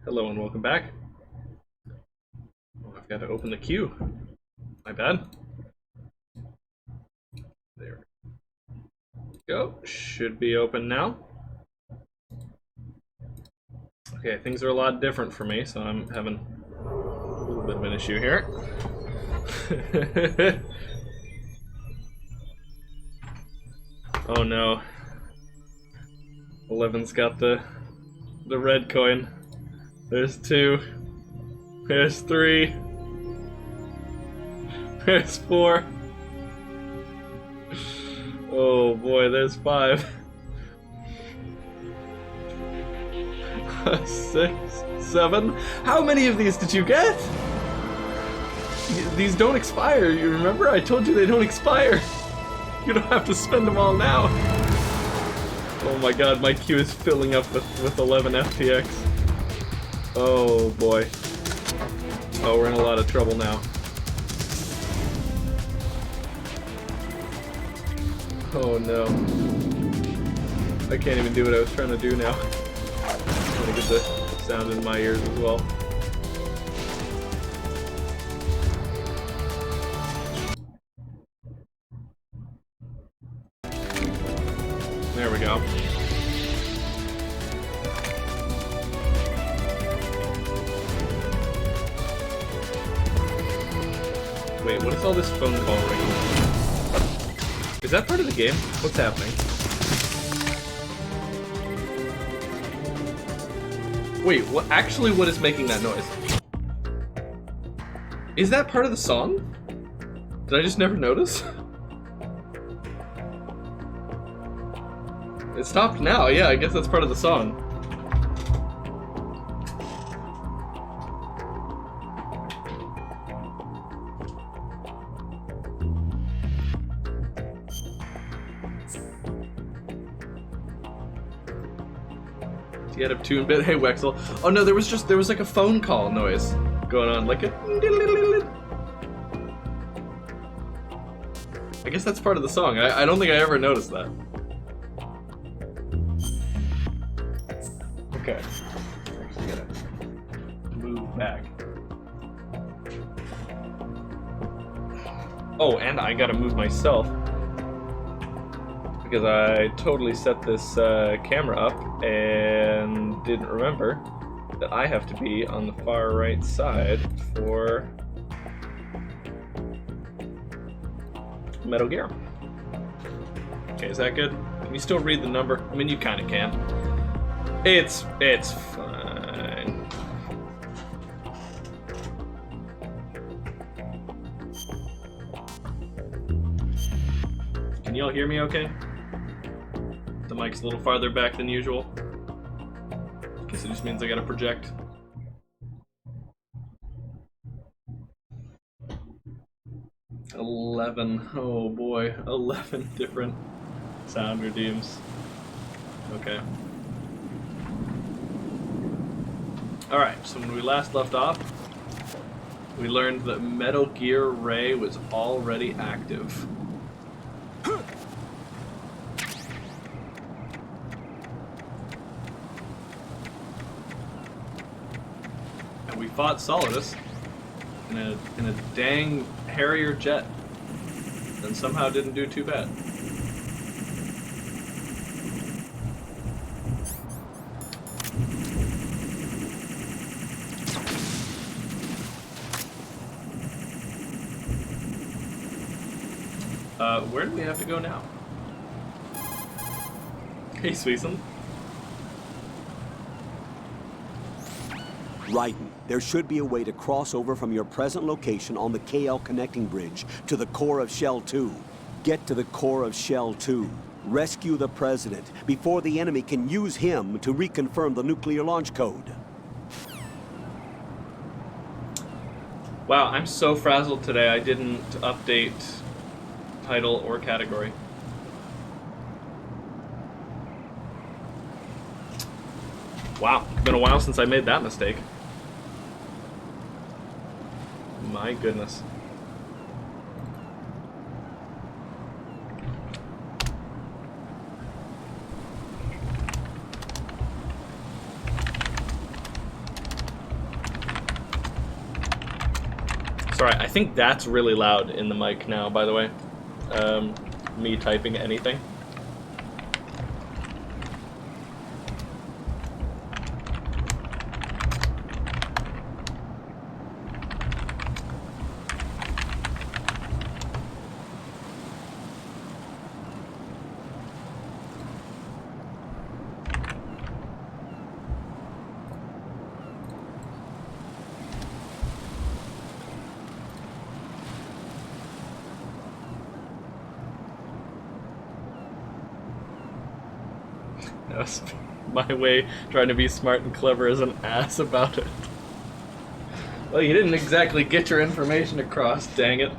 Hello and welcome back. Oh, I've got to open the queue. My bad. There we go. Should be open now. Okay, things are a lot different for me, so I'm having a little bit of an issue here. Oh no. 11's got the red coin. There's 2. There's 3. There's 4. Oh boy, there's 5. 6, 7. How many of these did you get? These don't expire, you remember? I told you they don't expire. You don't have to spend them all now. Oh my god, my queue is filling up with 11 FTX. Oh boy. Oh, we're in a lot of trouble now. Oh no. I can't even do what I was trying to do now. I'm gonna get the sound in my ears as well. There we go. Wait, what is all this phone call ringing? Is that part of the game? What's happening? Wait, what? Actually, what is making that noise? Is that part of the song? Did I just never notice? It stopped now, yeah, I guess that's part of the song. Get up 2-bit. Hey Wexel. Oh no, there was like a phone call noise going on, like a. I guess that's part of the song. I don't think I ever noticed that. Okay. Actually gotta move back. Oh, and I gotta move myself. Because I totally set this camera up and didn't remember that I have to be on the far right side for Metal Gear. Okay, is that good? Can you still read the number? I mean, you kind of can. It's fine. Can y'all hear me okay? The mic's a little farther back than usual. Guess it just means I gotta project. Oh boy, 11 different sound redeems. Okay. Alright, so when we last left off, we learned that Metal Gear Ray was already active. And we fought Solidus in a dang Harrier jet, and somehow didn't do too bad. Where do we have to go now? Hey, Sweeson. Raiden, there should be a way to cross over from your present location on the KL connecting bridge to the core of Shell 2. Get to the core of Shell 2. Rescue the President before the enemy can use him to reconfirm the nuclear launch code. Wow, I'm so frazzled today I didn't update title or category. Wow, it's been a while since I made that mistake. My goodness. Alright, I think that's really loud in the mic now, by the way. Me typing anything. That was my way, trying to be smart and clever as an ass about it. Well, you didn't exactly get your information across, dang it.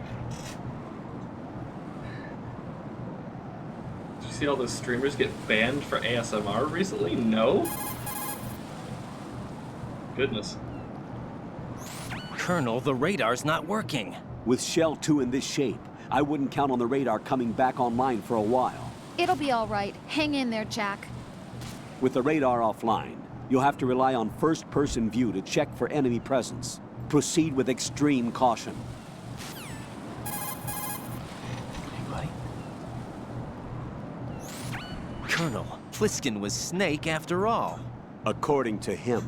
Did you see all those streamers get banned for ASMR recently? No? Goodness. Colonel, the radar's not working. With Shell 2 in this shape, I wouldn't count on the radar coming back online for a while. It'll be all right. Hang in there, Jack. With the radar offline, you'll have to rely on first-person view to check for enemy presence. Proceed with extreme caution. Anybody? Colonel, Pliskin was Snake after all. According to him.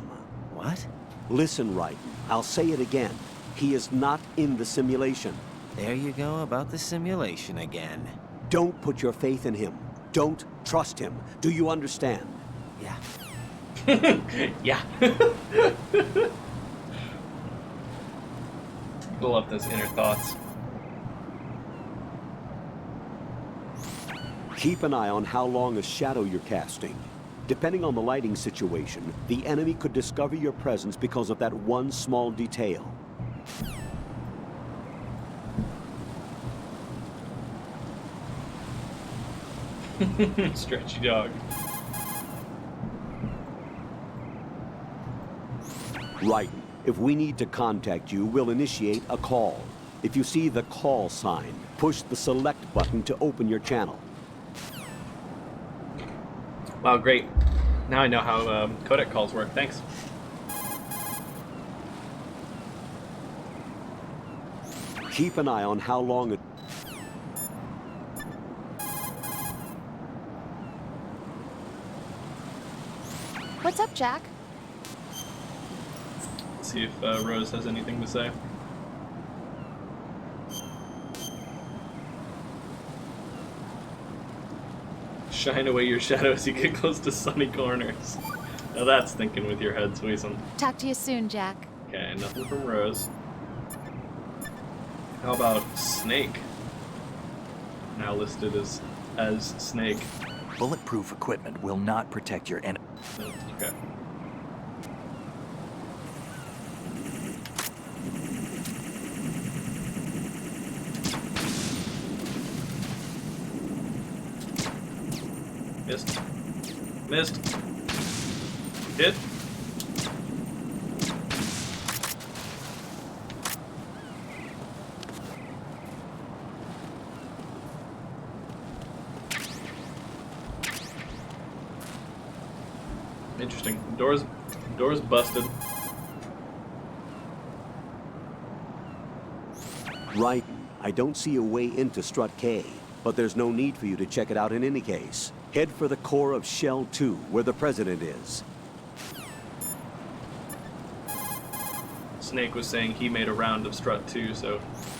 What? Listen, Raiden, I'll say it again. He is not in the simulation. There you go about the simulation again. Don't put your faith in him. Don't trust him. Do you understand? Yeah. Yeah. Pull up those inner thoughts. Keep an eye on how long a shadow you're casting. Depending on the lighting situation, the enemy could discover your presence because of that one small detail. Stretchy dog. Raiden, if we need to contact you, we'll initiate a call. If you see the call sign, push the select button to open your channel. Wow, great. Now I know how codec calls work. Thanks. Keep an eye on how long it... What's up, Jack? Let's see if Rose has anything to say. Shine away your shadow as you get close to sunny corners. Now that's thinking with your head, Sweeson. Talk to you soon, Jack. Okay, nothing from Rose. How about Snake? Now listed as Snake. Bulletproof equipment will not protect your enemy. Oh, okay. Missed. Missed. Hit. Interesting. Doors busted. Raiden, I don't see a way into Strut K, but there's no need for you to check it out in any case. Head for the core of Shell 2, where the President is. Snake was saying he made a round of Strut 2, so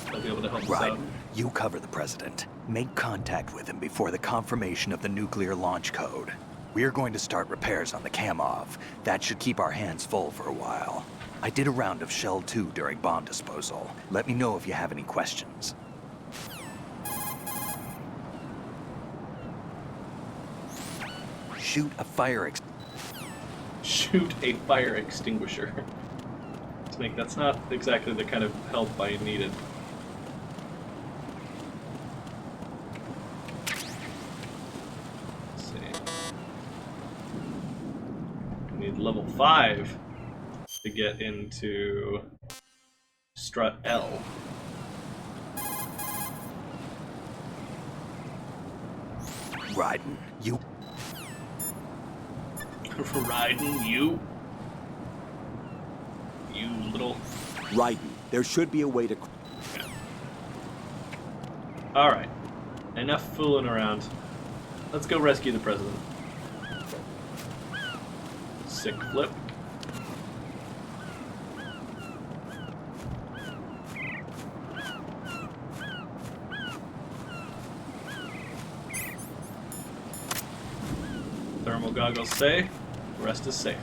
he'll be able to help us out. Raiden, you cover the President. Make contact with him before the confirmation of the nuclear launch code. We're going to start repairs on the Kamov. That should keep our hands full for a while. I did a round of Shell 2 during bomb disposal. Let me know if you have any questions. Shoot a fire Shoot a fire extinguisher. Snake, that's not exactly the kind of help I needed. Let's see. We need level 5 to get into Strut L. Raiden, you... Riding you? You little... Raiden, there should be a way to... Alright. Enough fooling around. Let's go rescue the president. Sick flip. Thermal goggles stay. The rest is safe.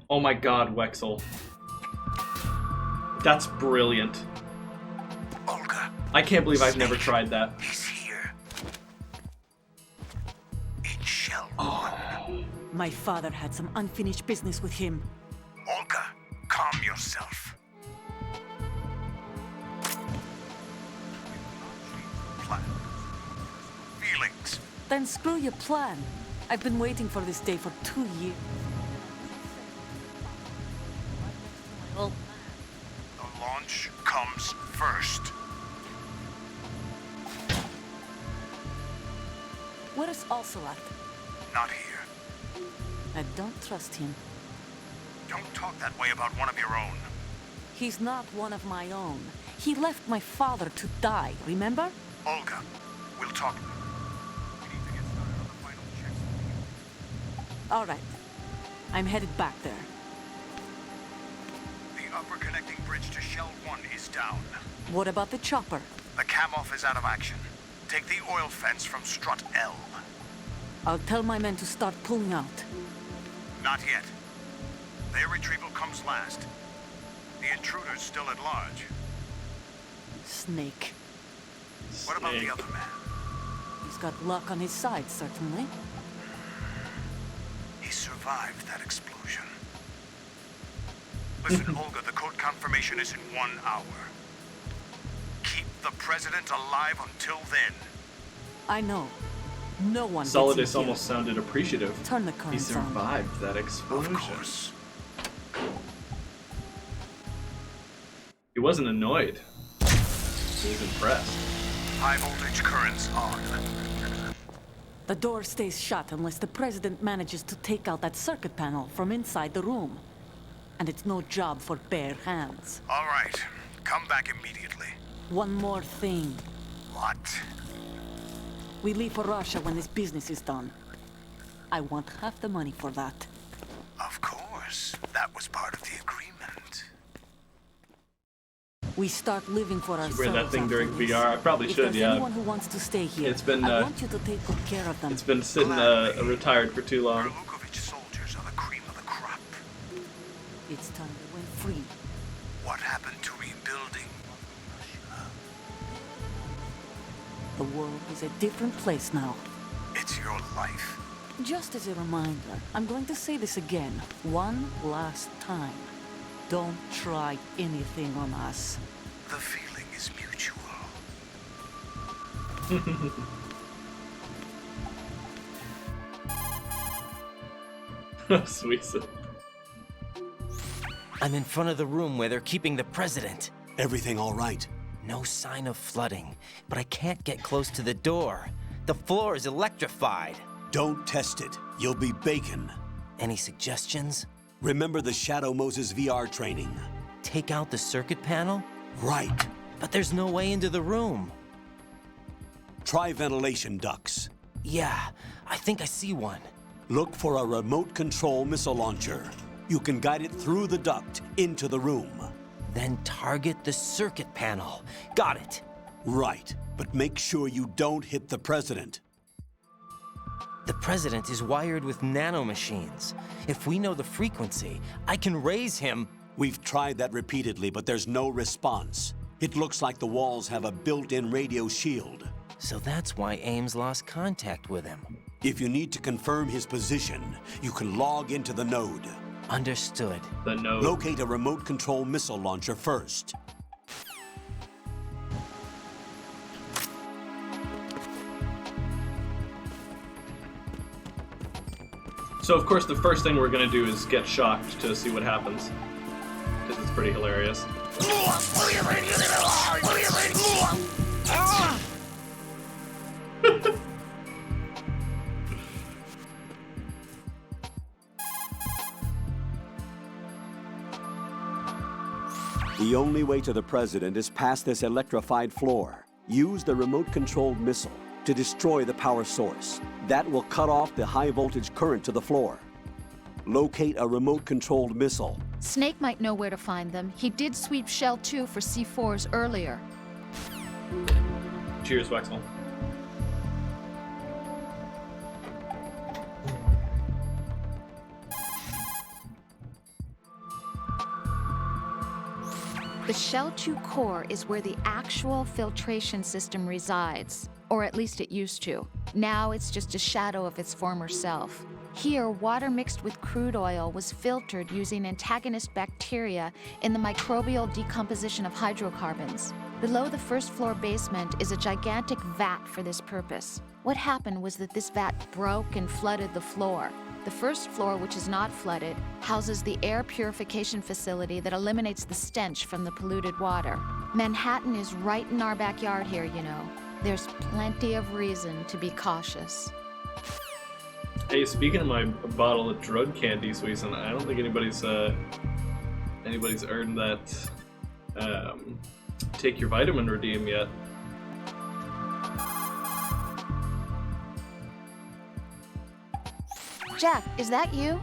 Oh my god, Wexel. That's brilliant. Olga, I can't believe I've never tried that. he's here. In Shell 1. My father had some unfinished business with him. Olga, calm yourself. Plan. Feelings. Then screw your plan. I've been waiting for this day for 2 years. Well, The launch comes first. where's Ocelot? Not here. I don't trust him. Don't talk that way about one of your own. He's not one of my own. He left my father to die, remember? Olga, we'll talk. We need to get started on the final checks. All right. I'm headed back there. The upper connecting bridge to Shell 1 is down. What about the chopper? The cam-off is out of action. Take the oil fence from strut L. I'll tell my men to start pulling out. Not yet. Their retrieval comes last. The intruder's still at large. Snake. What about the Snake. other man? He's got luck on his side, certainly. He survived that explosion. Listen, Olga, the code confirmation is in 1 hour. Keep the president alive until then. I know. No one Solidus gets in here. almost sounded appreciative. Turn the He currents on. survived that explosion. Of course. He wasn't annoyed. He was impressed. High voltage currents on. The door stays shut unless the president manages to take out that circuit panel from inside the room. And it's no job for bare hands. All right. Come back immediately. One more thing. What? We leave for Russia when this business is done. I want half the money for that. Of course. That was part of the agreement. We start living for ourselves. Wear that thing after during this. VR. I probably If should, there's yeah. anyone who wants to stay here, It's been, I want you to take good care of them. It's been sitting retired for too long. Berlukovich soldiers are the cream of the crop. It's time they went free. What happened to rebuilding? The world is a different place now. It's your life. Just as a reminder, I'm going to say this again, one last time. Don't try anything on us. The feeling is mutual. Sweet. I'm in front of the room where they're keeping the president. Everything all right? No sign of flooding, but I can't get close to the door. The floor is electrified. Don't test it. You'll be bacon. Any suggestions? Remember the Shadow Moses VR training? Take out the circuit panel? Right. But there's no way into the room. Try ventilation ducts. Yeah, I think I see one. Look for a remote control missile launcher. You can guide it through the duct into the room. Then target the circuit panel. Got it. Right, but make sure you don't hit the president. The president is wired with nanomachines. If we know the frequency, I can raise him. We've tried that repeatedly, but there's no response. It looks like the walls have a built-in radio shield. So that's why Ames lost contact with him. If you need to confirm his position, you can log into the node. Understood. The node. Locate a remote control missile launcher first. So of course the first thing we're gonna do is get shocked to see what happens. Because it's pretty hilarious. The only way to the president is past this electrified floor. Use the remote-controlled missile to destroy the power source. That will cut off the high-voltage current to the floor. Locate a remote-controlled missile. Snake might know where to find them. He did sweep Shell 2 for C4s earlier. Cheers, Wexel. The Shell 2 core is where the actual filtration system resides, or at least it used to. Now it's just a shadow of its former self. Here, water mixed with crude oil was filtered using antagonist bacteria in the microbial decomposition of hydrocarbons. Below the first floor basement is a gigantic vat for this purpose. What happened was that this vat broke and flooded the floor. The first floor, which is not flooded, houses the air purification facility that eliminates the stench from the polluted water. Manhattan is right in our backyard here, you know. There's plenty of reason to be cautious. Hey, speaking of my bottle of drug candy, Suisun, I don't think anybody's earned that take your vitamin redeem yet. Jack, is that you?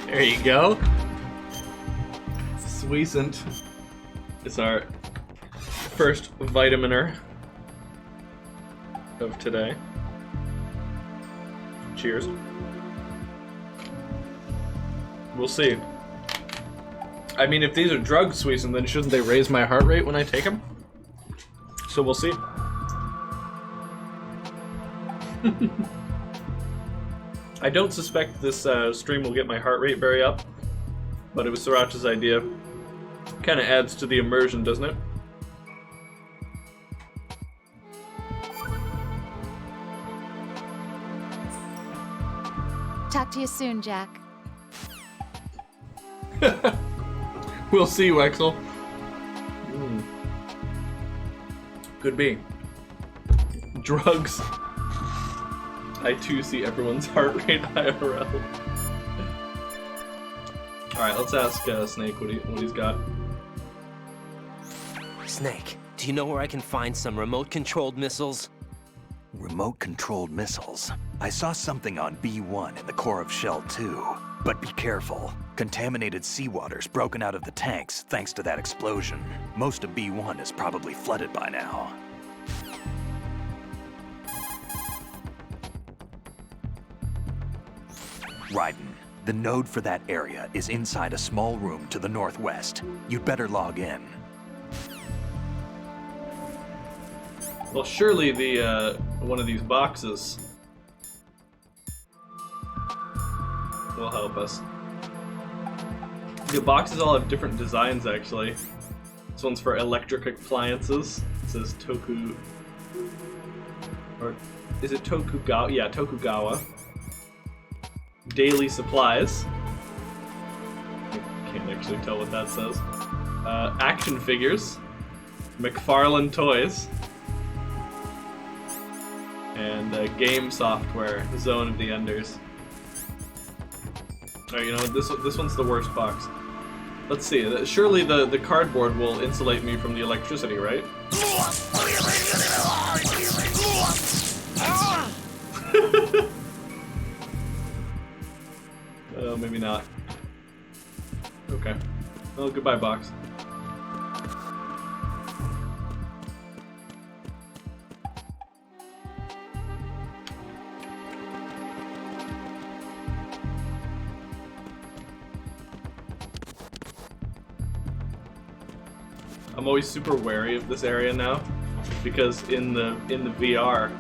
There you go. Suicent is our first vitaminer of today. Cheers. We'll see. I mean, if these are drugs, Suicent, then shouldn't they raise my heart rate when I take them? So we'll see. I don't suspect this stream will get my heart rate very up, but it was Sriracha's idea. Kind of adds to the immersion, doesn't it? Talk to you soon, Jack. We'll see, Wexel. Could be. Drugs. I too see everyone's heart rate IRL. Alright, let's ask Snake what he's got. Snake, do you know where I can find some remote-controlled missiles? Remote-controlled missiles. I saw something on B1 in the core of Shell 2. But be careful. Contaminated seawater's broken out of the tanks thanks to that explosion. Most of B1 is probably flooded by now. Raiden, the node for that area is inside a small room to the northwest. You'd better log in. Well, surely the one of these boxes will help us. The boxes all have different designs, actually. This one's for electric appliances. It says Toku... Or is it Tokugawa? Yeah, Tokugawa. Daily supplies. I can't actually tell what that says. Action figures. McFarlane toys. And game software. Zone of the Enders. Alright, you know what? This one's the worst box. Let's see. Surely the cardboard will insulate me from the electricity, right? Maybe not. Okay. Well, goodbye, box. I'm always super wary of this area now, because in the VR,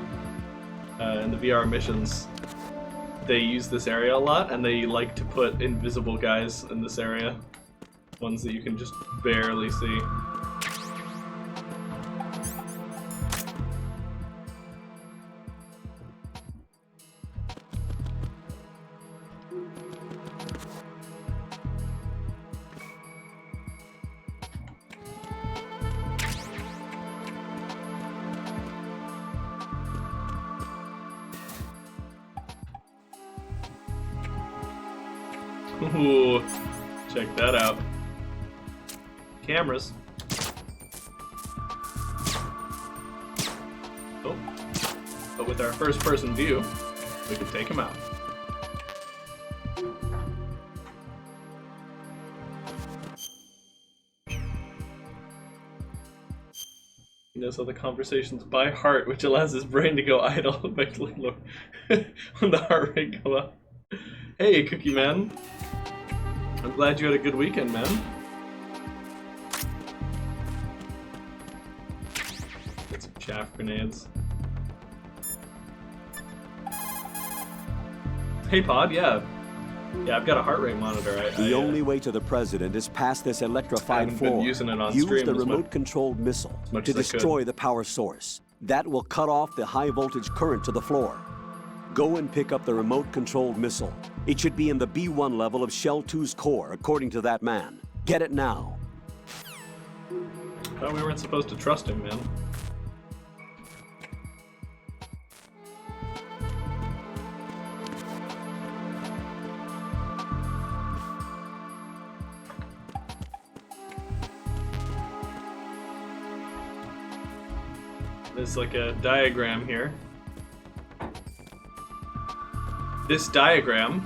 in the VR missions, they use this area a lot, and they like to put invisible guys in this area. Ones that you can just barely see. Ooh, check that out. cameras. Oh. But with our first person view, we can take him out. He knows all the conversations by heart, which allows his brain to go idle, eventually when the heart rate go up. Hey, Cookie Man. I'm glad you had a good weekend, man. Get some chaff grenades. Hey, Pod, yeah. Yeah, I've got a heart rate monitor. The only way to the president is past this electrified been floor. using it on Use stream the as much- remote-controlled missile much to as I could. destroy the power source. That will cut off the high-voltage current to the floor. Go and pick up the remote-controlled missile. It should be in the B1 level of Shell 2's core, according to that man. Get it now. Thought we weren't supposed to trust him, man. There's like a diagram here. This diagram,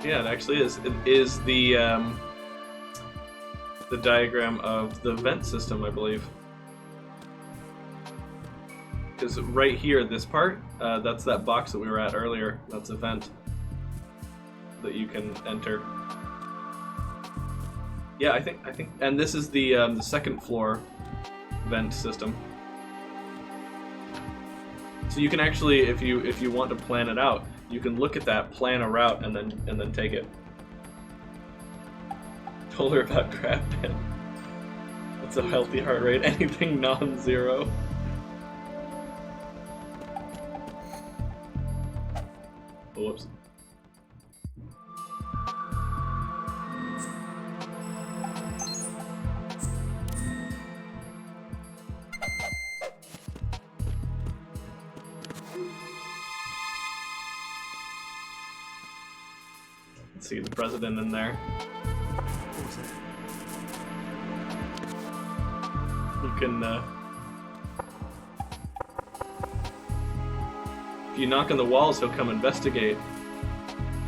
yeah, it actually is. It is the diagram of the vent system, I believe. Because right here, this part, that's that box that we were at earlier. That's a vent that you can enter. Yeah, I think, and this is the second floor vent system. So you can actually, if you want to plan it out, you can look at that, plan a route, and then take it. Told her about crab pen. That's a healthy heart rate. Anything non-zero. Oh, whoops. See the president in there. You can, if you knock on the walls, he'll come investigate,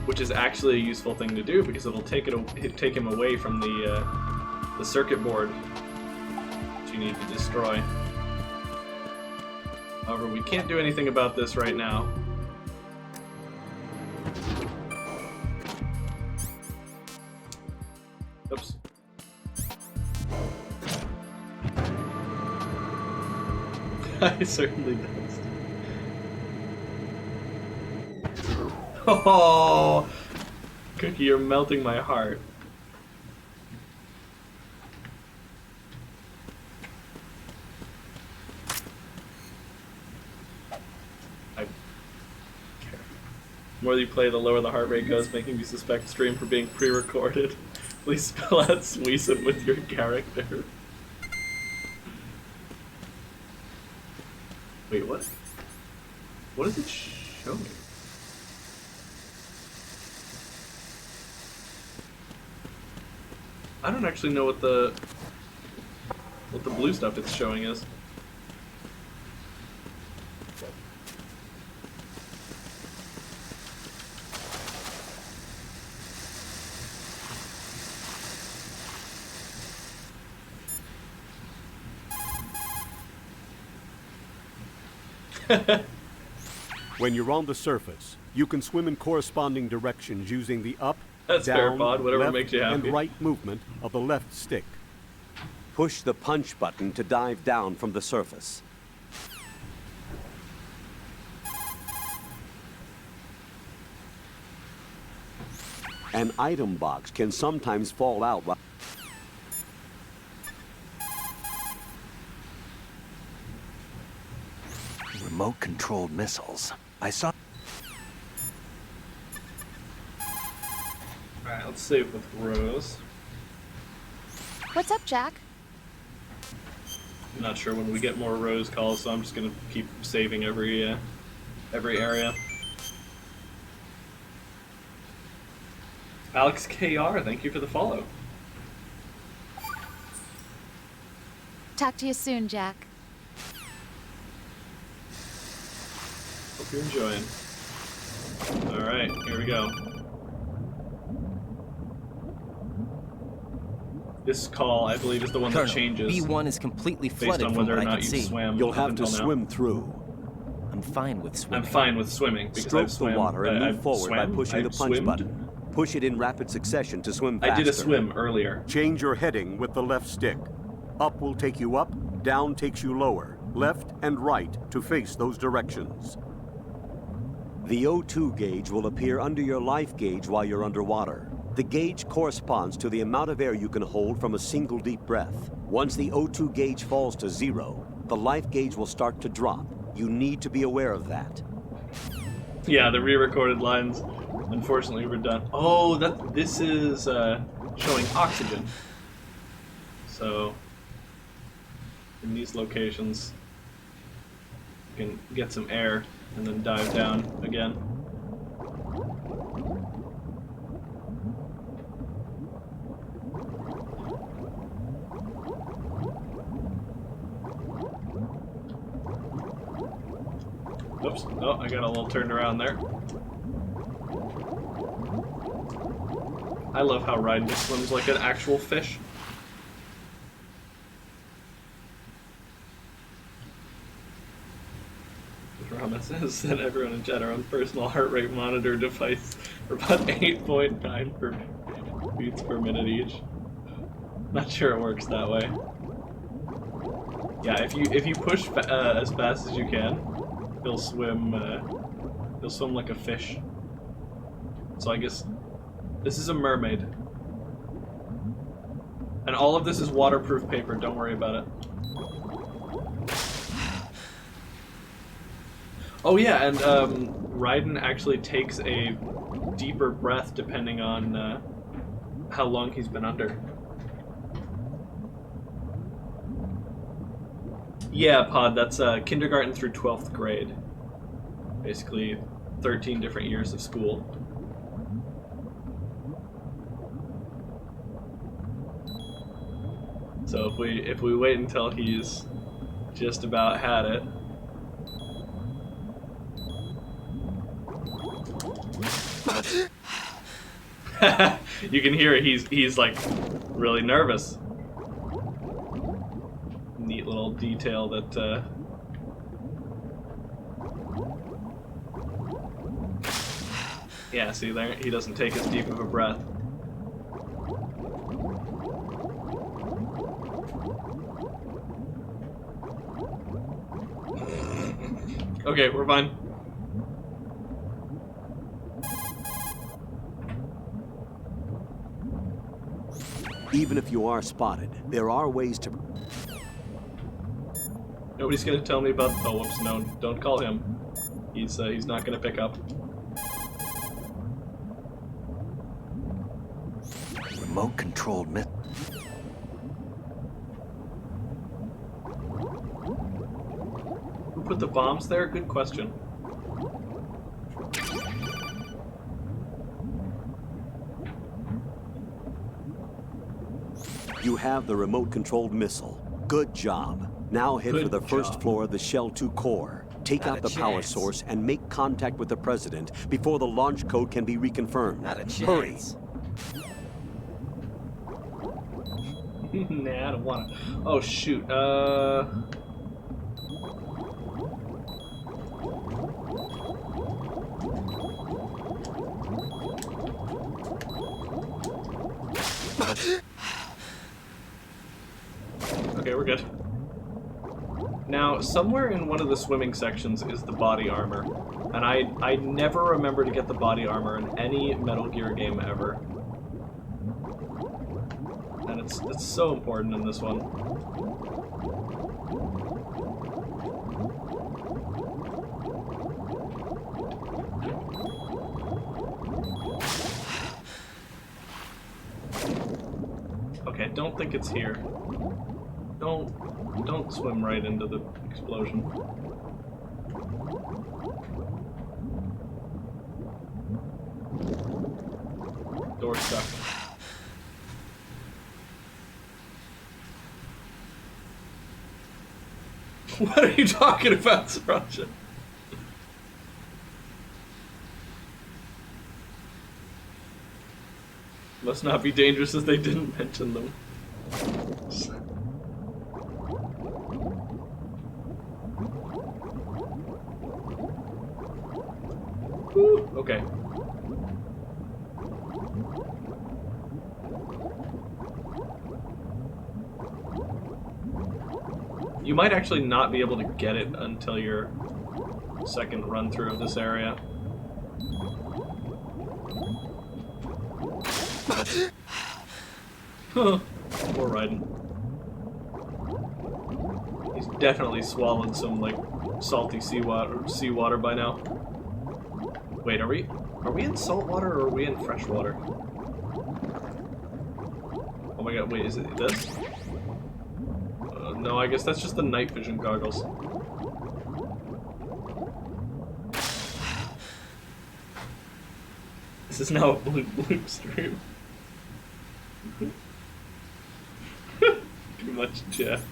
which is actually a useful thing to do because it'll take him away from the circuit board that you need to destroy. However, we can't do anything about this right now. Oops. I certainly does. Oh, Cookie, you're melting my heart. I care. The more you play, the lower the heart rate goes, making me suspect stream for being pre-recorded. Please spell out Sweezen with your character. Wait, what? What is it showing? I don't actually know what the blue stuff it's showing is. When you're on the surface, you can swim in corresponding directions using the up, That's fair, down, Pod. Whatever left, makes you happy. and right movement of the left stick. Push the punch button to dive down from the surface. An item box can sometimes fall out while Remote-controlled missiles. I saw... Alright, let's save with Rose. What's up, Jack? I'm not sure when we get more Rose calls, so I'm just gonna keep saving every area. Alex KR, thank you for the follow. Talk to you soon, Jack. Hope you're enjoying. Alright, here we go. This call, I believe, is the one that Colonel, changes B1 is completely based flooded on from whether what or I not can you see. swam. You'll up have to until now. swim through. I'm fine with swimming. I'm fine with swimming because Stroke I've swam. the water and move forward by pushing the punch swimmed. button. Push it in rapid succession to swim faster. I did a swim earlier. Change your heading with the left stick. Up will take you up, down takes you lower. Left and right to face those directions. The O2 gauge will appear under your life gauge while you're underwater. The gauge corresponds to the amount of air you can hold from a single deep breath. Once the O2 gauge falls to 0, the life gauge will start to drop. You need to be aware of that. Yeah, the re-recorded lines, unfortunately, were done. Oh, this is showing oxygen. So, in these locations, you can get some air and then dive down again. Oops, oh, I got a little turned around there. I love how Raiden just swims like an actual fish. Rama says that everyone in chat are on personal heart rate monitor device for about 8.9 per beats per minute each. Not sure it works that way. Yeah, if you push as fast as you can, he'll swim like a fish. So I guess this is a mermaid. And all of this is waterproof paper, don't worry about it. Oh yeah, and Raiden actually takes a deeper breath depending on how long he's been under. Yeah, Pod, that's kindergarten through 12th grade. Basically, 13 different years of school. So if we wait until he's just about had it. You can hear it, he's like really nervous. Neat little detail that yeah, see there, he doesn't take as deep of a breath. Okay, we're fine. Even if you are spotted, there are ways to... Nobody's gonna tell me about... Oh, whoops, no, don't call him. He's not gonna pick up. Remote-controlled missile. Who put the bombs there? Good question. You have the remote-controlled missile. Good job. Now head for the first floor of the Shell 2 core. Take out the power source and make contact with the President before the launch code can be reconfirmed. Not a chance. Hurry. Nah, I don't wanna. Oh, shoot. Okay, we're good. Now, somewhere in one of the swimming sections is the body armor. And I never remember to get the body armor in any Metal Gear game ever. And it's so important in this one. Okay, don't think it's here. Don't swim right into the explosion. Door stuck. What are you talking about, Sriracha? Must not be dangerous as they didn't mention them. Woo, okay. You might actually not be able to get it until your second run through of this area. Poor Raiden. He's definitely swallowed some like salty seawater by now. Wait, are we in salt water or are we in fresh water? Oh my god, wait, is it this? No, I guess that's just the night vision goggles. This is now a blue stream. Too much Jeff.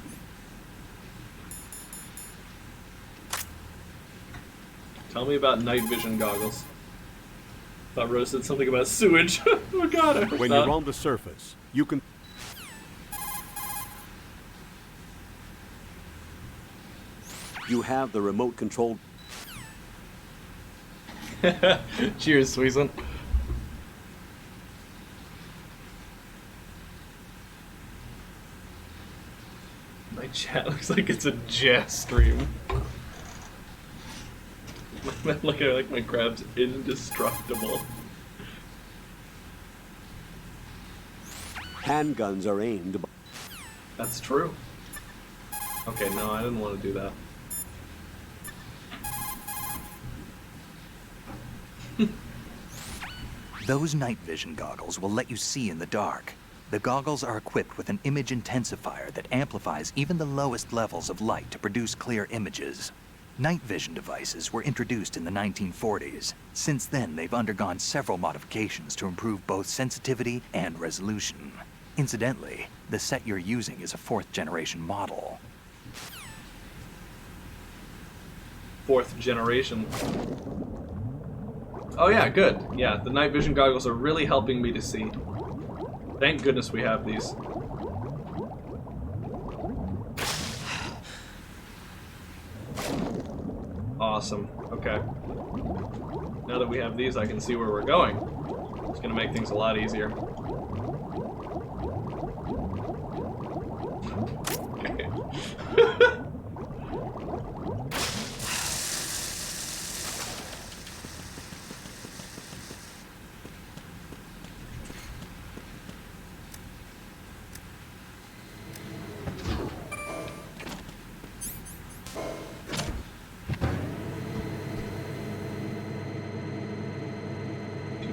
Tell me about night vision goggles. Thought Rose said something about sewage. Oh god, I hope When not. you're on the surface, you can... You have the remote control... Cheers, Suizen. My chat looks like it's a jazz stream. Look at like my crab's indestructible. Handguns are aimed... That's true. Okay, no, I didn't want to do that. Those night vision goggles will let you see in the dark. The goggles are equipped with an image intensifier that amplifies even the lowest levels of light to produce clear images. Night vision devices were introduced in the 1940s. Since then, they've undergone several modifications to improve both sensitivity and resolution. Incidentally, the set you're using is a 4th-generation model. 4th generation. Oh yeah, good. Yeah, the night vision goggles are really helping me to see. Thank goodness we have these. Awesome. Okay. Now that we have these, I can see where we're going. It's gonna make things a lot easier.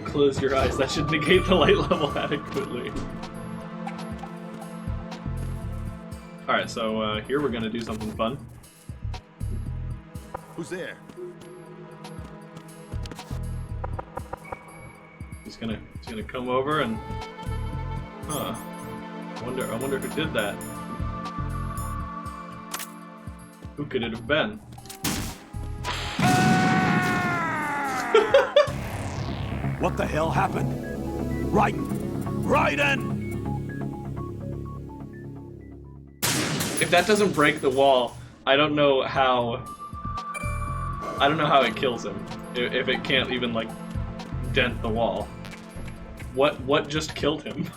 Close your eyes. That should negate the light level adequately. Alright, so here we're gonna do something fun. Who's there? He's gonna come over and I wonder who did that. Who could it have been? What the hell happened? Raiden! If that doesn't break the wall, I don't know how it kills him. If it can't even like dent the wall. What just killed him?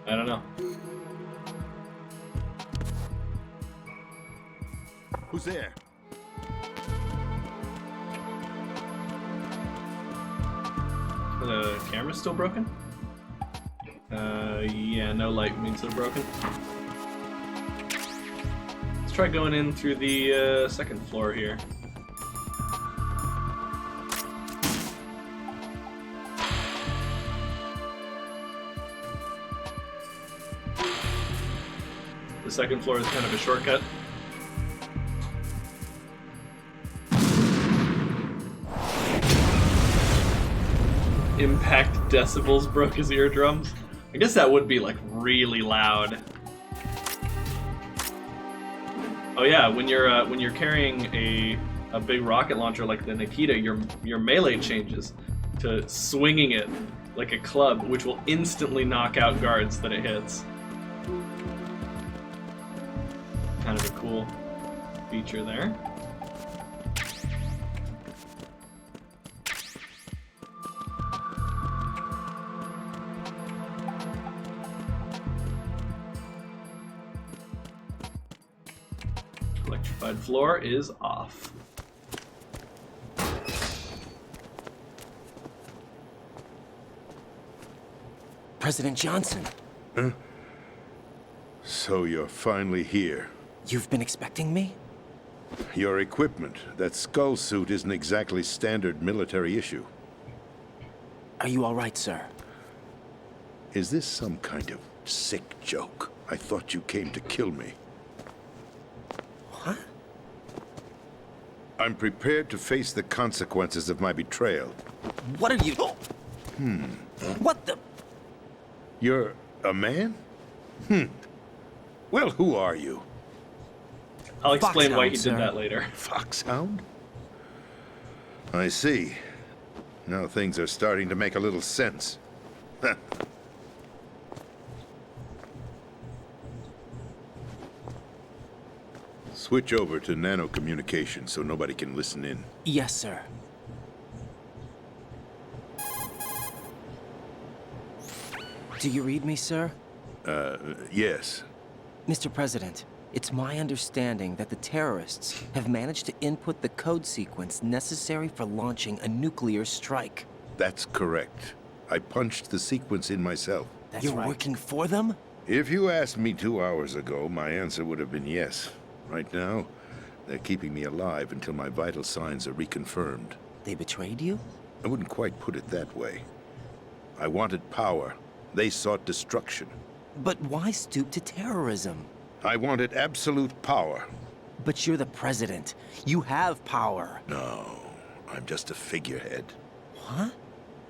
I don't know. Who's there? The camera's still broken? Yeah, no light means they're broken. Let's try going in through the second floor here. The second floor is kind of a shortcut. Impact decibels broke his eardrums. I guess that would be like really loud. Oh yeah, when you're carrying a big rocket launcher like the Nikita, your melee changes to swinging it like a club, which will instantly knock out guards that it hits. Kind of a cool feature there. Electrified floor is off. President Johnson, So you're finally here. you've been expecting me? Your equipment, that skull suit isn't exactly standard military issue. Are you all right, sir? Is this some kind of sick joke? I thought you came to kill me. What? I'm prepared to face the consequences of my betrayal. What are you... What the... You're a man? Well, who are you? I'll explain why he Foxhound, did sir. that later. Foxhound? I see. Now things are starting to make a little sense. Switch over to nano-communication so nobody can listen in. Yes, sir. Do you read me, sir? Yes. Mr. President, it's my understanding that the terrorists have managed to input the code sequence necessary for launching a nuclear strike. That's correct. I punched the sequence in myself. You're working for them? If you asked me 2 hours ago, my answer would have been yes. Right now, they're keeping me alive until my vital signs are reconfirmed. They betrayed you? I wouldn't quite put it that way. I wanted power. They sought destruction. But why stoop to terrorism? I wanted absolute power. But you're the president. You have power. No, I'm just a figurehead. What?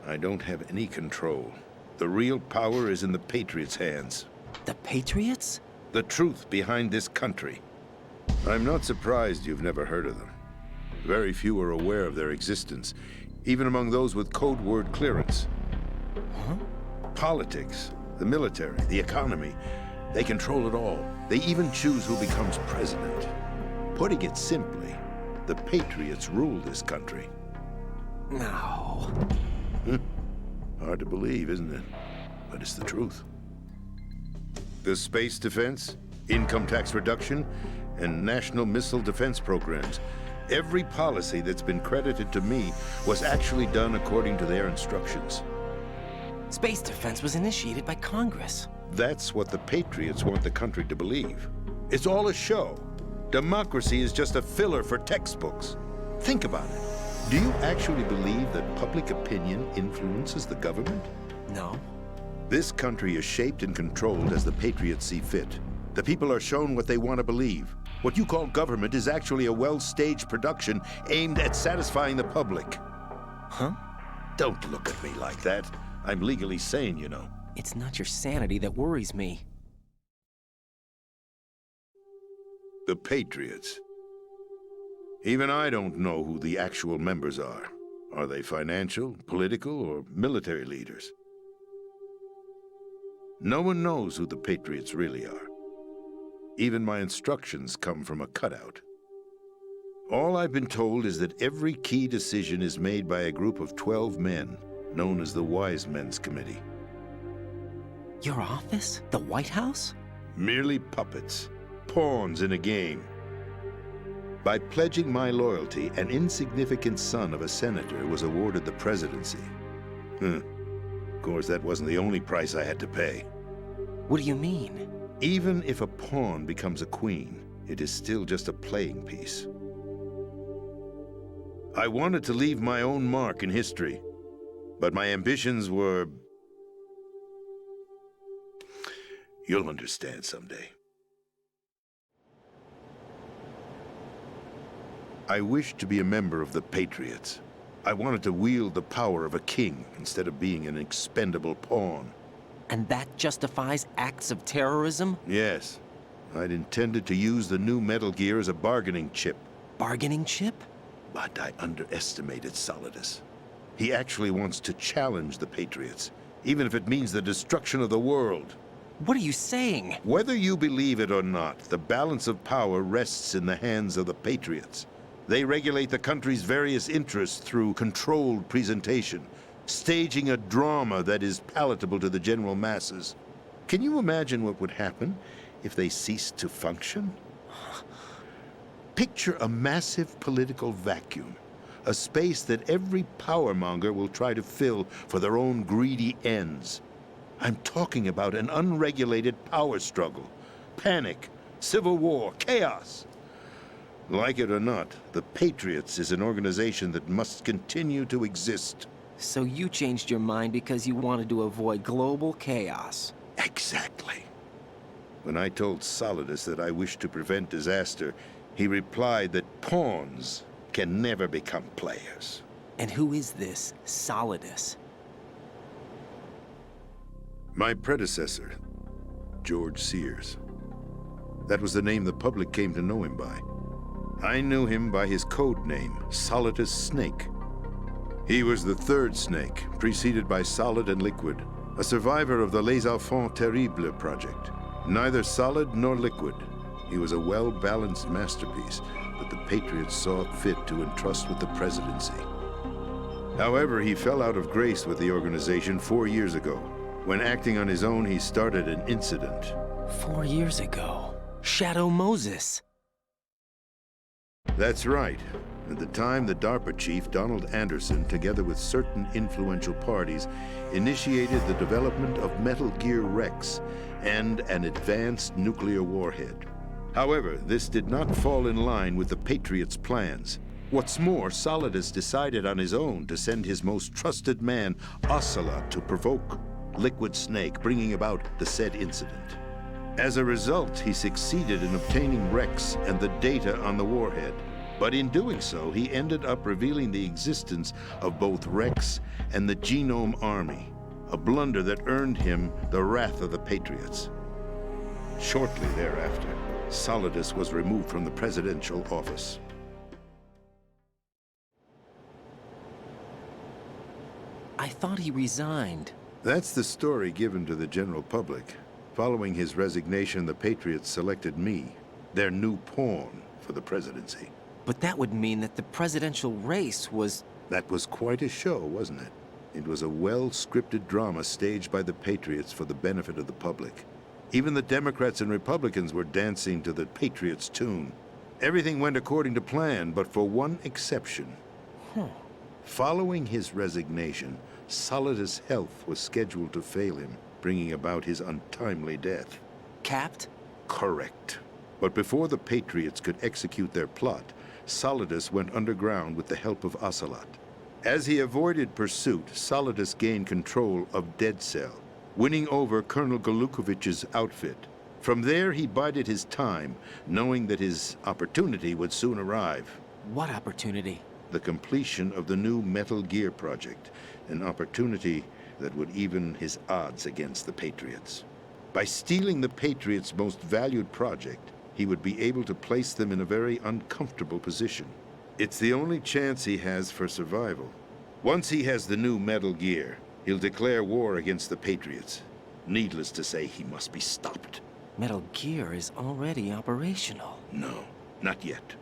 I don't have any control. The real power is in the Patriots' hands. The Patriots? The truth behind this country. I'm not surprised you've never heard of them. Very few are aware of their existence, even among those with code word clearance. Huh? Politics, the military, the economy, they control it all. They even choose who becomes president. Putting it simply, the Patriots rule this country. No. Hard to believe, isn't it? But it's the truth. The space defense, income tax reduction, and national missile defense programs. Every policy that's been credited to me was actually done according to their instructions. Space defense was initiated by Congress. That's what the Patriots want the country to believe. It's all a show. Democracy is just a filler for textbooks. Think about it. Do you actually believe that public opinion influences the government? No. This country is shaped and controlled as the Patriots see fit. The people are shown what they want to believe. What you call government is actually a well-staged production aimed at satisfying the public. Huh? Don't look at me like that. I'm legally sane, you know. It's not your sanity that worries me. The Patriots. Even I don't know who the actual members are. Are they financial, political, or military leaders? No one knows who the Patriots really are. Even my instructions come from a cutout. All I've been told is that every key decision is made by a group of 12 men, known as the Wise Men's Committee. Your office? The White House? Merely puppets, pawns in a game. By pledging my loyalty, an insignificant son of a senator was awarded the presidency. Of course, that wasn't the only price I had to pay. What do you mean? Even if a pawn becomes a queen, it is still just a playing piece. I wanted to leave my own mark in history, but my ambitions were... You'll understand someday. I wished to be a member of the Patriots. I wanted to wield the power of a king instead of being an expendable pawn. And that justifies acts of terrorism? Yes, I'd intended to use the new Metal Gear as a bargaining chip, Bargaining chip? but I underestimated Solidus. He actually wants to challenge the Patriots, even if it means the destruction of the world. What are you saying? Whether you believe it or not, the balance of power rests in the hands of the Patriots. They regulate the country's various interests through controlled presentation, staging a drama that is palatable to the general masses. Can you imagine what would happen if they ceased to function? Picture a massive political vacuum, a space that every powermonger will try to fill for their own greedy ends. I'm talking about an unregulated power struggle, panic, civil war, chaos. Like it or not, the Patriots is an organization that must continue to exist. So you changed your mind because you wanted to avoid global chaos. Exactly. When I told Solidus that I wished to prevent disaster, he replied that pawns can never become players. And who is this Solidus? My predecessor, George Sears. That was the name the public came to know him by. I knew him by his code name, Solidus Snake. He was the third Snake, preceded by Solid and Liquid, a survivor of the Les Enfants Terribles project. Neither solid nor liquid, he was a well-balanced masterpiece that the Patriots saw fit to entrust with the presidency. However, he fell out of grace with the organization 4 years ago. When acting on his own, he started an incident. 4 years ago. Shadow Moses. That's right. At the time, the DARPA chief, Donald Anderson, together with certain influential parties, initiated the development of Metal Gear Rex and an advanced nuclear warhead. However, this did not fall in line with the Patriots' plans. What's more, Solidus decided on his own to send his most trusted man, Ocelot, to provoke Liquid Snake, bringing about the said incident. As a result, he succeeded in obtaining Rex and the data on the warhead. But in doing so, he ended up revealing the existence of both Rex and the Genome Army, a blunder that earned him the wrath of the Patriots. Shortly thereafter, Solidus was removed from the presidential office. I thought he resigned. That's the story given to the general public. Following his resignation, the Patriots selected me, their new pawn, for the presidency. But that would mean that the presidential race was... That was quite a show, wasn't it? It was a well-scripted drama staged by the Patriots for the benefit of the public. Even the Democrats and Republicans were dancing to the Patriots' tune. Everything went according to plan, but for one exception. Following his resignation, Solidus' health was scheduled to fail him, bringing about his untimely death. Capped? Correct. But before the Patriots could execute their plot, Solidus went underground with the help of Ocelot. As he avoided pursuit, Solidus gained control of Dead Cell, winning over Colonel Golukovich's outfit. From there, he bided his time, knowing that his opportunity would soon arrive. What opportunity? The completion of the new Metal Gear project, an opportunity that would even his odds against the Patriots. By stealing the Patriots' most valued project, he would be able to place them in a very uncomfortable position. It's the only chance he has for survival. Once he has the new Metal Gear, he'll declare war against the Patriots. Needless to say, he must be stopped. Metal Gear is already operational. No, not yet.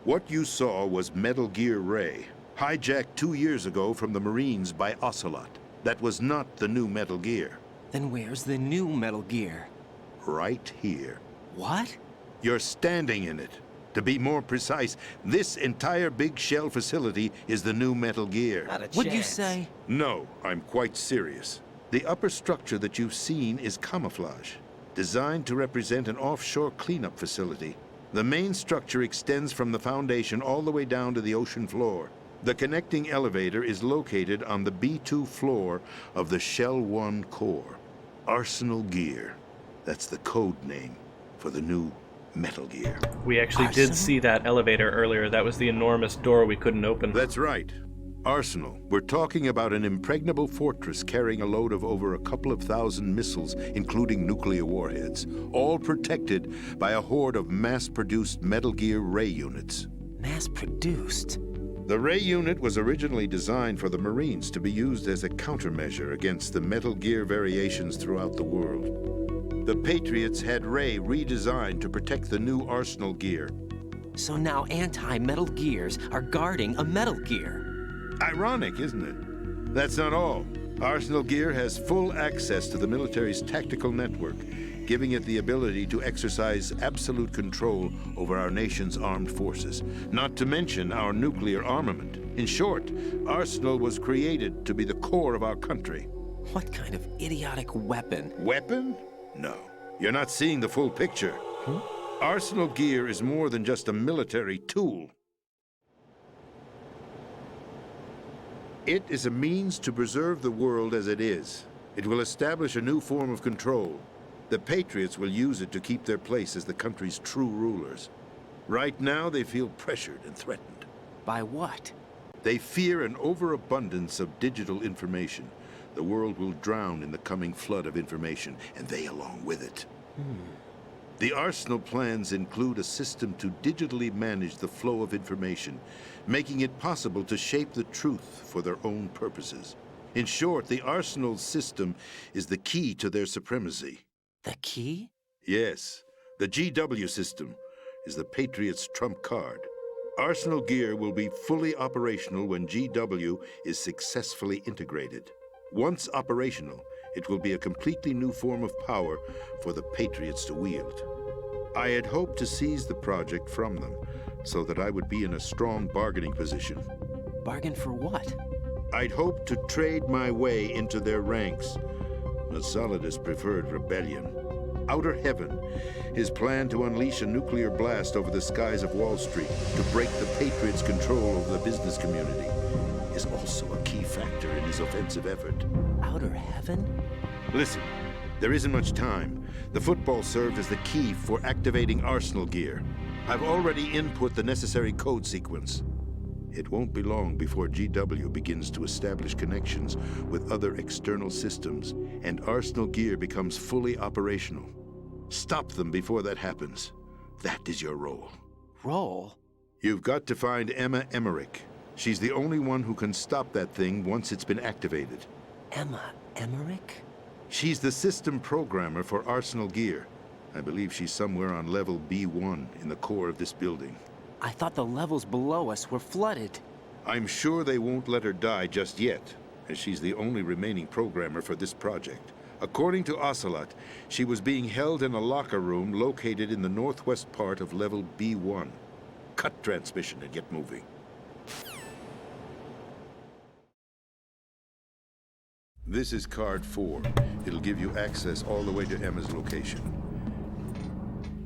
What you saw was Metal Gear Ray, hijacked 2 years ago from the Marines by Ocelot. That was not the new Metal Gear. Then where's the new Metal Gear? Right here. What? You're standing in it. To be more precise, this entire big shell facility is the new Metal Gear. Not a chance. What'd you say? No, I'm quite serious. The upper structure that you've seen is camouflage, designed to represent an offshore cleanup facility. The main structure extends from the foundation all the way down to the ocean floor. The connecting elevator is located on the B2 floor of the Shell 1 core. Arsenal Gear. That's the code name for the new Metal Gear. We actually did see that elevator earlier. That was the enormous door we couldn't open. That's right. Arsenal. We're talking about an impregnable fortress carrying a load of over a couple of thousand missiles, including nuclear warheads, all protected by a horde of mass-produced Metal Gear Ray units. Mass-produced? The Ray unit was originally designed for the Marines to be used as a countermeasure against the Metal Gear variations throughout the world. The Patriots had Ray redesigned to protect the new Arsenal gear. So now anti-Metal Gears are guarding a Metal Gear. Ironic, isn't it? That's not all. Arsenal Gear has full access to the military's tactical network, giving it the ability to exercise absolute control over our nation's armed forces, not to mention our nuclear armament. In short, Arsenal was created to be the core of our country. What kind of idiotic weapon? Weapon? No. You're not seeing the full picture. Arsenal Gear is more than just a military tool. It is a means to preserve the world as it is. It will establish a new form of control. The Patriots will use it to keep their place as the country's true rulers. Right now, they feel pressured and threatened. By what? They fear an overabundance of digital information. The world will drown in the coming flood of information, and they along with it. The Arsenal plans include a system to digitally manage the flow of information, making it possible to shape the truth for their own purposes. In short, the Arsenal system is the key to their supremacy. The key? Yes, the GW system is the Patriots' trump card. Arsenal Gear will be fully operational when GW is successfully integrated. Once operational, it will be a completely new form of power for the Patriots to wield. I had hoped to seize the project from them, so that I would be in a strong bargaining position. Bargain for what? I'd hoped to trade my way into their ranks. The Solidus preferred rebellion. Outer Heaven, his plan to unleash a nuclear blast over the skies of Wall Street to break the Patriots' control over the business community, is also a key factor in his offensive effort. Outer Heaven? Listen, there isn't much time. The football served as the key for activating Arsenal Gear. I've already input the necessary code sequence. It won't be long before GW begins to establish connections with other external systems, and Arsenal Gear becomes fully operational. Stop them before that happens. That is your role. Role? You've got to find Emma Emmerich. She's the only one who can stop that thing once it's been activated. Emma Emmerich? She's the system programmer for Arsenal Gear. I believe she's somewhere on level B1 in the core of this building. I thought the levels below us were flooded. I'm sure they won't let her die just yet, as she's the only remaining programmer for this project. According to Ocelot, she was being held in a locker room located in the northwest part of level B1. Cut transmission and get moving. This is card 4. It'll give you access all the way to Emma's location.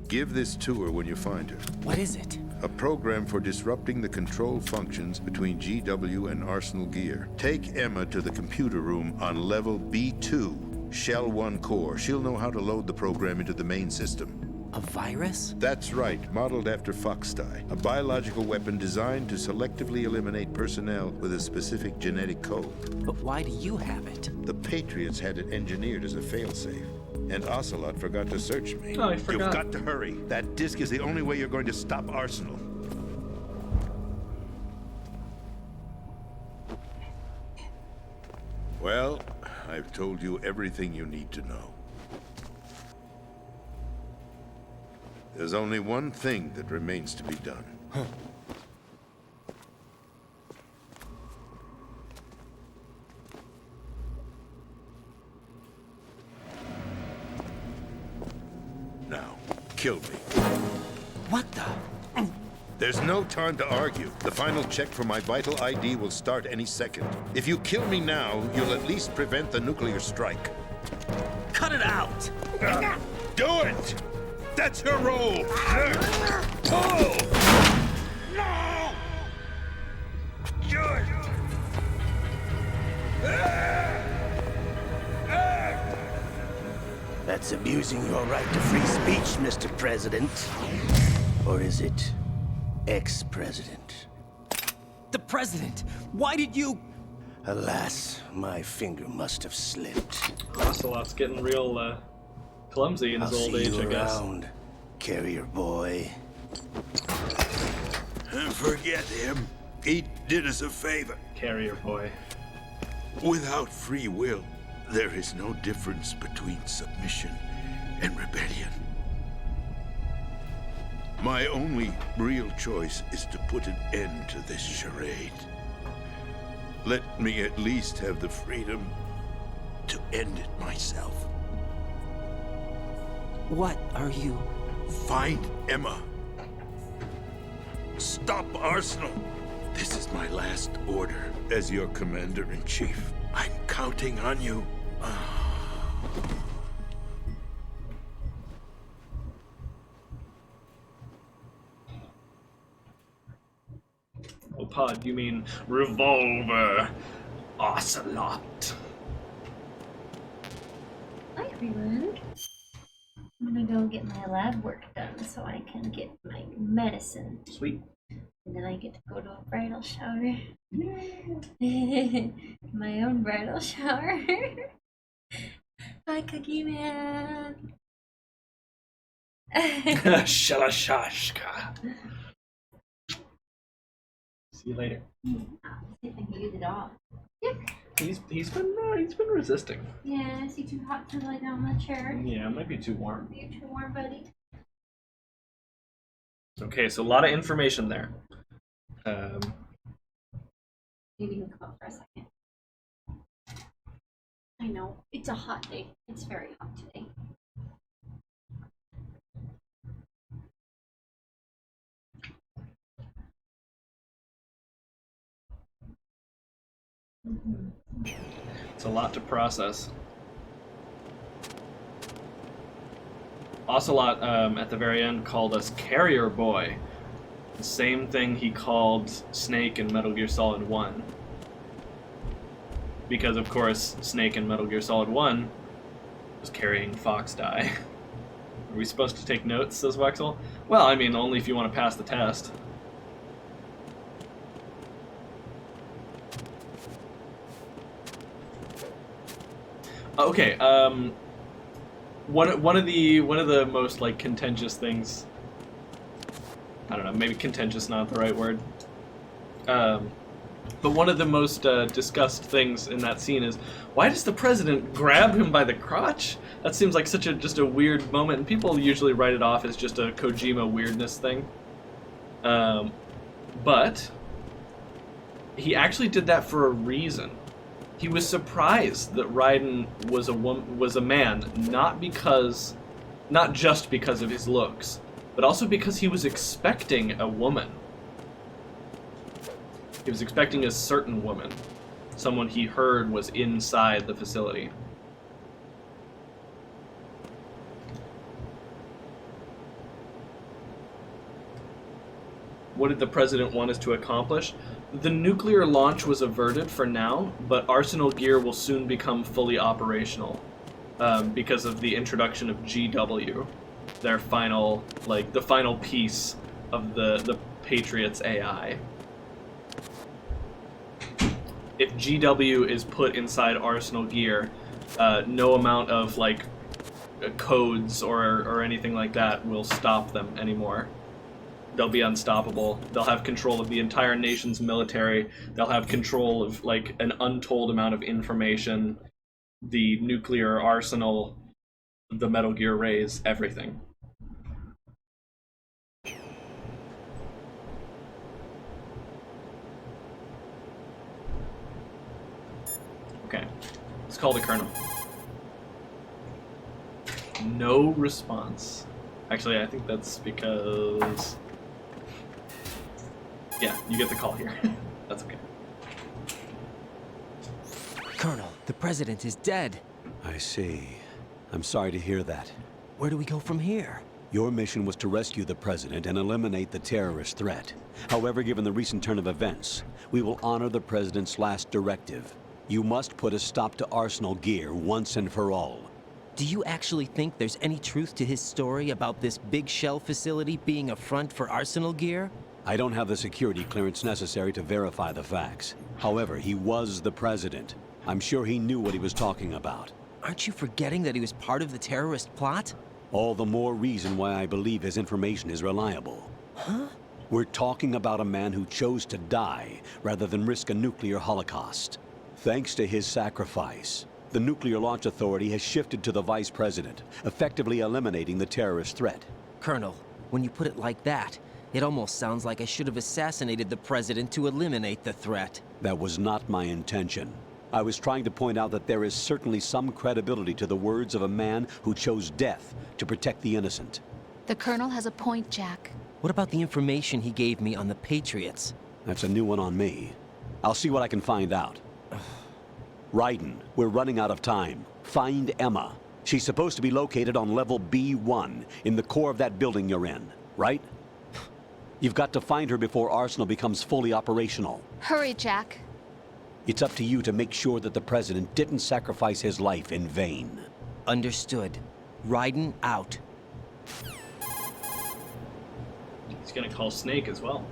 Give this to her when you find her. What is it? A program for disrupting the control functions between GW and Arsenal Gear. Take Emma to the computer room on level B2, Shell 1 core. She'll know how to load the program into the main system. A virus? That's right, modeled after Foxdie, a biological weapon designed to selectively eliminate personnel with a specific genetic code. But why do you have it? The Patriots had it engineered as a failsafe, and Ocelot forgot to search me. Oh, I forgot. You've got to hurry. That disk is the only way you're going to stop Arsenal. Well, I've told you everything you need to know. There's only one thing that remains to be done. Now, kill me. What the? There's no time to argue. The final check for my vital ID will start any second. If you kill me now, you'll at least prevent the nuclear strike. Cut it out! Do it! That's your role! Pull! No! Do it! That's abusing your right to free speech, Mr. President. Or is it ex-president? the president! Why did you... Alas, my finger must have slipped. Ocelot's getting real, clumsy in his I'll old see age, you I guess. around, carrier boy. Forget him. He did us a favor. Carrier boy. Without free will, there is no difference between submission and rebellion. My only real choice is to put an end to this charade. Let me at least have the freedom to end it myself. What are you... Find Emma. Stop Arsenal. This is my last order as your commander-in-chief. I'm counting on you. Oh, Pod, you mean revolver, Ocelot. Hi, everyone. I'm gonna go get my lab work done so I can get my medicine. Sweet. And then I get to go to a bridal shower. My own bridal shower. Hi, Cookie Man. Shalashashka. See you later. See if I can get it off. He's been resisting. Yeah, is he too hot to lie down on the chair? Yeah, it might be too warm. Are you too warm, buddy? Okay, so a lot of information there. Maybe you can come up for a second. I know, it's a hot day. It's very hot today. It's a lot to process. Ocelot, at the very end, called us Carrier Boy. The same thing he called Snake in Metal Gear Solid 1. Because, of course, Snake in Metal Gear Solid 1 was carrying Fox Die. Are we supposed to take notes, says Wexel? Well, I mean, only if you want to pass the test. Okay, one of the most like contentious things. I don't know, maybe contentious not the right word. But one of the most discussed things in that scene is, why does the president grab him by the crotch? That seems like just a weird moment, and people usually write it off as just a Kojima weirdness thing. But he actually did that for a reason. He was surprised that Raiden was a man, not just because of his looks, but also because he was expecting a woman. He was expecting a certain woman, someone he heard was inside the facility. What did the president want us to accomplish? The nuclear launch was averted for now, but Arsenal Gear will soon become fully operational because of the introduction of GW, their final, the final piece of the Patriots AI. If GW is put inside Arsenal Gear, no amount of codes or anything like that will stop them anymore. They'll be unstoppable. They'll have control of the entire nation's military. They'll have control of an untold amount of information, the nuclear arsenal, the Metal Gear rays, everything. Okay, let's call the colonel. No response. Actually, I think that's because... Yeah, you get the call here. That's okay. Colonel, the president is dead. I see. I'm sorry to hear that. Where do we go from here? Your mission was to rescue the president and eliminate the terrorist threat. However, given the recent turn of events, we will honor the president's last directive. You must put a stop to Arsenal Gear once and for all. Do you actually think there's any truth to his story about this big shell facility being a front for Arsenal Gear? I don't have the security clearance necessary to verify the facts. However, he was the president. I'm sure he knew what he was talking about. Aren't you forgetting that he was part of the terrorist plot? All the more reason why I believe his information is reliable. Huh? We're talking about a man who chose to die rather than risk a nuclear holocaust. Thanks to his sacrifice, the Nuclear Launch Authority has shifted to the vice president, effectively eliminating the terrorist threat. Colonel, when you put it like that, it almost sounds like I should have assassinated the president to eliminate the threat. That was not my intention. I was trying to point out that there is certainly some credibility to the words of a man who chose death to protect the innocent. The Colonel has a point, Jack. What about the information he gave me on the Patriots? That's a new one on me. I'll see what I can find out. Raiden, we're running out of time. Find Emma. She's supposed to be located on level B1, in the core of that building you're in, right? You've got to find her before Arsenal becomes fully operational. Hurry, Jack. It's up to you to make sure that the president didn't sacrifice his life in vain. Understood. Raiden out. He's gonna call Snake as well.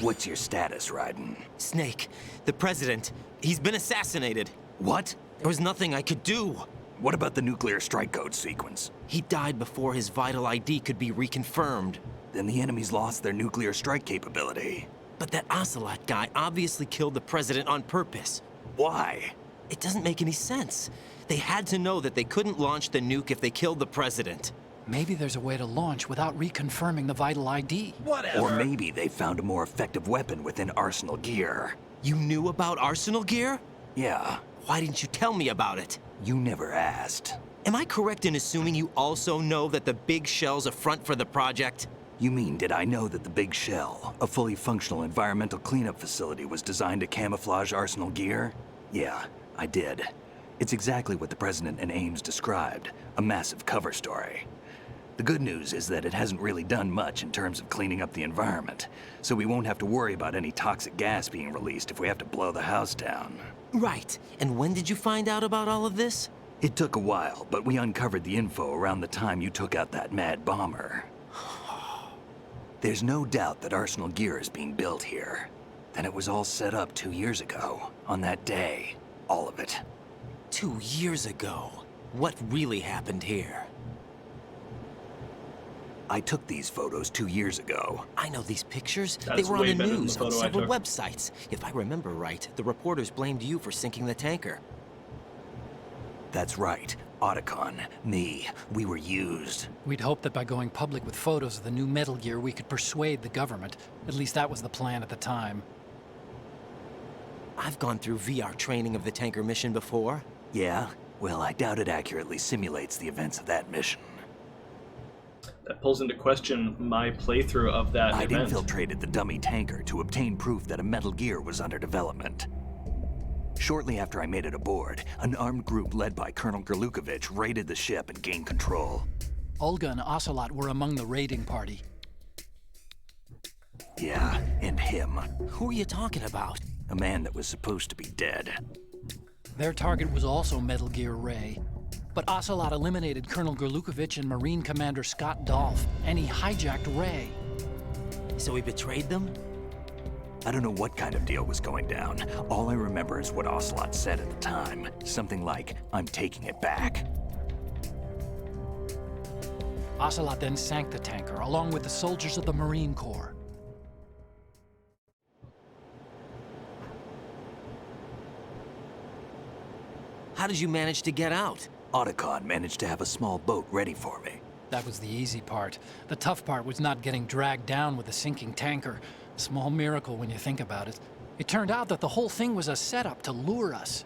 What's your status, Raiden? Snake, the president, he's been assassinated. What? There was nothing I could do. What about the nuclear strike code sequence? He died before his vital ID could be reconfirmed. Then the enemy's lost their nuclear strike capability. But that Ocelot guy obviously killed the president on purpose. Why? It doesn't make any sense. They had to know that they couldn't launch the nuke if they killed the president. Maybe there's a way to launch without reconfirming the vital ID. Whatever. Or maybe they found a more effective weapon within Arsenal gear. You knew about Arsenal gear? Yeah. Why didn't you tell me about it? You never asked. Am I correct in assuming you also know that the Big Shell's a front for the project? You mean, did I know that the Big Shell, a fully functional environmental cleanup facility, was designed to camouflage Arsenal gear? Yeah, I did. It's exactly what the President and Ames described, a massive cover story. The good news is that it hasn't really done much in terms of cleaning up the environment, so we won't have to worry about any toxic gas being released if we have to blow the house down. Right. And when did you find out about all of this? It took a while, but we uncovered the info around the time you took out that mad bomber. There's no doubt that Arsenal gear is being built here. Then it was all set up 2 years ago, on that day. All of it. 2 years ago? What really happened here? I took these photos 2 years ago. I know these pictures. That's they were on way the better than news the on photo I several took. websites. If I remember right, the reporters blamed you for sinking the tanker. That's right. Otacon, me, we were used. We'd hoped that by going public with photos of the new Metal Gear, we could persuade the government. At least that was the plan at the time. I've gone through VR training of the tanker mission before. Yeah? Well, I doubt it accurately simulates the events of that mission. That pulls into question my playthrough of that I'd event. infiltrated the dummy tanker to obtain proof that a Metal Gear was under development. Shortly after I made it aboard, an armed group led by Colonel Gerlukovich raided the ship and gained control. Olga and Ocelot were among the raiding party. Yeah, and him. Who are you talking about? A man that was supposed to be dead. Their target was also Metal Gear Ray. But Ocelot eliminated Colonel Gerlukovich and Marine Commander Scott Dolph, and he hijacked Ray. So he betrayed them? I don't know what kind of deal was going down. All I remember is what Ocelot said at the time. Something like, "I'm taking it back." Ocelot then sank the tanker, along with the soldiers of the Marine Corps. How did you manage to get out? Otacon managed to have a small boat ready for me. That was the easy part. The tough part was not getting dragged down with a sinking tanker. A small miracle when you think about it. It turned out that the whole thing was a setup to lure us.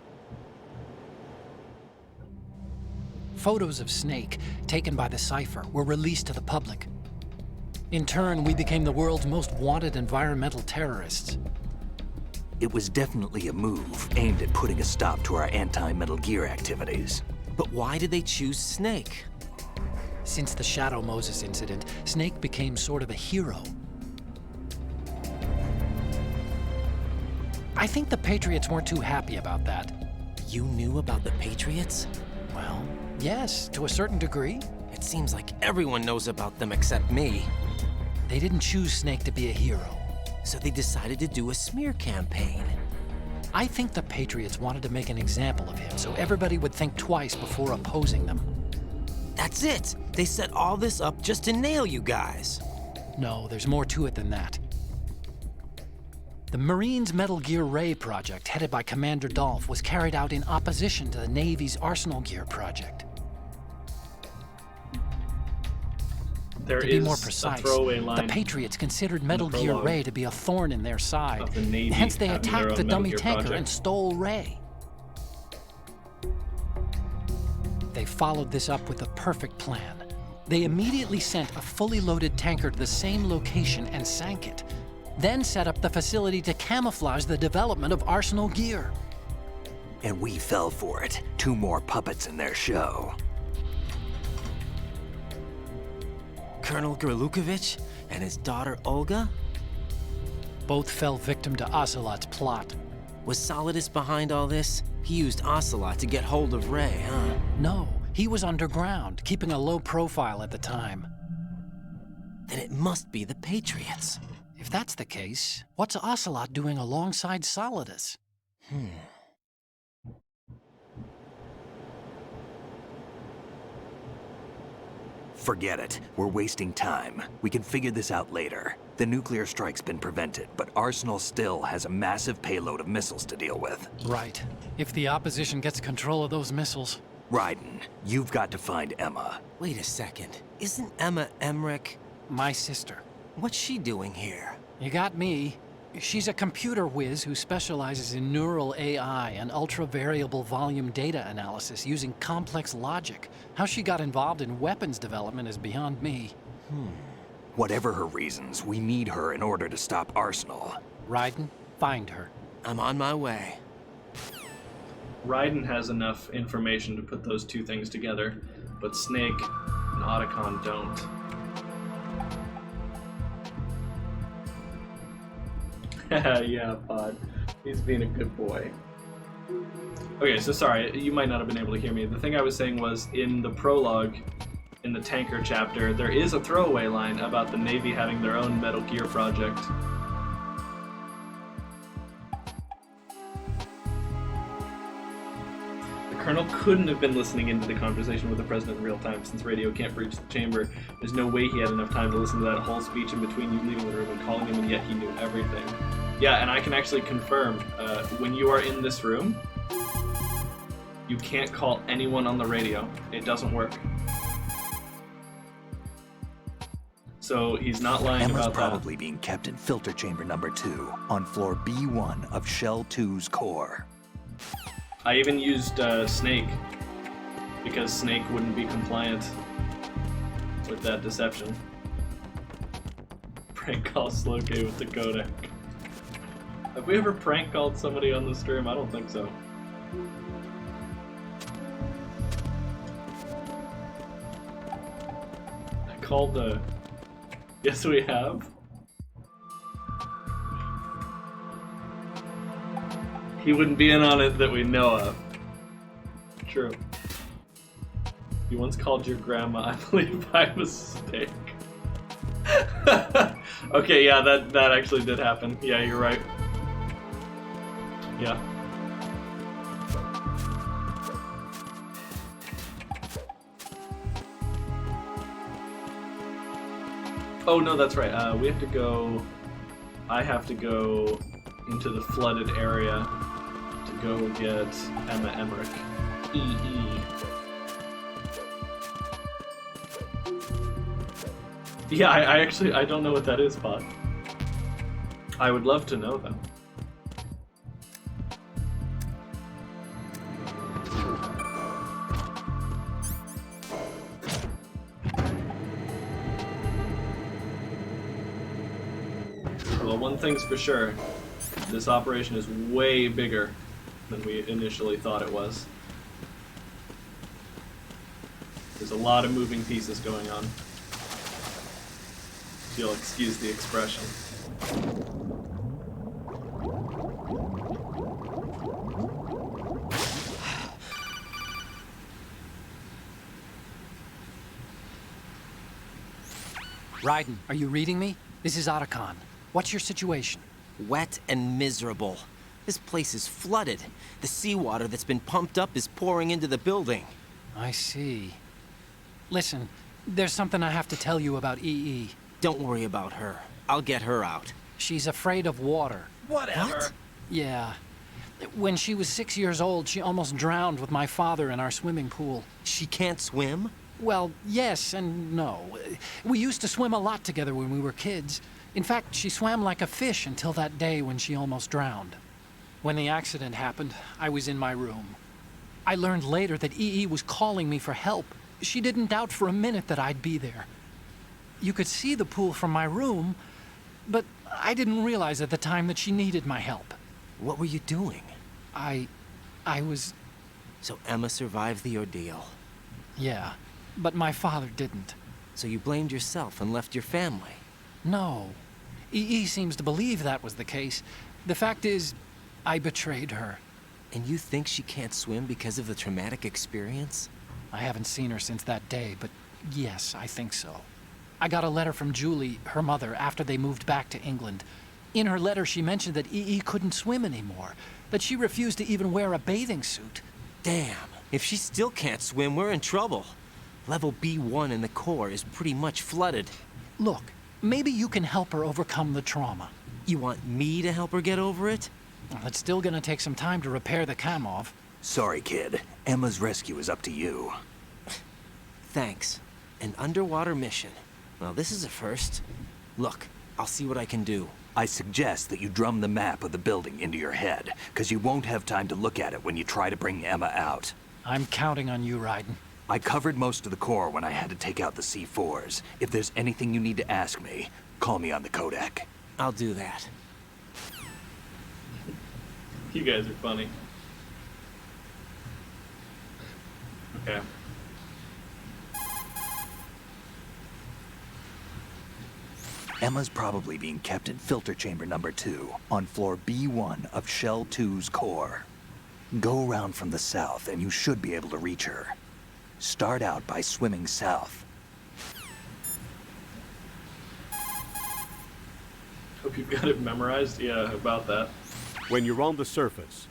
Photos of Snake, taken by the Cypher, were released to the public. In turn, we became the world's most wanted environmental terrorists. It was definitely a move aimed at putting a stop to our anti-Metal Gear activities. But why did they choose Snake? Since the Shadow Moses incident, Snake became sort of a hero. I think the Patriots weren't too happy about that. You knew about the Patriots? Well, yes, to a certain degree. It seems like everyone knows about them except me. They didn't choose Snake to be a hero. So they decided to do a smear campaign. I think the Patriots wanted to make an example of him so everybody would think twice before opposing them. That's it! They set all this up just to nail you guys. No, there's more to it than that. The Marines' Metal Gear Ray project, headed by Commander Dolph, was carried out in opposition to the Navy's Arsenal Gear project. There To be is more a precise, throwaway line. the Patriots considered Metal Gear prologue Ray to be a thorn in their side. of the Navy Hence they having their attacked own the Metal dummy Gear tanker project. and stole Ray. They followed this up with a perfect plan. They immediately sent a fully loaded tanker to the same location and sank it. Then set up the facility to camouflage the development of Arsenal Gear. And we fell for it. 2 more puppets in their show. Colonel Gerlukovich and his daughter Olga? Both fell victim to Ocelot's plot. Was Solidus behind all this? He used Ocelot to get hold of Ray, huh? No, he was underground, keeping a low profile at the time. Then it must be the Patriots. If that's the case, what's Ocelot doing alongside Solidus? Forget it. We're wasting time. We can figure this out later. The nuclear strike's been prevented, but Arsenal still has a massive payload of missiles to deal with. Right. If the opposition gets control of those missiles. Raiden, you've got to find Emma. Wait a second. Isn't Emma Emmerich? My sister. What's she doing here? You got me. She's a computer whiz who specializes in neural AI and ultra-variable volume data analysis using complex logic. How she got involved in weapons development is beyond me. Whatever her reasons, we need her in order to stop Arsenal. Raiden, find her. I'm on my way. Raiden has enough information to put those two things together, but Snake and Otacon don't. Yeah, Pod. He's being a good boy. Okay, so sorry, you might not have been able to hear me. The thing I was saying was, in the prologue, in the tanker chapter, there is a throwaway line about the Navy having their own Metal Gear project. The Colonel couldn't have been listening into the conversation with the President in real time, since radio can't breach the chamber. There's no way he had enough time to listen to that whole speech in between you leaving the room and calling him, and yet he knew everything. Yeah, and I can actually confirm, when you are in this room, you can't call anyone on the radio. It doesn't work. So he's not lying Emma's about probably being kept in filter chamber number 2 on floor B1 of Shell 2's core. I even used Snake, because Snake wouldn't be compliant with that deception. Prank call Sloke with the codec. Have we ever prank called somebody on the stream? I don't think so. I called the... Yes, we have. He wouldn't be in on it that we know of. True. You once called your grandma, I believe, by mistake. Okay, yeah, that actually did happen. Yeah, you're right. Yeah. Oh, no, that's right. We have to go... I have to go into the flooded area to go get Emma Emmerich. Yeah, I don't know what that is, Pod. I would love to know, though. Well, one thing's for sure, this operation is way bigger than we initially thought it was. There's a lot of moving pieces going on. If you'll excuse the expression. Raiden, are you reading me? This is Otacon. What's your situation? Wet and miserable. This place is flooded. The seawater that's been pumped up is pouring into the building. I see. Listen, there's something I have to tell you about EE. Don't worry about her. I'll get her out. She's afraid of water. Whatever. What? Yeah. When she was 6 years old, she almost drowned with my father in our swimming pool. She can't swim? Well, yes and no. We used to swim a lot together when we were kids. In fact, she swam like a fish until that day when she almost drowned. When the accident happened, I was in my room. I learned later that EE was calling me for help. She didn't doubt for a minute that I'd be there. You could see the pool from my room, but I didn't realize at the time that she needed my help. What were you doing? I was... So Emma survived the ordeal? Yeah, but my father didn't. So you blamed yourself and left your family? No. EE seems to believe that was the case. The fact is, I betrayed her. And you think she can't swim because of the traumatic experience? I haven't seen her since that day, but yes, I think so. I got a letter from Julie, her mother, after they moved back to England. In her letter, she mentioned that EE couldn't swim anymore, that she refused to even wear a bathing suit. Damn, if she still can't swim, we're in trouble. Level B1 in the core is pretty much flooded. Look, maybe you can help her overcome the trauma. You want me to help her get over it? Well, it's still gonna take some time to repair the Kamov. Sorry, kid. Emma's rescue is up to you. Thanks. An underwater mission. Well, this is a first. Look, I'll see what I can do. I suggest that you drum the map of the building into your head, because you won't have time to look at it when you try to bring Emma out. I'm counting on you, Raiden. I covered most of the core when I had to take out the C4s. If there's anything you need to ask me, call me on the codec. I'll do that. You guys are funny. Okay. Emma's probably being kept in filter chamber number 2 on floor B1 of Shell 2's core. Go around from the south and you should be able to reach her. Start out by swimming south. Hope you've got it memorized. Yeah, about that. When you're on the surface,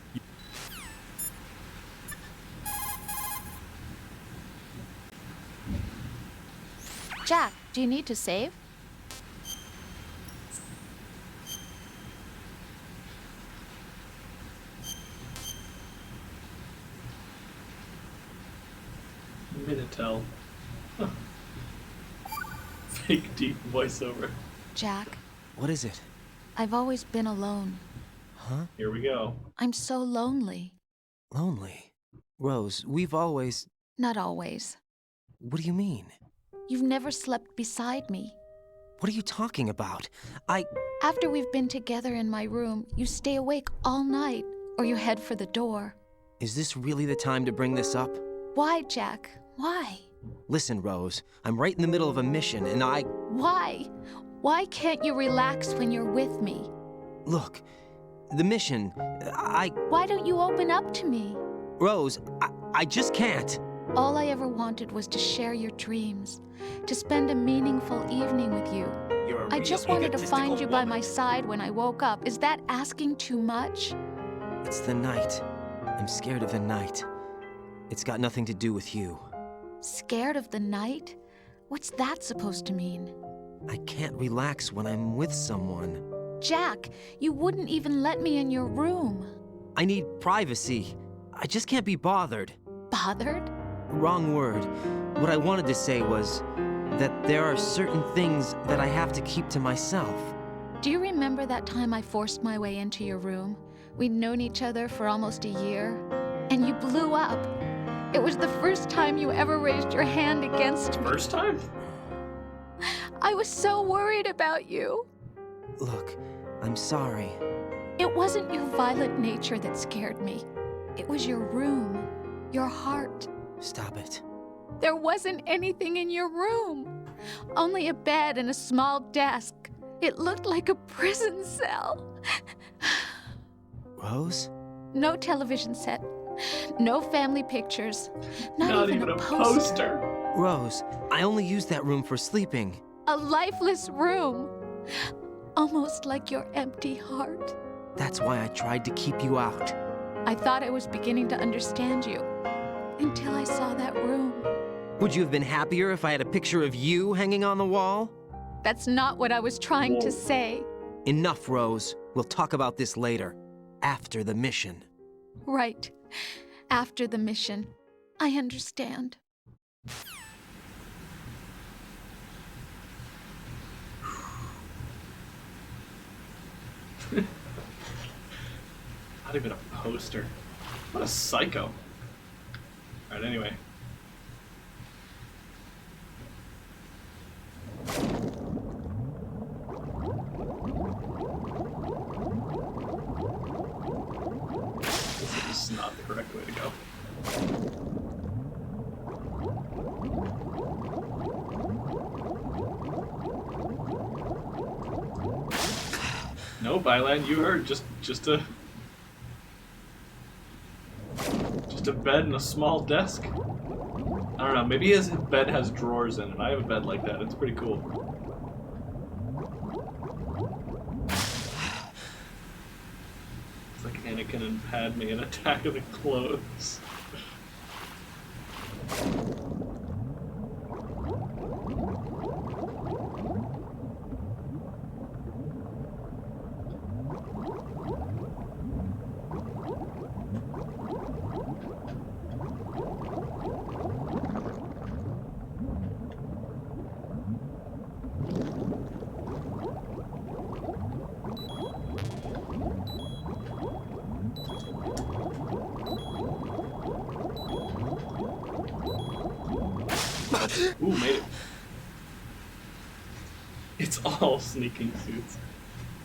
Jack, do you need to save? Minitel. Huh. Fake deep voiceover. Jack, What is it? I've always been alone. Huh? Here we go. I'm so lonely. Lonely? Rose, we've always... Not always. What do you mean? You've never slept beside me. What are you talking about? After we've been together in my room, you stay awake all night, or you head for the door. Is this really the time to bring this up? Why, Jack? Why? Listen, Rose, I'm right in the middle of a mission and Why? Why can't you relax when you're with me? Look, the mission, Why don't you open up to me? Rose, I just can't. All I ever wanted was to share your dreams, to spend a meaningful evening with you. I just wanted to find you by my side when I woke up. Is that asking too much? It's the night. I'm scared of the night. It's got nothing to do with you. Scared of the night? What's that supposed to mean? I can't relax when I'm with someone. Jack, you wouldn't even let me in your room. I need privacy. I just can't be bothered. Bothered? Wrong word. What I wanted to say was that there are certain things that I have to keep to myself. Do you remember that time I forced my way into your room? We'd known each other for almost a year, and you blew up. It was the first time you ever raised your hand against me. First time? I was so worried about you. Look, I'm sorry. It wasn't your violent nature that scared me. It was your room, your heart. Stop it. There wasn't anything in your room. Only a bed and a small desk. It looked like a prison cell. Rose? No television set. No family pictures. Not even a poster. Rose, I only use that room for sleeping. A lifeless room. Almost like your empty heart. That's why I tried to keep you out. I thought I was beginning to understand you. Until I saw that room. Would you have been happier if I had a picture of you hanging on the wall? That's not what I was trying to say. Enough, Rose. We'll talk about this later. After the mission. Right. After the mission. I understand. Not even a poster. What a psycho. Alright, anyway. This is not the correct way to go. No, Byland, you heard just a bed and a small desk. I don't know, maybe his bed has drawers in it. I have a bed like that, it's pretty cool. It's like Anakin and Padme in Attack of the Clones. Ooh, made it. It's all sneaking suits.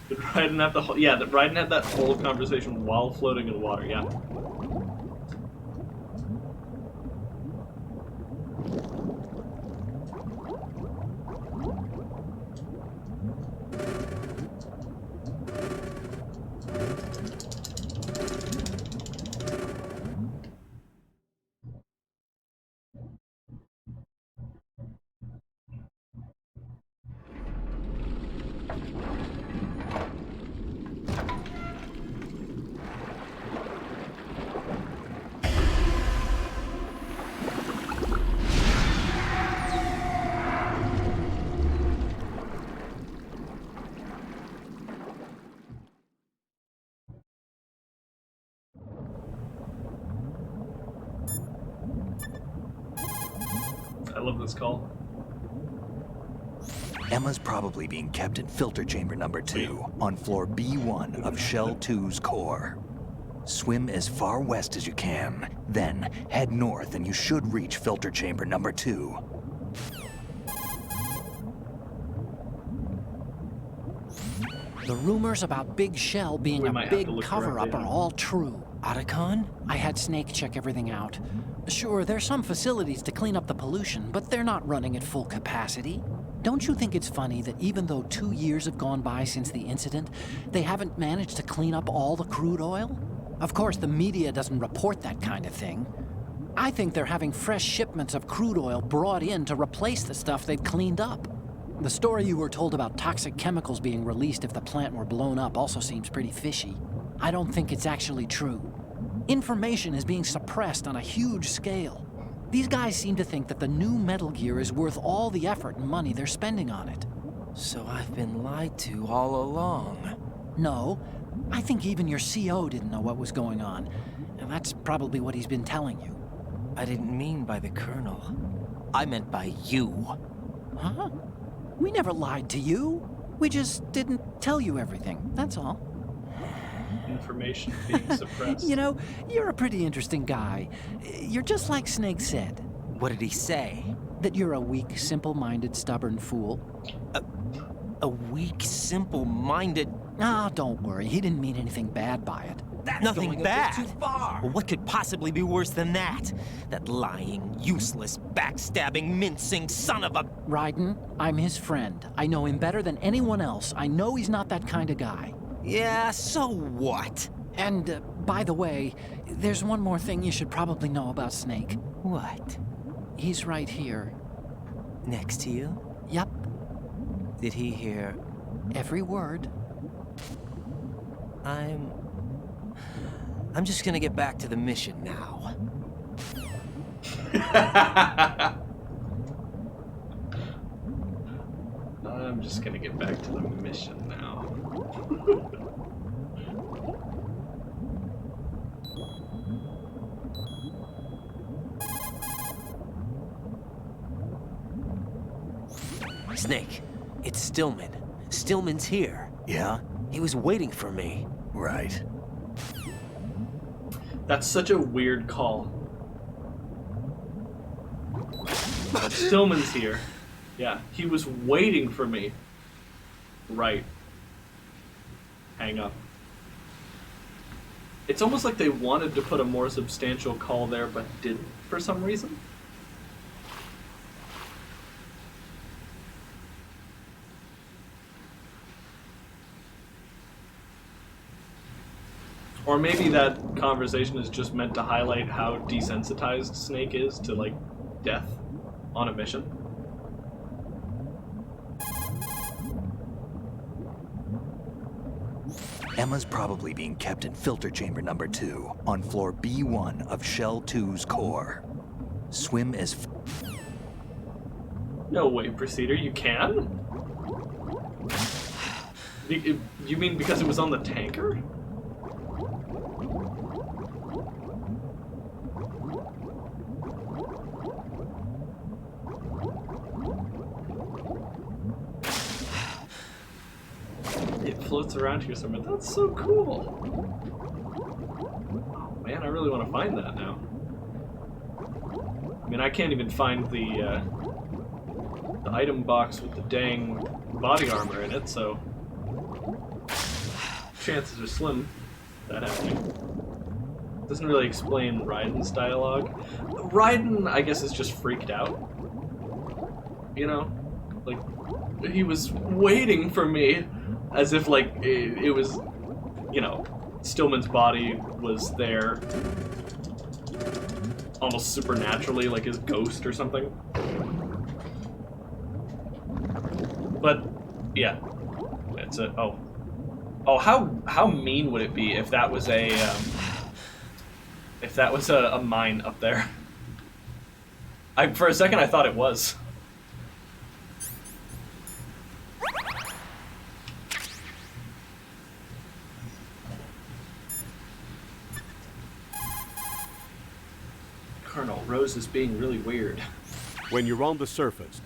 Did Raiden have the whole... Yeah, Raiden had that whole conversation while floating in water, yeah. I love this call. Emma's probably being kept in filter chamber number 2 on floor B1 of Shell 2's core. Swim as far west as you can, then head north and you should reach filter chamber number 2. The rumors about Big Shell being We a might have big to look cover-up directly are at all true. Otacon? I had Snake check everything out. Sure, there's some facilities to clean up the pollution, but they're not running at full capacity. Don't you think it's funny that even though 2 years have gone by since the incident, they haven't managed to clean up all the crude oil? Of course, the media doesn't report that kind of thing. I think they're having fresh shipments of crude oil brought in to replace the stuff they've cleaned up. The story you were told about toxic chemicals being released if the plant were blown up also seems pretty fishy. I don't think it's actually true. Information is being suppressed on a huge scale. These guys seem to think that the new Metal Gear is worth all the effort and money they're spending on it. So I've been lied to all along. No, I think even your CO didn't know what was going on. And that's probably what he's been telling you. I didn't mean by the Colonel. I meant by you. Huh? We never lied to you. We just didn't tell you everything, that's all. Information being suppressed. You know, you're a pretty interesting guy. You're just like Snake said. What did he say? That you're a weak, simple-minded, stubborn fool. A weak, simple-minded... Ah, don't worry. He didn't mean anything bad by it. That's nothing bad. Too far. Well, what could possibly be worse than that? That lying, useless, backstabbing, mincing son of a... Raiden, I'm his friend. I know him better than anyone else. I know he's not that kind of guy. Yeah, so what? And, by the way, there's one more thing you should probably know about Snake. What? He's right here. Next to you? Yep. Did he hear every word? I'm just gonna get back to the mission now. I'm just gonna get back to the mission now. Snake, it's Stillman. Stillman's here. Yeah? He was waiting for me. Right. That's such a weird call. Stillman's here. Yeah, he was waiting for me. Right. Hang up. It's almost like they wanted to put a more substantial call there, but didn't for some reason. Or maybe that conversation is just meant to highlight how desensitized Snake is to, like, death on a mission. Emma's probably being kept in filter chamber number 2 on floor B1 of Shell 2's core. Swim as No way, Procedure, you can? You mean because it was on the tanker? It floats around here somewhere. That's so cool. Oh man, I really want to find that now. I mean, I can't even find the item box with the dang body armor in it, so chances are slim that happening. Doesn't really explain Raiden's dialogue. Raiden, I guess, is just freaked out. You know? Like, he was waiting for me, as if, like, it was, you know, Stillman's body was there almost supernaturally, like his ghost or something. But, yeah. It's a, oh. Oh, how mean would it be if that was a mine up there? For a second I thought it was. Colonel, Rose is being really weird. When you're on the surface,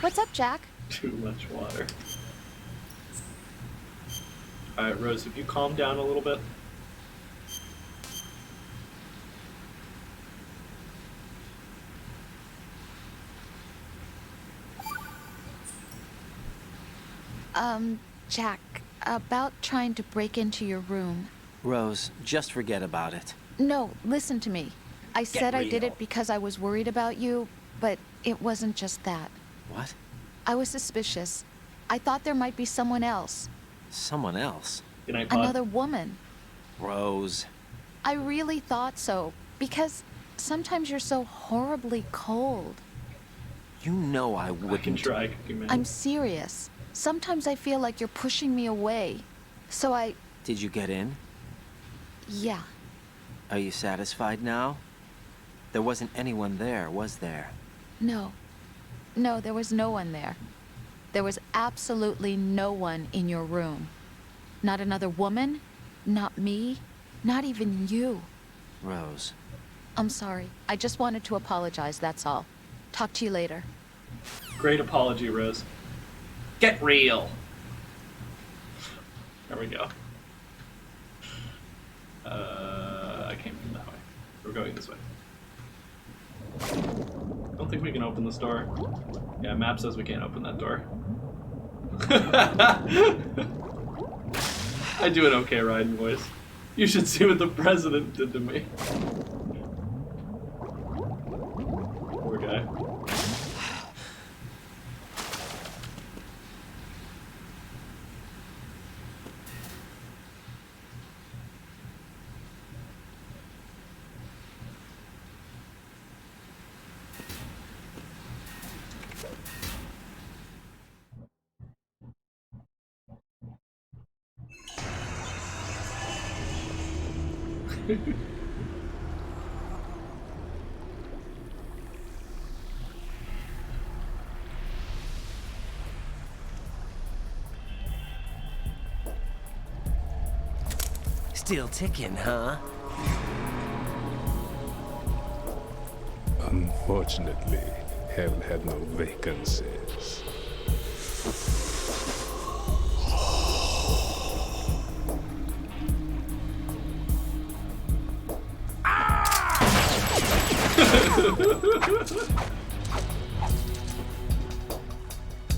What's up, Jack? Too much water. Alright, Rose, if you calm down a little bit. Jack, about trying to break into your room. Rose, just forget about it. No, listen to me. I said I did real. it because I was worried about you, but it wasn't just that. What? I was suspicious. I thought there might be someone else. Someone else? Good night, Pod. Another woman. Rose. I really thought so, because sometimes you're so horribly cold. You know I I can wouldn't. try, Cookie Man. I'm serious. Sometimes I feel like you're pushing me away. So Did you get in? yeah. Are you satisfied now? There wasn't anyone there, was there? No. No, there was no one there. There was absolutely no one in your room. Not another woman, not me, not even you. Rose. I'm sorry. I just wanted to apologize, that's all. Talk to you later. Great apology, Rose. Get real. There we go. I came from that way. We're going this way. Don't think we can open this door. Yeah, map says we can't open that door. I do an okay Raiden voice. You should see what the president did to me. Poor guy. Still ticking, huh? Unfortunately, hell had no vacancies.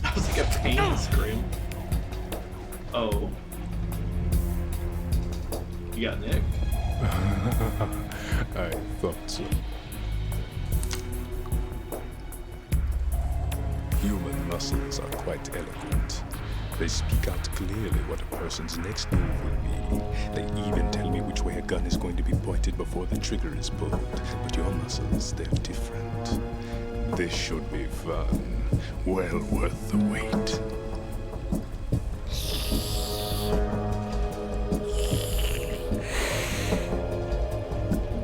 That was like a pain scream. Oh. You got Nick? I thought so. Human muscles are quite eloquent. They speak out clearly what a person's next move will be. They even tell me which way a gun is going to be pointed before the trigger is pulled. But your muscles, they're different. This should be fun. Well worth the wait.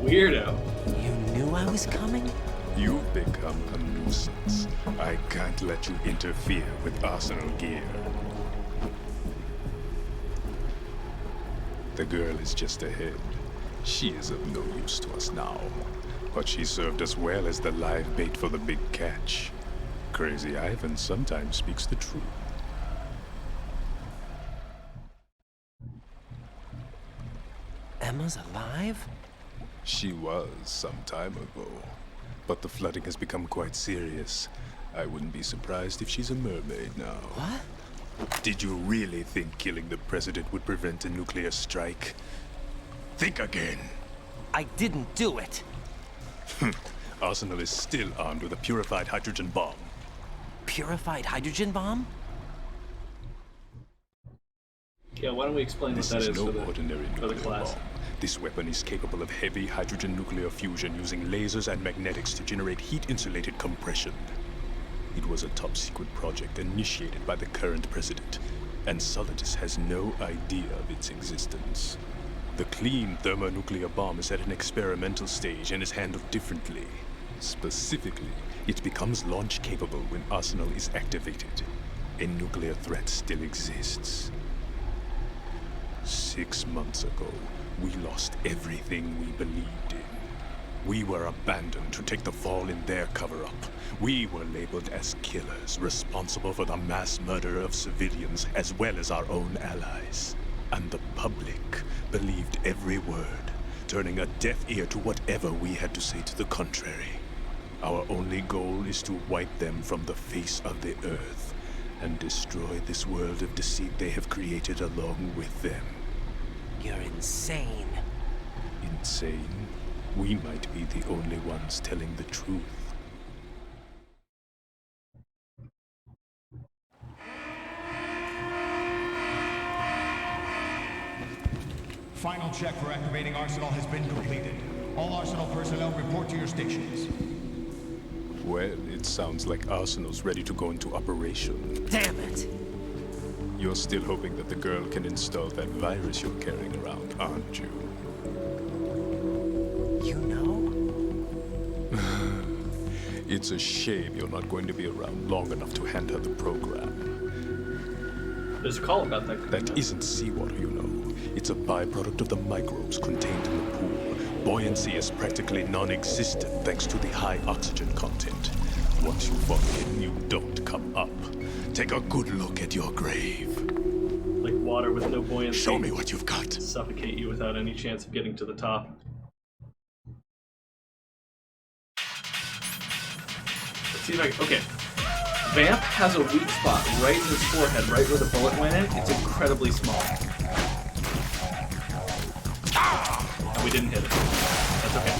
Weirdo. You knew I was coming? You've become a nuisance. I can't let you interfere with Arsenal gear. The girl is just ahead. She is of no use to us now. But she served us well as the live bait for the big catch. Crazy Ivan sometimes speaks the truth. Emma's alive? She was some time ago. But the flooding has become quite serious. I wouldn't be surprised if she's a mermaid now. What? Did you really think killing the president would prevent a nuclear strike? Think again. I didn't do it. Arsenal is still armed with a purified hydrogen bomb. Purified hydrogen bomb? Yeah, why don't we explain what that is no for the, ordinary for the nuclear class? bomb. This weapon is capable of heavy hydrogen nuclear fusion using lasers and magnetics to generate heat-insulated compression. It was a top-secret project initiated by the current president, and Solidus has no idea of its existence. The clean thermonuclear bomb is at an experimental stage and is handled differently. Specifically, it becomes launch-capable when Arsenal is activated. A nuclear threat still exists. 6 months ago, we lost everything we believed in. We were abandoned to take the fall in their cover-up. We were labeled as killers, responsible for the mass murder of civilians as well as our own allies. And the public believed every word, turning a deaf ear to whatever we had to say to the contrary. Our only goal is to wipe them from the face of the earth and destroy this world of deceit they have created along with them. You're insane. Insane? We might be the only ones telling the truth. Final check for activating Arsenal has been completed. All Arsenal personnel report to your stations. Well, it sounds like Arsenal's ready to go into operation. Damn it! You're still hoping that the girl can install that virus you're carrying around, aren't you? You know? It's a shame you're not going to be around long enough to hand her the program. There's a call about that. That isn't seawater, you know. It's a byproduct of the microbes contained in the pool. Buoyancy is practically non-existent thanks to the high oxygen content. Once you fall in, you don't come up. Take a good look at your grave. Like water with no buoyancy. Show me what you've got. Suffocate you without any chance of getting to the top. Let's see if I can... Okay. Vamp has a weak spot right in his forehead, right where the bullet went in. It's incredibly small. And we didn't hit it. That's okay.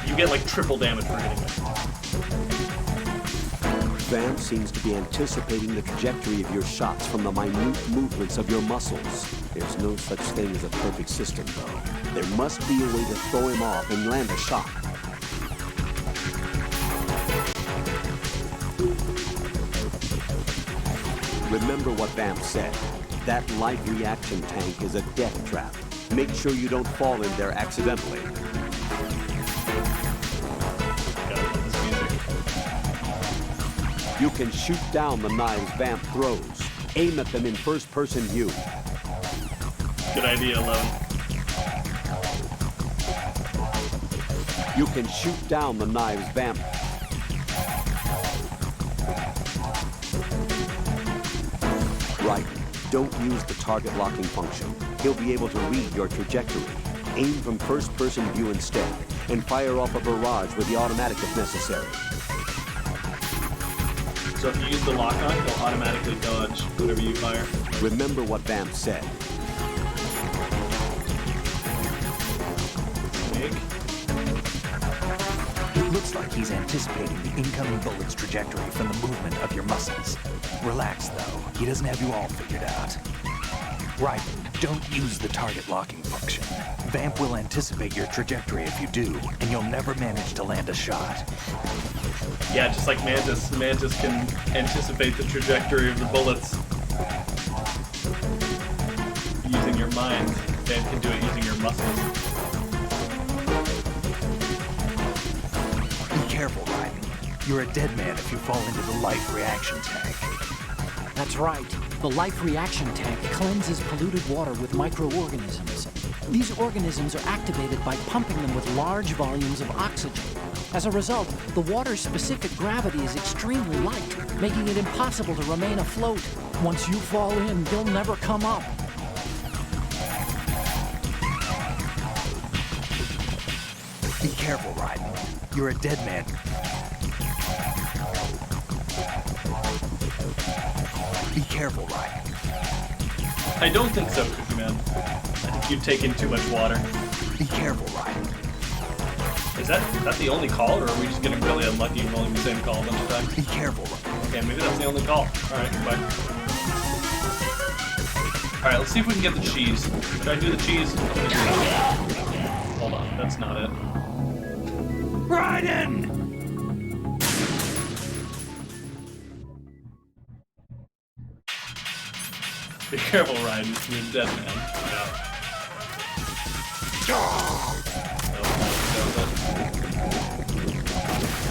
You get like triple damage for hitting it. Vamp seems to be anticipating the trajectory of your shots from the minute movements of your muscles. There's no such thing as a perfect system, though. There must be a way to throw him off and land a shot. Remember what Vamp said. That light reaction tank is a death trap. Make sure you don't fall in there accidentally. You can shoot down the knives Vamp throws. Aim at them in first-person view. Good idea, Lone. You can shoot down the knives Vamp. Right. Don't use the target locking function. He'll be able to read your trajectory. Aim from first-person view instead, and fire off a barrage with the automatic if necessary. So if you use the lock-on, he'll automatically dodge whatever you fire. Remember what Vamp said. It looks like he's anticipating the incoming bullet's trajectory from the movement of your muscles. Relax, though. He doesn't have you all figured out. Right. Don't use the target locking function. Vamp will anticipate your trajectory if you do, and you'll never manage to land a shot. Yeah, just like Mantis. Mantis can anticipate the trajectory of the bullets using your mind. Vamp can do it using your muscles. Be careful, Raiden. You're a dead man if you fall into the life reaction tank. That's right. The life reaction tank cleanses polluted water with microorganisms. These organisms are activated by pumping them with large volumes of oxygen. As a result, the water's specific gravity is extremely light, making it impossible to remain afloat. Once you fall in, you'll never come up. Be careful, Raiden. You're a dead man. Be careful, Raiden. I don't think so, Cookie Man. I think you've taken too much water. Be careful, Raiden. Is that the only call, or are we just getting really unlucky and rolling the same call a bunch of times? Be careful, Raiden. Okay, maybe that's the only call. Alright, goodbye. Alright, let's see if we can get the cheese. Should I do the cheese? I'm gonna do that. Hold on, that's not it. Raiden! Be careful, Raiden. You're a dead man. Yeah.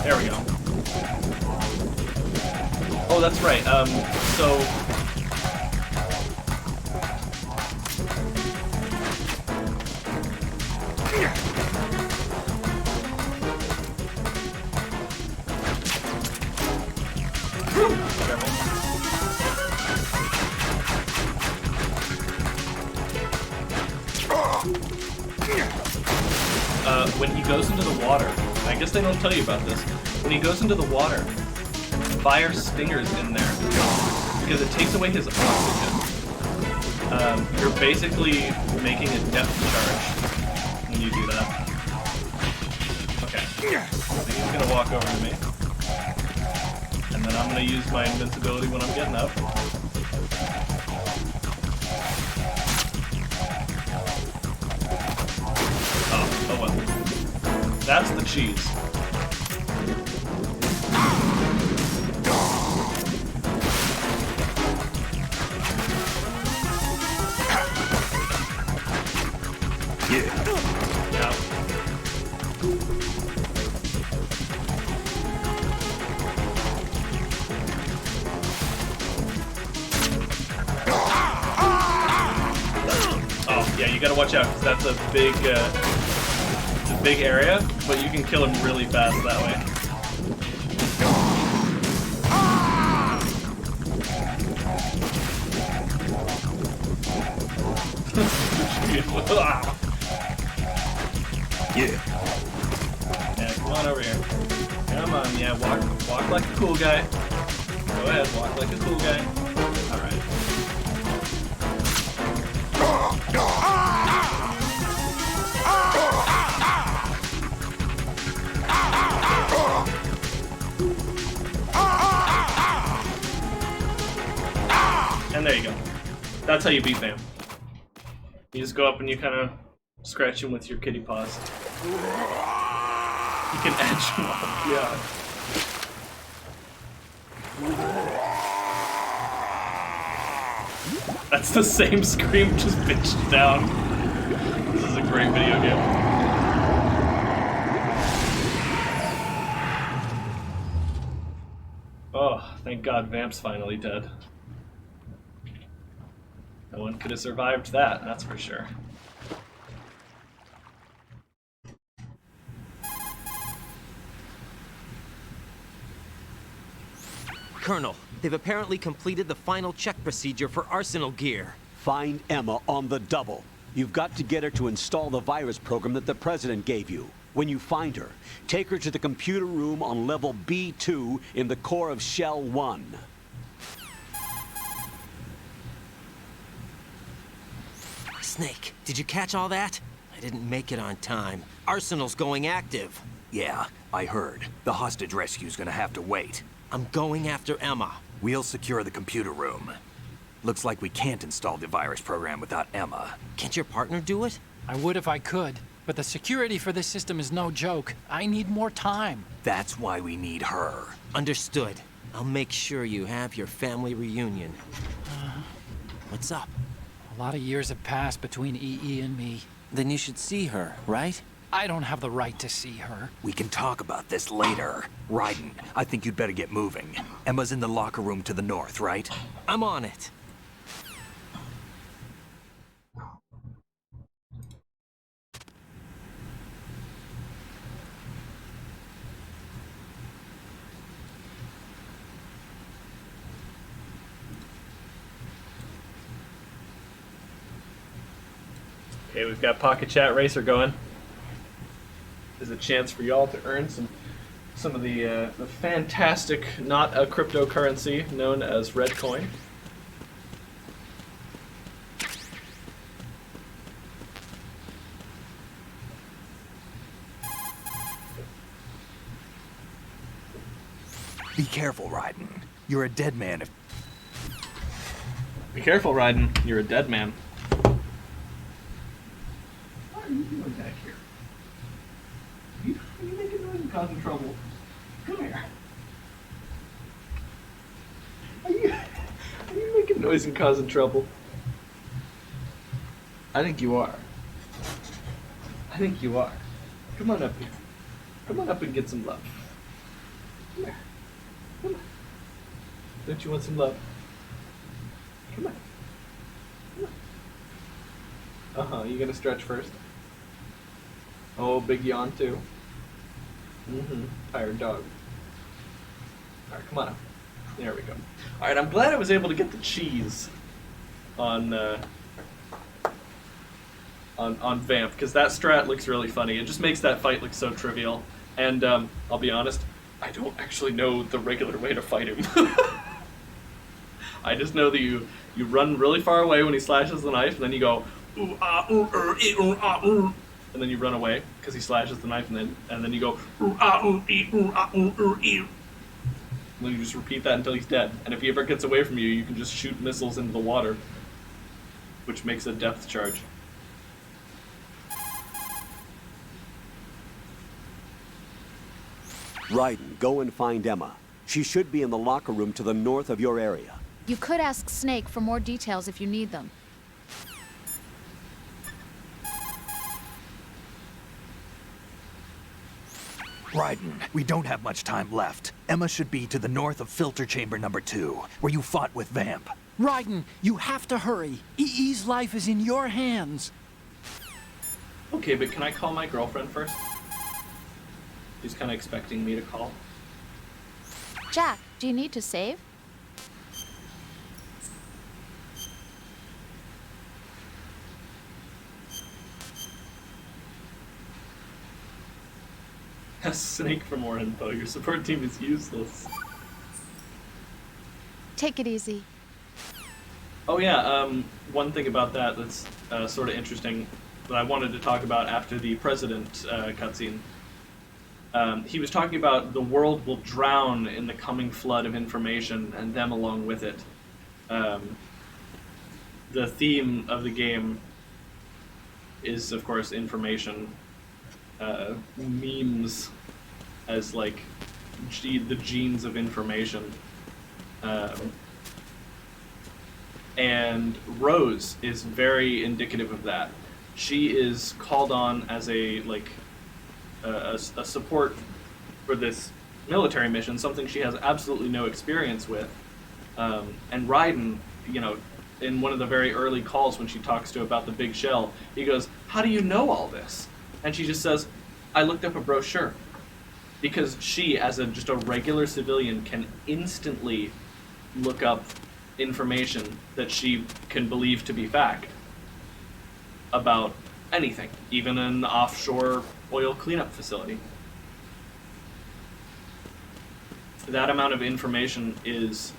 There we go. Oh, that's right. So... when he goes into the water, I guess they don't tell you about this. When he goes into the water, fire stingers in there because it takes away his oxygen. You're basically making a depth charge when you do that. Okay, I think he's gonna walk over to me, and then I'm gonna use my invincibility when I'm getting up. Oh well. That's the cheese. Yeah. Oh, yeah, you gotta watch out, because that's a big, big area, but you can kill him really fast that way. Yeah. Yeah, come on over here. Come on, yeah, walk like a cool guy. Go ahead, walk like a cool guy. Alright. And there you go. That's how you beat Vamp. You just go up and you kind of scratch him with your kitty paws. You can edge him off, yeah. That's the same scream, just pitched down. great video game. Oh, thank God Vamp's finally dead. No one could have survived that, that's for sure. Colonel, they've apparently completed the final check procedure for arsenal gear. Find Emma on the double. You've got to get her to install the virus program that the President gave you. When you find her, take her to the computer room on level B2 in the core of Shell 1. Snake, did you catch all that? I didn't make it on time. Arsenal's going active. Yeah, I heard. The hostage rescue's gonna have to wait. I'm going after Emma. We'll secure the computer room. Looks like we can't install the virus program without Emma. Can't your partner do it? I would if I could, but the security for this system is no joke. I need more time. That's why we need her. Understood. I'll make sure you have your family reunion. What's up? A lot of years have passed between EE and me. Then you should see her, right? I don't have the right to see her. We can talk about this later. Raiden, I think you'd better get moving. Emma's in the locker room to the north, right? I'm on it. Okay, we've got Pocket Chat Racer going. There's a chance for y'all to earn some of the fantastic, not a cryptocurrency known as Red Coin. Be careful, Raiden. You're a dead man if... Be careful, Raiden. You're a dead man. What are you doing back here? Are you making noise and causing trouble? Come here. Are you making noise and causing trouble? I think you are. I think you are. Come on up here. Come on up and get some love. Come here. Come on. Don't you want some love? Come on. Come on. You gonna stretch first? Oh, big yawn too. Tired dog. Alright, come on up. There we go. Alright, I'm glad I was able to get the cheese on Vamp, because that strat looks really funny. It just makes that fight look so trivial. And I'll be honest, I don't actually know the regular way to fight him. I just know that you run really far away when he slashes the knife, and then you go ooh ah ooh ooh ah ooh, and then you run away because he slashes the knife, and then you go ooh ah ooh ah ooh and then you just repeat that until he's dead. And if he ever gets away from you, you can just shoot missiles into the water, which makes a depth charge. Raiden, go and find Emma. She should be in the locker room to the north of your area. You could ask Snake for more details if you need them. Raiden, we don't have much time left. Emma should be to the north of filter chamber number 2, where you fought with Vamp. Raiden, you have to hurry. EE's life is in your hands. Okay, but can I call my girlfriend first? She's kind of expecting me to call. Jack, do you need to save? Ask Snake for more info. Your support team is useless. Take it easy. Oh yeah, one thing about that that's sort of interesting that I wanted to talk about after the President cutscene. He was talking about the world will drown in the coming flood of information, and them along with it. The theme of the game is, of course, information. Memes as, like, the genes of information. And Rose is very indicative of that. she is called on as a support for this military mission, something she has absolutely no experience with. And Raiden, you know, in one of the very early calls when she talks to about the big shell, he goes, "How do you know all this?" And she just says, "I looked up a brochure." Because she, as just a regular civilian, can instantly look up information that she can believe to be fact about anything, even an offshore oil cleanup facility. That amount of information is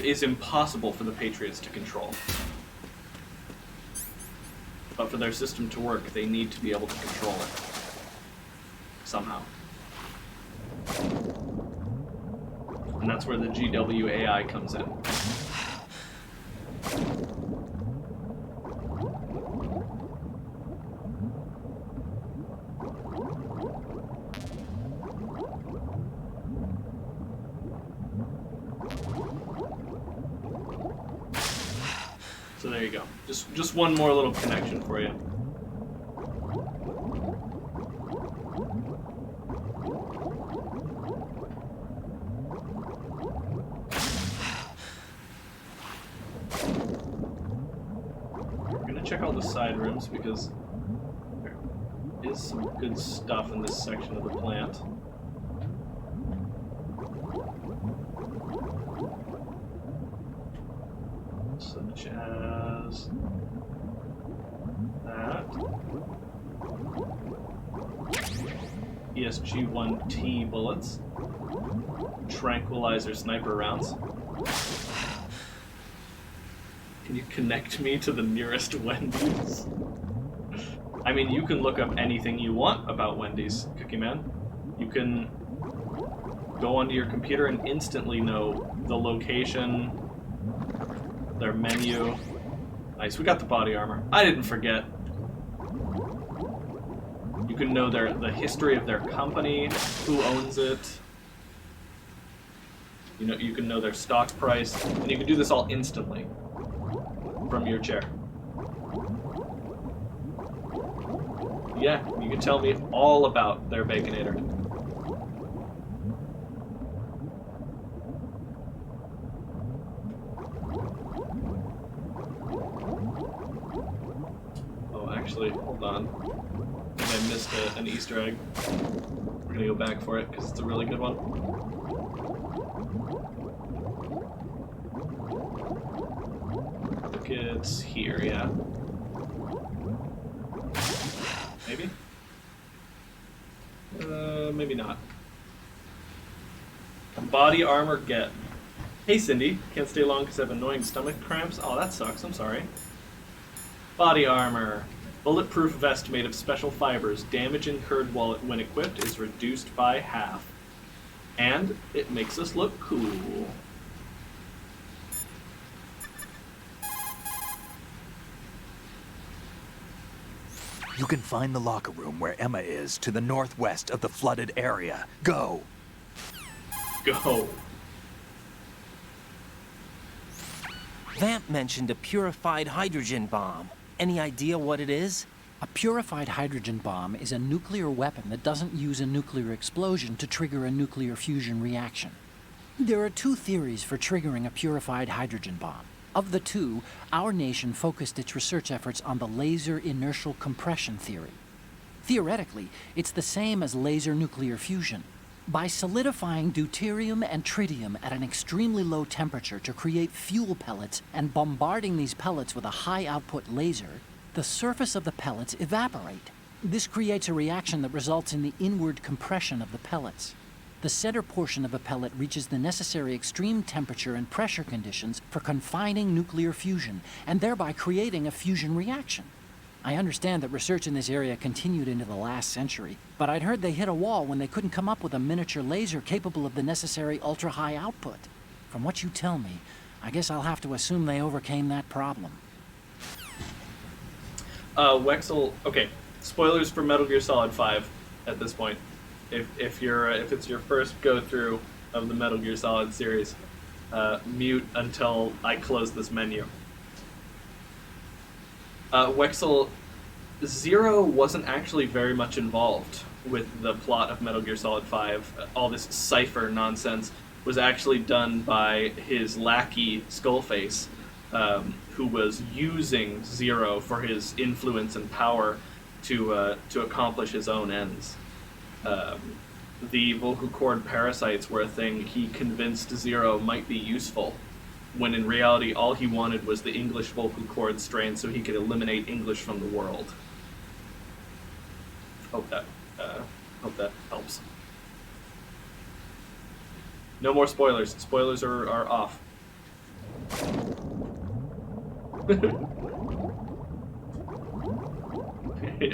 is impossible for the Patriots to control. But for their system to work, they need to be able to control it somehow. And that's where the GW AI comes in. So there you go. Just one more little connection for you. We're gonna check all the side rooms because there is some good stuff in this section of the plant. Such as that. ESG-1T bullets. Tranquilizer sniper rounds. Can you connect me to the nearest Wendy's? I mean, you can look up anything you want about Wendy's, Cookie Man. You can go onto your computer and instantly know the location, their menu. Nice, we got the body armor. I didn't forget. You can know the history of their company, who owns it. You know, you can know their stock price, and you can do this all instantly from your chair. Yeah, you can tell me all about their Baconator. Actually, hold on. I think I missed an Easter egg. We're gonna go back for it because it's a really good one. I think it's here, yeah. Maybe? Maybe not. Body armor get. Hey Cindy, can't stay long because I have annoying stomach cramps. Oh, that sucks, I'm sorry. Body armor. Bulletproof vest made of special fibers. Damage incurred when equipped is reduced by half. And it makes us look cool. You can find the locker room where Emma is to the northwest of the flooded area. Go! Go. Vamp mentioned a purified hydrogen bomb. Any idea what it is? A purified hydrogen bomb is a nuclear weapon that doesn't use a nuclear explosion to trigger a nuclear fusion reaction. There are two theories for triggering a purified hydrogen bomb. Of the two, our nation focused its research efforts on the laser inertial compression theory. Theoretically, it's the same as laser nuclear fusion. By solidifying deuterium and tritium at an extremely low temperature to create fuel pellets and bombarding these pellets with a high-output laser, the surface of the pellets evaporate. This creates a reaction that results in the inward compression of the pellets. The center portion of a pellet reaches the necessary extreme temperature and pressure conditions for confining nuclear fusion, and thereby creating a fusion reaction. I understand that research in this area continued into the last century, but I'd heard they hit a wall when they couldn't come up with a miniature laser capable of the necessary ultra-high output. From what you tell me, I guess I'll have to assume they overcame that problem. Wexel, okay, spoilers for Metal Gear Solid 5 at this point. If it's your first go-through of the Metal Gear Solid series, mute until I close this menu. Wexel, Zero wasn't actually very much involved with the plot of Metal Gear Solid 5. All this cipher nonsense was actually done by his lackey, Skullface, who was using Zero for his influence and power to accomplish his own ends. The vocal cord parasites were a thing he convinced Zero might be useful, when in reality all he wanted was the English vocal cord strain so he could eliminate English from the world. Hope that helps. No more spoilers. Spoilers are off.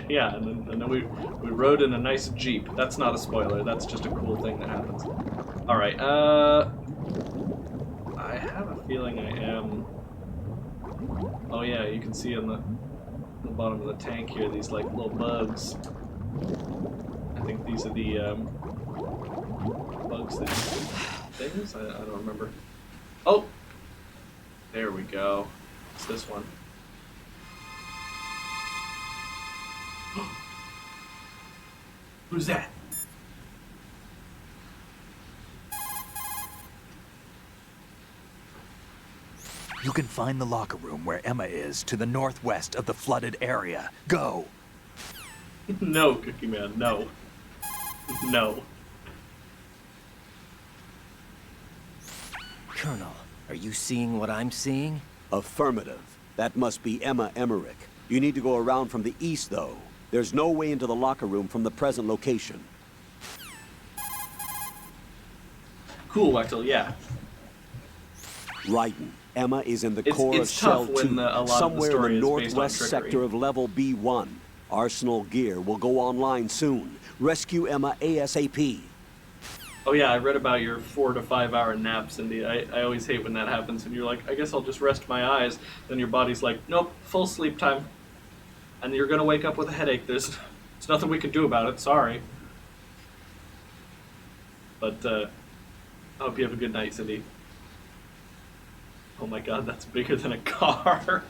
Yeah, and then we rode in a nice Jeep. That's not a spoiler. That's just a cool thing that happens. All right. I have a feeling I am. Oh yeah, you can see on the bottom of the tank here these like little bugs. I think these are the bugs that things. I don't remember. Oh, there we go. It's this one. Who's that? You can find the locker room where Emma is to the northwest of the flooded area. Go! No, Cookie Man, no. No. Colonel, are you seeing what I'm seeing? Affirmative. That must be Emma Emmerich. You need to go around from the east, though. There's no way into the locker room from the present location. Cool, Wexel, yeah. Raiden. Emma is in the core of it's Shell tough 2, when a lot somewhere of the in the story is based on northwest trickery. sector of level B1. Arsenal gear will go online soon. Rescue Emma ASAP. Oh yeah, I read about your 4 to 5 hour nap, Cindy. I always hate when that happens and you're like, I guess I'll just rest my eyes. Then your body's like, nope, full sleep time. And you're gonna wake up with a headache. There's nothing we can do about it, sorry. But I hope you have a good night, Cindy. Oh my god, that's bigger than a car.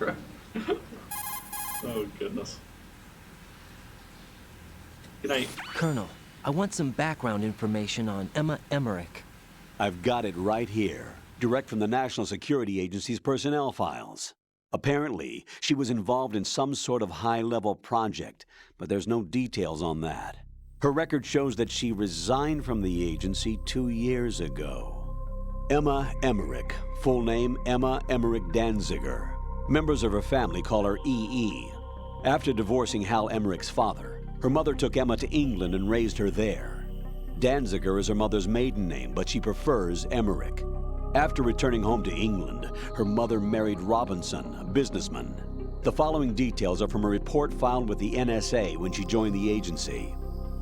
Oh goodness. Good night. Colonel, I want some background information on Emma Emmerich. I've got it right here, direct from the National Security Agency's personnel files. Apparently, she was involved in some sort of high-level project, but there's no details on that. Her record shows that she resigned from the agency 2 years ago. Emma Emmerich, full name Emma Emmerich Danziger. Members of her family call her EE. After divorcing Hal Emmerich's father, her mother took Emma to England and raised her there. Danziger is her mother's maiden name, but she prefers Emmerich. After returning home to England, her mother married Robinson, a businessman. The following details are from a report filed with the NSA when she joined the agency.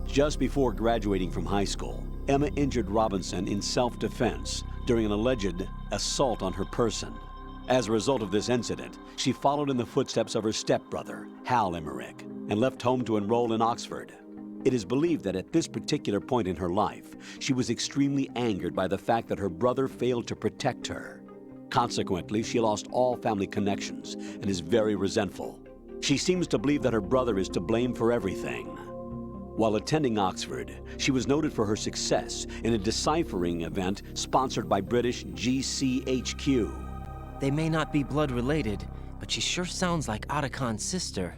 Just before graduating from high school, Emma injured Robinson in self-defense during an alleged assault on her person. As a result of this incident, she followed in the footsteps of her stepbrother, Hal Emmerich, and left home to enroll in Oxford. It is believed that at this particular point in her life, she was extremely angered by the fact that her brother failed to protect her. Consequently, she lost all family connections and is very resentful. She seems to believe that her brother is to blame for everything. While attending Oxford, she was noted for her success in a deciphering event sponsored by British GCHQ. They may not be blood related, but she sure sounds like Otacon's sister.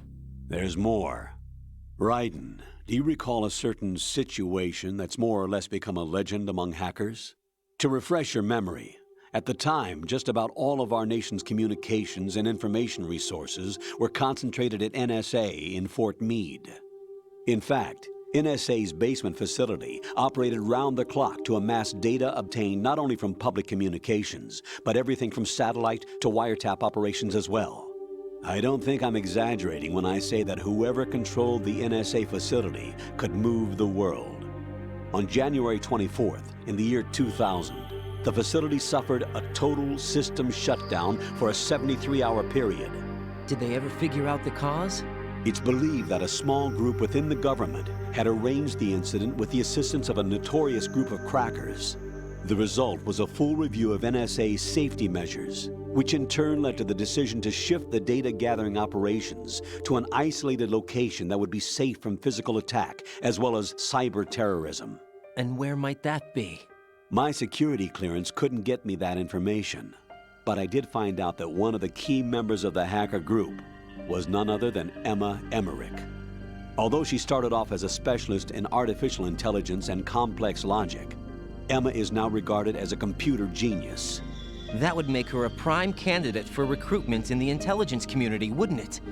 There's more. Raiden, do you recall a certain situation that's more or less become a legend among hackers? To refresh your memory, at the time, just about all of our nation's communications and information resources were concentrated at NSA in Fort Meade. In fact, NSA's basement facility operated round the clock to amass data obtained not only from public communications, but everything from satellite to wiretap operations as well. I don't think I'm exaggerating when I say that whoever controlled the NSA facility could move the world. On January 24th, in the year 2000, the facility suffered a total system shutdown for a 73-hour period. Did they ever figure out the cause? It's believed that a small group within the government had arranged the incident with the assistance of a notorious group of crackers. The result was a full review of NSA's safety measures. which in turn led to the decision to shift the data-gathering operations to an isolated location that would be safe from physical attack, as well as cyber terrorism. And where might that be? My security clearance couldn't get me that information, but I did find out that one of the key members of the hacker group was none other than Emma Emmerich. Although she started off as a specialist in artificial intelligence and complex logic, Emma is now regarded as a computer genius. That would make her a prime candidate for recruitment in the intelligence community, wouldn't it?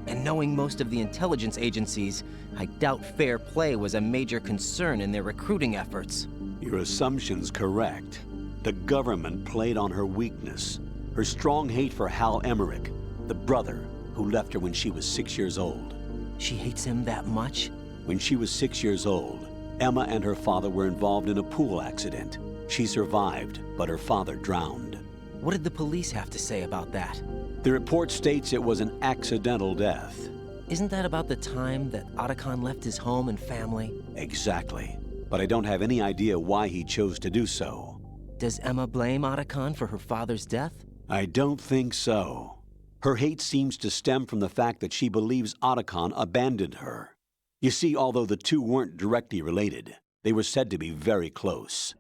And knowing most of the intelligence agencies, I doubt fair play was a major concern in their recruiting efforts. Your assumption's correct. The government played on her weakness, her strong hate for Hal Emmerich, the brother who left her when she was 6 years old. She hates him that much? When she was 6 years old, Emma and her father were involved in a pool accident. She survived, but her father drowned. What did the police have to say about that? The report states it was an accidental death. Isn't that about the time that Otacon left his home and family? Exactly. But I don't have any idea why he chose to do so. Does Emma blame Otacon for her father's death? I don't think so. Her hate seems to stem from the fact that she believes Otacon abandoned her. You see, although the two weren't directly related, they were said to be very close.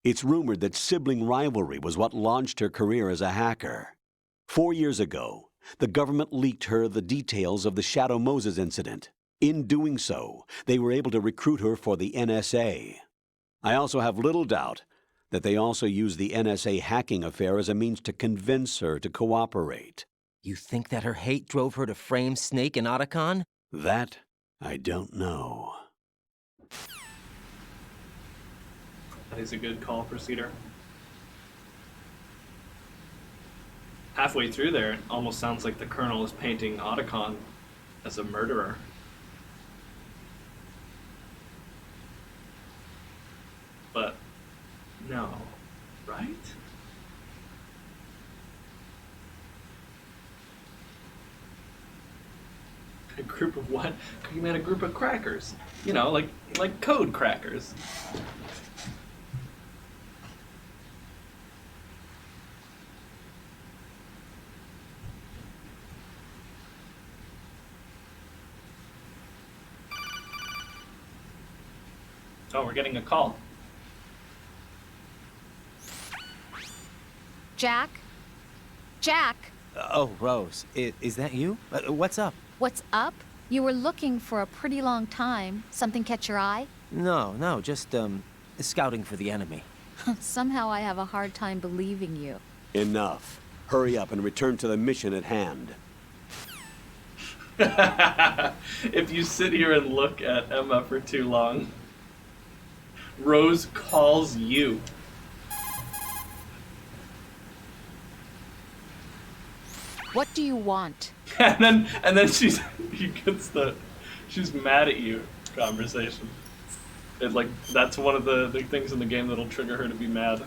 It's rumored that sibling rivalry was what launched her career as a hacker. 4 years ago, the government leaked her the details of the Shadow Moses incident. In doing so, they were able to recruit her for the NSA. I also have little doubt that they also used the NSA hacking affair as a means to convince her to cooperate. You think that her hate drove her to frame Snake and Otacon? That, I don't know. That is a good call for Cedar. Halfway through there, it almost sounds like the Colonel is painting Otacon as a murderer. But, no, right? A group of what? You mean a group of crackers? You know, like code crackers. Oh, we're getting a call. Jack? Jack? Oh, Rose, is that you? What's up? What's up? You were looking for a pretty long time. Something catch your eye? No, just, scouting for the enemy. Somehow I have a hard time believing you. Enough. Hurry up and return to the mission at hand. If you sit here and look at Emma for too long, Rose calls you. What do you want? And then she's mad at you conversation. It's like that's one of the things in the game that'll trigger her to be mad.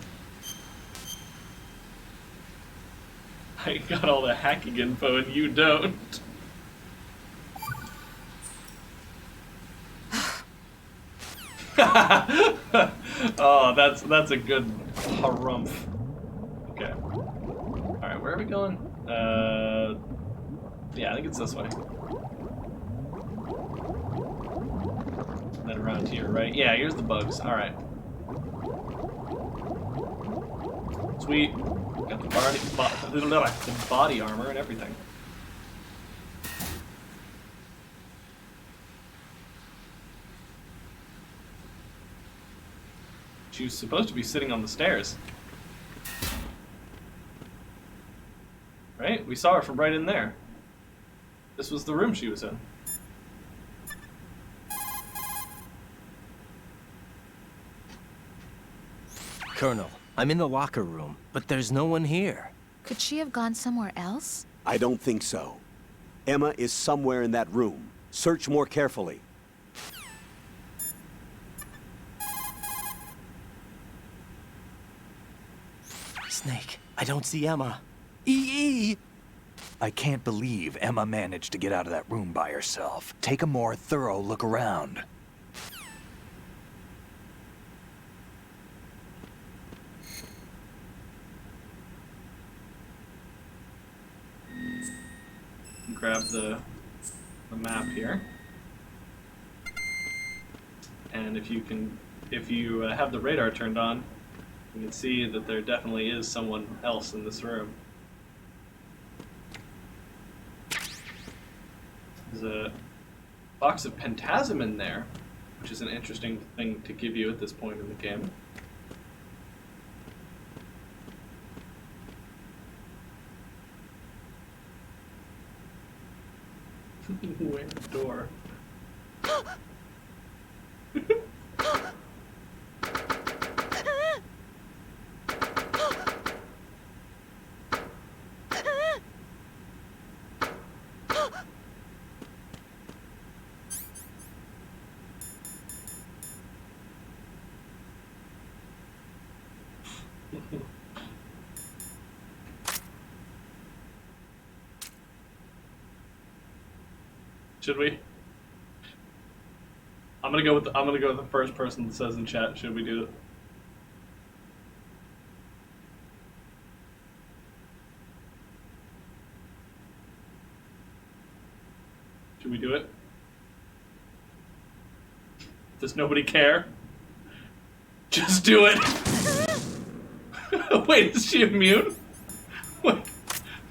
I got all the hacking info and you don't. Oh, that's a good harumph. Okay. Alright, where are we going? Yeah, I think it's this way. And then around here, right? Yeah, here's the bugs. Alright. Sweet. Got the body armor and everything. She was supposed to be sitting on the stairs. Right? We saw her from right in there. This was the room she was in. Colonel, I'm in the locker room, but there's no one here. Could she have gone somewhere else? I don't think so. Emma is somewhere in that room. Search more carefully. Snake, I don't see Emma. EE! I can't believe Emma managed to get out of that room by herself. Take a more thorough look around. grab the map here. And if you have the radar turned on, you can see that there definitely is someone else in this room. There's a box of Pentasm in there, which is an interesting thing to give you at this point in the game. Where door? Should we? I'm gonna go with the first person that says in chat. Should we do it? Should we do it? Does nobody care? Just do it. Wait, is she immune? Wait,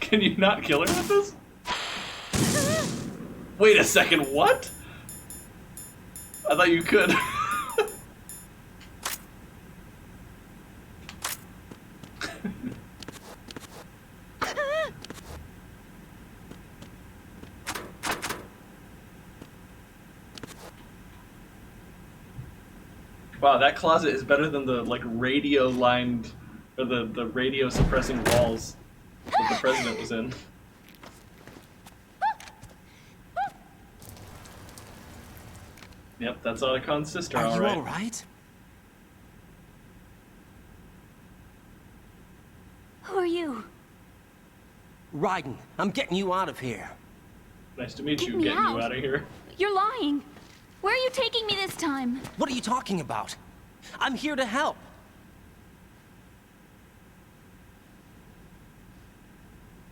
can you not kill her with this? Wait a second, what? I thought you could. Wow, that closet is better than the like radio lined or the radio suppressing walls that the president was in. Yep, that's Otacon's sister, Are all you right. all right? Who are you? Raiden, I'm getting you out of here. Nice to meet Get you. me Getting out. you out of here. You're lying. Where are you taking me this time? What are you talking about? I'm here to help.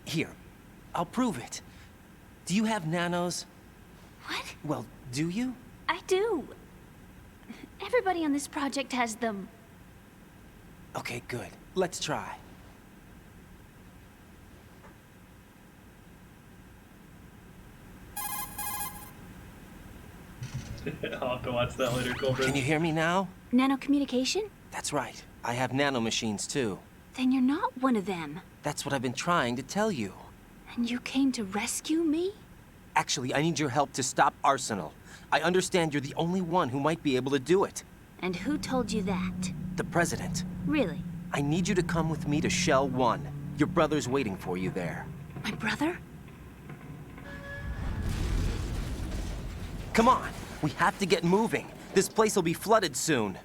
Here, I'll prove it. Do you have nanos? What? Well, do you? I do. Everybody on this project has them. Okay, good. Let's try. I'll have to watch that later, Colbert. Can you hear me now? Nanocommunication? That's right. I have nanomachines too. Then you're not one of them. That's what I've been trying to tell you. And you came to rescue me? Actually, I need your help to stop Arsenal. I understand you're the only one who might be able to do it. And who told you that? The President. Really? I need you to come with me to Shell 1. Your brother's waiting for you there. My brother? Come on! We have to get moving. This place will be flooded soon.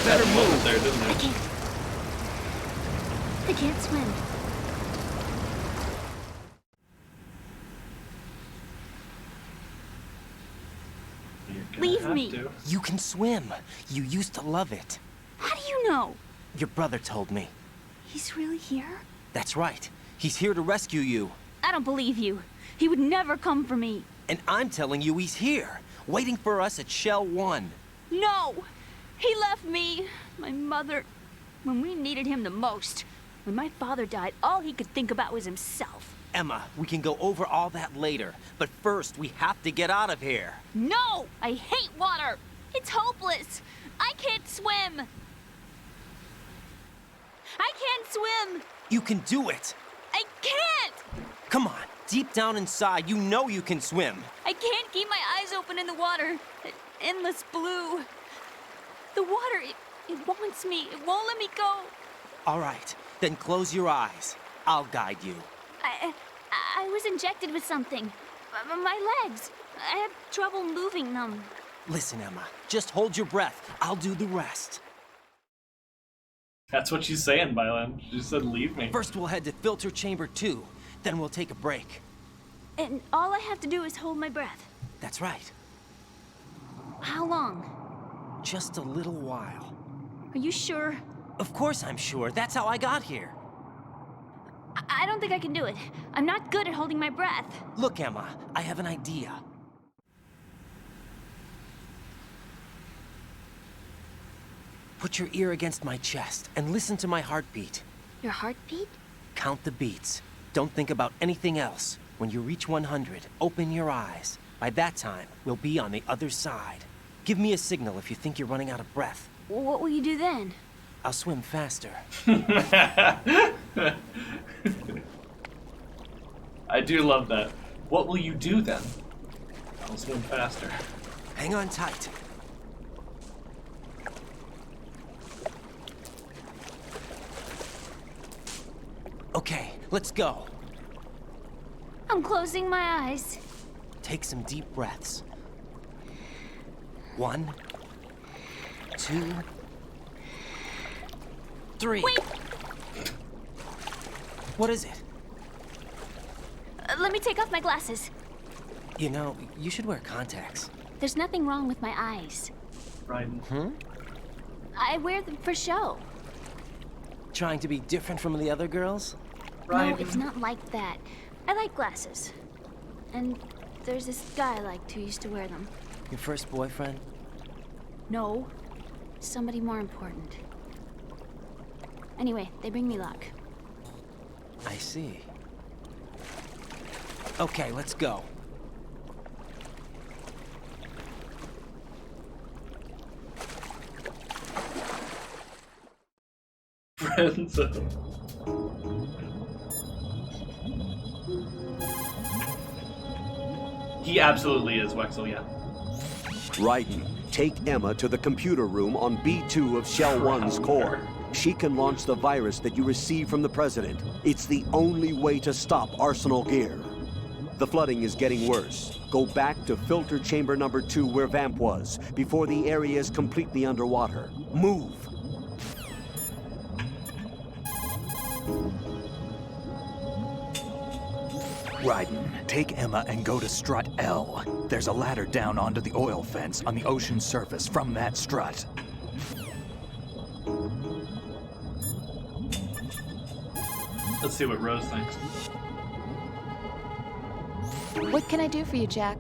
Better move there, doesn't it? I can't swim. Leave me. You can swim. You used to love it. How do you know? Your brother told me. He's really here? That's right. He's here to rescue you. I don't believe you. He would never come for me. And I'm telling you he's here, waiting for us at Shell 1. No! He left me, my mother, when we needed him the most. When my father died, all he could think about was himself. Emma, we can go over all that later, but first we have to get out of here. No! I hate water! It's hopeless! I can't swim! I can't swim! You can do it! I can't! Come on, deep down inside, you know you can swim. I can't keep my eyes open in the water. Endless blue. The water, it wants me. It won't let me go. All right, then close your eyes. I'll guide you. I was injected with something. My legs. I have trouble moving them. Listen, Emma, just hold your breath. I'll do the rest. That's what she's saying, Bylan. She said leave me. First we'll head to filter chamber 2, then we'll take a break. And all I have to do is hold my breath. That's right. How long? Just a little while. Are you sure? Of course I'm sure. That's how I got here. I don't think I can do it. I'm not good at holding my breath. Look, Emma, I have an idea. Put your ear against my chest and listen to my heartbeat. Your heartbeat? Count the beats. Don't think about anything else. When you reach 100, open your eyes. By that time, we'll be on the other side. Give me a signal if you think you're running out of breath. What will you do then? I'll swim faster. I do love that. What will you do then? I'll swim faster. Hang on tight. Okay, let's go. I'm closing my eyes. Take some deep breaths. 1, 2, 3. Wait! What is it? Let me take off my glasses. You know, you should wear contacts. There's nothing wrong with my eyes. Right. I wear them for show. Trying to be different from the other girls? Right. No, it's not like that. I like glasses. And there's this guy I liked who used to wear them. Your first boyfriend? No. Somebody more important. Anyway, they bring me luck. I see. Okay, let's go. Friends. He absolutely is, Wexel, yeah. Raiden, take Emma to the computer room on B2 of Shell 1's core. She can launch the virus that you received from the President. It's the only way to stop Arsenal Gear. The flooding is getting worse. Go back to filter chamber number 2 where Vamp was, before the area is completely underwater. Move! Raiden, take Emma and go to strut L. There's a ladder down onto the oil fence on the ocean surface from that strut. Let's see what Rose thinks. What can I do for you, Jack?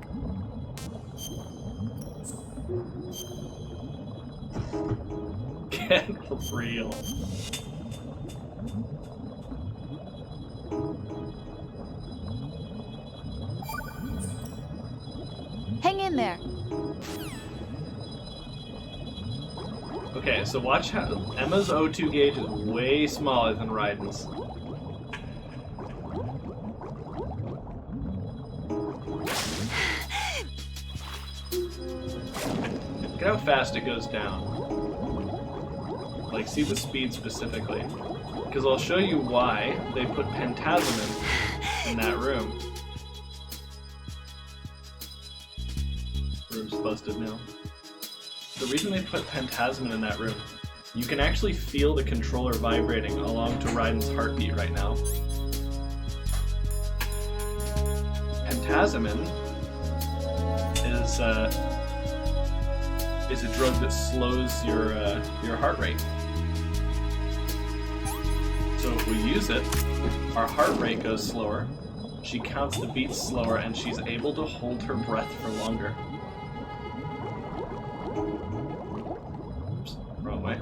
Get real. Hang in there. Okay, so watch how Emma's O2 gauge is way smaller than Raiden's. Look at how fast it goes down. Like, see the speed specifically. Because I'll show you why they put Pentazemin in that room. Room's busted now. The reason they put Pentazemin in that room, you can actually feel the controller vibrating along to Raiden's heartbeat right now. Pentazemin is a drug that slows your heart rate. So if we use it, our heart rate goes slower, she counts the beats slower, and she's able to hold her breath for longer. Oops, wrong way.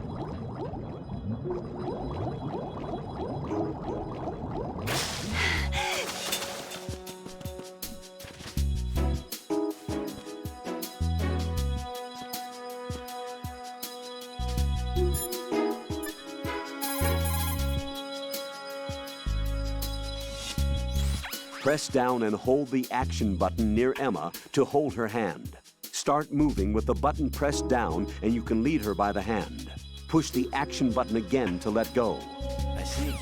Press down and hold the action button near Emma to hold her hand. Start moving with the button pressed down and you can lead her by the hand. Push the action button again to let go. I see.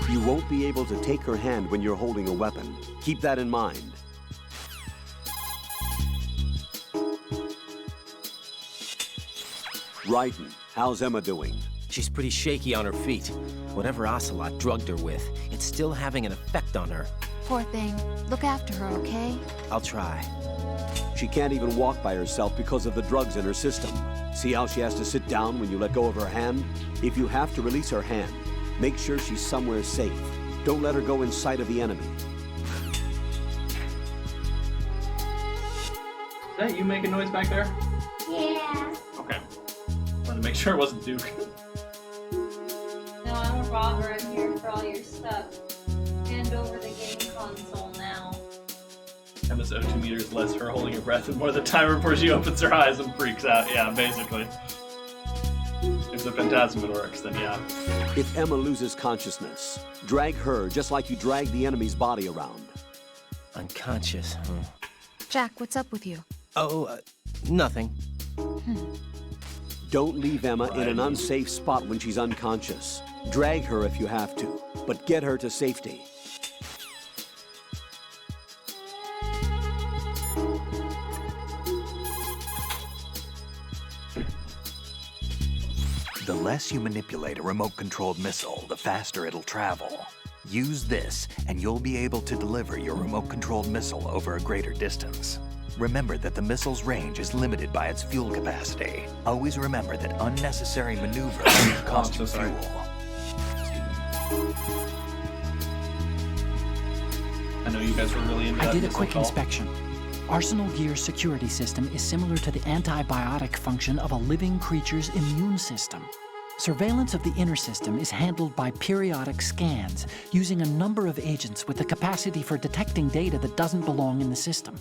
You won't be able to take her hand when you're holding a weapon. Keep that in mind. Raiden, how's Emma doing? She's pretty shaky on her feet. Whatever Ocelot drugged her with, it's still having an effect on her. Poor thing. Look after her, okay? I'll try. She can't even walk by herself because of the drugs in her system. See how she has to sit down when you let go of her hand? If you have to release her hand, make sure she's somewhere safe. Don't let her go in sight of the enemy. Is that you making noise back there? Yeah. Okay. Wanted to make sure it wasn't Duke. No, I'm a robber. I'm here for all your stuff. Hand over the game console now. Emma's O2 meter is less her holding her breath and more the timer before she opens her eyes and freaks out. Yeah, basically. If the phantasm works, then yeah. If Emma loses consciousness, drag her just like you drag the enemy's body around. Unconscious, huh? Jack, what's up with you? Oh, nothing. Don't leave Emma in an unsafe spot when she's unconscious. Drag her if you have to, but get her to safety. The less you manipulate a remote-controlled missile, the faster it'll travel. Use this, and you'll be able to deliver your remote-controlled missile over a greater distance. Remember that the missile's range is limited by its fuel capacity. Always remember that unnecessary maneuvers can cost you fuel. I know you guys were really into that. I did a missile quick call. inspection. Arsenal Gear's security system is similar to the antibiotic function of a living creature's immune system. Surveillance of the inner system is handled by periodic scans, using a number of agents with the capacity for detecting data that doesn't belong in the system.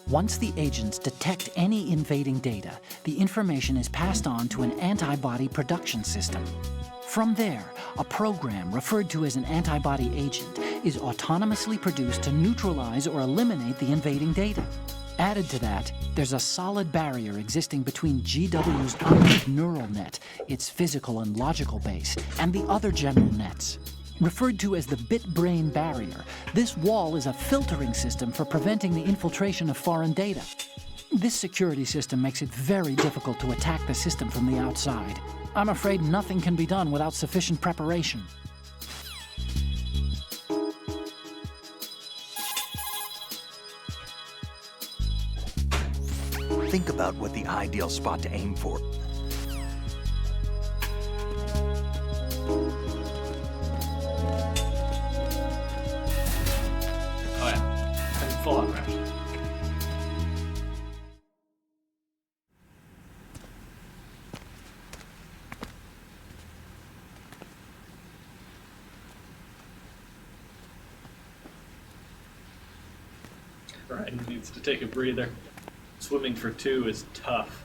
Once the agents detect any invading data, the information is passed on to an antibody production system. From there, a program referred to as an antibody agent is autonomously produced to neutralize or eliminate the invading data. Added to that, there's a solid barrier existing between GW's optic neural net, its physical and logical base, and the other general nets. Referred to as the bit-brain barrier, this wall is a filtering system for preventing the infiltration of foreign data. This security system makes it very difficult to attack the system from the outside. I'm afraid nothing can be done without sufficient preparation. Think about what the ideal spot to aim for. Oh yeah, full on crash. Right, needs to take a breather. Swimming for 2 is tough.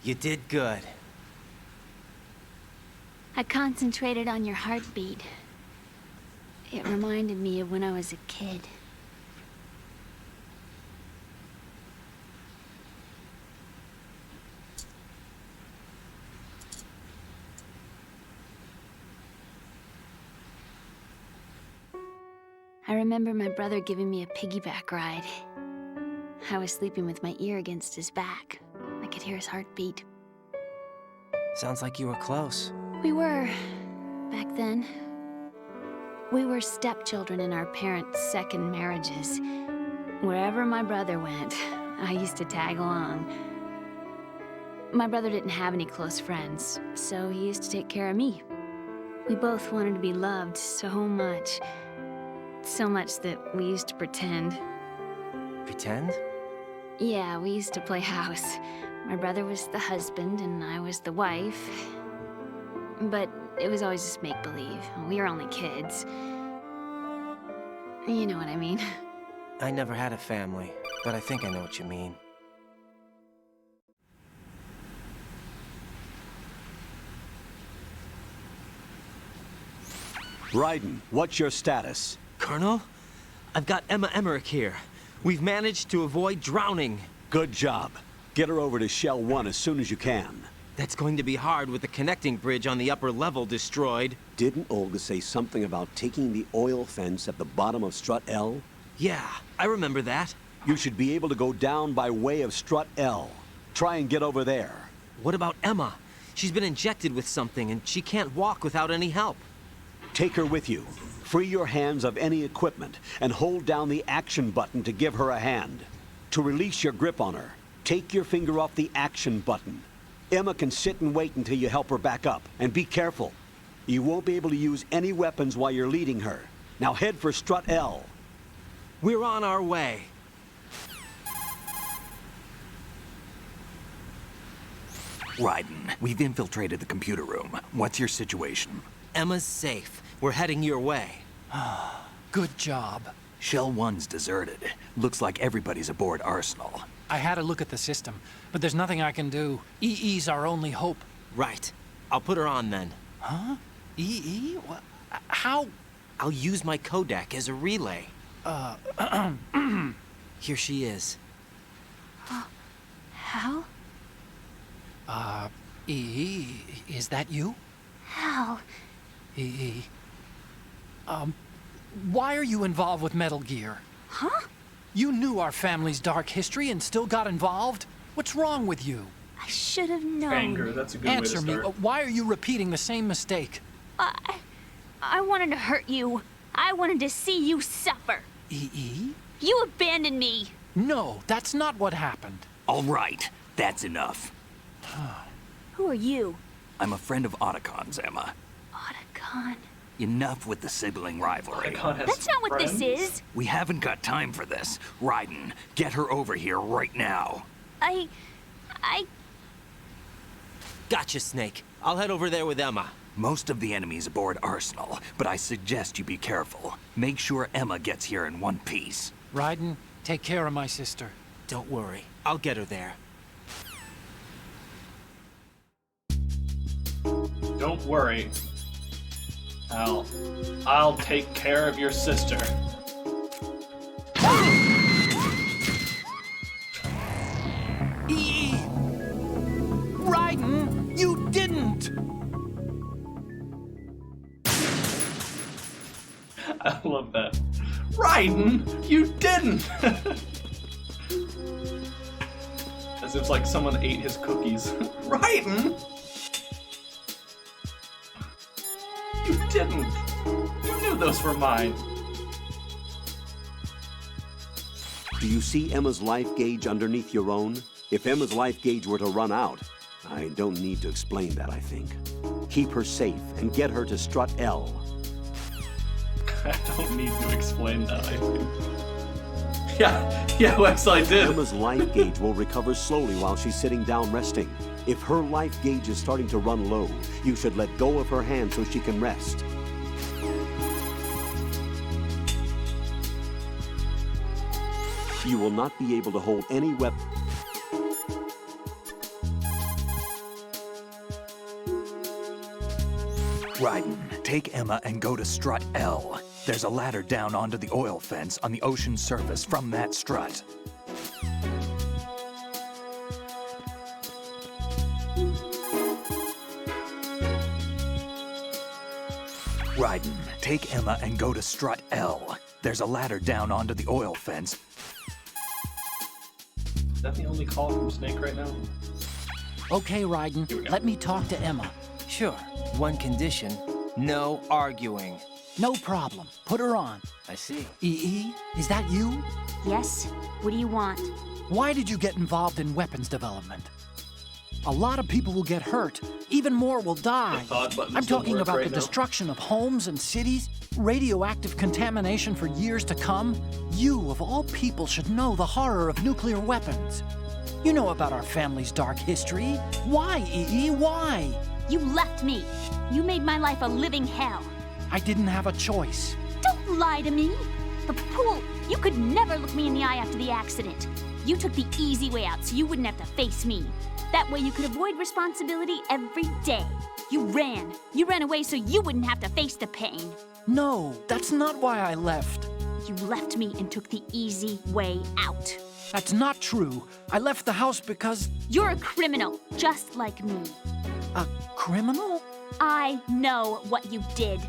You did good. I concentrated on your heartbeat. It reminded me of when I was a kid. I remember my brother giving me a piggyback ride. I was sleeping with my ear against his back. I could hear his heartbeat. Sounds like you were close. We were, back then. We were stepchildren in our parents' second marriages. Wherever my brother went, I used to tag along. My brother didn't have any close friends, so he used to take care of me. We both wanted to be loved so much. So much that we used to pretend. Pretend? Yeah, we used to play house. My brother was the husband and I was the wife. But it was always just make-believe. We were only kids. You know what I mean. I never had a family, but I think I know what you mean. Raiden, what's your status? Colonel, I've got Emma Emmerich here. We've managed to avoid drowning. Good job. Get her over to Shell 1 as soon as you can. That's going to be hard with the connecting bridge on the upper level destroyed. Didn't Olga say something about taking the oil fence at the bottom of Strut L? Yeah, I remember that. You should be able to go down by way of Strut L. Try and get over there. What about Emma? She's been injected with something and she can't walk without any help. Take her with you. Free your hands of any equipment and hold down the action button to give her a hand. To release your grip on her, take your finger off the action button. Emma can sit and wait until you help her back up. And be careful. You won't be able to use any weapons while you're leading her. Now head for Strut L. We're on our way. Raiden, we've infiltrated the computer room. What's your situation? Emma's safe. We're heading your way. Good job. Shell 1's deserted. Looks like everybody's aboard Arsenal. I had a look at the system, but there's nothing I can do. EE's our only hope. Right. I'll put her on then. Huh? EE? What? How? I'll use my Kodak as a relay. Here she is. Hal? EE, is that you? Hal? EE. Why are you involved with Metal Gear? Huh? You knew our family's dark history and still got involved? What's wrong with you? I should have known. Anger, that's a good way to Answer me, start. why are you repeating the same mistake? I wanted to hurt you. I wanted to see you suffer. EE? You abandoned me. No, that's not what happened. All right, that's enough. Who are you? I'm a friend of Otacon's, Emma. Otacon. Enough with the sibling rivalry. That's not what this is. We haven't got time for this. Raiden, get her over here right now. I... Gotcha, Snake. I'll head over there with Emma. Most of the enemy's aboard Arsenal, but I suggest you be careful. Make sure Emma gets here in one piece. Raiden, take care of my sister. Don't worry. I'll get her there. Don't worry. I'll take care of your sister. EE! Raiden, you didn't! I love that. Raiden, you didn't! As if like someone ate his cookies. Raiden! You didn't! You knew those were mine. Do you see Emma's life gauge underneath your own? If Emma's life gauge were to run out, I don't need to explain that, I think. Keep her safe and get her to Strut L. I don't need to explain that, I think. Yeah, Wex, I did. Emma's life gauge will recover slowly while she's sitting down resting. If her life gauge is starting to run low, you should let go of her hand so she can rest. You will not be able to hold any weapon. Raiden, take Emma and go to Strut L. There's a ladder down onto the oil fence on the ocean surface from that strut. Raiden, take Emma and go to Strut L. There's a ladder down onto the oil fence. Is that the only call from Snake right now? Okay, Raiden, let me talk to Emma. Sure. One condition. No arguing. No problem. Put her on. I see. EE, is that you? Yes? What do you want? Why did you get involved in weapons development? A lot of people will get hurt. Even more will die. I'm talking about the destruction of homes and cities, radioactive contamination for years to come. You, of all people, should know the horror of nuclear weapons. You know about our family's dark history. Why, EE, why? You left me. You made my life a living hell. I didn't have a choice. Don't lie to me. The pool, you could never look me in the eye after the accident. You took the easy way out so you wouldn't have to face me. That way you could avoid responsibility every day. You ran. You ran away so you wouldn't have to face the pain. No, that's not why I left. You left me and took the easy way out. That's not true. I left the house because... You're a criminal, just like me. A criminal? I know what you did.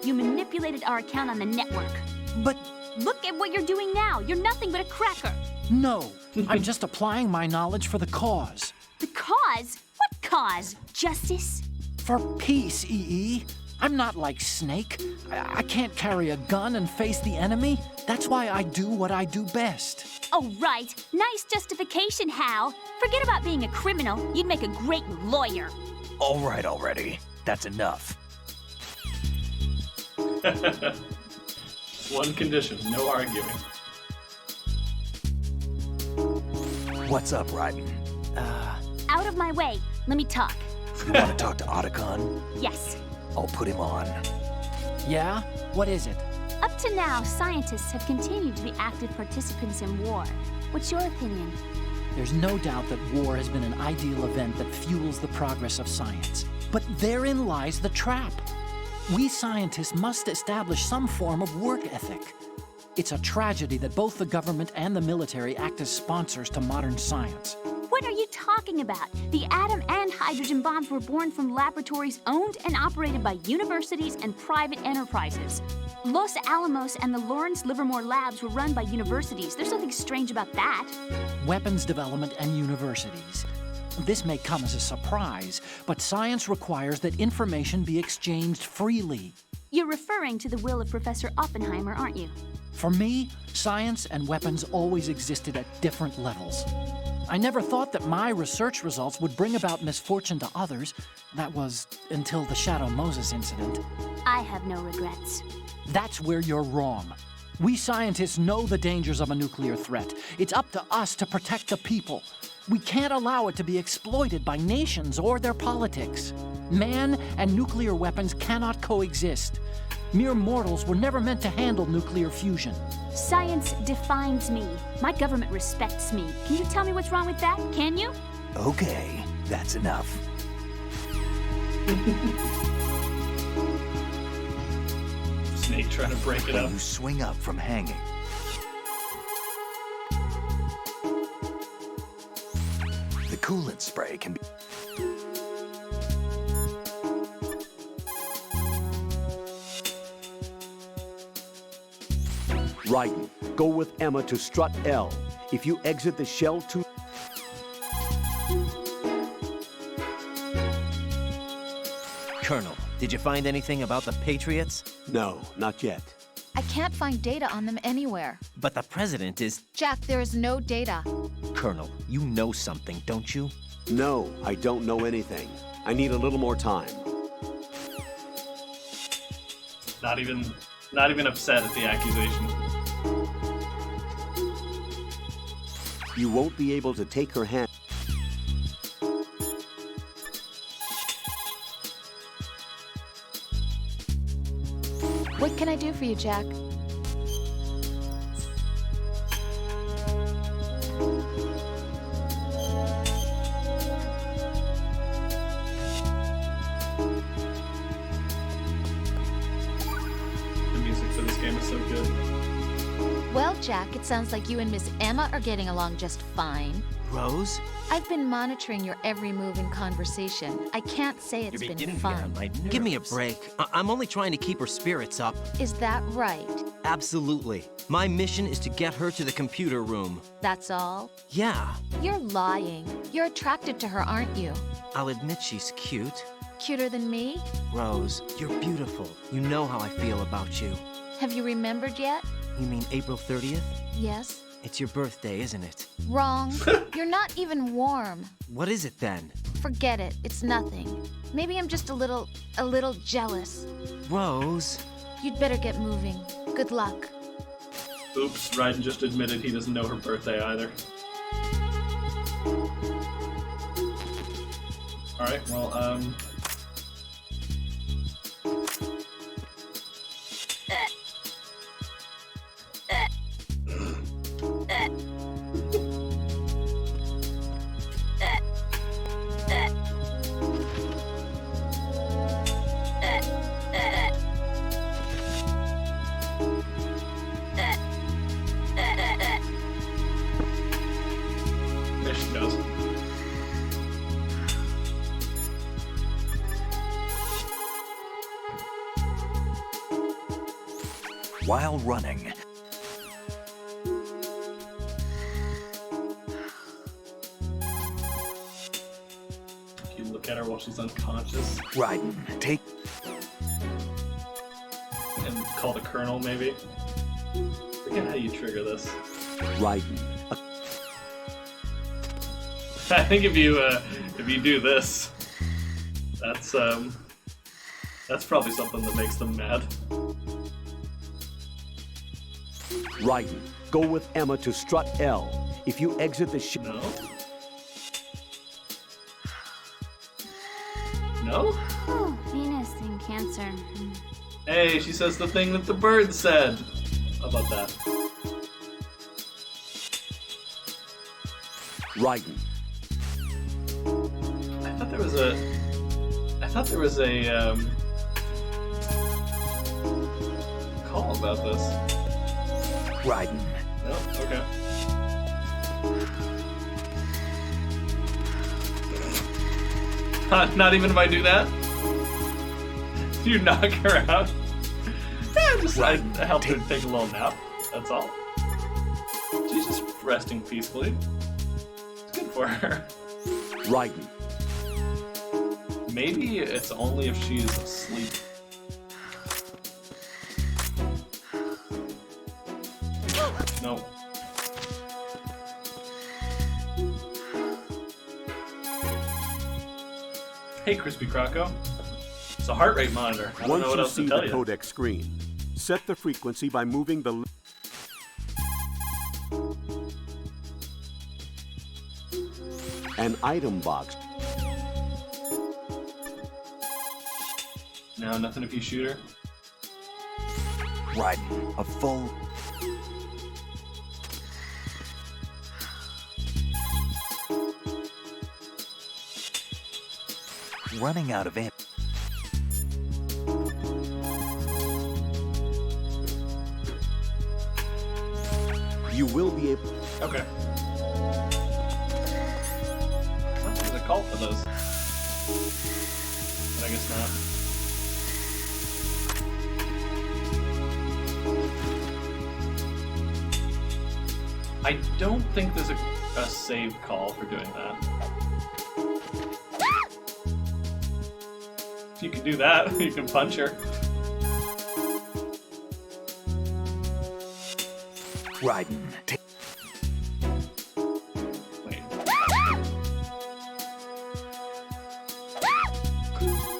You manipulated our account on the network. But... Look at what you're doing now. You're nothing but a cracker. No, I'm just applying my knowledge for the cause. The cause? What cause? Justice? For peace, EE. I'm not like Snake. I can't carry a gun and face the enemy. That's why I do what I do best. Oh, right. Nice justification, Hal. Forget about being a criminal. You'd make a great lawyer. All right already. That's enough. One condition, no arguing. What's up, Raiden? Out of my way. Let me talk. You want to talk to Otacon? Yes. I'll put him on. Yeah? What is it? Up to now, scientists have continued to be active participants in war. What's your opinion? There's no doubt that war has been an ideal event that fuels the progress of science. But therein lies the trap. We scientists must establish some form of work ethic. It's a tragedy that both the government and the military act as sponsors to modern science. What are you talking about? The atom and hydrogen bombs were born from laboratories owned and operated by universities and private enterprises. Los Alamos and the Lawrence Livermore labs were run by universities. There's nothing strange about that. Weapons development and universities. This may come as a surprise, but science requires that information be exchanged freely. You're referring to the will of Professor Oppenheimer, aren't you? For me, science and weapons always existed at different levels. I never thought that my research results would bring about misfortune to others. That was until the Shadow Moses incident. I have no regrets. That's where you're wrong. We scientists know the dangers of a nuclear threat. It's up to us to protect the people. We can't allow it to be exploited by nations or their politics. Man and nuclear weapons cannot coexist. Mere mortals were never meant to handle nuclear fusion. Science defines me. My government respects me. Can you tell me what's wrong with that? Can you? Okay, that's enough. Snake trying to break it up. You swing up from hanging. The coolant spray can be... Raiden, go with Emma to strut L. If you exit the shell 2... Colonel, did you find anything about the Patriots? No, not yet. I can't find data on them anywhere. But the President is... Jack, there is no data. Colonel, you know something, don't you? No, I don't know anything. I need a little more time. Not even upset at the accusation. You won't be able to take her hand. What can I do for you, Jack? The music for this game is so good. Well, Jack, it sounds like you and Miss Emma are getting along just fine. Rose? I've been monitoring your every move and conversation. I can't say it's been fun. Give me a break. I'm only trying to keep her spirits up. Is that right? Absolutely. My mission is to get her to the computer room. That's all? Yeah. You're lying. You're attracted to her, aren't you? I'll admit she's cute. Cuter than me? Rose, you're beautiful. You know how I feel about you. Have you remembered yet? You mean April 30th? Yes. It's your birthday, isn't it? Wrong. You're not even warm. What is it then? Forget it. It's nothing. Maybe I'm just a little jealous. Rose. You'd better get moving. Good luck. Oops, Raiden just admitted he doesn't know her birthday either. Alright, well, while running. You look at her while she's unconscious. Raiden, take... And call the colonel, maybe? Forget how you trigger this. Raiden. I think if you do this, that's probably something that makes them mad. Raiden, go with Emma to strut L. If you exit the ship... No? No? Oh, Venus and Cancer. Hey, she says the thing that the bird said. How about that? Raiden. I thought there was a call about this. Raiden. No? Okay. Not even if I do that? You knock her out? Yeah, just I helped her take a little nap. That's all. She's just resting peacefully. It's good for her. Raiden. Maybe it's only if she's asleep. No. Hey, Crispy Croco. It's a heart rate monitor. I don't know what else to tell you. Once you see the codec screen, set the frequency by moving the... An item box. No, nothing if you shoot her. Raiden, a full... Running out of ammo. You will be able... Okay. Well, there's a call for those. But I guess not. I don't think there's a save call for doing that. You can do that. You can punch her. Raiden. Wait.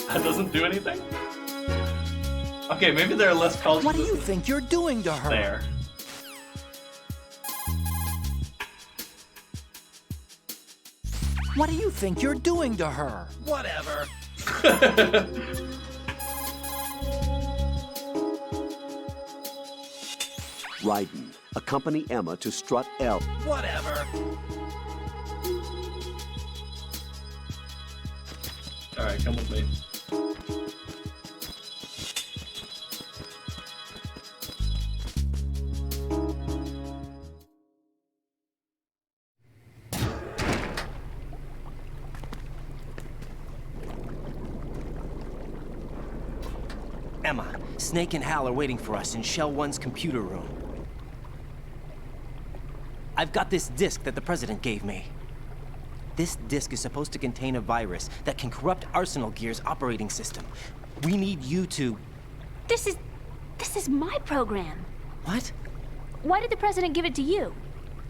That doesn't do anything? Okay, maybe there are less calls. What do you think you're doing to her? There. What do you think you're doing to her? Whatever. Raiden, accompany Emma to strut L. Whatever. Alright, come with me. Emma, Snake and Hal are waiting for us in Shell 1's computer room. I've got this disk that the President gave me. This disk is supposed to contain a virus that can corrupt Arsenal Gear's operating system. We need you to... This is my program. What? Why did the President give it to you?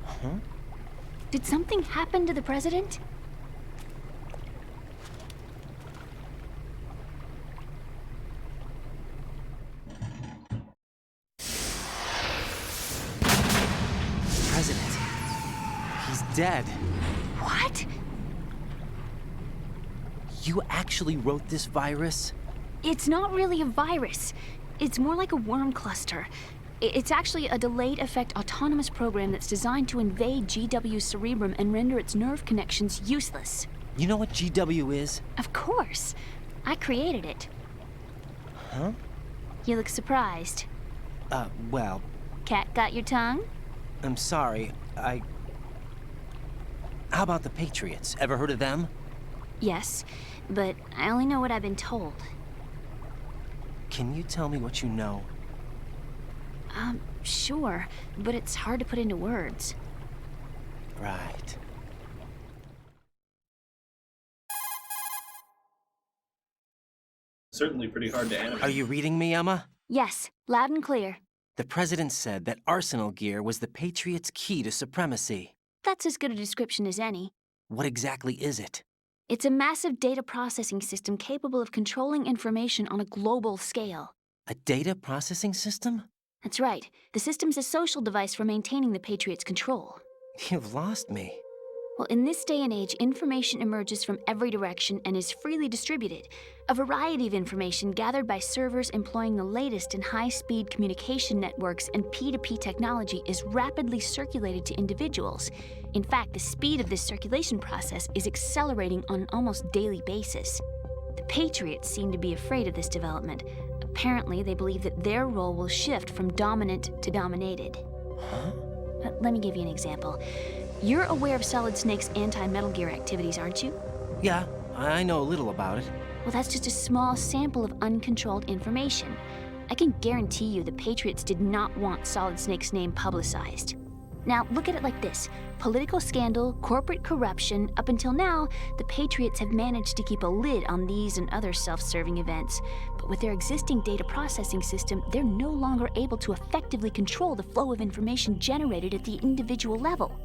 Huh? Did something happen to the President? President. He's dead. What? You actually wrote this virus? It's not really a virus. It's more like a worm cluster. It's actually a delayed effect autonomous program that's designed to invade GW's cerebrum and render its nerve connections useless. You know what GW is? Of course. I created it. Huh? You look surprised. Well... Cat got your tongue? I'm sorry, How about the Patriots? Ever heard of them? Yes, but I only know what I've been told. Can you tell me what you know? Sure, but it's hard to put into words. Right. Certainly pretty hard to animate. Are you reading me, Emma? Yes, loud and clear. The president said that arsenal gear was the Patriots' key to supremacy. That's as good a description as any. What exactly is it? It's a massive data processing system capable of controlling information on a global scale. A data processing system? That's right. The system's a social device for maintaining the Patriots' control. You've lost me. Well, in this day and age, information emerges from every direction and is freely distributed. A variety of information gathered by servers employing the latest in high-speed communication networks and P2P technology is rapidly circulated to individuals. In fact, the speed of this circulation process is accelerating on an almost daily basis. The Patriots seem to be afraid of this development. Apparently, they believe that their role will shift from dominant to dominated. Huh? Let me give you an example. You're aware of Solid Snake's anti-Metal Gear activities, aren't you? Yeah, I know a little about it. Well, that's just a small sample of uncontrolled information. I can guarantee you the Patriots did not want Solid Snake's name publicized. Now, look at it like this. Political scandal, corporate corruption, up until now, the Patriots have managed to keep a lid on these and other self-serving events. But with their existing data processing system, they're no longer able to effectively control the flow of information generated at the individual level.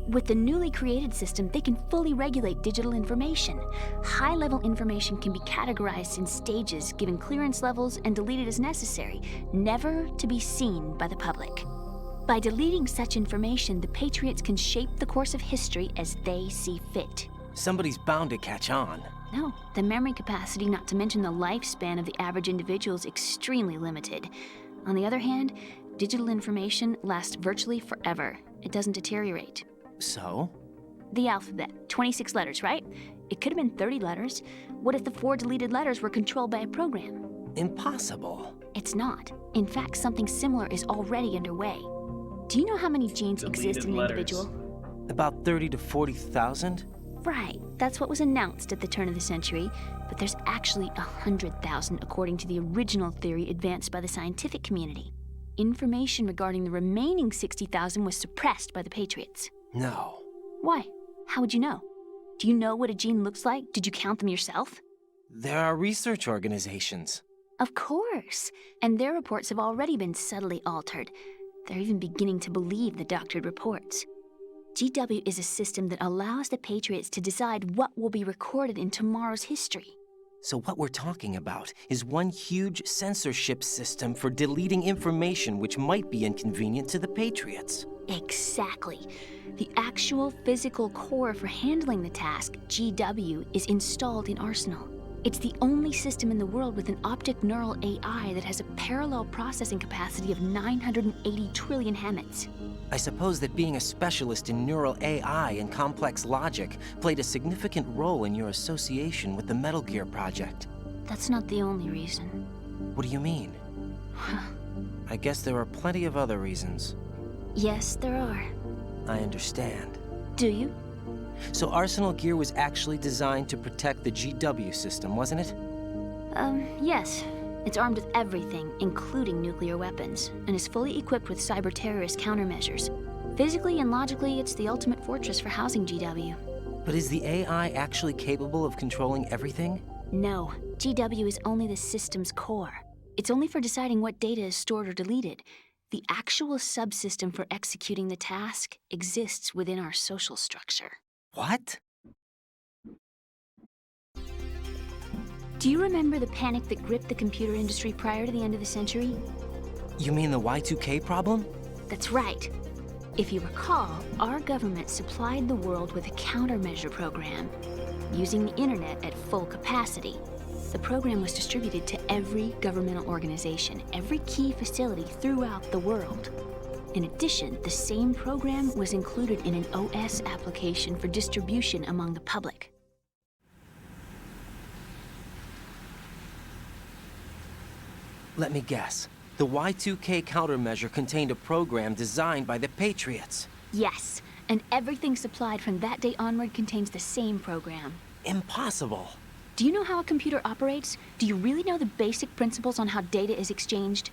With the newly created system, they can fully regulate digital information. High-level information can be categorized in stages, given clearance levels, and deleted as necessary, never to be seen by the public. By deleting such information, the Patriots can shape the course of history as they see fit. Somebody's bound to catch on. No, the memory capacity, not to mention the lifespan of the average individual, is extremely limited. On the other hand, digital information lasts virtually forever. It doesn't deteriorate. So? The alphabet, 26 letters, right? It could have been 30 letters. What if the 4 deleted letters were controlled by a program? Impossible. It's not. In fact, something similar is already underway. Do you know how many genes exist in an individual? About 30 to 40,000? Right, that's what was announced at the turn of the century, but there's actually 100,000 according to the original theory advanced by the scientific community. Information regarding the remaining 60,000 was suppressed by the Patriots. No. Why? How would you know? Do you know what a gene looks like? Did you count them yourself? There are research organizations. Of course, and their reports have already been subtly altered. They're even beginning to believe the doctored reports. GW is a system that allows the Patriots to decide what will be recorded in tomorrow's history. So what we're talking about is one huge censorship system for deleting information which might be inconvenient to the Patriots. Exactly. The actual physical core for handling the task, GW, is installed in Arsenal. It's the only system in the world with an optic neural AI that has a parallel processing capacity of 980 trillion Hammets. I suppose that being a specialist in neural AI and complex logic played a significant role in your association with the Metal Gear project. That's not the only reason. What do you mean? I guess there are plenty of other reasons. Yes, there are. I understand. Do you? So Arsenal Gear was actually designed to protect the GW system, wasn't it? Yes. It's armed with everything, including nuclear weapons, and is fully equipped with cyber-terrorist countermeasures. Physically and logically, it's the ultimate fortress for housing GW. But is the AI actually capable of controlling everything? No. GW is only the system's core. It's only for deciding what data is stored or deleted. The actual subsystem for executing the task exists within our social structure. What? Do you remember the panic that gripped the computer industry prior to the end of the century? You mean the Y2K problem? That's right. If you recall, our government supplied the world with a countermeasure program, using the internet at full capacity. The program was distributed to every governmental organization, every key facility throughout the world. In addition, the same program was included in an OS application for distribution among the public. Let me guess. The Y2K countermeasure contained a program designed by the Patriots. Yes, and everything supplied from that day onward contains the same program. Impossible. Do you know how a computer operates? Do you really know the basic principles on how data is exchanged?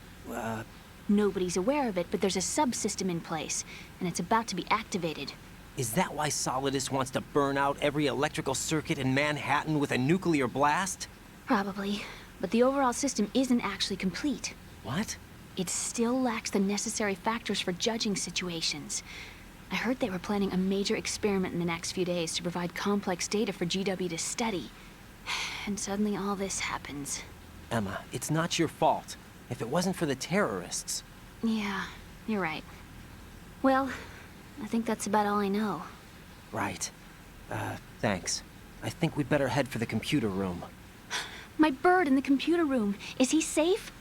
Nobody's aware of it, but there's a subsystem in place, and it's about to be activated. Is that why Solidus wants to burn out every electrical circuit in Manhattan with a nuclear blast? Probably, but the overall system isn't actually complete. What? It still lacks the necessary factors for judging situations. I heard they were planning a major experiment in the next few days to provide complex data for GW to study. And suddenly all this happens. Emma, it's not your fault. If it wasn't for the terrorists... Yeah, you're right. Well, I think that's about all I know. Right. Thanks. I think we'd better head for the computer room. My bird in the computer room. Is he safe?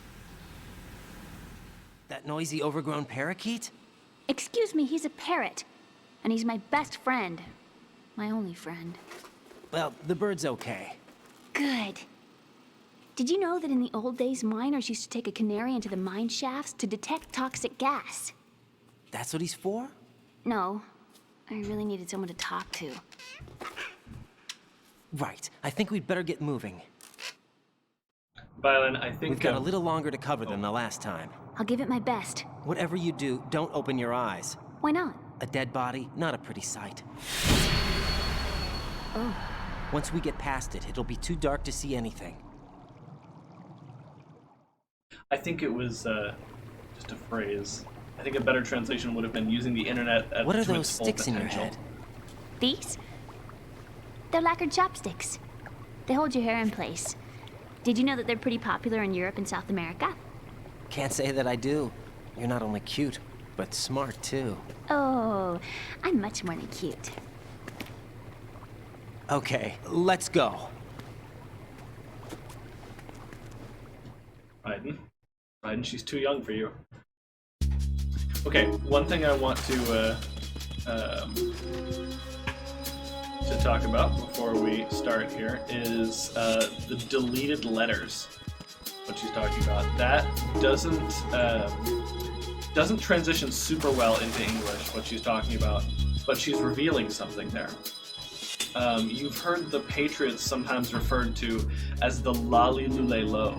That noisy, overgrown parakeet? Excuse me, he's a parrot. And he's my best friend. My only friend. Well, the bird's okay. Good. Did you know that in the old days, miners used to take a canary into the mine shafts to detect toxic gas? That's what he's for? No. I really needed someone to talk to. Right. I think we'd better get moving. Violet, I think... We've got a little longer to cover than the last time. I'll give it my best. Whatever you do, don't open your eyes. Why not? A dead body, not a pretty sight. Oh. Once we get past it, it'll be too dark to see anything. I think it was just a phrase. I think a better translation would have been using the internet at What are to those its full sticks in your potential. head? These? They're lacquered chopsticks. They hold your hair in place. Did you know that they're pretty popular in Europe and South America? Can't say that I do. You're not only cute, but smart too. Oh, I'm much more than cute. Okay, let's go. Raiden, she's too young for you. Okay, one thing I want to talk about before we start here is the deleted letters. What she's talking about. That doesn't transition super well into English. What she's talking about, but she's revealing something there. You've heard the Patriots sometimes referred to as the Lali Lule Lo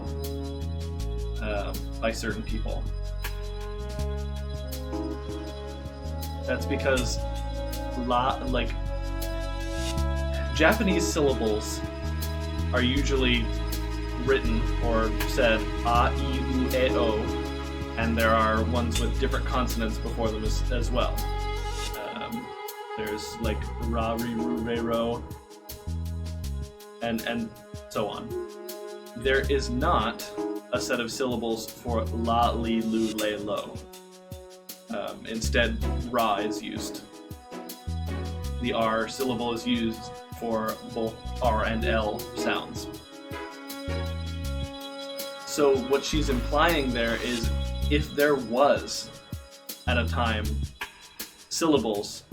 by certain people. That's because Japanese syllables are usually written or said a, I, u, e, o, and there are ones with different consonants before them as well. There's like ra, ri, ru, re, ro, and so on. There is not a set of syllables for la, li, lu, le, lo. Instead, ra is used. The R syllable is used for both R and L sounds. So what she's implying there is if there was, at a time, syllables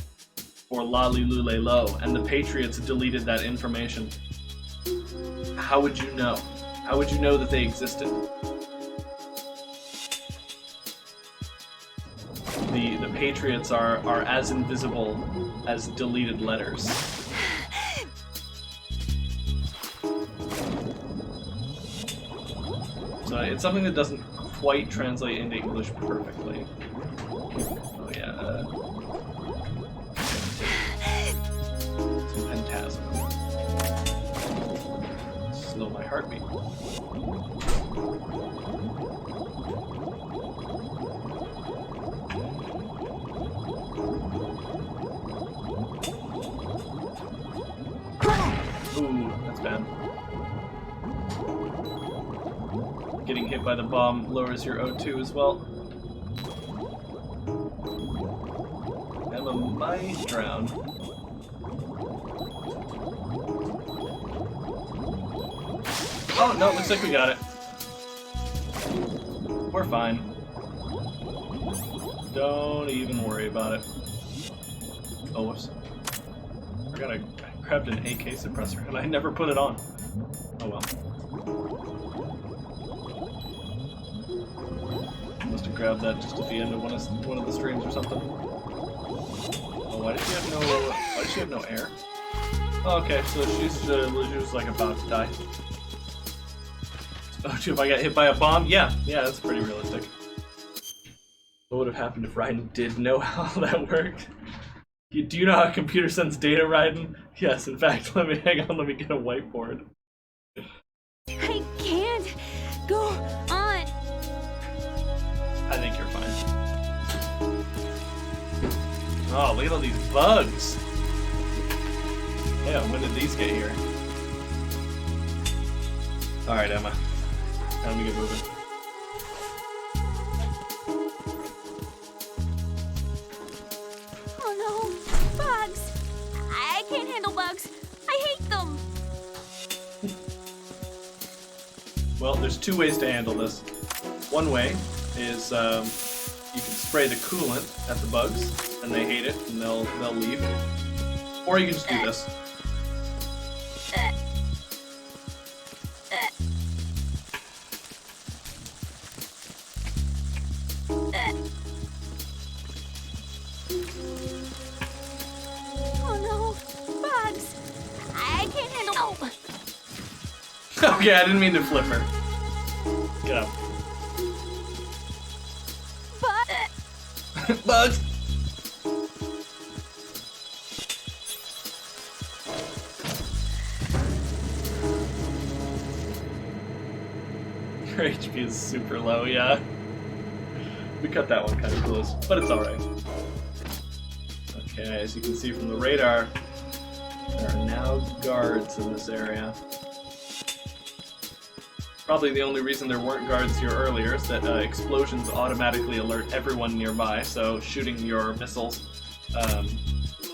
for la, li, lu, le, lo, and the Patriots deleted that information, how would you know? How would you know that they existed? The Patriots are as invisible as deleted letters. So it's something that doesn't quite translate into English perfectly. Oh yeah. Some phantasm. Slow my heartbeat. Ooh, that's bad. Getting hit by the bomb lowers your O2 as well. Emma might drown. Oh, no, looks like we got it. We're fine. Don't even worry about it. Oh, whoops. I grabbed an AK suppressor and I never put it on. Oh well. Must have grabbed that just at the end of one of the streams or something. Oh, why did she have no air? Oh, okay, so she was like about to die. Oh, if I got hit by a bomb? Yeah, that's pretty realistic. What would have happened if Raiden did know how that worked? Do you know how a computer sends data, Raiden? Yes, in fact, let me get a whiteboard. I can't go on. I think you're fine. Oh, look at all these bugs. Yeah, when did these get here? Alright, Emma. Time to get moving. Oh no, bugs! I can't handle bugs. I hate them. Well, there's two ways to handle this. One way is you can spray the coolant at the bugs, and they hate it, and they'll leave. Or you can just do this. Oh no, bugs! I can't handle. No. Okay, I didn't mean to flip her. Get up. Bugs! Your HP is super low, yeah. We cut that one kind of close, but it's alright. Okay, as you can see from the radar, there are now guards in this area. Probably the only reason there weren't guards here earlier is that explosions automatically alert everyone nearby, so shooting your missiles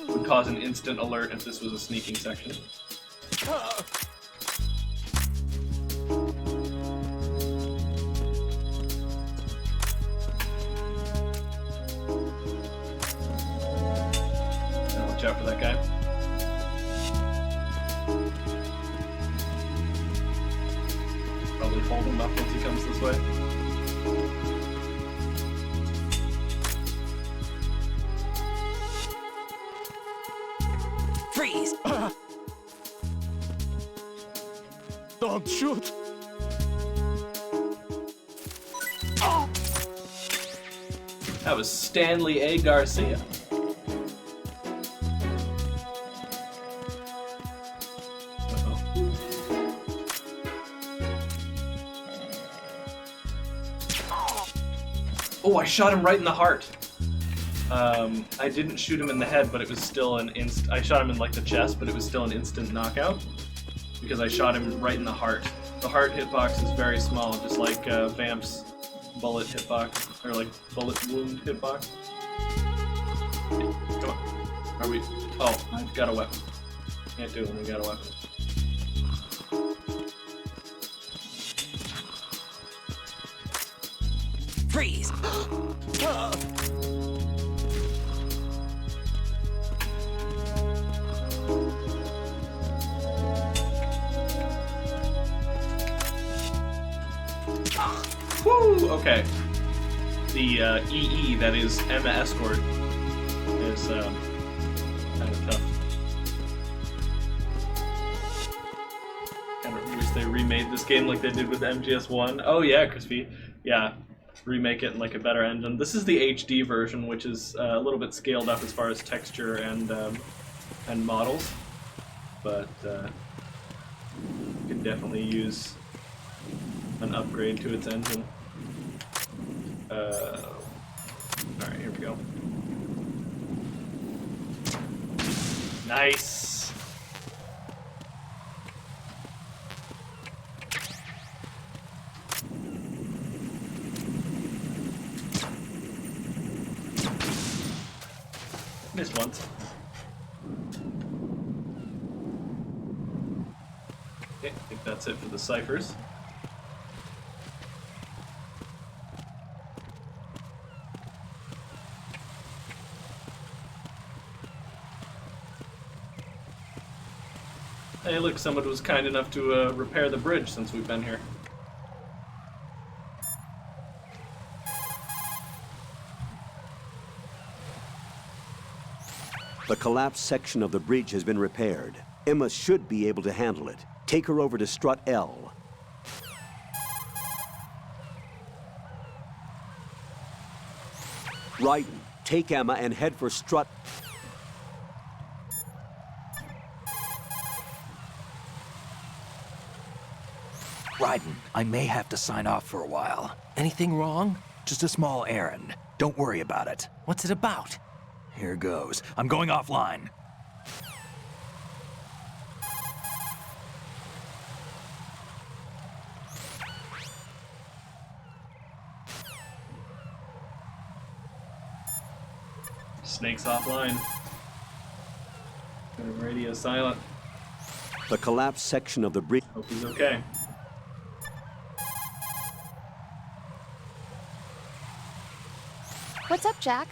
would cause an instant alert if this was a sneaking section. Now watch out for that guy. Probably hold him up once he comes this way. Freeze! Don't shoot! That was Stanley A. Garcia. Oh, I shot him right in the heart. I didn't shoot him in the head, but it was still an I shot him in like the chest, but it was still an instant knockout because I shot him right in the heart. The heart hitbox is very small, just like Vamp's bullet hitbox, or like bullet wound hitbox. Come on. Are we? Oh, I've got a weapon. Can't do it when we got a weapon. Freeze! Woo! Okay. The EE, that is Emma Escort, is kind of tough. Kind of wish they remade this game like they did with MGS1. Oh yeah, Crispy. Yeah, remake it in like a better engine. This is the HD version, which is a little bit scaled up as far as texture and models, but you can definitely use an upgrade to its engine. Alright, here we go. Nice! Missed once. Okay, I think that's it for the ciphers. Hey look, someone was kind enough to repair the bridge since we've been here. The collapsed section of the bridge has been repaired. Emma should be able to handle it. Take her over to Strut L. Raiden, take Emma and head for Strut. Raiden, I may have to sign off for a while. Anything wrong? Just a small errand. Don't worry about it. What's it about? Here goes. I'm going offline. Snake's offline. Got him radio silent. The collapsed section of the bridge. Hope he's okay. What's up, Jack?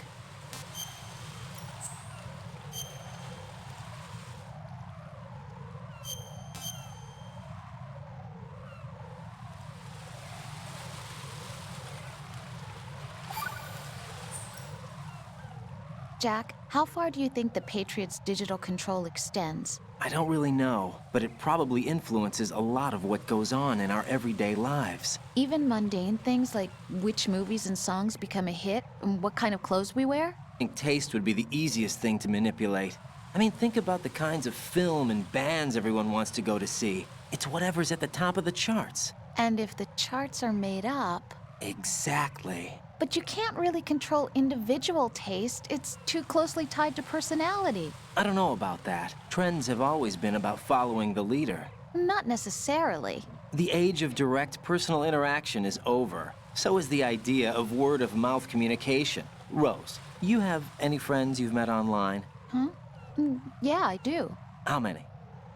Jack, how far do you think the Patriots' digital control extends? I don't really know, but it probably influences a lot of what goes on in our everyday lives. Even mundane things like which movies and songs become a hit and what kind of clothes we wear? I think taste would be the easiest thing to manipulate. I mean, think about the kinds of film and bands everyone wants to go to see. It's whatever's at the top of the charts. And if the charts are made up... Exactly. But you can't really control individual taste. It's too closely tied to personality. I don't know about that. Trends have always been about following the leader. Not necessarily. The age of direct personal interaction is over. So is the idea of word-of-mouth communication. Rose, you have any friends you've met online? Huh? Yeah, I do. How many?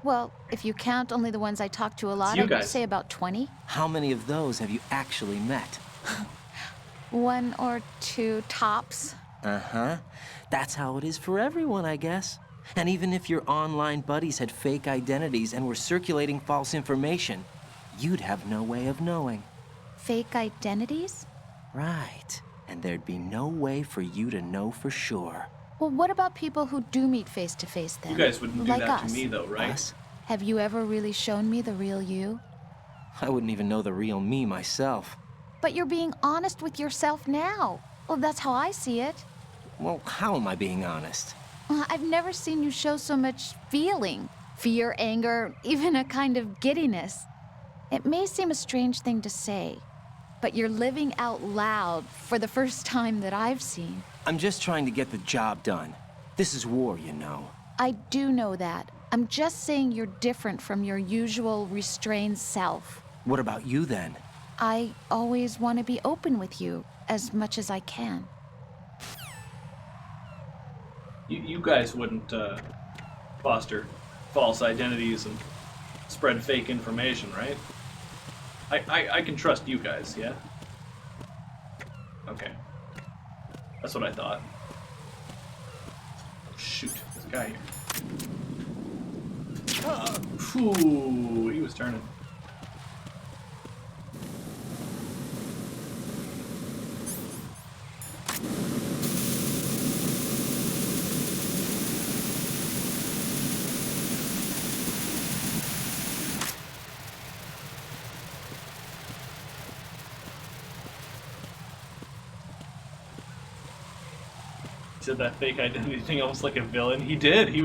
Well, if you count only the ones I talk to a lot, I'd say about 20. How many of those have you actually met? 1 or 2 tops. Uh-huh. That's how it is for everyone, I guess. And even if your online buddies had fake identities and were circulating false information, you'd have no way of knowing. Fake identities? Right. And there'd be no way for you to know for sure. Well, what about people who do meet face-to-face then? You guys wouldn't do like that us. to me, though, right? Us? Have you ever really shown me the real you? I wouldn't even know the real me myself. But you're being honest with yourself now. Well, that's how I see it. Well, how am I being honest? I've never seen you show so much feeling. Fear, anger, even a kind of giddiness. It may seem a strange thing to say, but you're living out loud for the first time that I've seen. I'm just trying to get the job done. This is war, you know. I do know that. I'm just saying you're different from your usual restrained self. What about you, then? I always want to be open with you, as much as I can. You guys wouldn't foster false identities and spread fake information, right? I can trust you guys, yeah? Okay. That's what I thought. Oh, shoot, there's a guy here. Ooh, he was turning. Said that fake identity thing almost like a villain. He did. He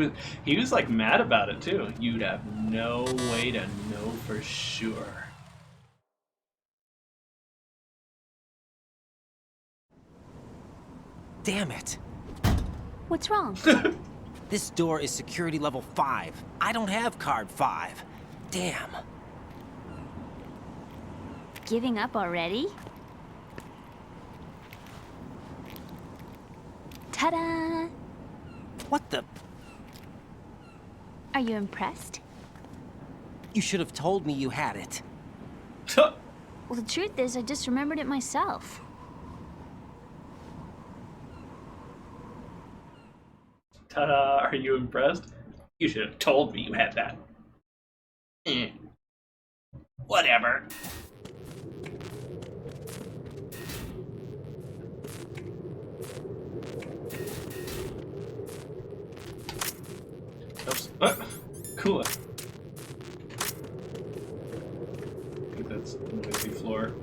was like mad about it too. You'd have no way to know for sure. Damn it. What's wrong? This door is security level 5. I don't have card 5. Damn. Giving up already? Ta-da! What the? Are you impressed? You should have told me you had it. Well, the truth is, I just remembered it myself. Ta-da! Are you impressed? You should have told me you had that. Whatever. Oops. Cool. I think that's the noisy floor.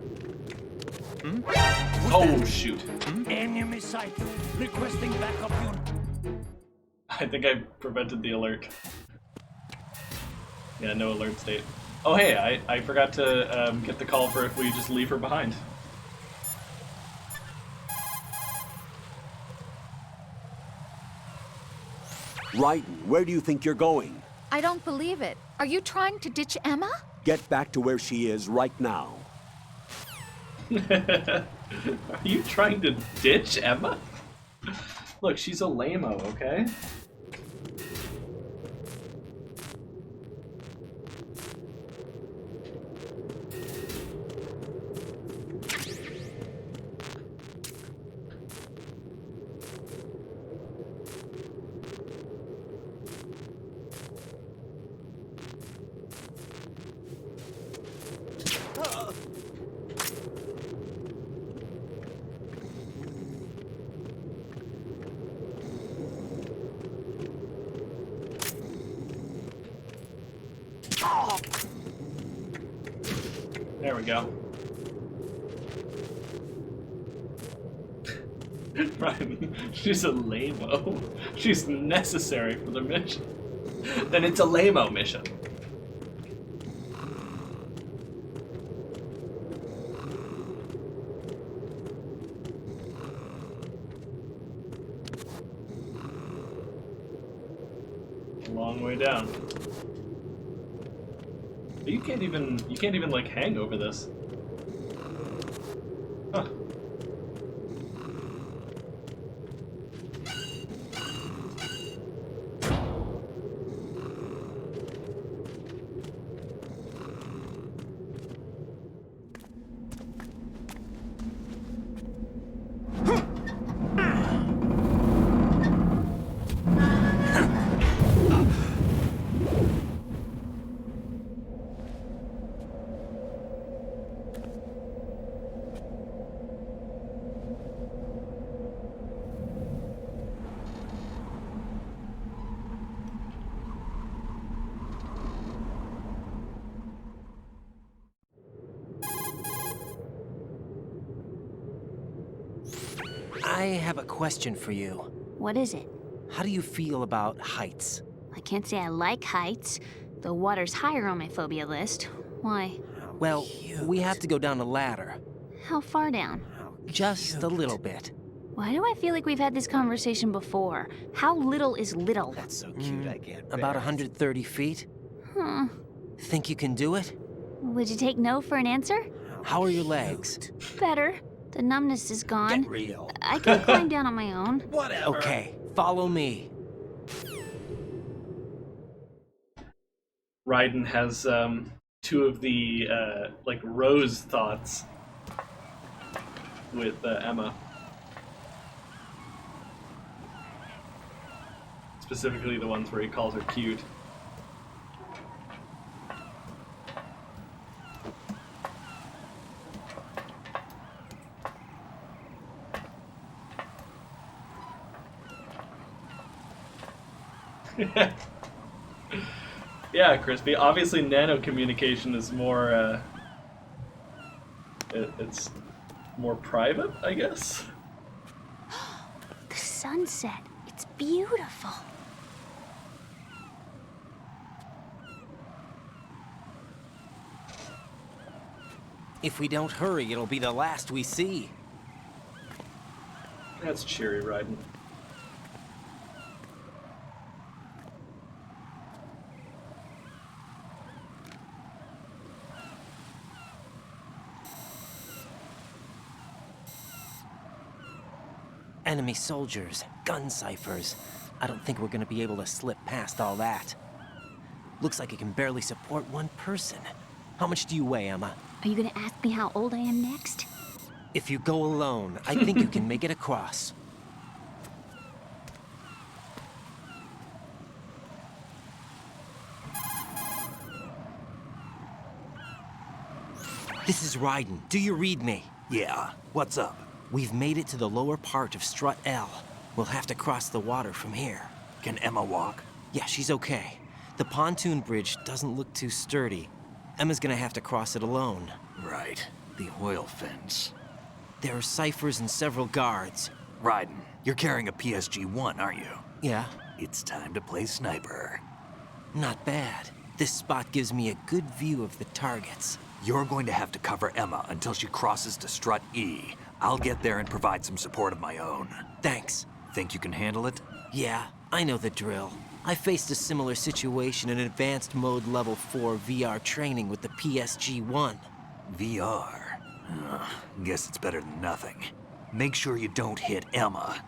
Oh, shoot. Enemy sight. Requesting backup unit. I think I prevented the alert. Yeah, no alert state. Oh hey, I forgot to get the call for if we just leave her behind. Raiden, where do you think you're going? I don't believe it. Are you trying to ditch Emma? Get back to where she is right now. Are you trying to ditch Emma? Look, she's a lame-o, okay? There we go. Right, she's a lame-o. She's necessary for the mission. Then it's a lame-o mission. A long way down. But you can't even like hang over this. Huh. I have a question for you. What is it? How do you feel about heights? I can't say I like heights. The water's higher on my phobia list. Why? Well, we have to go down a ladder. How far down? Just a little bit. Why do I feel like we've had this conversation before? How little is little? That's so cute, I can't bear About it. 130 feet. Huh. Think you can do it? Would you take no for an answer? How are your legs? Better. The numbness is gone. Get real. I can climb down on my own. Whatever. Okay, follow me. Raiden has two of the like rose thoughts with Emma. Specifically the ones where he calls her cute. Yeah, Crispy. Obviously, nano communication is more. It's more private, I guess. The sunset. It's beautiful. If we don't hurry, it'll be the last we see. That's cheery, Raiden. Enemy soldiers, gun ciphers. I don't think we're gonna be able to slip past all that. Looks like it can barely support one person. How much do you weigh, Emma? Are you gonna ask me how old I am next? If you go alone, I think you can make it across. This is Raiden. Do you read me? Yeah, what's up? We've made it to the lower part of Strut L. We'll have to cross the water from here. Can Emma walk? Yeah, she's okay. The pontoon bridge doesn't look too sturdy. Emma's gonna have to cross it alone. Right. The oil fence. There are ciphers and several guards. Raiden, you're carrying a PSG-1, aren't you? Yeah, It's time to play sniper. not bad. This spot gives me a good view of the targets. You're going to have to cover Emma until she crosses to strut E. I'll get there and provide some support of my own. Thanks. Think you can handle it? Yeah, I know the drill. I faced a similar situation in advanced mode level 4 VR training with the PSG-1. VR? Guess it's better than nothing. Make sure you don't hit Emma.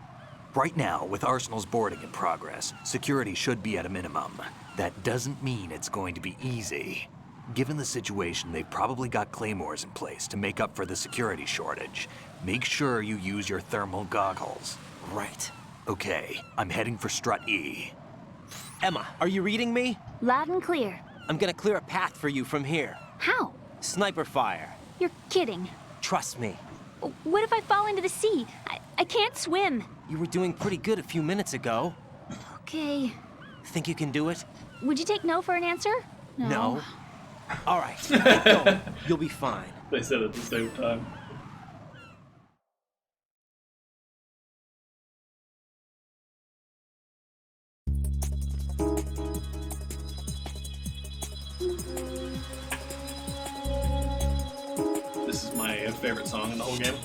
Right now, with Arsenal's boarding in progress, security should be at a minimum. That doesn't mean it's going to be easy. Given the situation, they've probably got claymores in place to make up for the security shortage. Make sure you use your thermal goggles. Right. Okay, I'm heading for strut E. Emma, are you reading me? Loud and clear. I'm gonna clear a path for you from here. How? Sniper fire. You're kidding. Trust me. What if I fall into the sea? I can't swim. You were doing pretty good a few minutes ago. Okay. Think you can do it? Would you take no for an answer? No. All right, get going. You'll be fine. They said it at the same time. This is my favorite song in the whole game.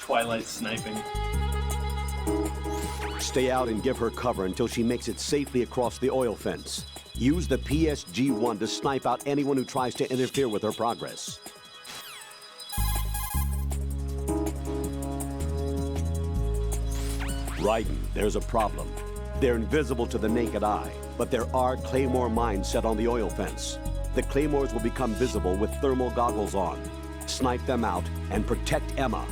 Twilight Sniping. Stay out and give her cover until she makes it safely across the oil fence. Use the PSG-1 to snipe out anyone who tries to interfere with her progress. Raiden, there's a problem. They're invisible to the naked eye, but there are claymore mines set on the oil fence. The claymores will become visible with thermal goggles on. Snipe them out and protect Emma.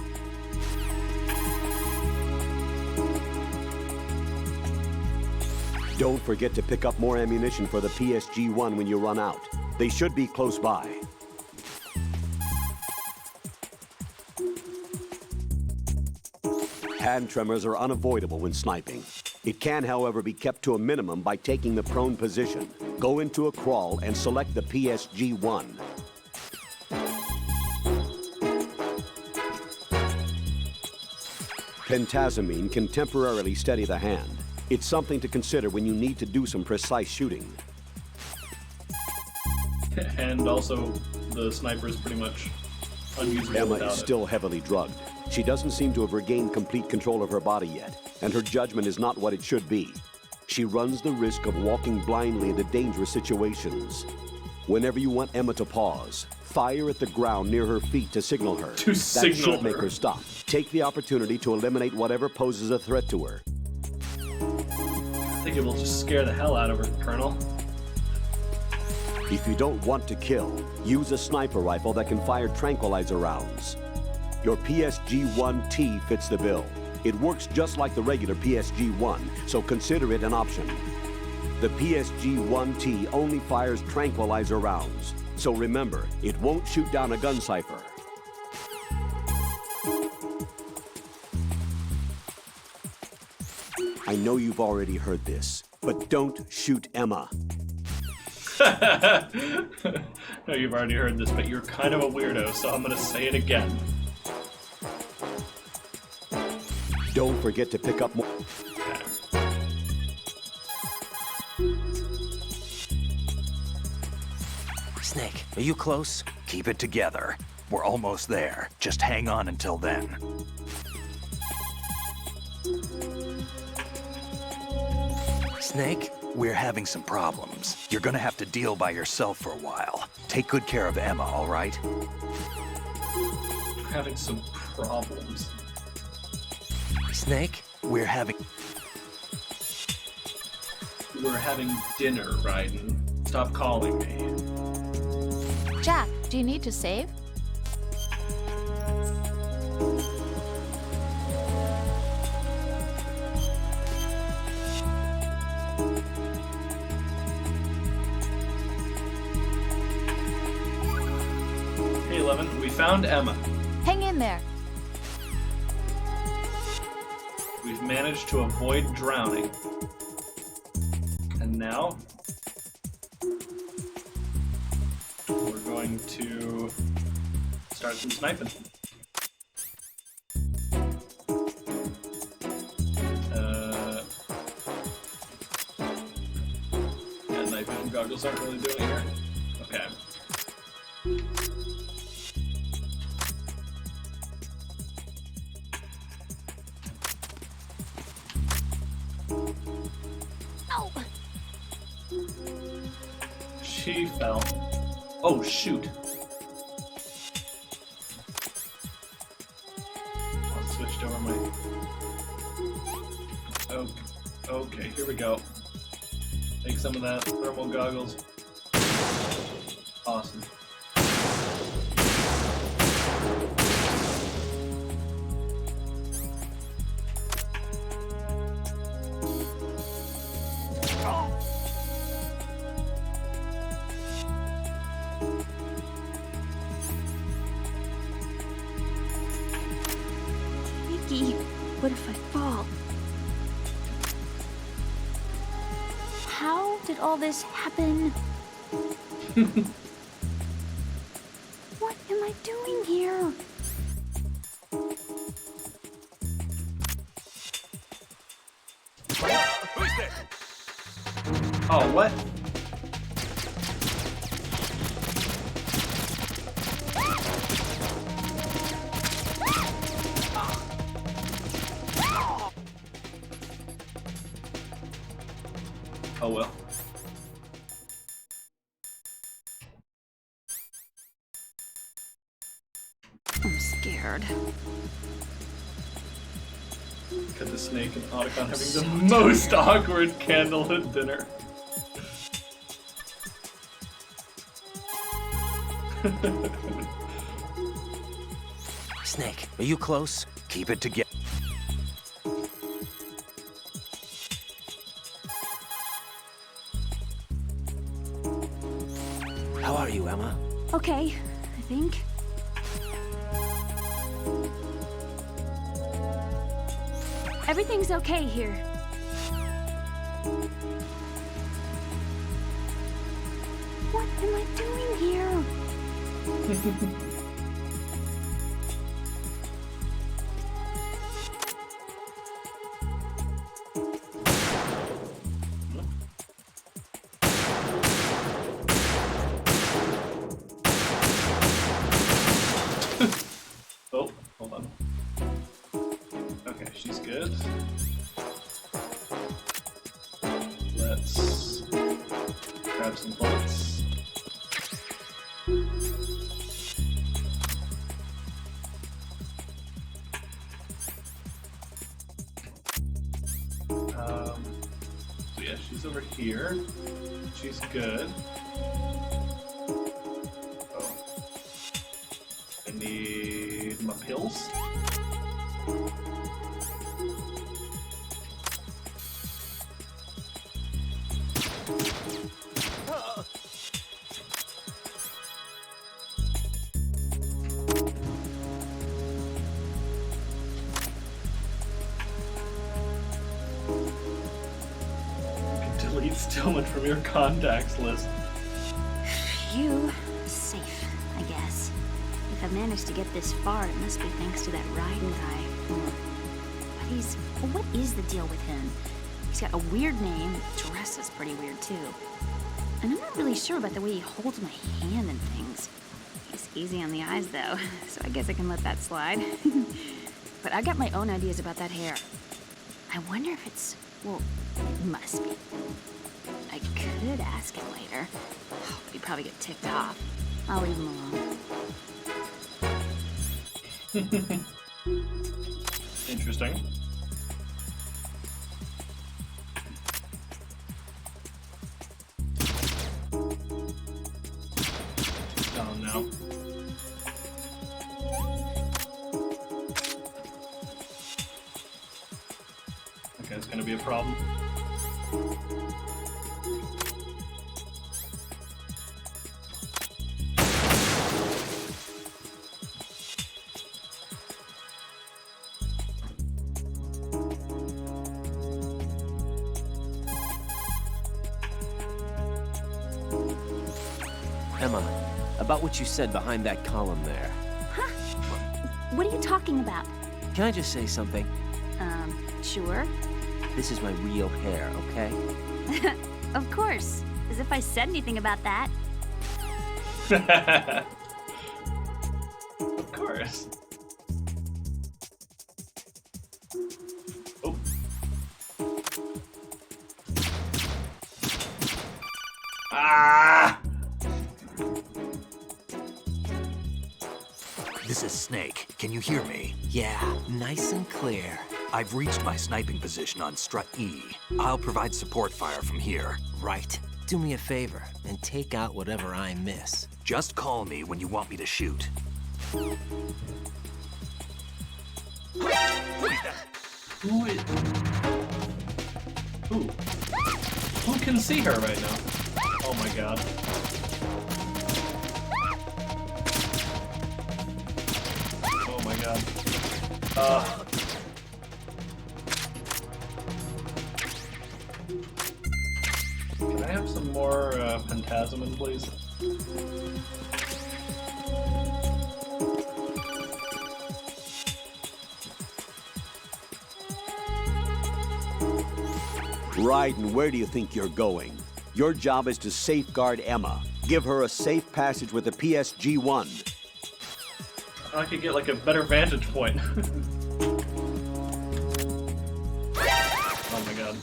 Don't forget to pick up more ammunition for the PSG-1 when you run out. They should be close by. Hand tremors are unavoidable when sniping. It can, however, be kept to a minimum by taking the prone position. Go into a crawl and select the PSG-1. Pentazamine can temporarily steady the hand. It's something to consider when you need to do some precise shooting. And also, the sniper is pretty much unusable Emma without is still heavily drugged. She doesn't seem to have regained complete control of her body yet, and her judgment is not what it should be. She runs the risk of walking blindly into dangerous situations. Whenever you want Emma to pause, fire at the ground near her feet to signal her. That should make her stop. Take the opportunity to eliminate whatever poses a threat to her. I think it will just scare the hell out of her, Colonel. If you don't want to kill, use a sniper rifle that can fire tranquilizer rounds. Your PSG-1T fits the bill. It works just like the regular PSG-1, so consider it an option. The PSG-1T only fires tranquilizer rounds, so remember, it won't shoot down a gun cipher. I know you've already heard this, but don't shoot Emma. No, you've already heard this, but you're kind of a weirdo, so I'm gonna say it again. Don't forget to pick up more. Snake, are you close? Keep it together. We're almost there. Just hang on until then. Snake? We're having some problems. You're gonna have to deal by yourself for a while. Take good care of Emma, all right? We're having some problems. Snake? We're having dinner, Raiden. Stop calling me. Jack, do you need to save? Hey, 11, we found Emma. Hang in there. We've managed to avoid drowning. And now we're going to start some sniping. Goggles aren't really doing here. Okay. Oh. She fell. Oh, shoot. I switched over my... Oh, okay, here we go. Take some of that thermal goggles. Awesome. Mickey, what if I fall? How did all this happen? What am I doing here? Who's there? Oh, what? Oh well. I'm scared. Cut the snake and Otacon having the most awkward candlelit dinner. Snake, are you close? Keep it together. How are you, Emma? Okay, I think. Everything's okay here. What am I doing here? Oh, hold on. Okay, she's good. Let's grab some bullets. So yeah, she's over here. She's good. Oh. I need my pills. Delete Stillman from your contacts list. Phew. Safe, I guess. If I've managed to get this far, it must be thanks to that riding guy. But what is the deal with him? He's got a weird name, dress is pretty weird too. And I'm not really sure about the way he holds my hand and things. He's easy on the eyes though, so I guess I can let that slide. But I got my own ideas about that hair. I wonder if it's, well, it must be. I could ask him later, but he'd probably get ticked off. I'll leave him alone. Interesting. Oh no. Okay, it's gonna be a problem. Emma, about what you said behind that column there. Huh? What are you talking about? Can I just say something? Sure. This is my real hair, okay? Of course. As if I said anything about that. Of course. Oh. Ah! This is Snake. Can you hear me? Yeah, nice and clear. I've reached my sniping position on Strut E. I'll provide support fire from here. Right. Do me a favor and take out whatever I miss. Just call me when you want me to shoot. Who is... Who can see her right now? Oh my god. Oh my god. Can I have some more Phantasmin, please? Raiden, where do you think you're going? Your job is to safeguard Emma. Give her a safe passage with the PSG-1. I could get like a better vantage point. Oh my god.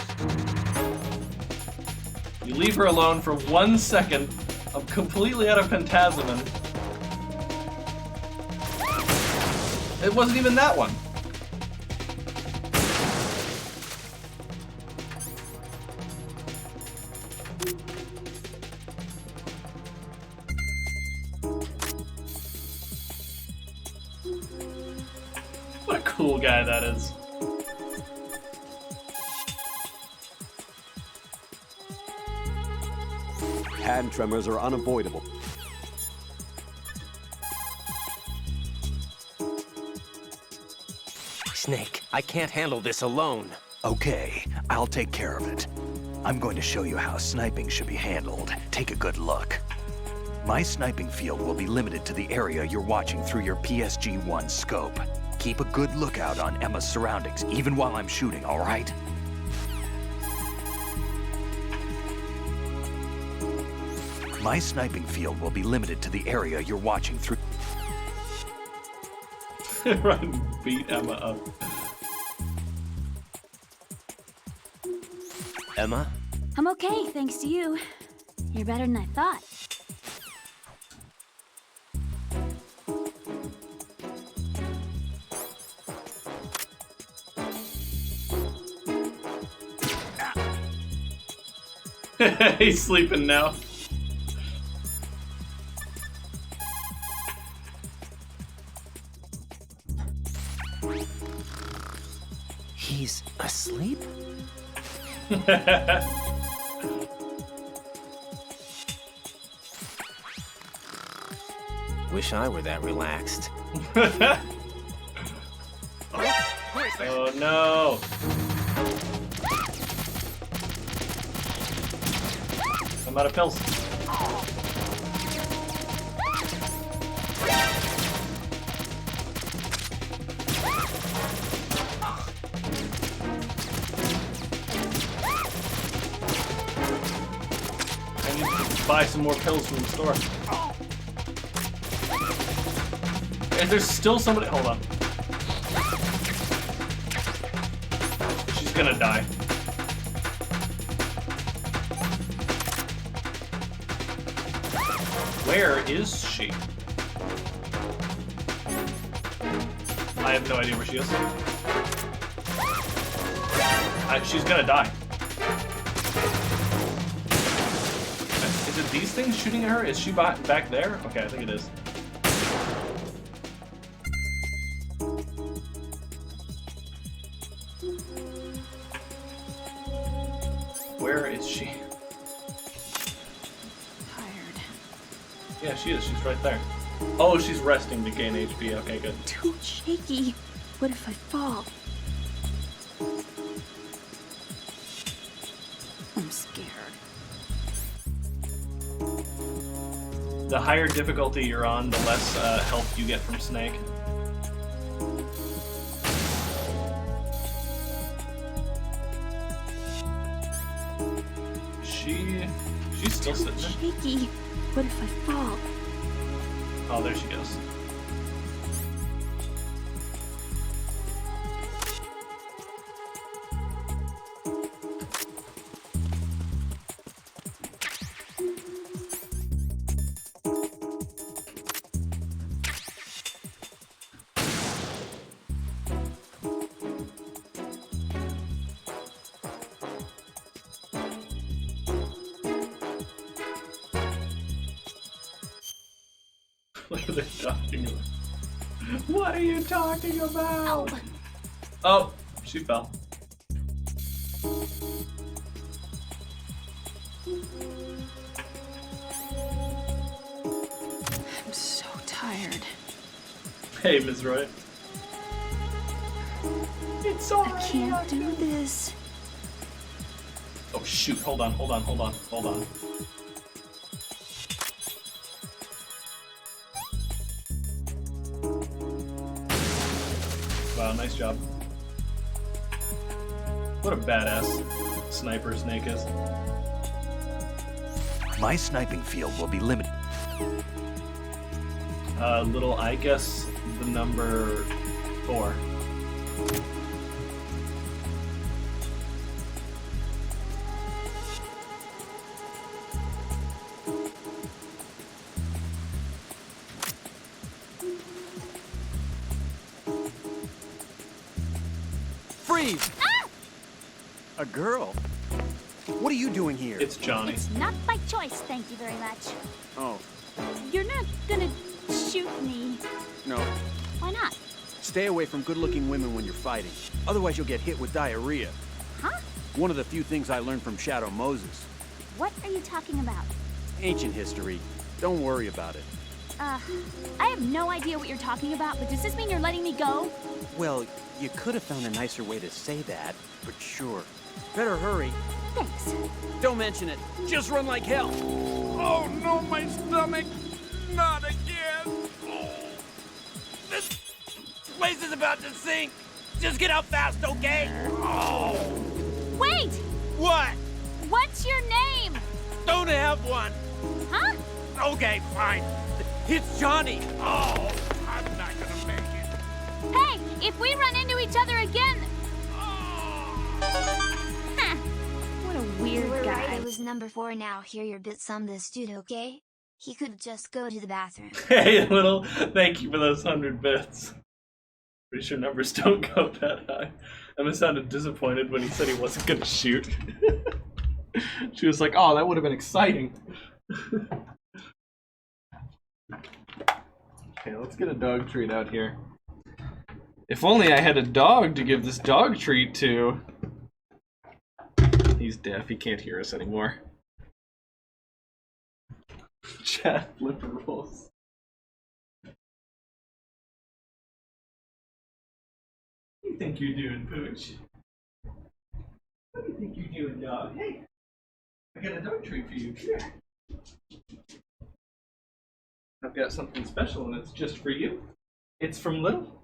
You leave her alone for 1 second. I'm completely out of Phantasmin. It wasn't even that one. What a cool guy that is. Hand tremors are unavoidable. Snake, I can't handle this alone. Okay, I'll take care of it. I'm going to show you how sniping should be handled. Take a good look. My sniping field will be limited to the area you're watching through your PSG-1 scope. Keep a good lookout on Emma's surroundings, even while I'm shooting, all right? My sniping field will be limited to the area you're watching through. Run, beat Emma up. Emma? I'm okay, thanks to you. You're better than I thought. He's sleeping now. He's asleep? Wish I were that relaxed. Oh no! I'm out of pills. I need to buy some more pills from the store. Is there still somebody? Hold on. She's gonna die. Where is she? I have no idea where she is. She's gonna die. Is it these things shooting at her? Is she back there? Okay, I think it is. Where is she? Yeah, she is. She's right there. Oh, she's resting to gain HP. Okay, good. Too shaky. What if I fall? I'm scared. The higher difficulty you're on, the less help you get from Snake. She's still sitting there? Shaky. What if I fall? Oh, there she goes. What are they talking about? What are you talking about? Oh, she fell. I'm so tired. Hey, Ms. Roy. It's alright. I can't do this. Oh shoot, hold on. Wow, nice job. What a badass sniper Snake is. My sniping field will be limited. Little, I guess the number 4. Freeze! Ah! A girl? What are you doing here? It's Johnny. It's not by choice, thank you very much. Oh, You're not gonna shoot me. no. Why not? Stay away from good-looking women when you're fighting. Otherwise you'll get hit with diarrhea. Huh? One of the few things I learned from Shadow Moses. What are you talking about? Ancient history. Don't worry about it. I have no idea what you're talking about, but does this mean you're letting me go? Well, you could have found a nicer way to say that, but sure. Better hurry. Thanks. Don't mention it. Just run like hell. Oh no, my stomach! Not again! This place is about to sink! Just get out fast, okay? Oh! Wait! What? What's your name? Don't have one! Huh? Okay, fine. It's Johnny! Oh, I'm not gonna make it. Hey, if we run into each other again... Huh. What a weird You were guy. right, it was number 4 now. Hear your bits on this dude, okay? He could just go to the bathroom. Hey, little, thank you for those 100 bits. Pretty sure numbers don't go that high. Emma sounded disappointed when he said he wasn't gonna shoot. She was like, oh, that would have been exciting. Okay, let's get a dog treat out here. If only I had a dog to give this dog treat to. He's deaf, he can't hear us anymore. Chat flipper rolls. What do you think you're doing, Pooch? What do you think you're doing, dog? Hey, I got a dog treat for you. Come here. I've got something special and it's just for you. It's from Little.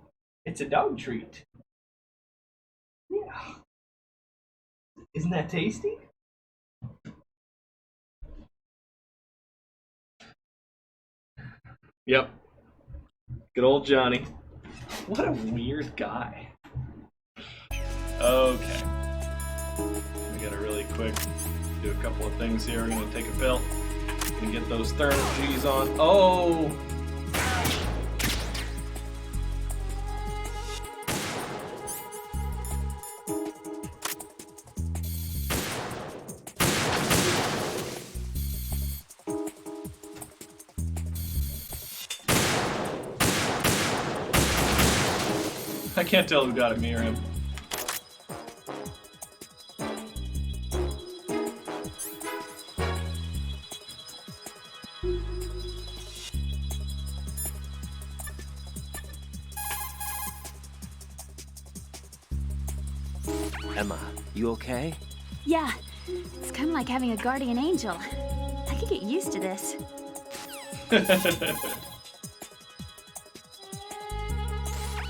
It's a dog treat. Yeah. Isn't that tasty? Yep. Good old Johnny. What a weird guy. Okay. We gotta really quick do a couple of things here. We're gonna take a pill. Gonna get those thermal G's on. Oh! I can't tell who got it, me or him. Emma, you okay? Yeah, it's kind of like having a guardian angel. I could get used to this.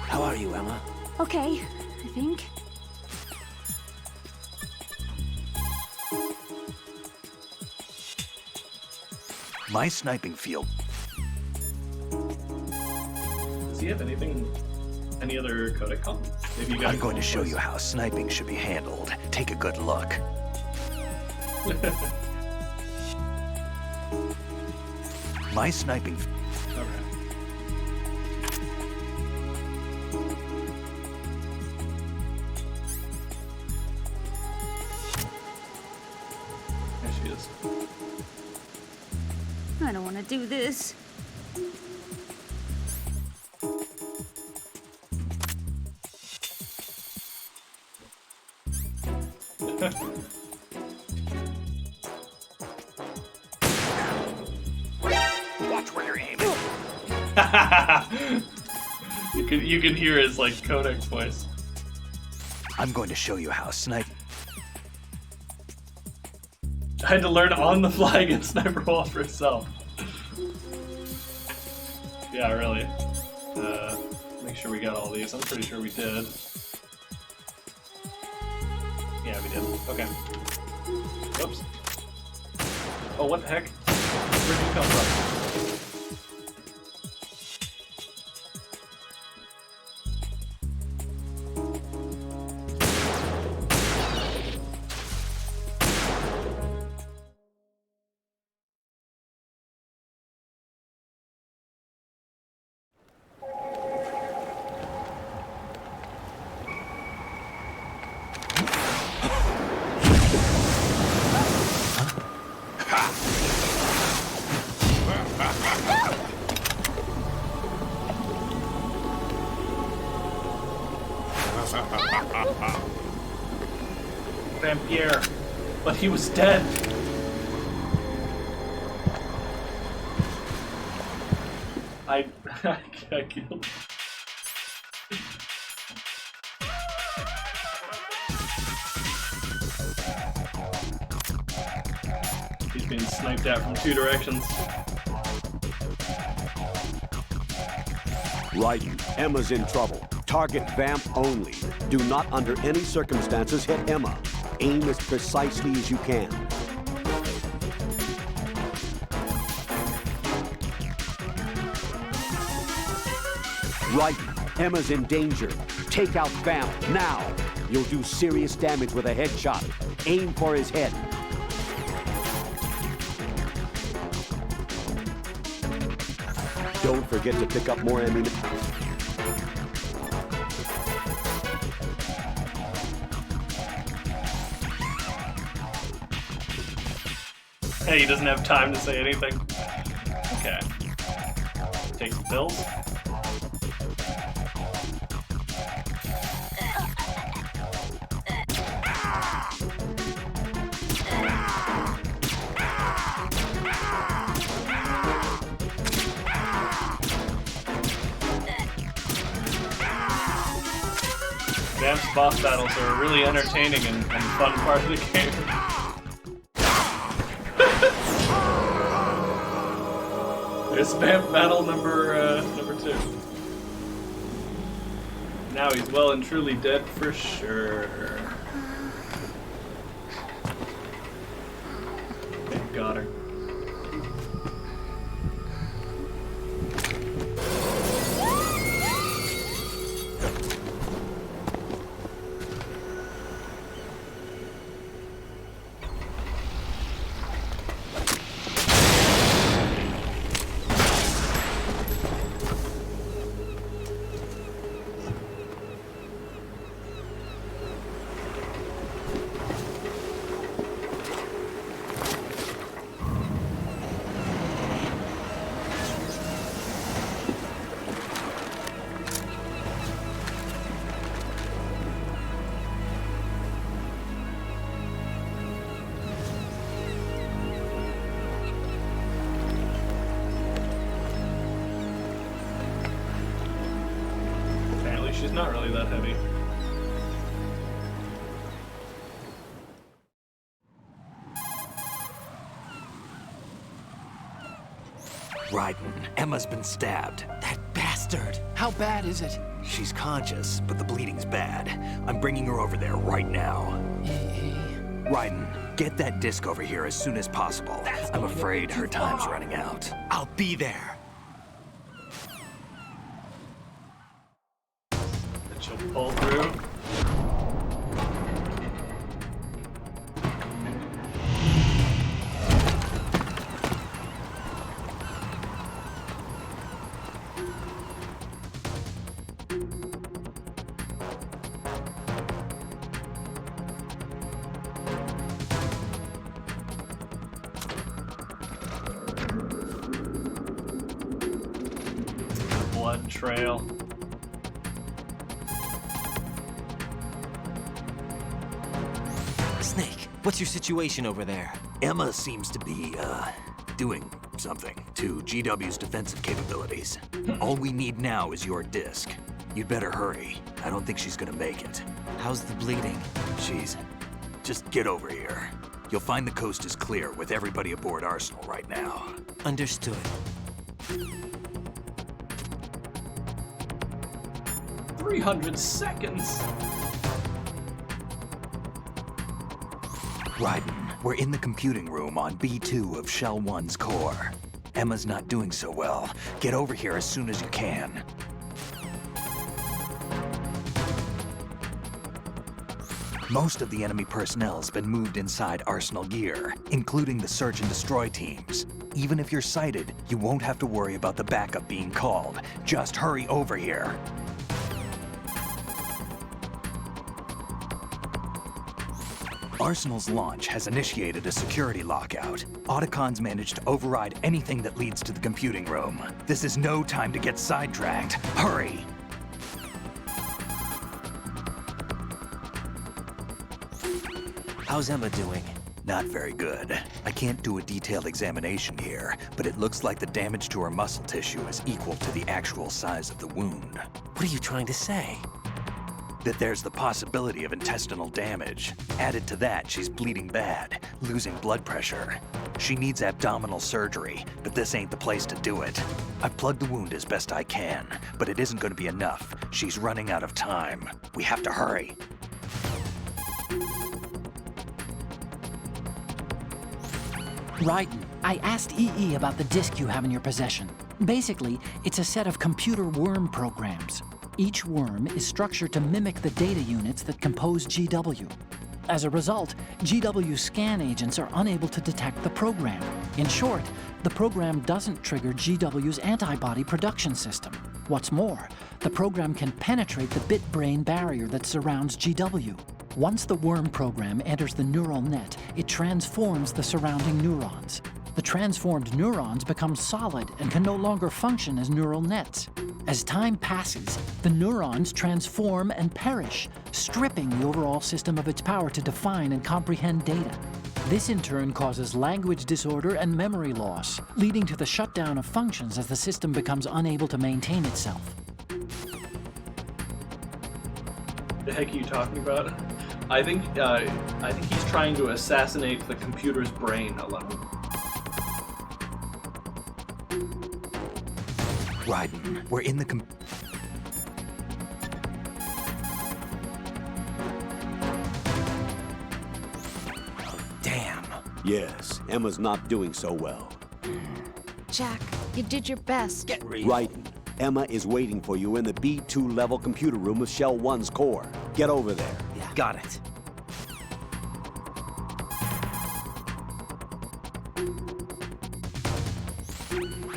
How are you, Emma? Okay, I think. My sniping field. Does he have anything? Any other codec comp? Maybe you got. I'm going to show you how sniping should be handled. Take a good look. My sniping. Okay. There she is. I don't want to do this. Watch where you're aiming. You can hear his like codec voice. I'm going to show you how snipe. I had to learn on the fly against Sniper Wolf herself. Yeah, really. Make sure we got all these. I'm pretty sure we did. Yeah, we did. Okay. Oops. Oh, what the heck? Where'd you come from? Vampire, but he was dead. I killed. He's being sniped at from 2 directions. Raiden, Emma's in trouble. Target Vamp only. Do not under any circumstances hit Emma. Aim as precisely as you can. Raiden, Emma's in danger. Take out Vamp now. You'll do serious damage with a headshot. Aim for his head. Don't forget to pick up more ammunition. Hey, he doesn't have time to say anything. Okay. Take some pills. Vamp's boss battles are a really entertaining and fun part of the game. There's Vamp battle number 2. Now he's well and truly dead for sure. Got her. She's not really that heavy. Raiden, Emma's been stabbed. That bastard! How bad is it? She's conscious, but the bleeding's bad. I'm bringing her over there right now. Raiden, get that disc over here as soon as possible. I'm afraid her time's running out. I'll be there. That she'll pull through. Blood trail. Snake, what's your situation over there? Emma seems to be, doing something to GW's defensive capabilities. All we need now is your disc. You'd better hurry. I don't think she's gonna make it. How's the bleeding? Just get over here. You'll find the coast is clear with everybody aboard Arsenal right now. Understood. 300 seconds. Raiden, we're in the computing room on B2 of Shell 1's core. Emma's not doing so well. Get over here as soon as you can. Most of the enemy personnel has been moved inside Arsenal gear, including the search and destroy teams. Even if you're sighted, you won't have to worry about the backup being called. Just hurry over here. Arsenal's launch has initiated a security lockout. Otacons managed to override anything that leads to the computing room. This is no time to get sidetracked. Hurry! How's Emma doing? Not very good. I can't do a detailed examination here, but it looks like the damage to her muscle tissue is equal to the actual size of the wound. What are you trying to say? That there's the possibility of intestinal damage. Added to that, she's bleeding bad, losing blood pressure. She needs abdominal surgery, but this ain't the place to do it. I've plugged the wound as best I can, but it isn't going to be enough. She's running out of time. We have to hurry. Raiden, I asked EE about the disk you have in your possession. Basically, it's a set of computer worm programs. Each worm is structured to mimic the data units that compose GW. As a result, GW scan agents are unable to detect the program. In short, the program doesn't trigger GW's antibody production system. What's more, the program can penetrate the bit-brain barrier that surrounds GW. Once the worm program enters the neural net, it transforms the surrounding neurons. The transformed neurons become solid and can no longer function as neural nets. As time passes, the neurons transform and perish, stripping the overall system of its power to define and comprehend data. This in turn causes language disorder and memory loss, leading to the shutdown of functions as the system becomes unable to maintain itself. The heck are you talking about? I think he's trying to assassinate the computer's brain alone. Raiden, we're in the Damn. Yes, Emma's not doing so well. Jack, you did your best. Get real. Raiden, Emma is waiting for you in the B2 level computer room of Shell 1's core. Get over there. Yeah, got it.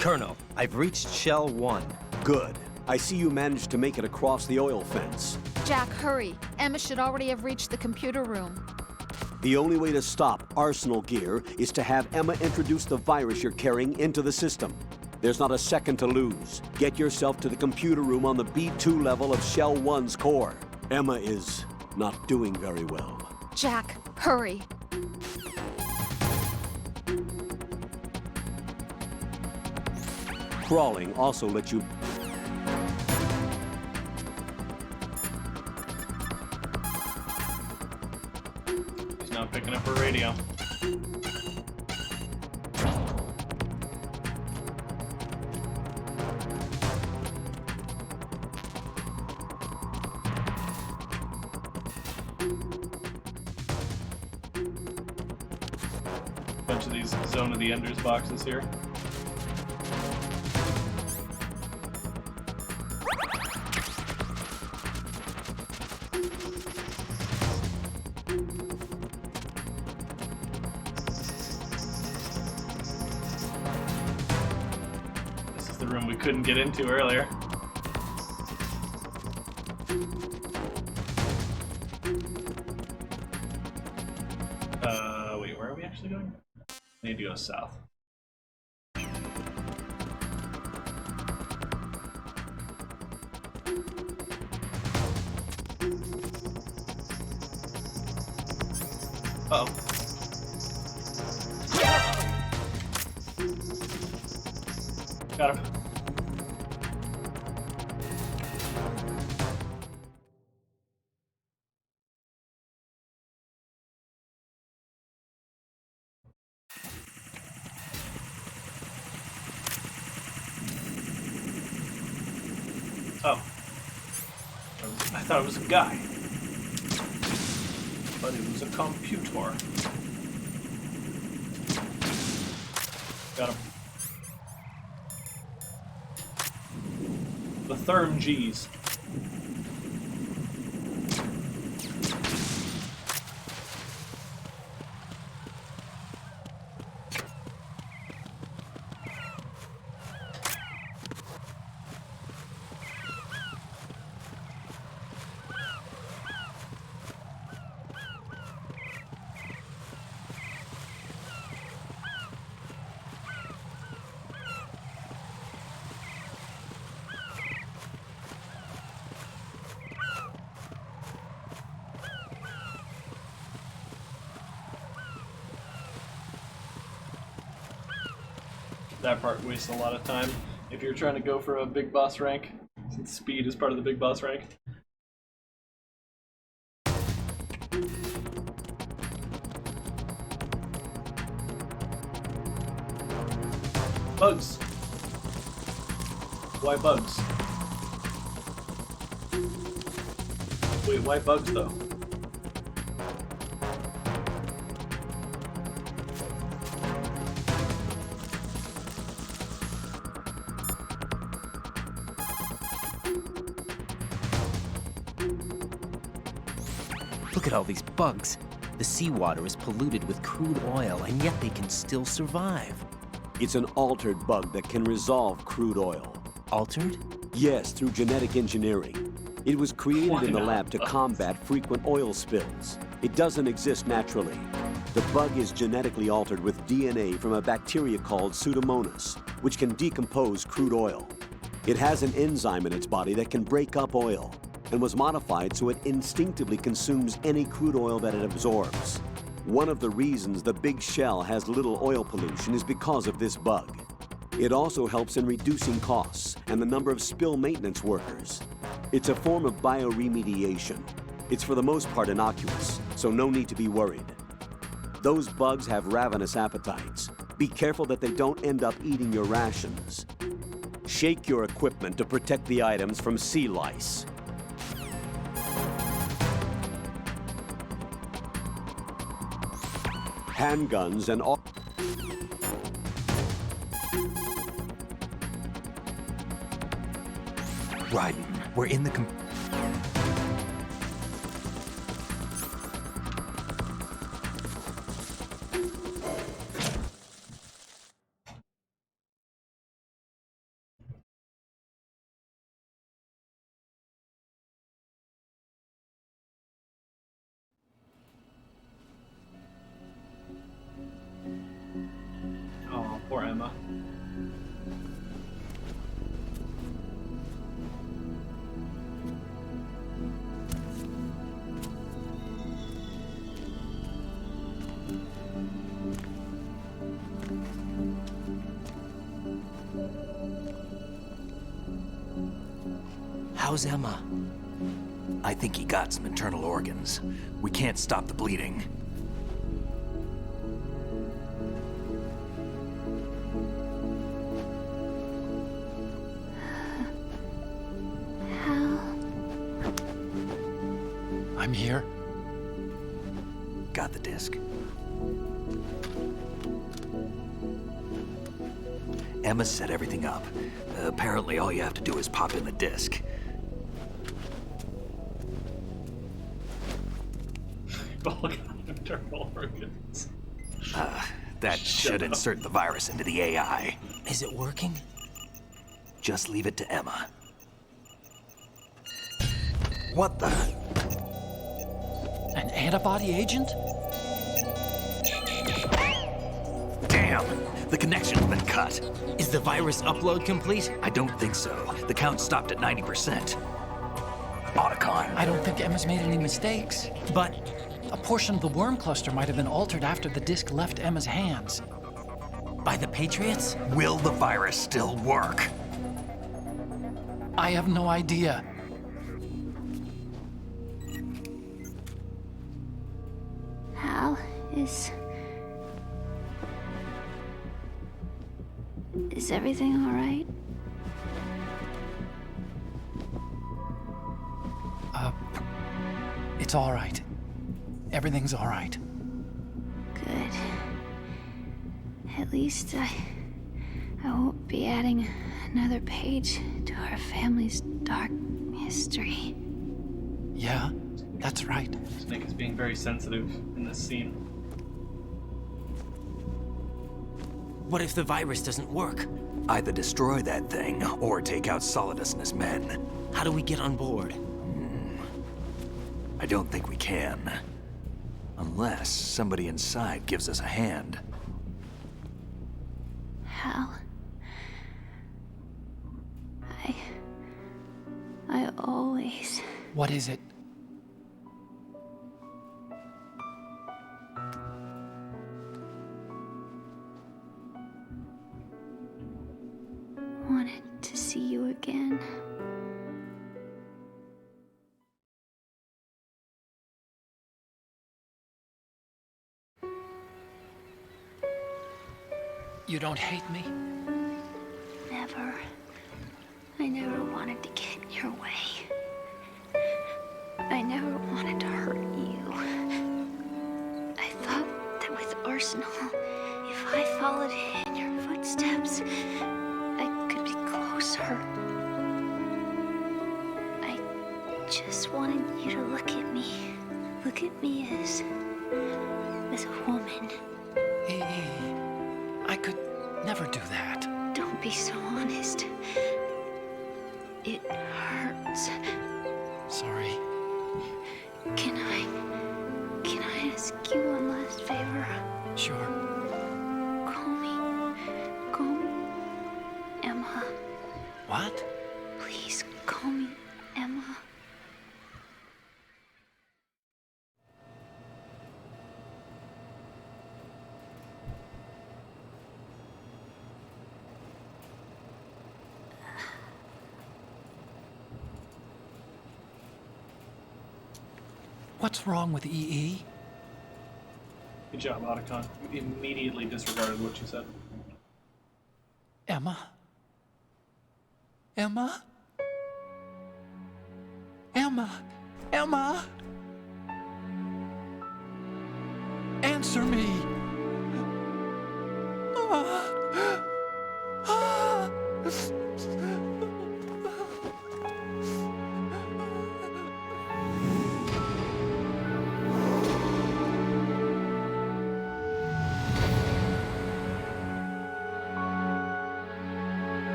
Colonel, I've reached Shell 1. Good. I see you managed to make it across the oil fence. Jack, hurry. Emma should already have reached the computer room. The only way to stop Arsenal gear is to have Emma introduce the virus you're carrying into the system. There's not a second to lose. Get yourself to the computer room on the B2 level of Shell 1's core. Emma is not doing very well. Jack, hurry. Crawling also lets you... He's not picking up her radio. bunch of these Zone of the Enders boxes here. This is the room we couldn't get into earlier. Wait, where are we actually going? I need to go south. Uh-oh. Got him. Oh. I thought it was a guy. But it was a computer. Got him. The Therm G's. That part wastes a lot of time if you're trying to go for a big boss rank, since speed is part of the big boss rank. Bugs. Why bugs? Wait, why bugs though? Look at all these bugs. The seawater is polluted with crude oil, and yet they can still survive. It's an altered bug that can resolve crude oil. Altered? Yes, through genetic engineering. It was created in the lab to combat frequent oil spills. It doesn't exist naturally. The bug is genetically altered with DNA from a bacteria called Pseudomonas, which can decompose crude oil. It has an enzyme in its body that can break up oil, and was modified so it instinctively consumes any crude oil that it absorbs. One of the reasons the big shell has little oil pollution is because of this bug. It also helps in reducing costs and the number of spill maintenance workers. It's a form of bioremediation. It's for the most part innocuous, so no need to be worried. Those bugs have ravenous appetites. Be careful that they don't end up eating your rations. Shake your equipment to protect the items from sea lice. Handguns and all. Raiden, we're in the Oh, poor Emma. How's Emma? I think he got some internal organs. We can't stop the bleeding. I'm here. Got the disc. Emma set everything up. Apparently, all you have to do is pop in the disk. That should insert the virus into the AI. Is it working? Just leave it to Emma. What the? An antibody agent? Damn! The connection's been cut. Is the virus upload complete? I don't think so. The count stopped at 90%. Otacon. I don't think Emma's made any mistakes. But a portion of the worm cluster might have been altered after the disk left Emma's hands. By the Patriots? Will the virus still work? I have no idea. Hal, is everything all right? It's all right. Everything's all right. Good. At least I won't be adding another page to our family's dark history. Yeah, that's right. Snake is being very sensitive in this scene. What if the virus doesn't work? Either destroy that thing, or take out Solidus and his men. How do we get on board? I don't think we can. Unless somebody inside gives us a hand. Hal, I always... What is it? wanted to see you again. You don't hate me? Never. I never wanted to get in your way. I never wanted to hurt you. I thought that with Arsenal, if I followed in your footsteps, I could be closer. I just wanted you to look at me. Look at me as a woman. I could never do that. Don't be so honest. It hurts. Sorry. Can I ask you one last favor? Sure. Call me Emma. What? Please call me Emma. What's wrong with EE? Good job, Otacon. You immediately disregarded what you said. Emma? Emma? Emma? Emma? Answer me!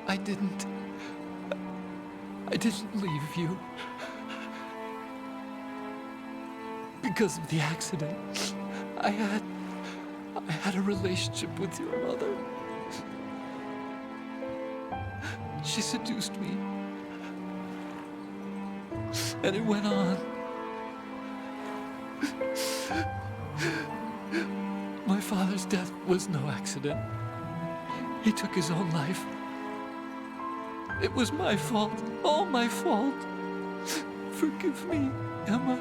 I didn't leave you. Because of the accident, I had a relationship with your mother. She seduced me. And it went on. My father's death was no accident. He took his own life. It was my fault, all my fault. Forgive me, Emma.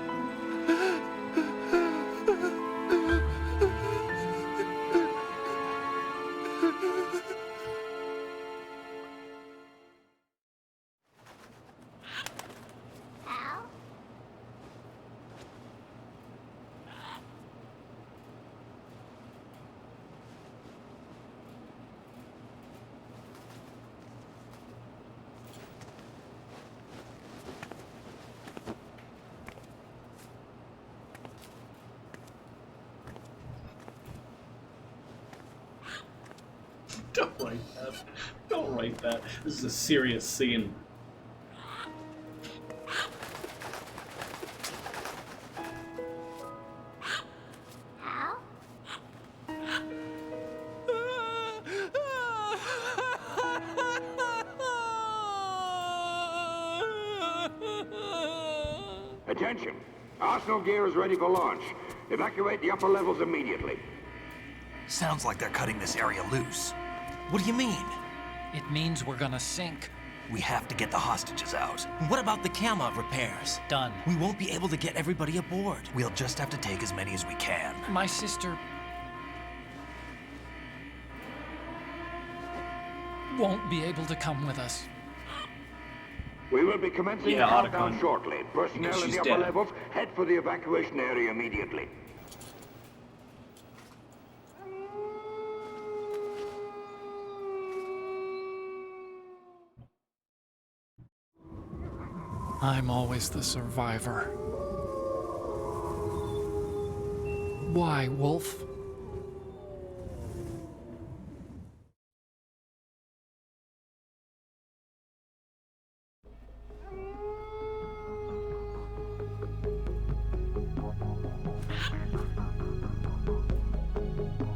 Don't write that. Don't write that. This is a serious scene. Hal? Attention! Arsenal gear is ready for launch. Evacuate the upper levels immediately. Sounds like they're cutting this area loose. What do you mean? It means we're gonna sink. We have to get the hostages out. What about the Kamov repairs? Done. We won't be able to get everybody aboard. We'll just have to take as many as we can. My sister won't be able to come with us. We will be commencing the countdown shortly. Personnel in the upper dead. levels, head for the evacuation area immediately. I'm always the survivor. Why, Wolf?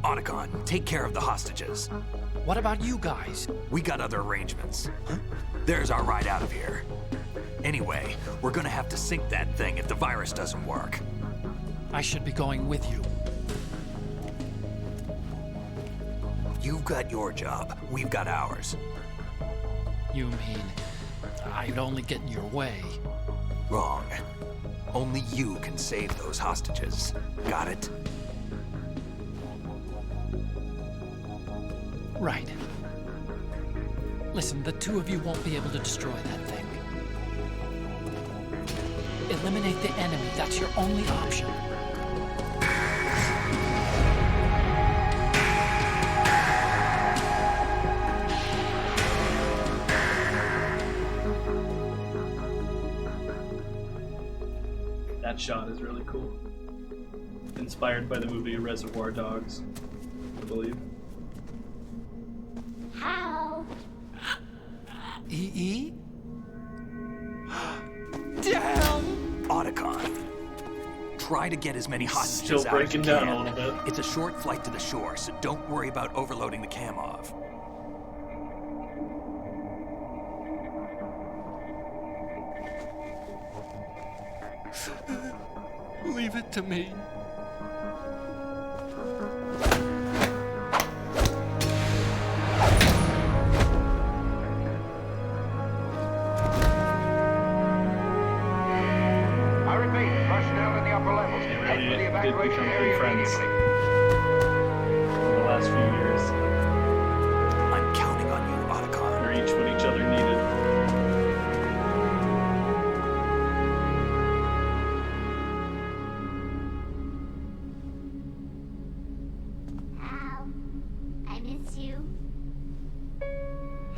Otacon, take care of the hostages. What about you guys? We got other arrangements. There's our ride out of here. Anyway, we're gonna have to sink that thing if the virus doesn't work. I should be going with you. You've got your job. We've got ours. You mean I'd only get in your way? Wrong. Only you can save those hostages. Got it? Right. Listen, the two of you won't be able to destroy that thing. Eliminate the enemy. That's your only option. That shot is really cool. Inspired by the movie Reservoir Dogs, I believe. Hal? E.E.? Damn! Otacon, try to get as many hostages Still out as you breaking down can. a little bit. It's a short flight to the shore, so don't worry about overloading the Kamov. Leave it to me. I repeat, personnel in the upper levels, head for the Did evacuation become area good friends immediately. in the last few years. I'm counting on you, Otacon. They're each what each other needed. Hal? I miss you.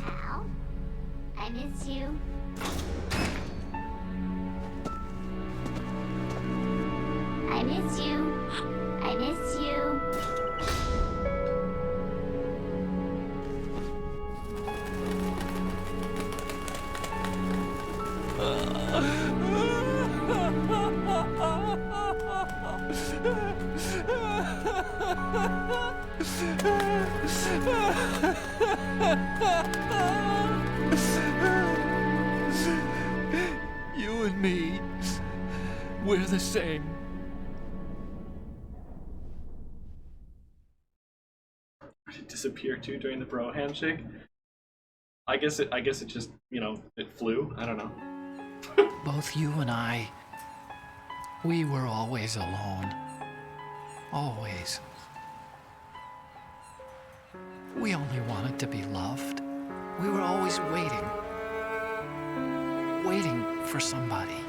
Hal? I miss you. I miss you. I miss you. You and me, we're the same. Did it disappear too during the bro handshake? I guess it just, you know, it flew. I don't know. Both you and I, we were always alone. Always. We only wanted to be loved. We were always waiting. Waiting for somebody.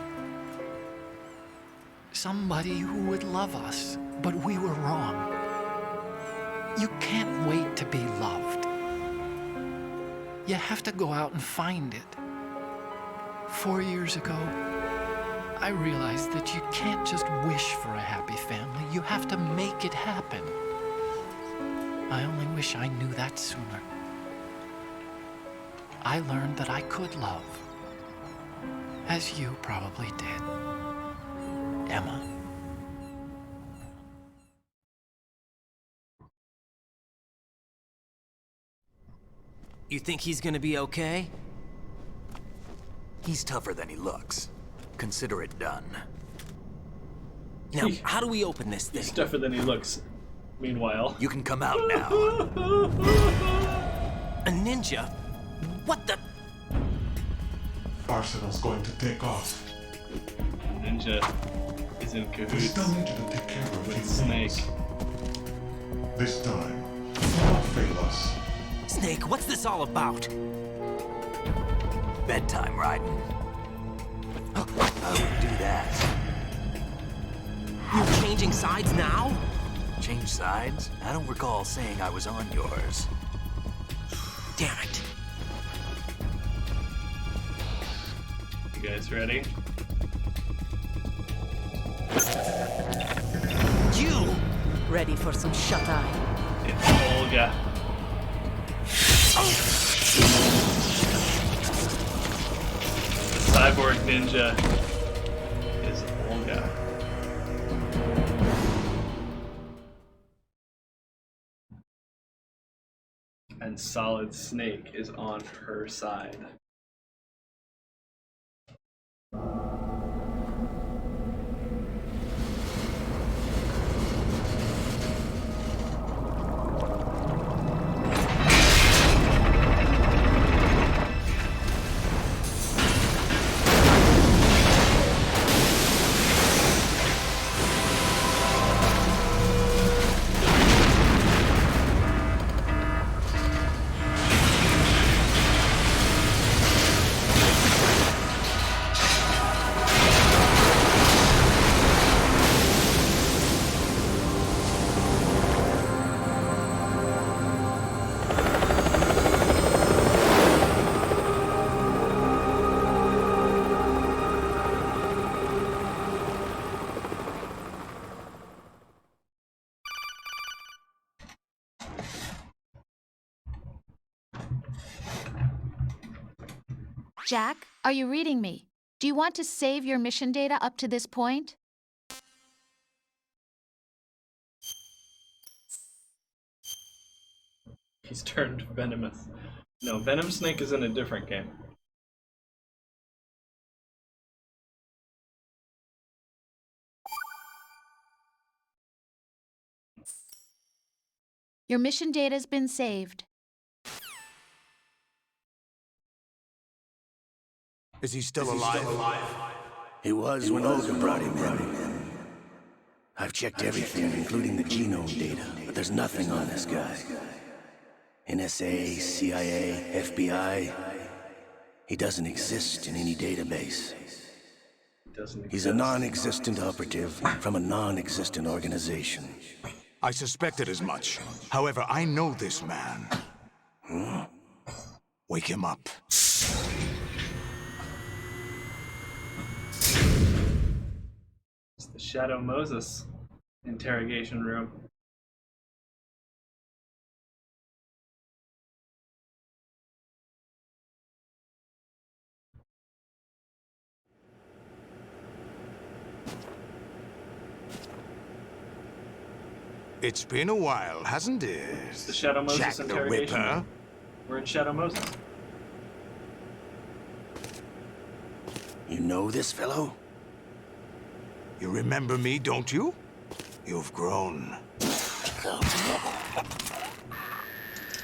Somebody who would love us, but we were wrong. You can't wait to be loved. You have to go out and find it. 4 years ago, I realized that you can't just wish for a happy family. You have to make it happen. I only wish I knew that sooner. I learned that I could love. As you probably did, Emma. You think he's gonna be okay? He's tougher than he looks. Consider it done. Now, how do we open this thing? He's tougher than he looks. Meanwhile, you can come out now. A ninja? What the? Arsenal's going to take off. Ninja is in We cahoots still need you to take care of with these Snake. things. This time, do not fail us. Snake, what's this all about? Bedtime, Raiden. I wouldn't do that. You're changing sides now? Change sides? I don't recall saying I was on yours. Damn it. You guys ready? You! Ready for some shut-eye? It's Olga. The cyborg ninja is Olga. And Solid Snake is on her side. Jack, are you reading me? Do you want to save your mission data up to this point? He's turned venomous. No, Venom Snake is in a different game. Your mission data's been saved. Is he still alive? He was when Olga brought him in. I've checked everything, including the genome data, but there's nothing on this guy. NSA, CIA, FBI. He doesn't exist in any database. He's a non-existent operative from a non-existent organization. I suspected as much. However, I know this man. Wake him up. It's the Shadow Moses interrogation room. It's been a while, hasn't it? It's the Shadow Moses Jack the interrogation Ripper. room. We're in Shadow Moses. You know this fellow? You remember me, don't you? You've grown.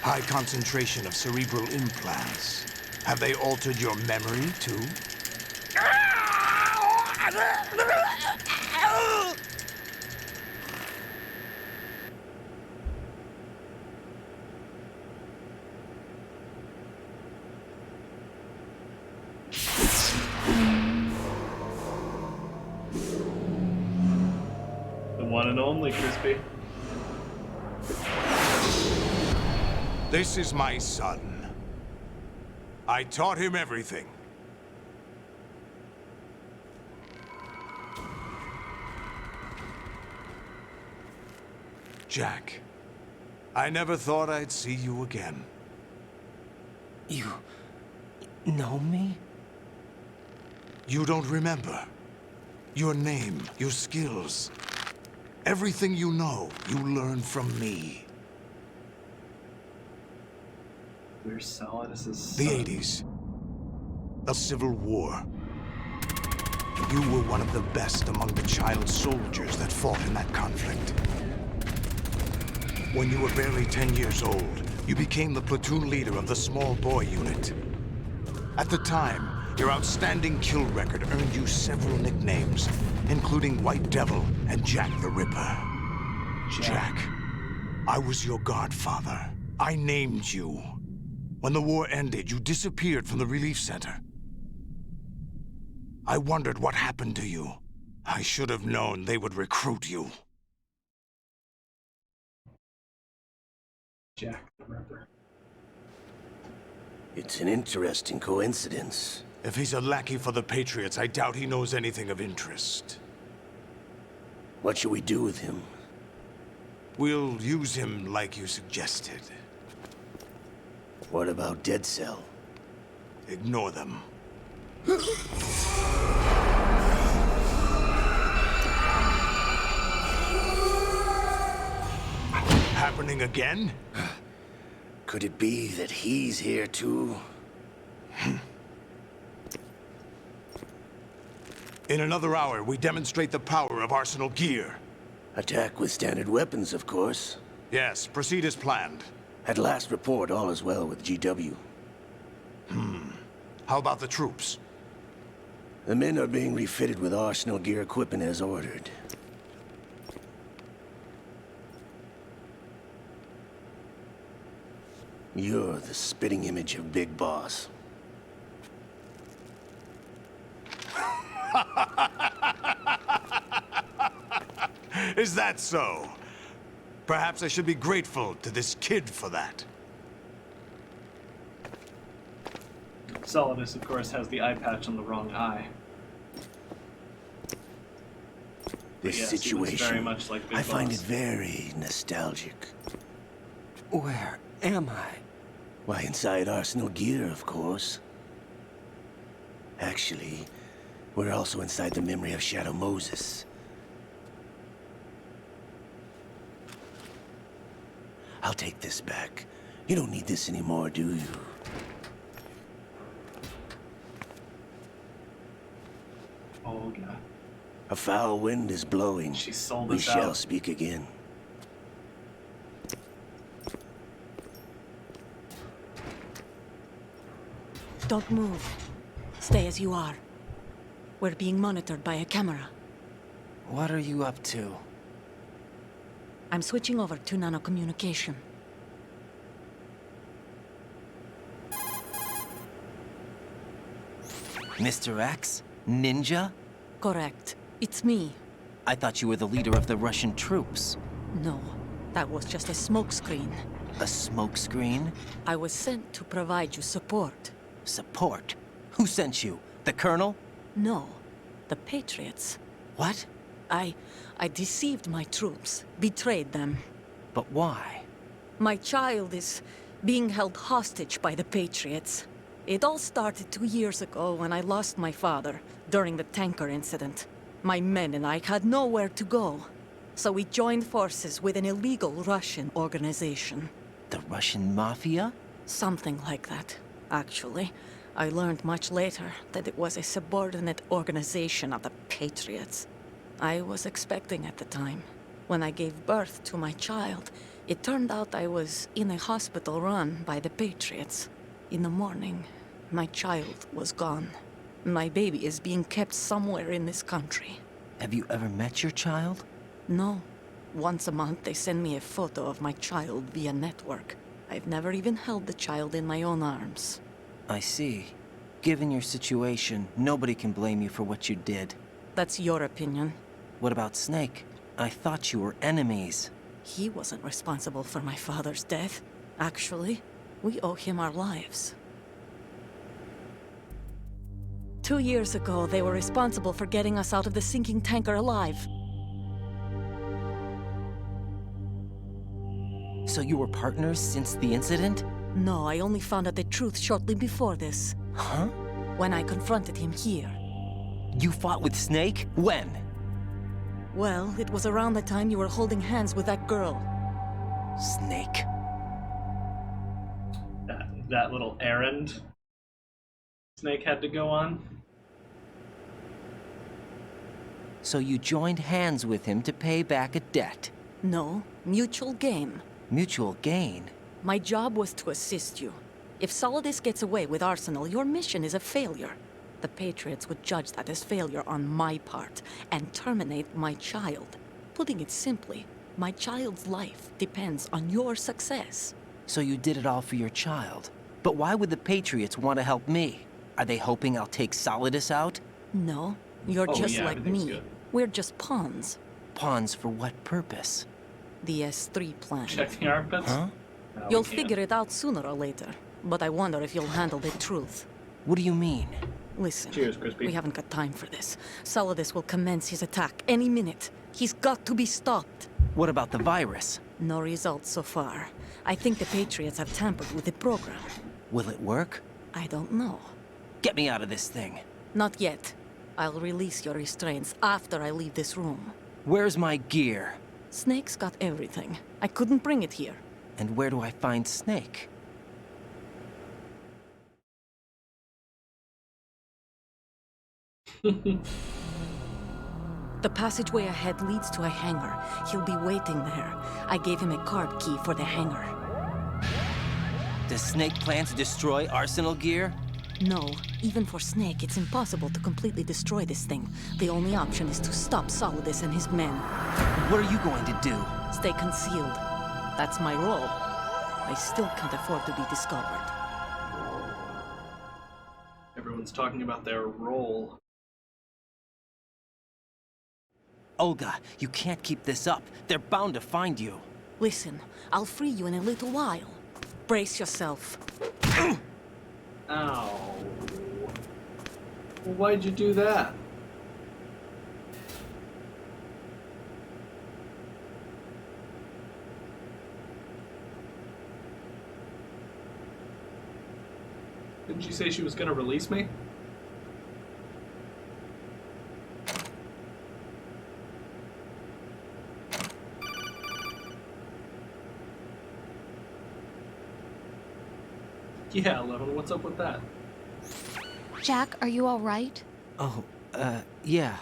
High concentration of cerebral implants. Have they altered your memory, too? The one and only Crispy. This is my son. I taught him everything. Jack, I never thought I'd see you again. know me? You don't remember. Your name, your skills. Everything you know, you learned from me. We're Solidus's The son. 80s. The Civil War. You were one of the best among the child soldiers that fought in that conflict. When you were barely 10 years old, you became the platoon leader of the small boy unit. At the time, your outstanding kill record earned you several nicknames, including White Devil and Jack the Ripper. Jack, I was your godfather. I named you. When the war ended, you disappeared from the relief center. I wondered what happened to you. I should have known they would recruit you. Jack the Ripper. It's an interesting coincidence. If he's a lackey for the Patriots, I doubt he knows anything of interest. What should we do with him? We'll use him like you suggested. What about Dead Cell? Ignore them. Happening again? Could it be that he's here too? In another hour, we demonstrate the power of Arsenal gear. Attack with standard weapons, of course. Yes, proceed as planned. At last report, all is well with GW. How about the troops? The men are being refitted with Arsenal gear equipment as ordered. You're the spitting image of Big Boss. Is that so? Perhaps I should be grateful to this kid for that. Solidus, of course, has the eye patch on the wrong eye. This Yes, he looks situation, very much like Big I find Boss. it very nostalgic. Where am I? Why, inside Arsenal gear, of course. Actually, we're also inside the memory of Shadow Moses. I'll take this back. You don't need this anymore, do you? Oh, God. A foul wind is blowing. She sold We us shall out. speak again. Don't move. Stay as you are. We're being monitored by a camera. What are you up to? I'm switching over to nanocommunication. Mr. X? Ninja? Correct. It's me. I thought you were the leader of the Russian troops. No, that was just a smokescreen. A smokescreen? I was sent to provide you support. Support? Who sent you? The Colonel? No, the Patriots. What? I deceived my troops, betrayed them. But why? My child is being held hostage by the Patriots. It all started 2 years ago when I lost my father during the tanker incident. My men and I had nowhere to go, so we joined forces with an illegal Russian organization. The Russian Mafia? Something like that, actually. I learned much later that it was a subordinate organization of the Patriots. I was expecting at the time. When I gave birth to my child, it turned out I was in a hospital run by the Patriots. In the morning, my child was gone. My baby is being kept somewhere in this country. Have you ever met your child? No. Once a month, they send me a photo of my child via network. I've never even held the child in my own arms. I see. Given your situation, nobody can blame you for what you did. That's your opinion. What about Snake? I thought you were enemies. He wasn't responsible for my father's death. Actually, we owe him our lives. 2 years ago, they were responsible for getting us out of the sinking tanker alive. So you were partners since the incident? No, I only found out the truth shortly before this. Huh? When I confronted him here. You fought with Snake? When? Well, it was around the time you were holding hands with that girl. Snake. That little errand Snake had to go on. So you joined hands with him to pay back a debt? No, mutual gain. Mutual gain? My job was to assist you. If Solidus gets away with Arsenal, your mission is a failure. The Patriots would judge that as failure on my part and terminate my child. Putting it simply, my child's life depends on your success. So you did it all for your child. But why would the Patriots want to help me? Are they hoping I'll take Solidus out? No, you're just like me. Good. We're just pawns. Pawns for what purpose? The S3 plan. Check the armpits? Huh? No, You'll we can't. figure it out sooner or later. But I wonder if you'll handle the truth. What do you mean? Listen, Cheers, Crispy. we haven't got time for this. Solidus will commence his attack any minute. He's got to be stopped. What about the virus? No results so far. I think the Patriots have tampered with the program. Will it work? I don't know. Get me out of this thing. Not yet. I'll release your restraints after I leave this room. Where's my gear? Snake's got everything. I couldn't bring it here. And where do I find Snake? The passageway ahead leads to a hangar. He'll be waiting there. I gave him a card key for the hangar. Does Snake plan to destroy Arsenal gear? No. Even for Snake, it's impossible to completely destroy this thing. The only option is to stop Solidus and his men. What are you going to do? Stay concealed. That's my role. I still can't afford to be discovered. Everyone's talking about their role. Olga, you can't keep this up. They're bound to find you. Listen, I'll free you in a little while. Brace yourself. Ow. Why'd you do that? Didn't she say she was gonna release me? Yeah, 11, what's up with that? Jack, are you all right? Oh, yeah.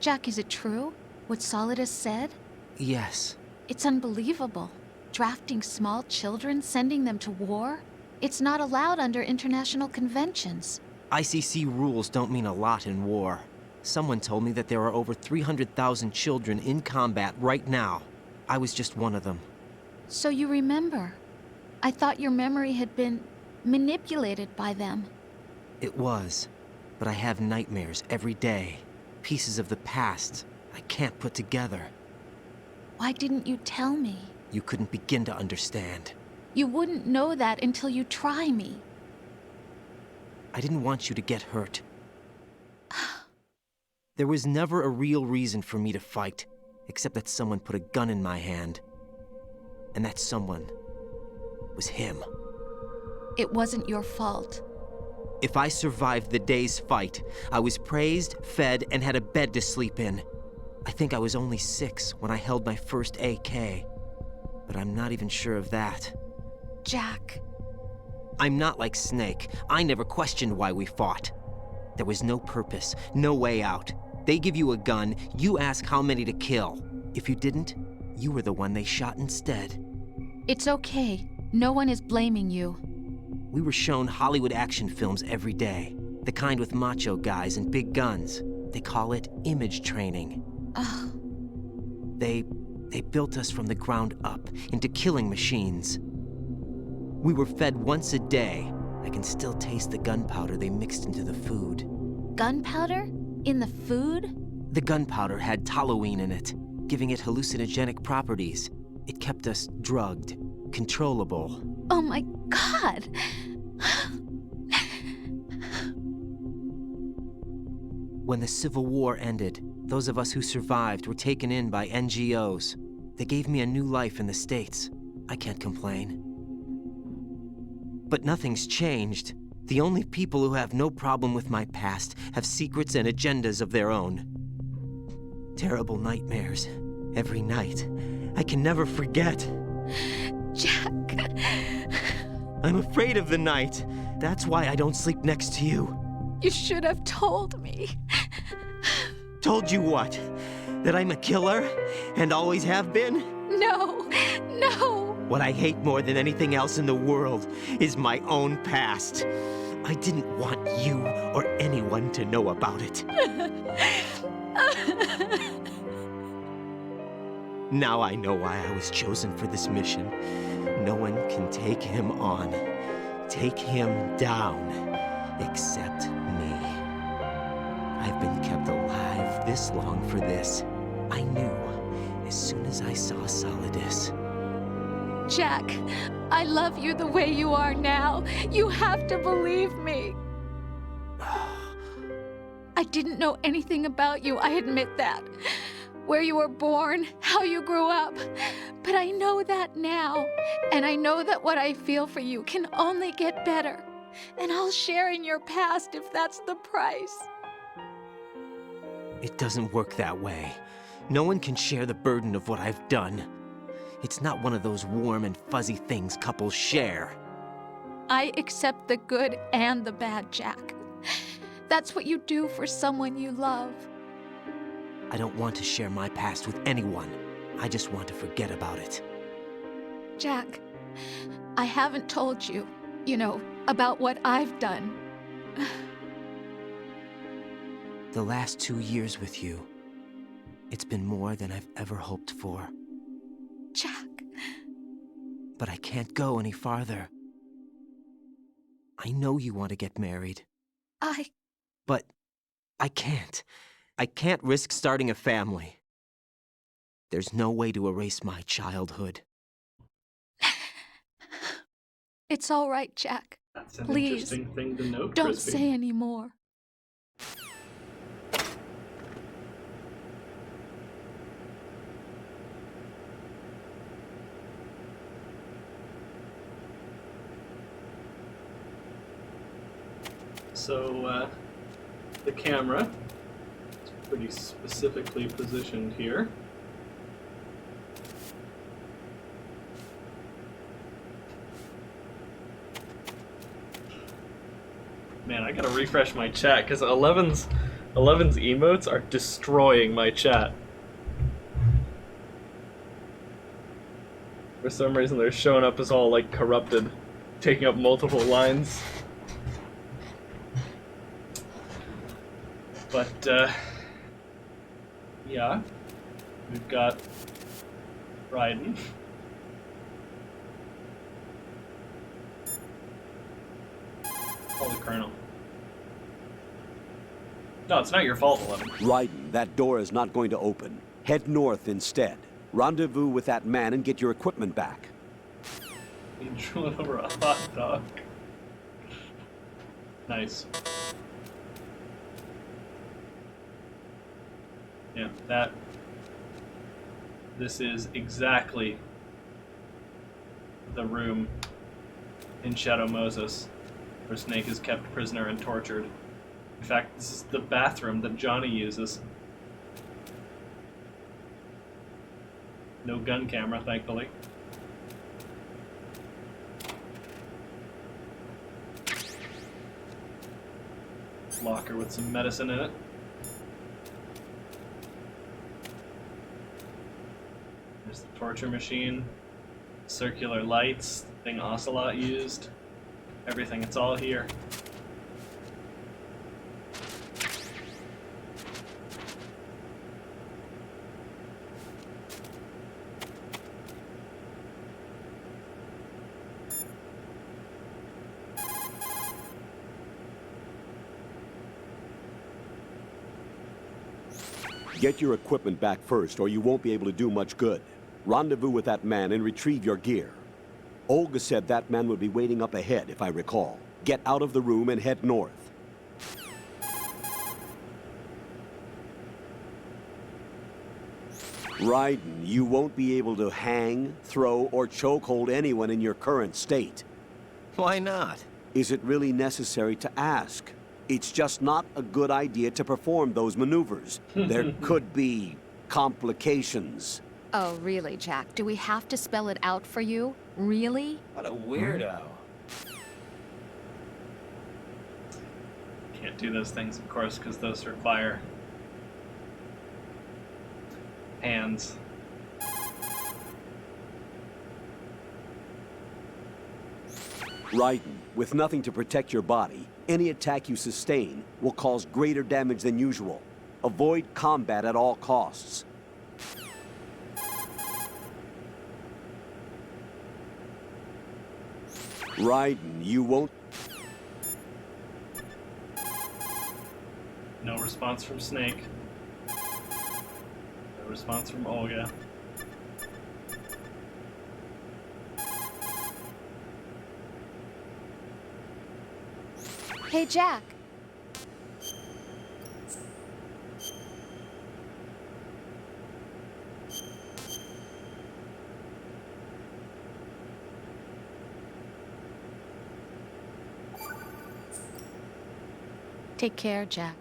Jack, is it true? What Solidus said? Yes. It's unbelievable. Drafting small children, sending them to war? It's not allowed under international conventions. ICC rules don't mean a lot in war. Someone told me that there are over 300,000 children in combat right now. I was just one of them. So you remember. I thought your memory had been manipulated by them. It was. But I have nightmares every day. Pieces of the past I can't put together. Why didn't you tell me? You couldn't begin to understand. You wouldn't know that until you try me. I didn't want you to get hurt. There was never a real reason for me to fight, except that someone put a gun in my hand. And that someone was him. It wasn't your fault. If I survived the day's fight, I was praised, fed, and had a bed to sleep in. I think I was only 6 when I held my first AK. But I'm not even sure of that. Jack. I'm not like Snake. I never questioned why we fought. There was no purpose, no way out. They give you a gun, you ask how many to kill. If you didn't, you were the one they shot instead. It's okay. No one is blaming you. We were shown Hollywood action films every day. The kind with macho guys and big guns. They call it image training. Ugh. They built us from the ground up into killing machines. We were fed once a day. I can still taste the gunpowder they mixed into the food. Gunpowder? In the food? The gunpowder had toluene in it, giving it hallucinogenic properties. It kept us drugged, controllable. Oh my God! When the Civil War ended, those of us who survived were taken in by NGOs. They gave me a new life in the States. I can't complain. But nothing's changed. The only people who have no problem with my past have secrets and agendas of their own. Terrible nightmares. Every night. I can never forget. Jack. I'm afraid of the night. That's why I don't sleep next to you. You should have told me. Told you what? That I'm a killer? And always have been? No, no. What I hate more than anything else in the world is my own past. I didn't want you or anyone to know about it. Now I know why I was chosen for this mission. No one can take him on, take him down, except me. I've been kept alive this long for this. I knew as soon as I saw Solidus. Jack, I love you the way you are now. You have to believe me. I didn't know anything about you, I admit that. Where you were born, how you grew up. But I know that now. And I know that what I feel for you can only get better. And I'll share in your past if that's the price. It doesn't work that way. No one can share the burden of what I've done. It's not one of those warm and fuzzy things couples share. I accept the good and the bad, Jack. That's what you do for someone you love. I don't want to share my past with anyone. I just want to forget about it. Jack, I haven't told you, about what I've done. The last 2 years with you, it's been more than I've ever hoped for. Jack. But I can't go any farther. I know you want to get married. But I can't. I can't risk starting a family. There's no way to erase my childhood. It's all right, Jack. That's an Please, interesting thing to note, don't Crispy. say any more. So, the camera is pretty specifically positioned here. Man, I gotta refresh my chat, because 11's emotes are destroying my chat. For some reason, they're showing up as all, like, corrupted, taking up multiple lines. But, yeah, we've got Raiden. Call the Colonel. No, it's not your fault, 11. Raiden, that door is not going to open. Head north instead. Rendezvous with that man and get your equipment back. You drew it over a hot dog. Nice. Yeah, this is exactly the room in Shadow Moses where Snake is kept prisoner and tortured. In fact, this is the bathroom that Johnny uses. No gun camera, thankfully. Locker with some medicine in it. There's the torture machine, circular lights, the thing Ocelot used, everything, it's all here. Get your equipment back first, or you won't be able to do much good. Rendezvous with that man and retrieve your gear. Olga said that man would be waiting up ahead, if I recall. Get out of the room and head north. Raiden, you won't be able to hang, throw, or chokehold anyone in your current state. Why not? Is it really necessary to ask? It's just not a good idea to perform those maneuvers. There could be complications. Oh, really, Jack? Do we have to spell it out for you? Really? What a weirdo. Can't do those things, of course, because those require hands. Raiden, with nothing to protect your body, any attack you sustain will cause greater damage than usual. Avoid combat at all costs. Raiden, you won't... No response from Snake. No response from Olga. Hey, Jack. Take care, Jack.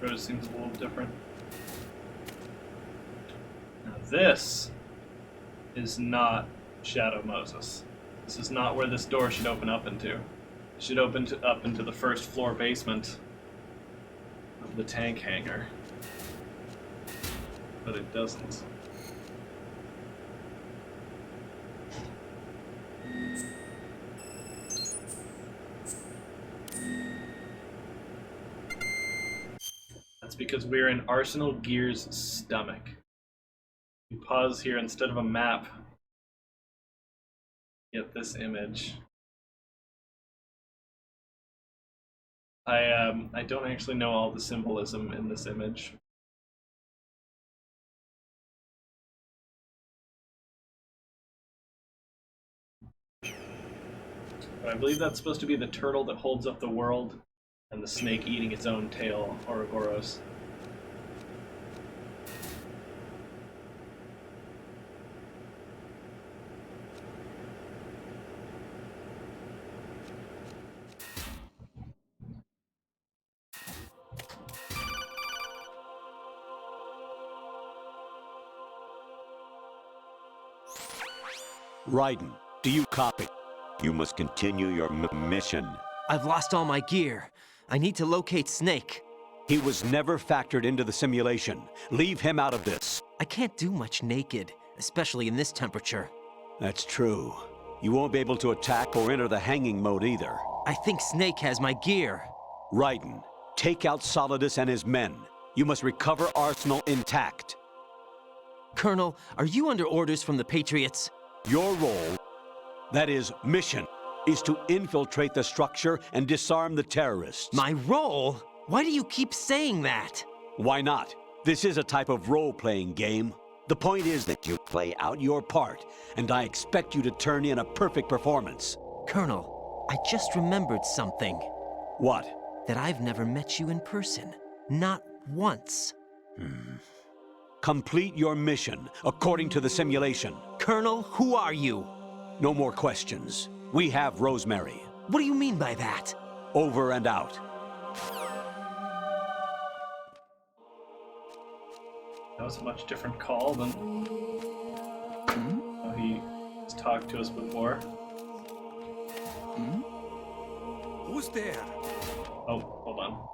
Rose seems a little different. Now this is not Shadow Moses. This is not where this door should open up into. It should open up into the first floor basement of the tank hangar. But it doesn't. That's because we're in Arsenal Gear's stomach. We pause here instead of a map. Get this image. I don't actually know all the symbolism in this image. But I believe that's supposed to be the turtle that holds up the world, and the snake eating its own tail, Ouroboros. Raiden, do you copy? You must continue your mission. I've lost all my gear. I need to locate Snake. He was never factored into the simulation. Leave him out of this. I can't do much naked, especially in this temperature. That's true. You won't be able to attack or enter the hanging mode either. I think Snake has my gear. Raiden, take out Solidus and his men. You must recover Arsenal intact. Colonel, are you under orders from the Patriots? Your role, that is, mission, is to infiltrate the structure and disarm the terrorists. My role? Why do you keep saying that? Why not? This is a type of role-playing game. The point is that you play out your part, and I expect you to turn in a perfect performance. Colonel, I just remembered something. What? That I've never met you in person. Not once. Complete your mission, according to the simulation. Colonel, who are you? No more questions. We have Rosemary. What do you mean by that? Over and out. That was a much different call than how he has talked to us before. Who's there? Oh, hold on.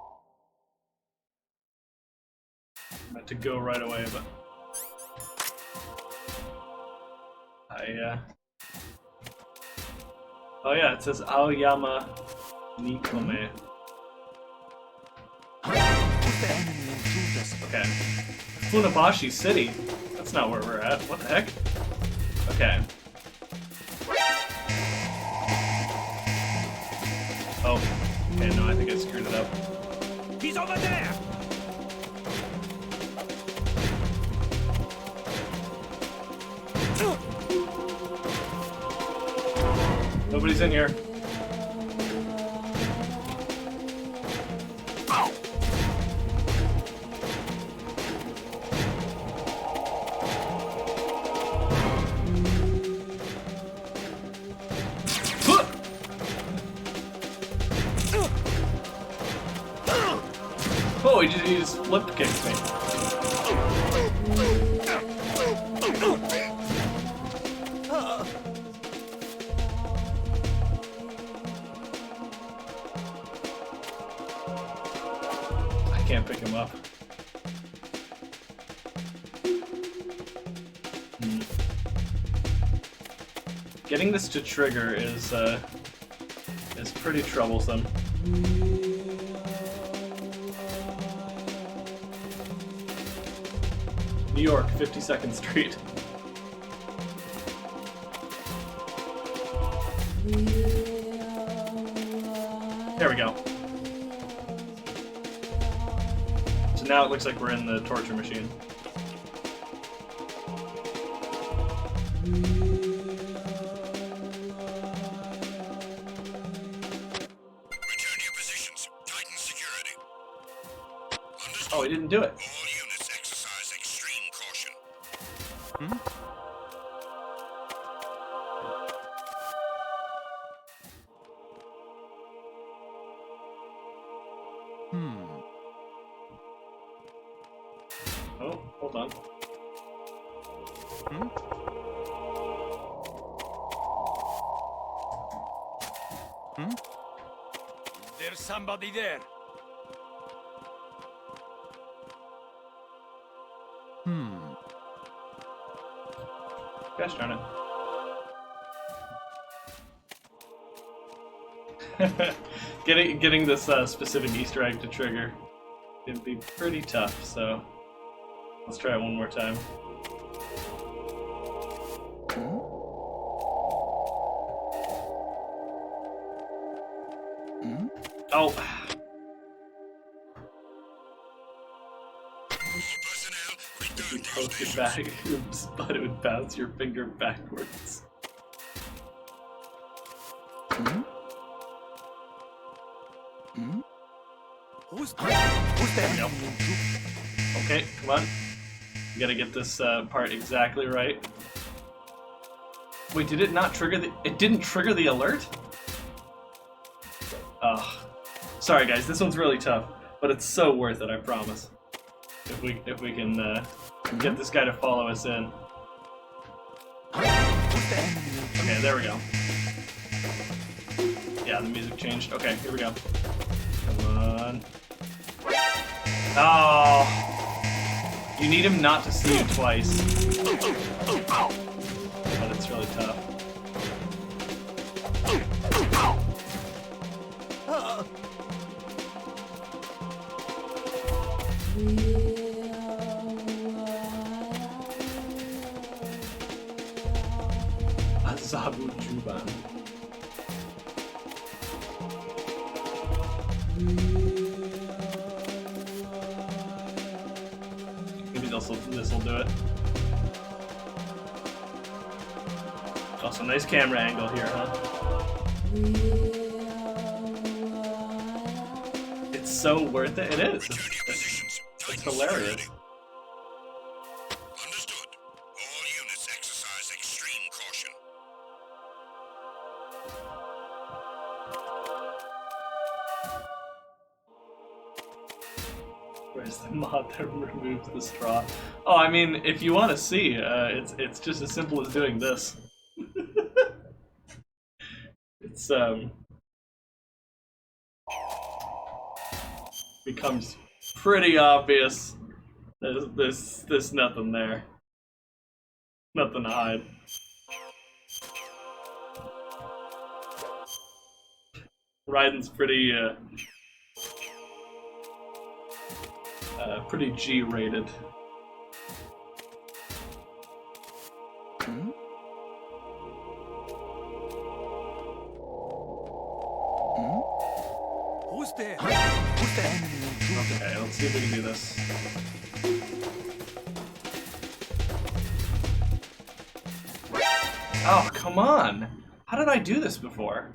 I meant to go right away, but oh yeah, it says Aoyama Nikome. Okay. Funabashi City? That's not where we're at. What the heck? Okay. Oh. Okay, no, I think I screwed it up. He's over there! Nobody's in here. he just flip kicked me. I can't pick him up. Getting this to trigger is pretty troublesome. New York, 52nd Street. There we go. So now it looks like we're in the torture machine. Oh, he didn't do it. All units exercise extreme caution. Oh, hold on. There's somebody there. Gosh darn it. Getting this specific Easter egg to trigger can be pretty tough, so let's try it one more time. Oh. If you poke it back, but it would bounce your finger backwards. Who's there? Okay, come on. You gotta get this part exactly right. Wait, did it not trigger the... It didn't trigger the alert? Ugh. Sorry guys, this one's really tough, but it's so worth it, I promise. If we can get this guy to follow us in. Okay, there we go. Yeah, the music changed. Okay, here we go. Come on. Oh! You need him not to see you twice. But it's really tough. Azabu Juban. Maybe this'll do it. Also, nice camera angle here, huh? It's so worth it. It is. It's hilarious. Understood. All units exercise extreme caution. Where's the mod that removes the straw? Oh, I mean, if you want to see, it's just as simple as doing this. It's becomes pretty obvious. There's nothing there. Nothing to hide. Raiden's pretty pretty G-rated. Who's there? Who's the enemy? Okay, let's see if we can do this. Oh, come on! How did I do this before?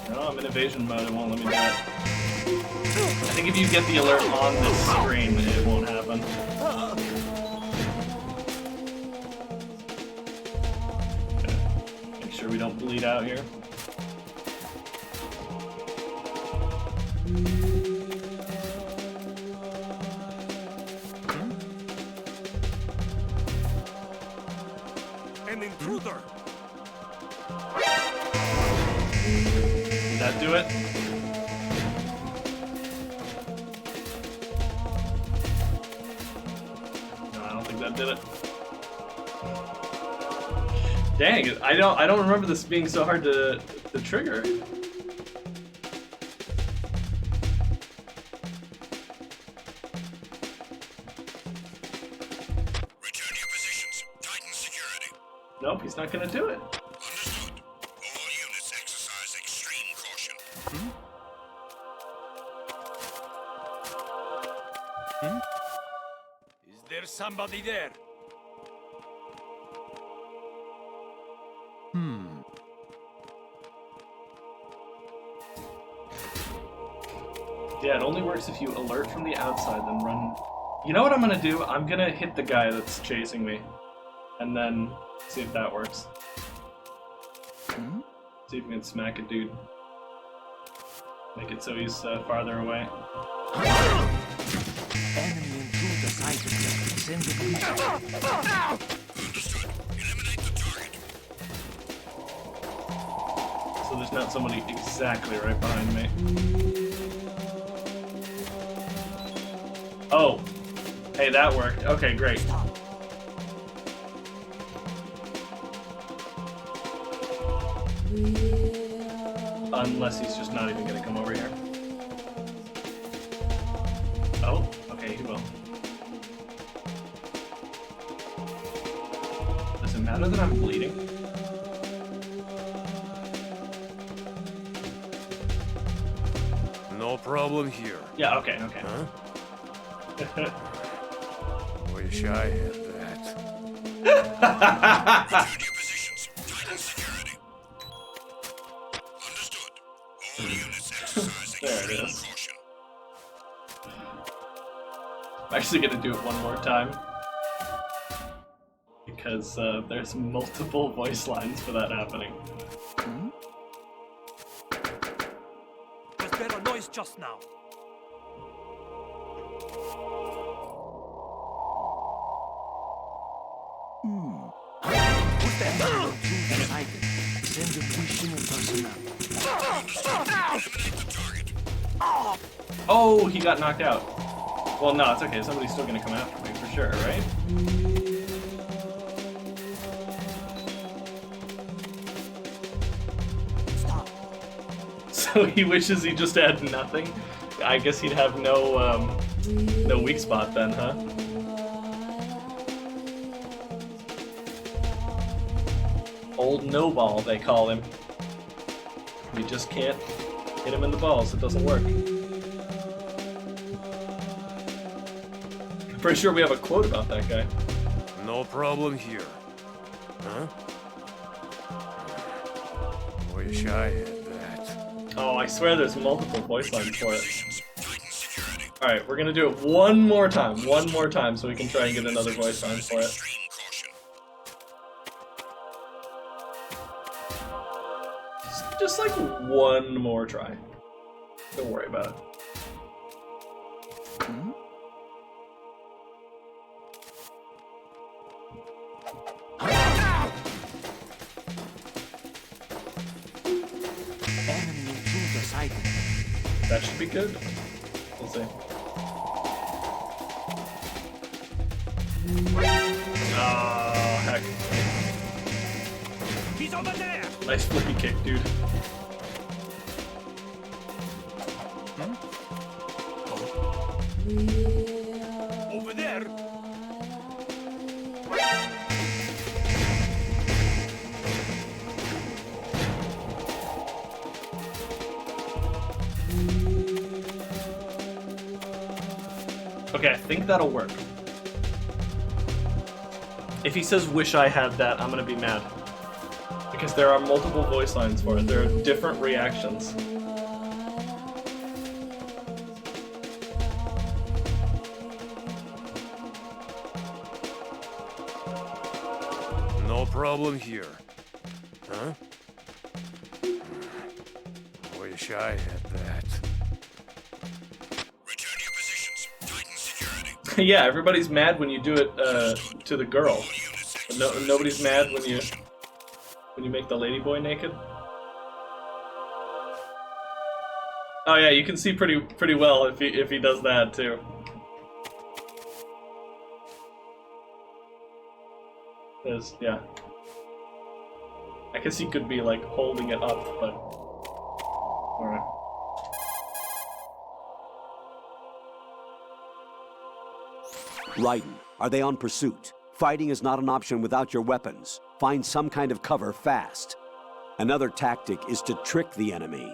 No, I'm in evasion mode, it won't let me do it. I think if you get the alert on this screen, it won't happen. Okay. Make sure we don't bleed out here. An intruder! Did that do it? No, I don't think that did it. Dang, I don't remember this being so hard to trigger. Return to your positions. Tighten security. Nope, he's not gonna do it. Understood. All units exercise extreme caution. Is there somebody there? Yeah, it only works if you alert from the outside, then run. You know what I'm gonna do? I'm gonna hit the guy that's chasing me, and then see if that works. See if we can smack a dude. Make it so he's farther away. Enemy intruder sighted. Send the Understood. Eliminate the target. So there's not somebody exactly right behind me. Oh, hey, that worked. Okay, great. Unless he's just not even gonna come over here. Oh, okay, he will. Does it matter that I'm bleeding? No problem here. Yeah, okay, okay. Huh? Wish I had that. Return to your positions. Tighten security. Understood. All units exercise There it extreme is. caution. I'm actually gonna do it one more time. Because there's multiple voice lines for that happening. Was there a noise just now? Who's that? Intruder sighted. Send the additional personnel. Oh, he got knocked out. Well, no, it's okay. Somebody's still gonna come after me for sure, right? So he wishes he just had nothing. I guess he'd have no weak spot then, huh? Old no ball, they call him. We just can't hit him in the balls. It doesn't work. I'm pretty sure we have a quote about that guy. No problem here. Huh? Wish I had that. Oh, I swear there's multiple voice lines for it. Alright, we're gonna do it one more time so we can try and get another voice line for it. Just like one more try. Don't worry about it. Enemy intruder sighted. That should be good. We'll see. Oh, heck. He's over there! Nice flippy kick, dude. Over there! Okay, I think that'll work. If he says, wish I had that, I'm gonna be mad. Because there are multiple voice lines for it. There are different reactions. No problem here. Huh? wish I had that. Yeah, everybody's mad when you do it to the girl. But nobody's mad when you make the ladyboy naked. Oh yeah, you can see pretty well if he does that too. Yeah. I guess he could be like holding it up, but alright. Raiden, are they on pursuit? Fighting is not an option without your weapons. Find some kind of cover fast. Another tactic is to trick the enemy.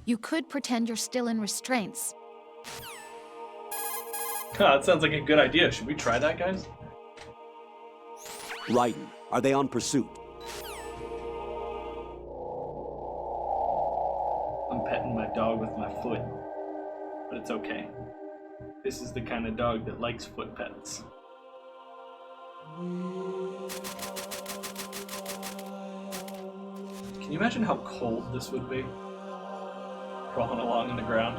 You could pretend you're still in restraints. That sounds like a good idea. Should we try that, guys? Raiden, are they on pursuit? I'm petting my dog with my foot, but it's okay. This is the kind of dog that likes foot pets. Can you imagine how cold this would be? Crawling along in the ground.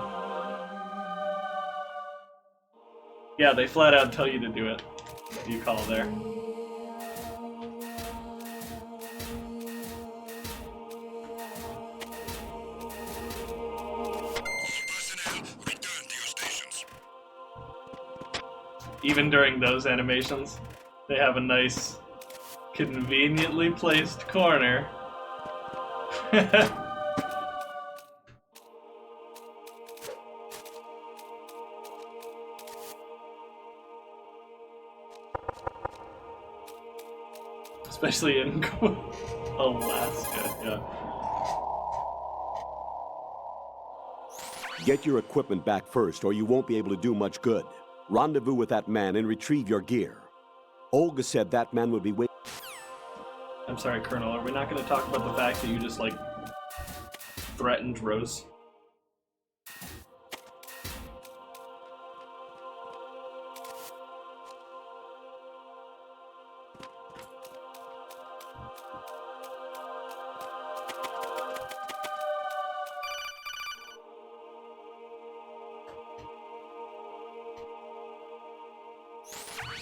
Yeah, they flat out tell you to do it. What do you call there? Even during those animations, they have a nice, conveniently placed corner. Especially in Alaska, yeah. Get your equipment back first, or you won't be able to do much good. Rendezvous with that man and retrieve your gear. Olga said that man would be waiting. I'm sorry, Colonel, are we not going to talk about the fact that you just, like, threatened Rose?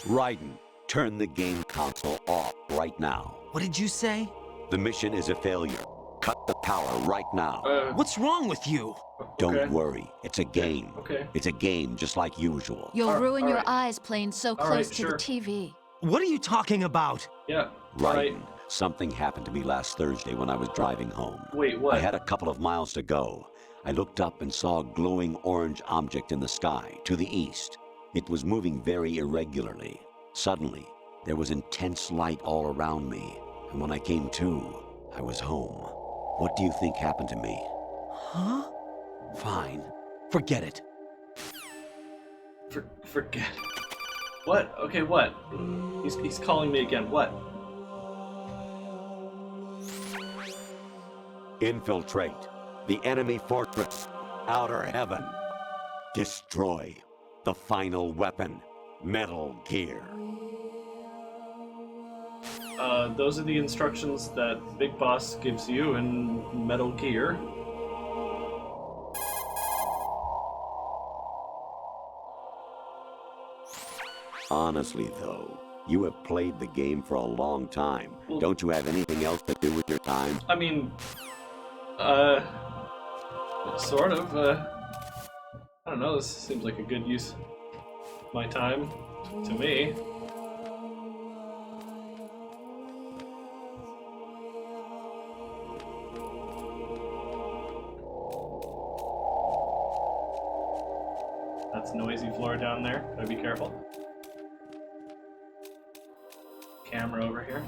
Raiden, turn the game console off right now. What did you say? The mission is a failure. Cut the power right now. What's wrong with you? Don't worry. It's a game. Okay. It's a game just like usual. You'll ruin your eyes playing so close to the TV. What are you talking about? Yeah. Raiden, something happened to me last Thursday when I was driving home. Wait, what? I had a couple of miles to go. I looked up and saw a glowing orange object in the sky to the east. It was moving very irregularly. Suddenly, there was intense light all around me, and when I came to, I was home. What do you think happened to me? Huh? Fine. Forget it. Forget. What? Okay, what? He's calling me again. What? Infiltrate the enemy fortress, Outer Heaven. Destroy the final weapon, Metal Gear. Those are the instructions that Big Boss gives you in Metal Gear. Honestly, though, you have played the game for a long time. Don't you have anything else to do with your time? I mean, sort of. I don't know, this seems like a good use of my time to me. That's noisy floor down there. Gotta be careful. Camera over here.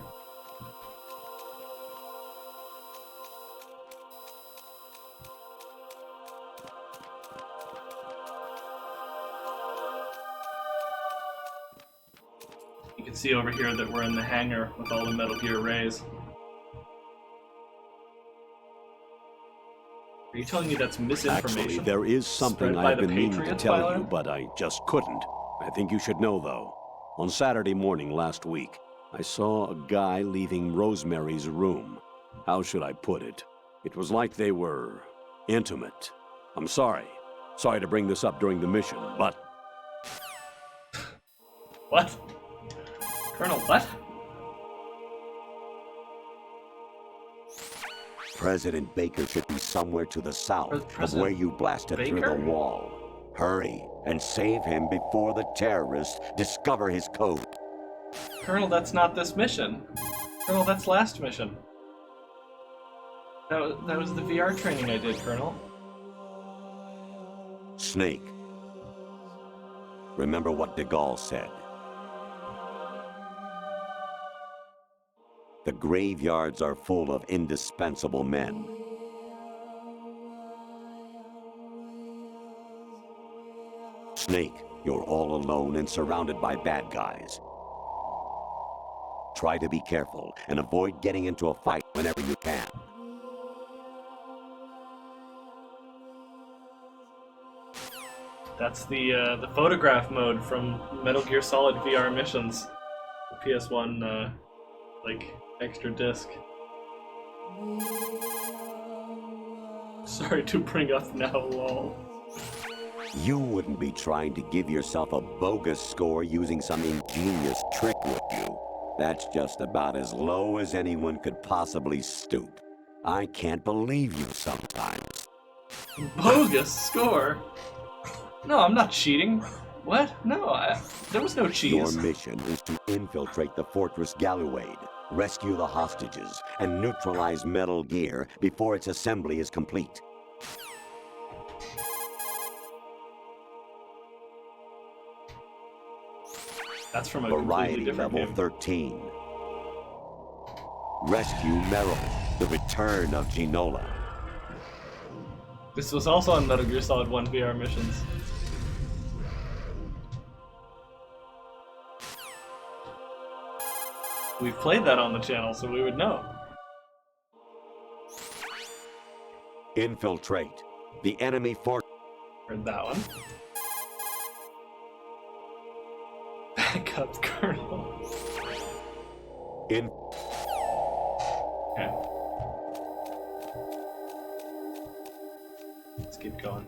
You can see over here that we're in the hangar with all the Metal Gear rays. Are you telling me that's misinformation? Actually, there is something I've been meaning to tell Tyler? you, but I just couldn't. I think you should know, though. On Saturday morning last week, I saw a guy leaving Rosemary's room. How should I put it? It was like they were Intimate. I'm sorry. Sorry to bring this up during the mission, but... What? Colonel, what? President Baker should be somewhere to the south of President where you blasted through Baker? the wall. Hurry and save him before the terrorists discover his code. Colonel, that's not this mission. Colonel, that's last mission. That was the VR training I did, Colonel. Snake. Remember what de Gaulle said. The graveyards are full of indispensable men. Snake, you're all alone and surrounded by bad guys. Try to be careful and avoid getting into a fight whenever you can. That's the photograph mode from Metal Gear Solid VR missions. The PS1, like, extra disc. Sorry to bring up now, lol. You wouldn't be trying to give yourself a bogus score using some ingenious trick, would you? That's just about as low as anyone could possibly stoop. I can't believe you sometimes. Bogus score? No, I'm not cheating. What? No, there was no cheese. Your mission is to infiltrate the Fortress Galluade, rescue the hostages, and neutralize Metal Gear before its assembly is complete. That's from a completely Variety different level game. 13. Rescue Meryl, the return of Ginola. This was also on Metal Gear Solid 1 VR missions. We've played that on the channel, so we would know. Infiltrate the enemy fort. Heard that one. Back up, Colonel. Okay. Let's keep going.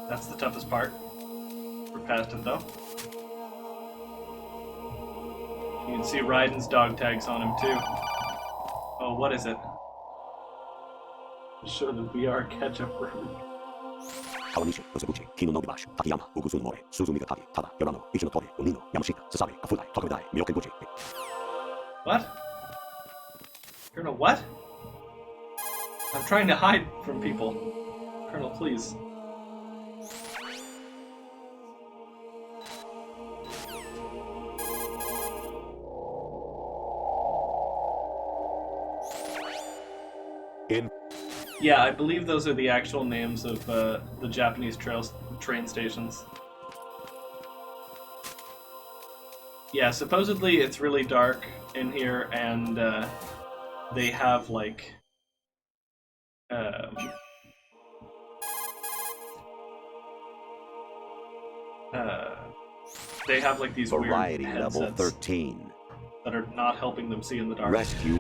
That's the toughest part. We're past it though. You can see Raiden's dog tags on him too. Oh, what is it? Show the VR catch-up room. What? Colonel, what? I'm trying to hide from people. Colonel, please. Yeah, I believe those are the actual names of the Japanese train stations. Yeah, supposedly it's really dark in here, and they have like they have like these Variety weird level headsets 13. that are not helping them see in the dark. Rescue.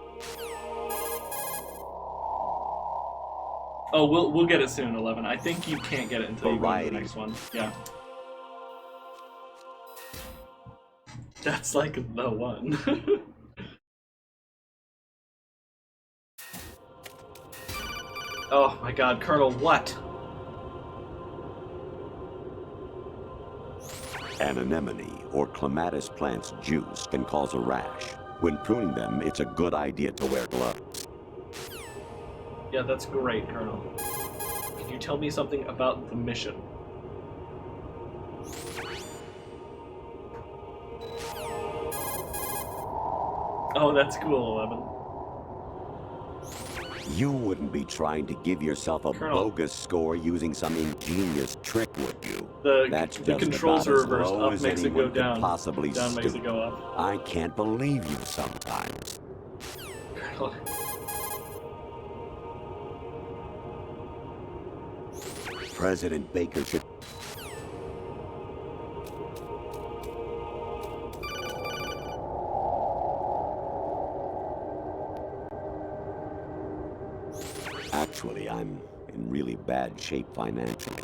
Oh, we'll get it soon, 11. I think you can't get it until you go to the next one. Yeah. That's like the one. Oh my god, Colonel, what? An anemone or clematis plant's juice can cause a rash. When pruning them, it's a good idea to wear gloves. Yeah, that's great, Colonel. Can you tell me something about the mission? Oh, that's cool, 11. You wouldn't be trying to give yourself a Colonel. bogus score using some ingenious trick, would you? The controls are reversed. Up as makes it go anyone could down. possibly Down makes stoop. it go up. I can't believe you sometimes. Exactly. President Baker should... Actually, I'm in really bad shape financially.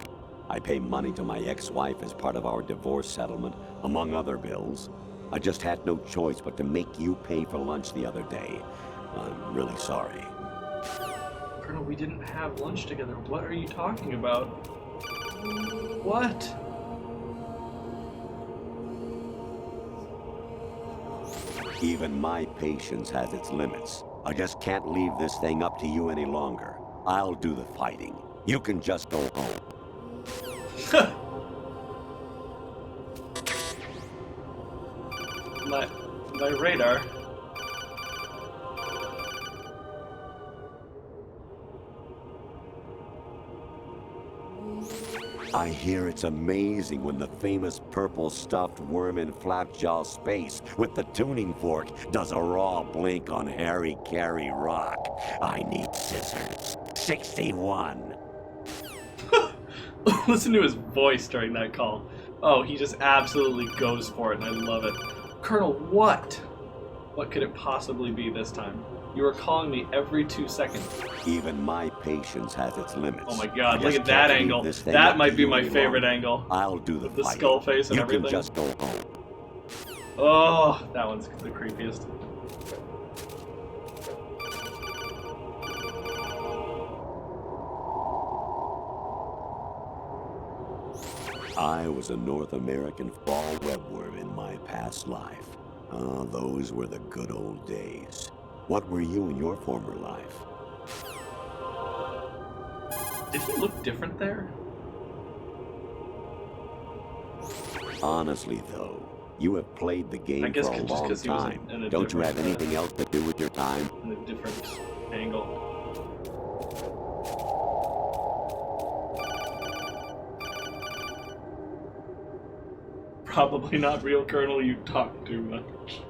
I pay money to my ex-wife as part of our divorce settlement, among other bills. I just had no choice but to make you pay for lunch the other day. I'm really sorry. Colonel, we didn't have lunch together. What are you talking about? What? Even my patience has its limits. I just can't leave this thing up to you any longer. I'll do the fighting. You can just go home. my radar. I hear it's amazing when the famous purple stuffed worm in Flapjaw space with the tuning fork does a raw blink on Harry Carey Rock. I need scissors. 61. Listen to his voice during that call. Oh, he just absolutely goes for it, and I love it. Colonel, what? What could it possibly be this time? You are calling me every 2 seconds. Even my patience has its limits. Oh my god, look at that angle. That might be my favorite angle. I'll do the fighting. skull face and everything. You can just go home. Oh, that one's the creepiest. I was a North American fall webworm in my past life. Ah, those were the good old days. What were you in your former life? Did he look different there? Honestly, though, you have played the game for a long time. Don't you have anything else to do with your time? In a different angle. Probably not real, Colonel. You talk too much.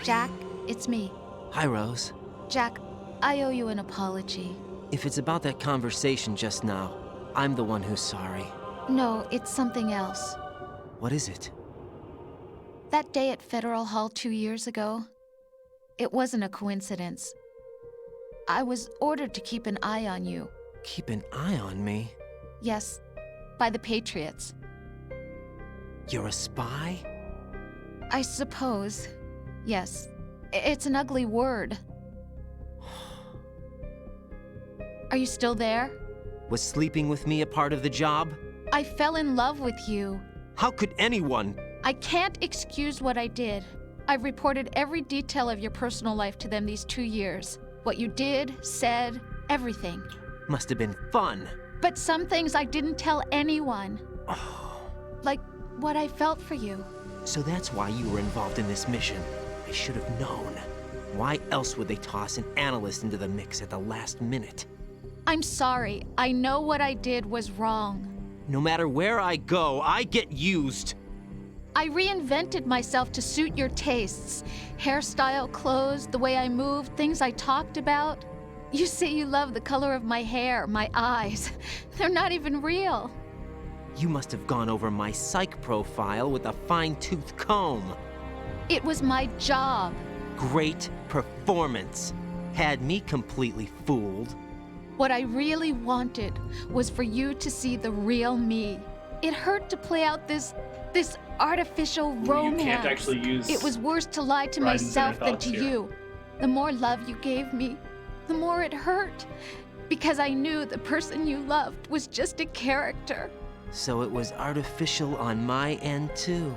Jack, it's me. Hi, Rose. Jack, I owe you an apology. If it's about that conversation just now, I'm the one who's sorry. No, it's something else. What is it? That day at Federal Hall 2 years ago, it wasn't a coincidence. I was ordered to keep an eye on you. Keep an eye on me? Yes, by the Patriots. You're a spy? I suppose. Yes. It's an ugly word. Are you still there? Was sleeping with me a part of the job? I fell in love with you. How could anyone? I can't excuse what I did. I've reported every detail of your personal life to them these 2 years. What you did, said, everything. Must have been fun. But some things I didn't tell anyone. Like what I felt for you. So that's why you were involved in this mission. I should have known. Why else would they toss an analyst into the mix at the last minute? I'm sorry. I know what I did was wrong. No matter where I go, I get used. I reinvented myself to suit your tastes. Hairstyle, clothes, the way I moved, things I talked about. You say you love the color of my hair, my eyes. They're not even real. You must have gone over my psych profile with a fine-tooth comb. It was my job. Great performance. Had me completely fooled. What I really wanted was for you to see the real me. It hurt to play out this artificial romance. You can't actually use it was worse to lie to myself than to you. The more love you gave me, the more it hurt. Because I knew the person you loved was just a character. So it was artificial on my end, too.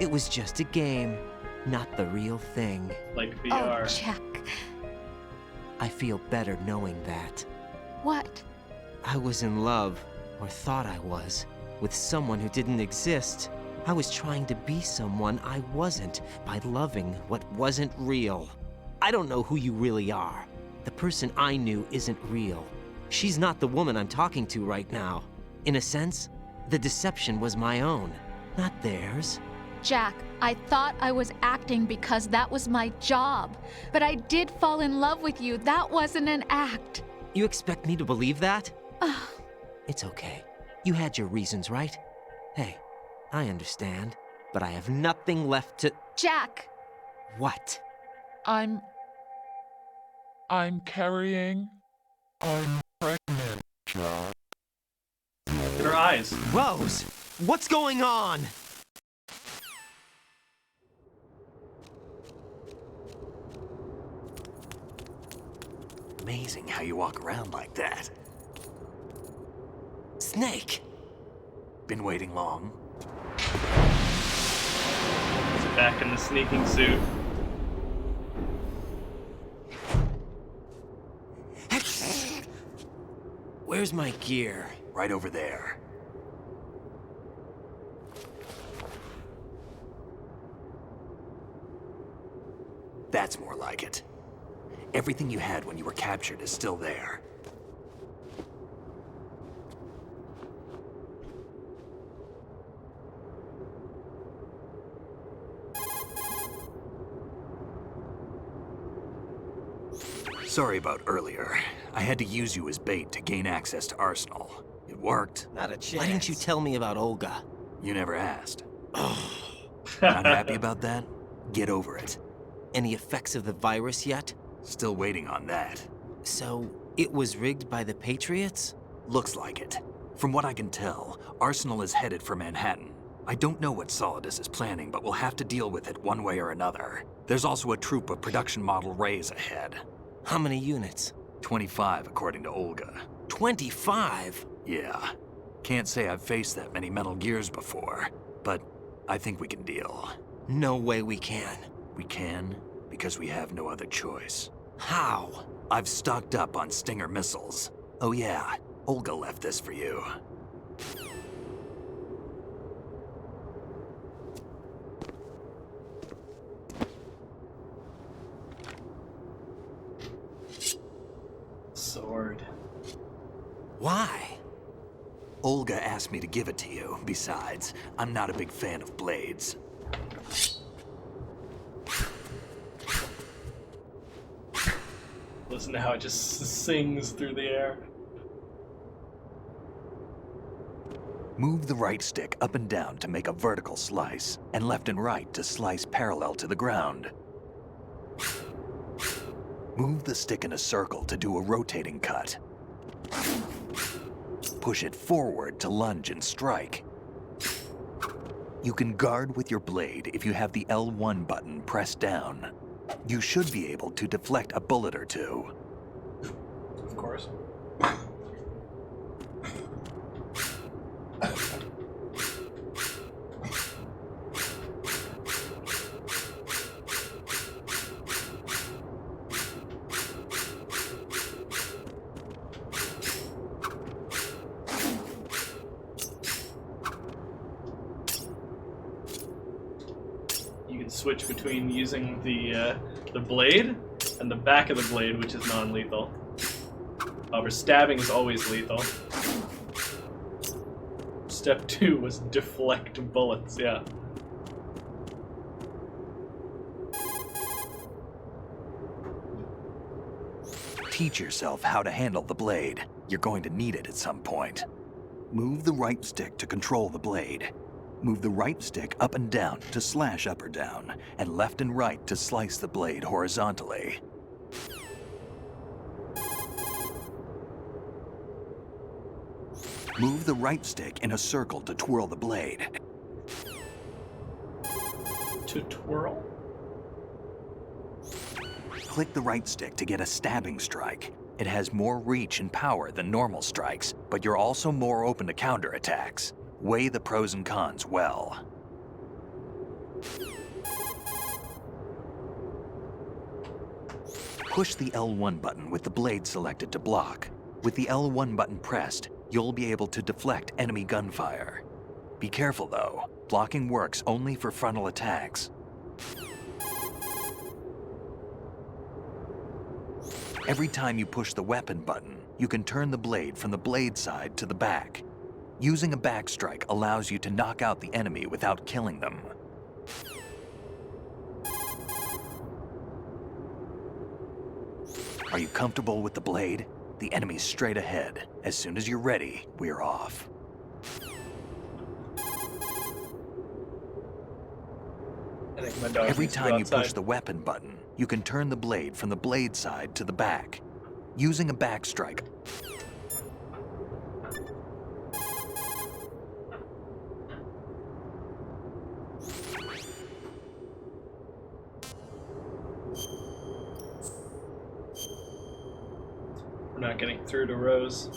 It was just a game, not the real thing. Like VR. Oh, Jack. I feel better knowing that. What? I was in love, or thought I was, with someone who didn't exist. I was trying to be someone I wasn't by loving what wasn't real. I don't know who you really are. The person I knew isn't real. She's not the woman I'm talking to right now. In a sense, the deception was my own, not theirs. Jack, I thought I was acting because that was my job. But I did fall in love with you. That wasn't an act. You expect me to believe that? It's okay. You had your reasons, right? Hey, I understand, but I have nothing left to... Jack! What? I'm carrying... I'm pregnant, Jack. Look at her eyes. Rose, what's going on? Amazing how you walk around like that. Snake! Been waiting long? He's back in the sneaking suit. Where's my gear? Right over there. That's more like it. Everything you had when you were captured is still there. Sorry about earlier. I had to use you as bait to gain access to Arsenal. It worked. Not a chance. Why didn't you tell me about Olga? You never asked. Not happy about that? Get over it. Any effects of the virus yet? Still waiting on that. So, it was rigged by the Patriots? Looks like it. From what I can tell, Arsenal is headed for Manhattan. I don't know what Solidus is planning, but we'll have to deal with it one way or another. There's also a troop of production model Rays ahead. How many units? 25, according to Olga. 25? Yeah. Can't say I've faced that many Metal Gears before, but I think we can deal. No way we can. We can, because we have no other choice. How? I've stocked up on Stinger missiles. Oh yeah, Olga left this for you. Sword. Why? Olga asked me to give it to you. Besides, I'm not a big fan of blades. Listen to how it just sings through the air. Move the right stick up and down to make a vertical slice, and left and right to slice parallel to the ground. Move the stick in a circle to do a rotating cut. Push it forward to lunge and strike. You can guard with your blade if you have the L1 button pressed down. You should be able to deflect a bullet or two. Of course. You can switch between using the blade and the back of the blade, which is non-lethal. However, stabbing is always lethal. Step 2 was deflect bullets, yeah. Teach yourself how to handle the blade. You're going to need it at some point. Move the right stick to control the blade. Move the right stick up and down to slash up or down, and left and right to slice the blade horizontally. Move the right stick in a circle to twirl the blade. To twirl? Click the right stick to get a stabbing strike. It has more reach and power than normal strikes, but you're also more open to counterattacks. Weigh the pros and cons well. Push the L1 button with the blade selected to block. With the L1 button pressed, you'll be able to deflect enemy gunfire. Be careful though, blocking works only for frontal attacks. Every time you push the weapon button, you can turn the blade from the blade side to the back. Using a backstrike allows you to knock out the enemy without killing them. Are you comfortable with the blade? The enemy's straight ahead. As soon as you're ready, we're off. Every time you push the weapon button, you can turn the blade from the blade side to the back, using a back strike. We're not getting through to Rose.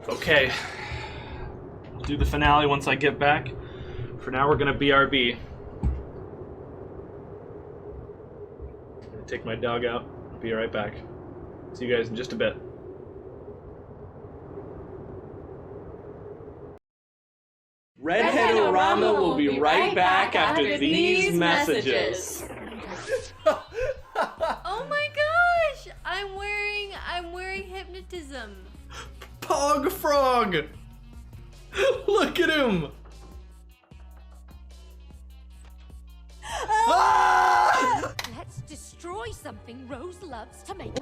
Okay. We'll do the finale once I get back. For now, we're gonna BRB. I'm gonna take my dog out. Be right back. See you guys in just a bit. Redhead-O-Rama will be right back after these messages. Oh my gosh! I'm wearing hypnotism. Pog Frog! Look at him! Ah! Let's destroy something Rose loves to make.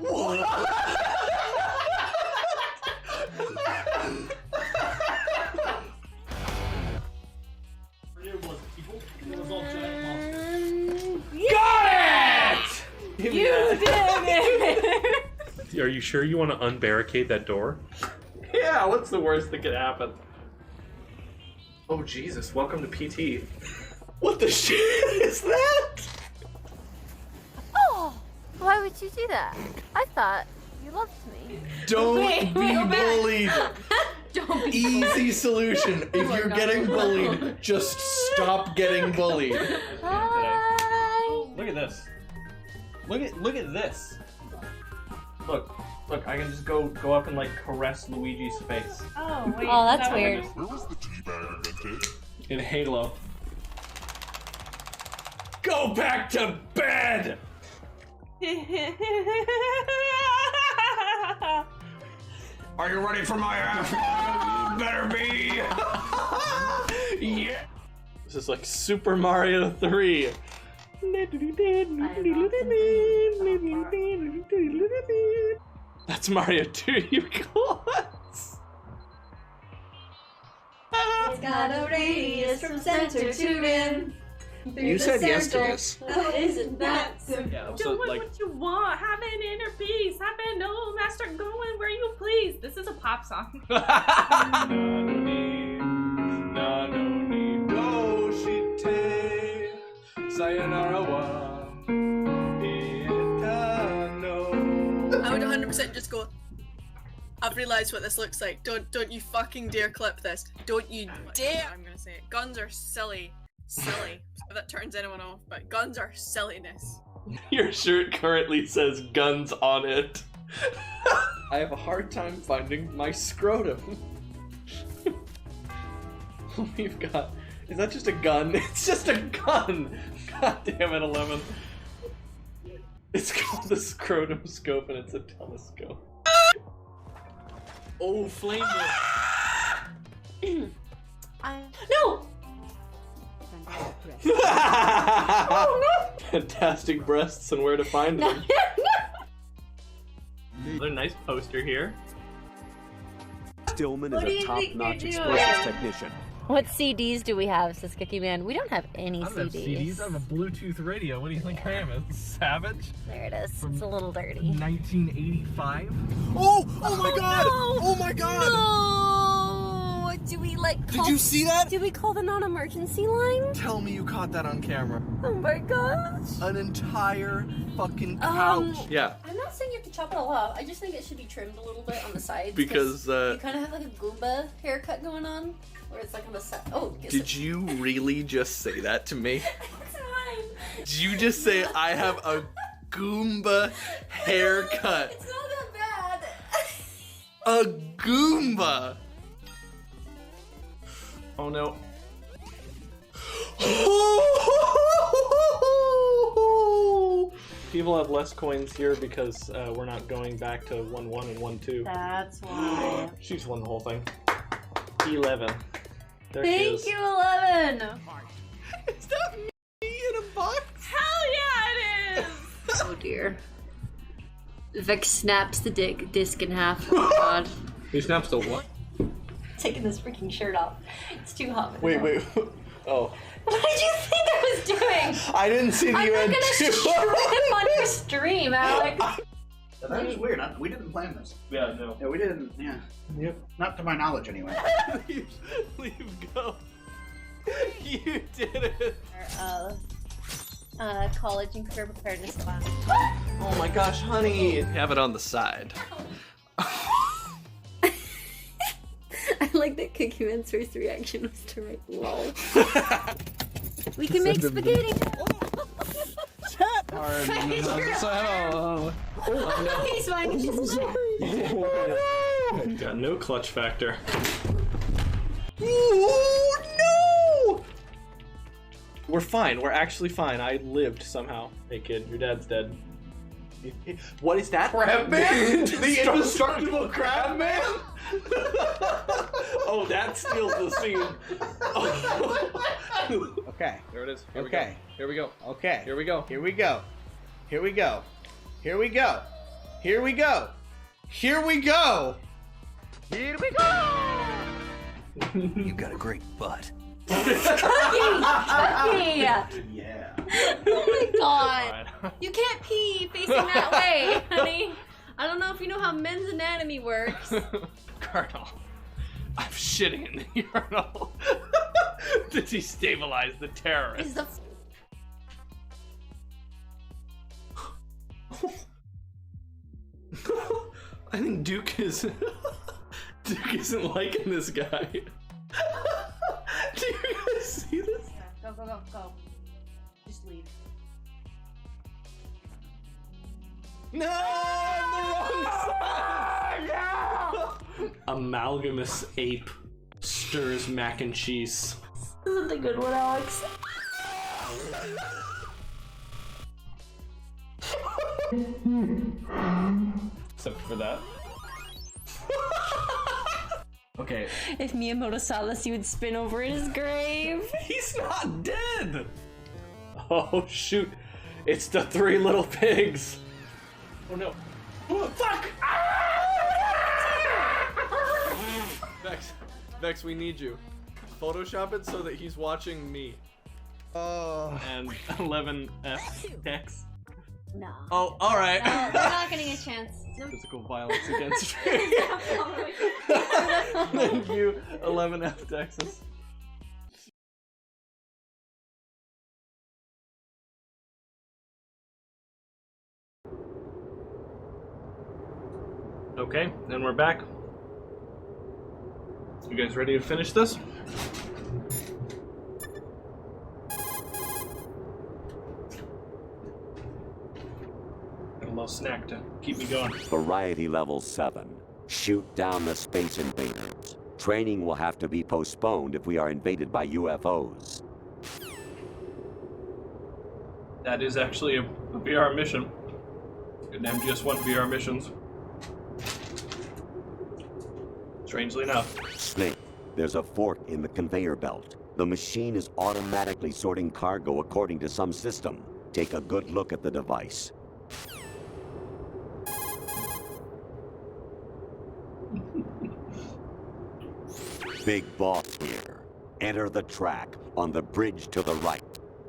Got it! You did it! Are you sure you want to unbarricade that door? Yeah, what's the worst that could happen? Oh Jesus, welcome to PT. What the shit is that? Oh, why would you do that? I thought you loved me. Don't be bullied. Don't be Easy solution. If you're getting bullied, just stop getting bullied. Look at this. Look at this. Look, I can just go up and like caress Luigi's face. Oh, wait. Oh, that's weird. Where was the teabag invented? In Halo. Go back to bed! Are you ready for my ass? Better be! Yeah! This is like Super Mario 3. That's Mario 2, you guys! It's got a radius from center to rim. You said yes to this. Oh, isn't that simple? Yeah, Do what you want. Have an inner peace. Have an old master going where you please. This is a pop song. Sayonara wa I would 100% just go, I've realised what this looks like. Don't you fucking dare clip this. Don't you dare! I'm gonna say it. Guns are silly. Silly. If that turns anyone off, but guns are silliness. Your shirt currently says guns on it. I have a hard time finding my scrotum. We've got... Is that just a gun? It's just a gun! God damn it, 11. It's called the scrotum scope and it's a telescope. Oh, flame whip. No! Oh, no. Fantastic breasts and where to find them. Another nice poster here. Stillman What do is a you think top-notch you're explosives doing? technician. What CDs do we have, says Cookie Man? We don't have any I don't have CDs, I have a Bluetooth radio. What do you think I am, a savage? There it is. From It's a little dirty. 1985? Oh my god! No! Oh my god! No! Do we like call... Did you see that? Do we call the non-emergency line? Tell me you caught that on camera. Oh my gosh. An entire fucking couch. Yeah. I'm not saying you have to chop it all off. I just think it should be trimmed a little bit on the sides. Because, you kind of have like a Goomba haircut going on. Where it's like on the side. Oh, Did you really just say that to me? It's fine. Did you just say I have a Goomba haircut? It's not that bad. A Goomba! Oh no. People have less coins here because we're not going back to 1-1 and 1-2. That's why. She's won the whole thing. 11. There she is. Thank you, 11. Is that me in a box? Hell yeah, it is. Oh dear. Vex snaps the disc in half. Oh god. He snaps the what? Taking this freaking shirt off. It's too hot. Wait. Oh. What did you think I was doing? I didn't see that you had two. I'm not gonna stream on your stream, Alex. That was weird. We didn't plan this. Yeah, no. Yeah, we didn't. Yeah. Yep. Not to my knowledge, anyway. Leave go. You did it. College and career preparedness class. Oh my gosh, honey. Have it on the side. I like that Cookie Man's first reaction was to write lol. We can make spaghetti. He's fine. Got no clutch factor. Oh, no! We're fine. We're actually fine. I lived somehow. Hey kid, your dad's dead. What is that? Crab Man? The indestructible Crab Man? Oh, that steals the scene. Okay. There it is. Here Okay. Here we go. Okay. Here we go. Here we go. Here we go. Here we go. Here we go. Here we go. Here we go. You got a great butt. Cookie! Yeah. Oh my god. You can't pee facing that way, honey. I don't know if you know how men's anatomy works. Colonel, I'm shitting in the urinal to destabilize the terrorists. Is the I think Duke isn't liking this guy. Do you guys see this? Go. Just leave. No, on the wrong side. Amalgamous ape stirs mac and cheese. This isn't a good one, Alex. Except for that. Okay. If Miyamoto saw this, he would spin over in his grave. He's not dead! Oh shoot. It's the three little pigs. Oh no. Oh, fuck! Vex, we need you. Photoshop it so that he's watching me. Oh. And 11FX. No. Oh, alright. No, they're not getting a chance. No. Physical violence against me. Thank you, 11F Texas. Okay, and we're back. You guys ready to finish this? Got a little snack to keep me going. Variety level 7. Shoot down the space invaders. Training will have to be postponed if we are invaded by UFOs. That is actually a VR mission. Good MGS1 VR missions. Strangely enough. Snake, there's a fork in the conveyor belt. The machine is automatically sorting cargo according to some system. Take a good look at the device. Big Boss here. Enter the track on the bridge to the right.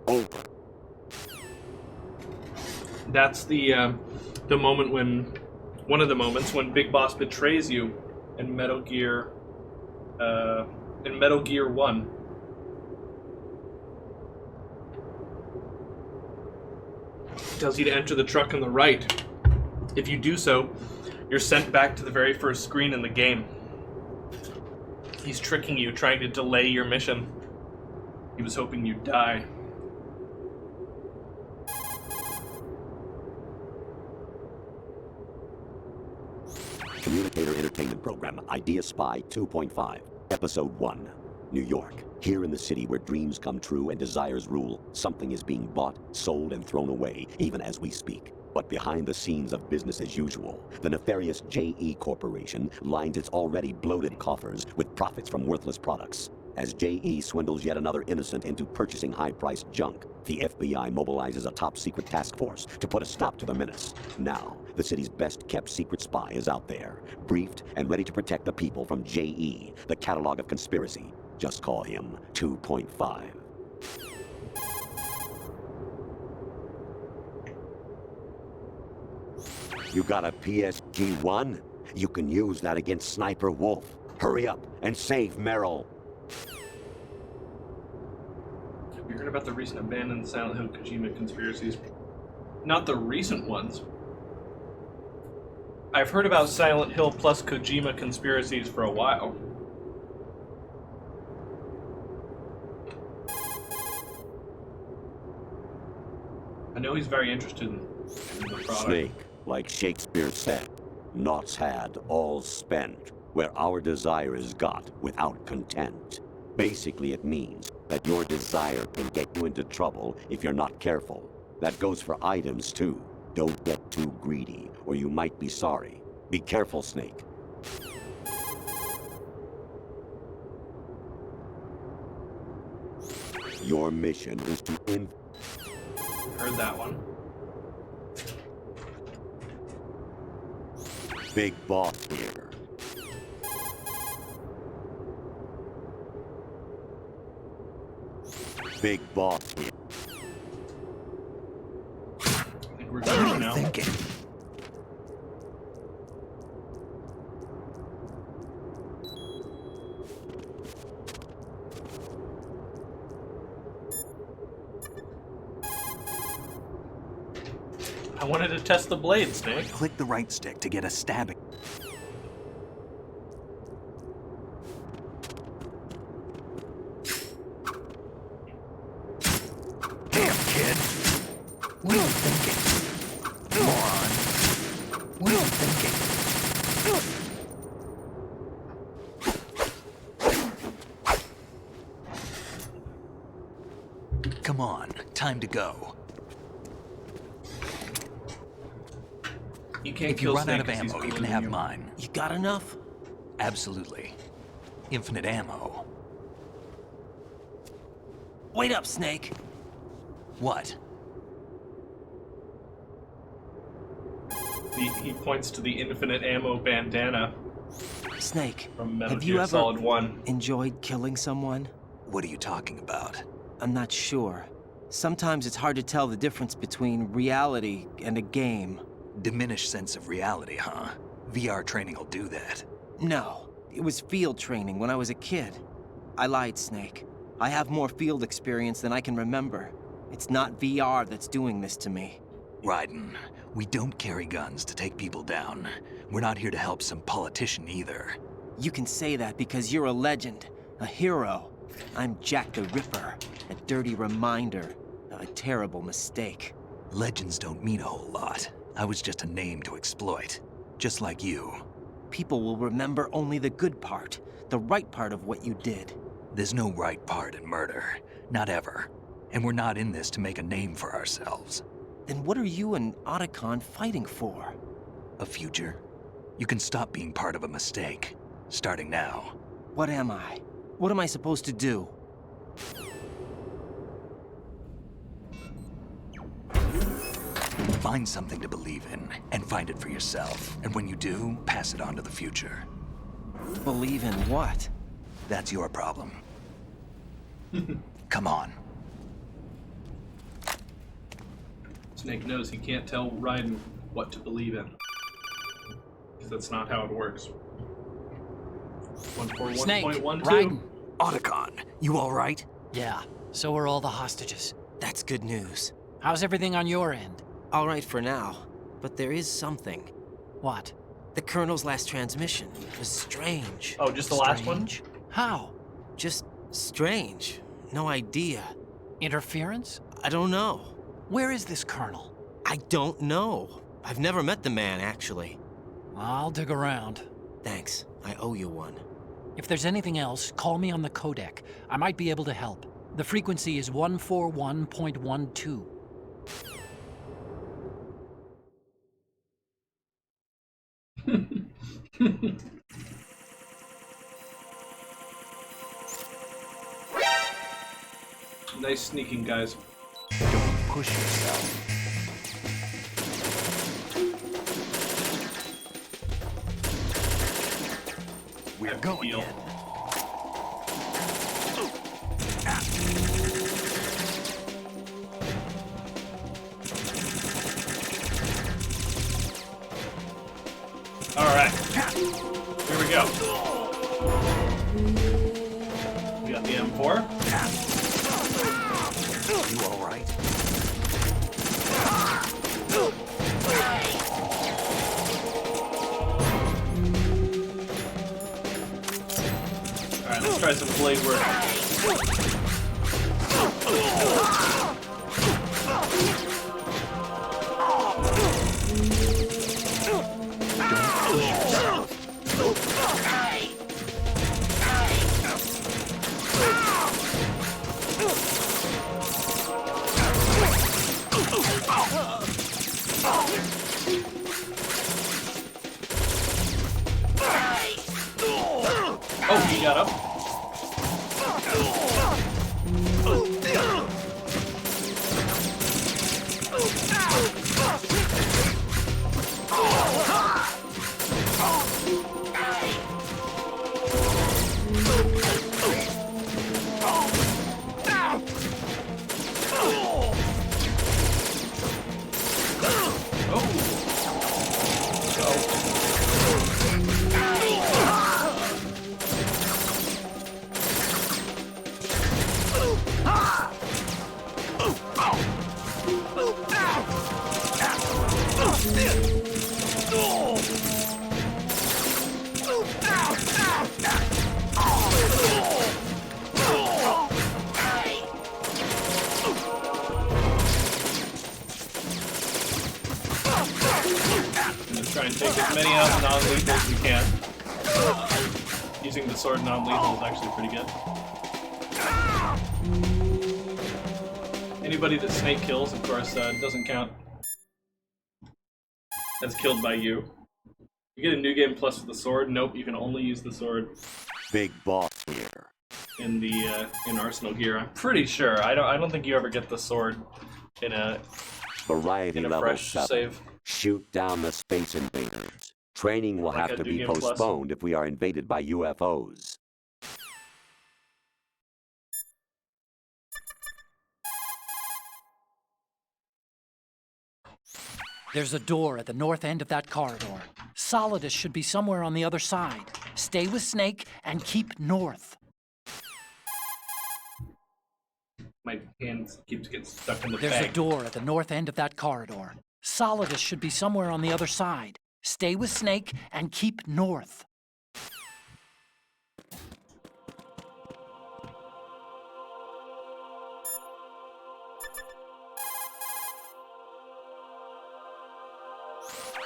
Over. That's the moment when, one of the moments when Big Boss betrays you in Metal Gear 1. Tells you to enter the truck on the right. If you do so, you're sent back to the very first screen in the game. He's tricking you, trying to delay your mission. He was hoping you'd die. Communicator Entertainment Program, Idea Spy 2.5, Episode 1. New York. Here in the city where dreams come true and desires rule, something is being bought, sold, and thrown away, even as we speak. But behind the scenes of business as usual, the nefarious J.E. Corporation lines its already bloated coffers with profits from worthless products. As J.E. swindles yet another innocent into purchasing high-priced junk, the FBI mobilizes a top-secret task force to put a stop to the menace. Now, the city's best-kept secret spy is out there, briefed and ready to protect the people from J.E., the catalog of conspiracy. Just call him 2.5. You got a PSG-1? You can use that against Sniper Wolf. Hurry up and save Merrill. Have you heard about the recent abandoned Silent Hill Kojima conspiracies? Not the recent ones. I've heard about Silent Hill plus Kojima conspiracies for a while. I know he's very interested in the product. Snake, like Shakespeare said, naught's had, all's spent, where our desire is got without content. Basically, it means that your desire can get you into trouble if you're not careful. That goes for items, too. Don't get too greedy, or you might be sorry. Be careful, Snake. Your mission is to Heard that one. Big boss here. Big boss here. I think we're good now. I wanted to test the blade, Snake. Click the right stick to get a stabbing. Damn, kid. What are you thinking? Moron. What are you thinking? Come on, time to go. You can't if you kill run Snake out of ammo, you can have mine. You got enough? Absolutely. Infinite ammo. Wait up, Snake. What? He points to the infinite ammo bandana. Snake, From Metal have you Gear ever Solid 1. enjoyed killing someone? What are you talking about? I'm not sure. Sometimes it's hard to tell the difference between reality and a game. Diminished sense of reality, huh? VR training will do that. No, it was field training when I was a kid. I lied, Snake. I have more field experience than I can remember. It's not VR that's doing this to me. Raiden, we don't carry guns to take people down. We're not here to help some politician either. You can say that because you're a legend, a hero. I'm Jack the Ripper, a dirty reminder of a terrible mistake. Legends don't mean a whole lot. I was just a name to exploit, just like you. People will remember only the good part, the right part of what you did. There's no right part in murder, not ever. And we're not in this to make a name for ourselves. Then what are you and Otacon fighting for? A future. You can stop being part of a mistake, starting now. What am I? What am I supposed to do? Find something to believe in, and find it for yourself. And when you do, pass it on to the future. Believe in what? That's your problem. Come on. Snake knows he can't tell Raiden what to believe in. Because that's not how it works. Snake, 141.12. Raiden. Otacon, you alright? Yeah, so are all the hostages. That's good news. How's everything on your end? All right for now, but there is something. What? The Colonel's last transmission was strange. Oh, just the last one? How? Just strange. No idea. Interference? I don't know. Where is this Colonel? I don't know. I've never met the man, actually. I'll dig around. Thanks. I owe you one. If there's anything else, call me on the codec. I might be able to help. The frequency is 141.12. Nice sneaking, guys. Don't push yourself. We're going in. Alright. Here we go. We got the M4. You alright? Alright, let's try some blade work. Oh, he got up. Try and take as many out non-lethal as we can. Using the sword non-lethal is actually pretty good. Anybody that Snake kills, of course, doesn't count as killed by you. You get a new game plus with the sword. Nope, you can only use the sword. Big boss here. In the in Arsenal gear, I'm pretty sure. I don't think you ever get the sword in a Variety level fresh 7. save. Shoot down the space invaders. Training will have to be postponed if we are invaded by UFOs. There's a door at the north end of that corridor. Solidus should be somewhere on the other side. Stay with Snake and keep north. My hands keeps getting stuck in the There's bag. a door at the north end of that corridor. Solidus should be somewhere on the other side. Stay with Snake and keep north.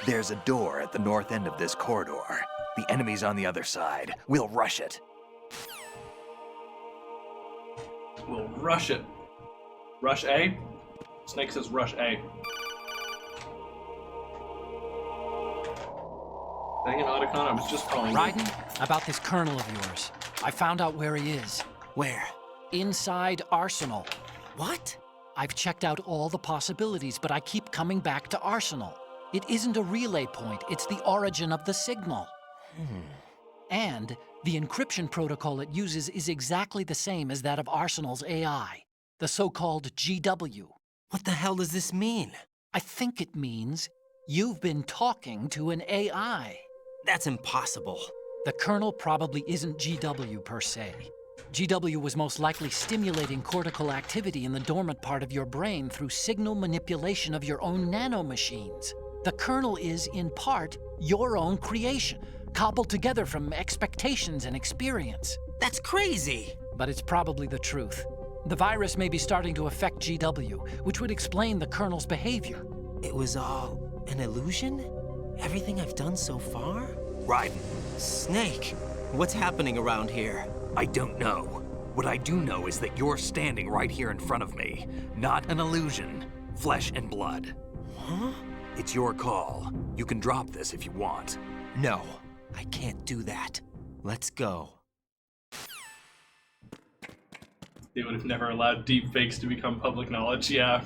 There's a door at the north end of this corridor. The enemy's on the other side. We'll rush it. We'll rush it. Rush A? Snake says rush A. Dang it, Otacon, I was just calling you. Raiden, about this colonel of yours. I found out where he is. Where? Inside Arsenal. What? I've checked out all the possibilities, but I keep coming back to Arsenal. It isn't a relay point, it's the origin of the signal. And the encryption protocol it uses is exactly the same as that of Arsenal's AI, the so-called GW. What the hell does this mean? I think it means you've been talking to an AI. That's impossible. The kernel probably isn't GW per se. GW was most likely stimulating cortical activity in the dormant part of your brain through signal manipulation of your own nanomachines. The kernel is, in part, your own creation, cobbled together from expectations and experience. That's crazy! But it's probably the truth. The virus may be starting to affect GW, which would explain the kernel's behavior. It was all an illusion? Everything I've done so far? Raiden. Snake, What's happening around here? I don't know. What I do know is that you're standing right here in front of me. Not an illusion. Flesh and blood. Huh? It's your call. You can drop this if you want. No, I can't do that. Let's go. They would have never allowed deepfakes to become public knowledge, yeah.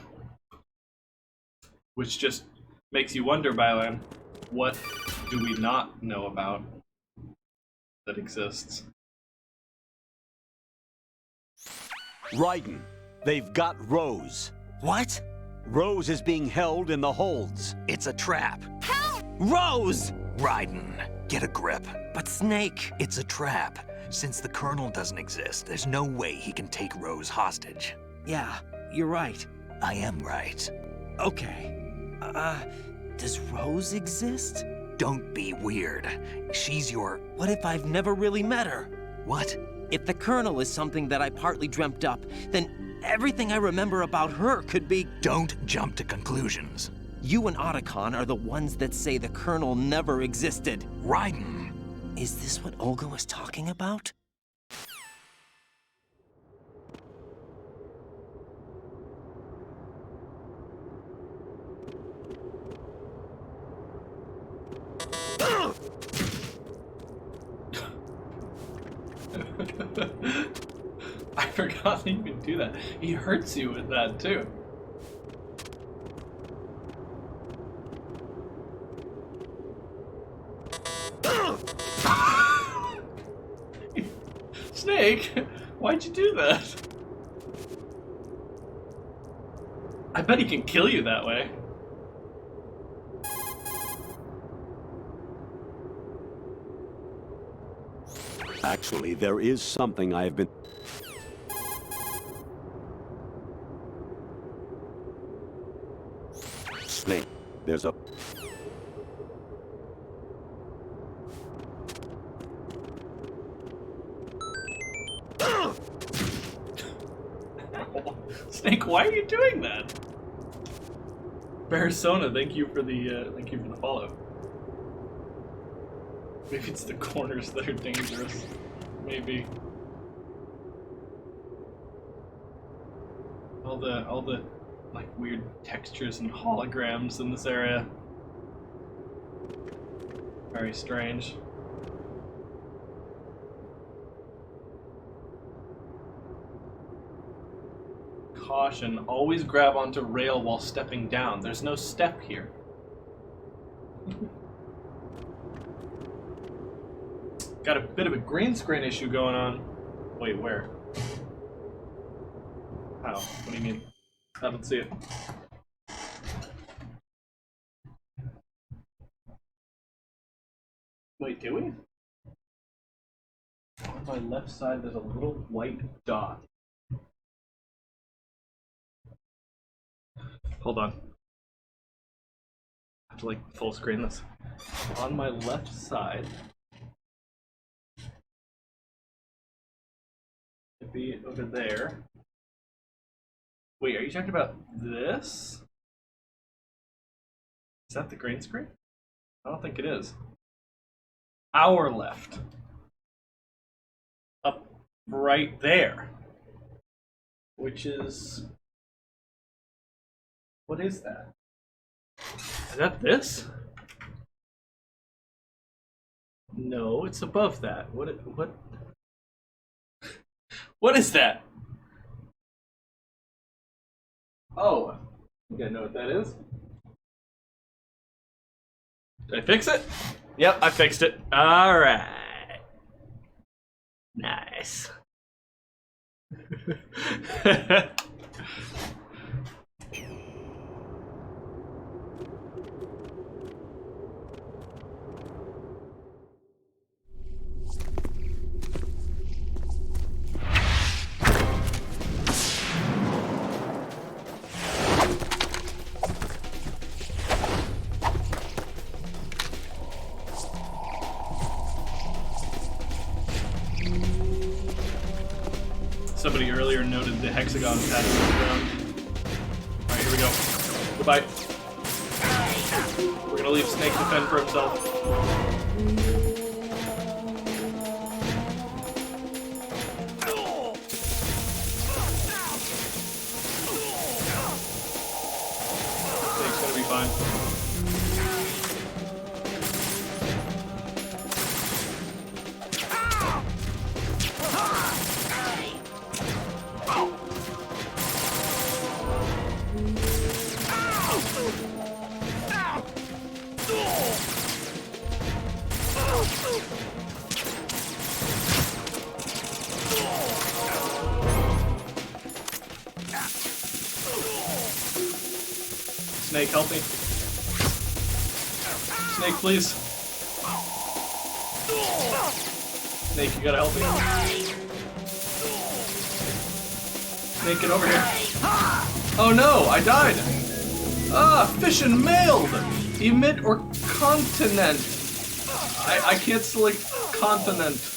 Which just makes you wonder, Bylan, what do we not know about that exists? Raiden, they've got Rose. What? Rose is being held in the holds. It's a trap. Help! Rose! Raiden, get a grip. But Snake... It's a trap. Since the Colonel doesn't exist, there's no way he can take Rose hostage. Yeah, you're right. I am right. Okay. Does Rose exist? Don't be weird. She's your... What if I've never really met her? What? If the Colonel is something that I partly dreamt up, then everything I remember about her could be... Don't jump to conclusions. You and Otacon are the ones that say the Colonel never existed. Raiden! Is this what Olga was talking about? I forgot that you could do that. He hurts you with that too. Snake, why'd you do that? I bet he can kill you that way. Actually, there is something I have been... Snake, there's a... Snake, why are you doing that? Persona, thank you for the follow. Maybe it's the corners that are dangerous. Maybe. All the like weird textures and holograms in this area. Very strange. Caution, always grab onto rail while stepping down. There's no step here. Got a bit of a green screen issue going on. Wait, where? How? What do you mean? I don't see it. Wait, do we? On my left side, there's a little white dot. Hold on. I have to like full screen this. On my left side, it'd be over there. Wait, are you talking about this? Is that the green screen? I don't think it is. Our left. Up right there. Which is... What is that? Is that this? No, it's above that. What? What is that? Oh, I think I know what that is. Did I fix it? Yep, I fixed it. All right. Nice. Somebody earlier noted the hexagon pattern on the ground. Alright, here we go. Goodbye. We're gonna leave Snake to fend for himself. Snake, help me. Snake, please. Snake, you gotta help me. Snake, get over here. Oh no, I died. Ah, fission mailed. Emit or continent. I can't select continent.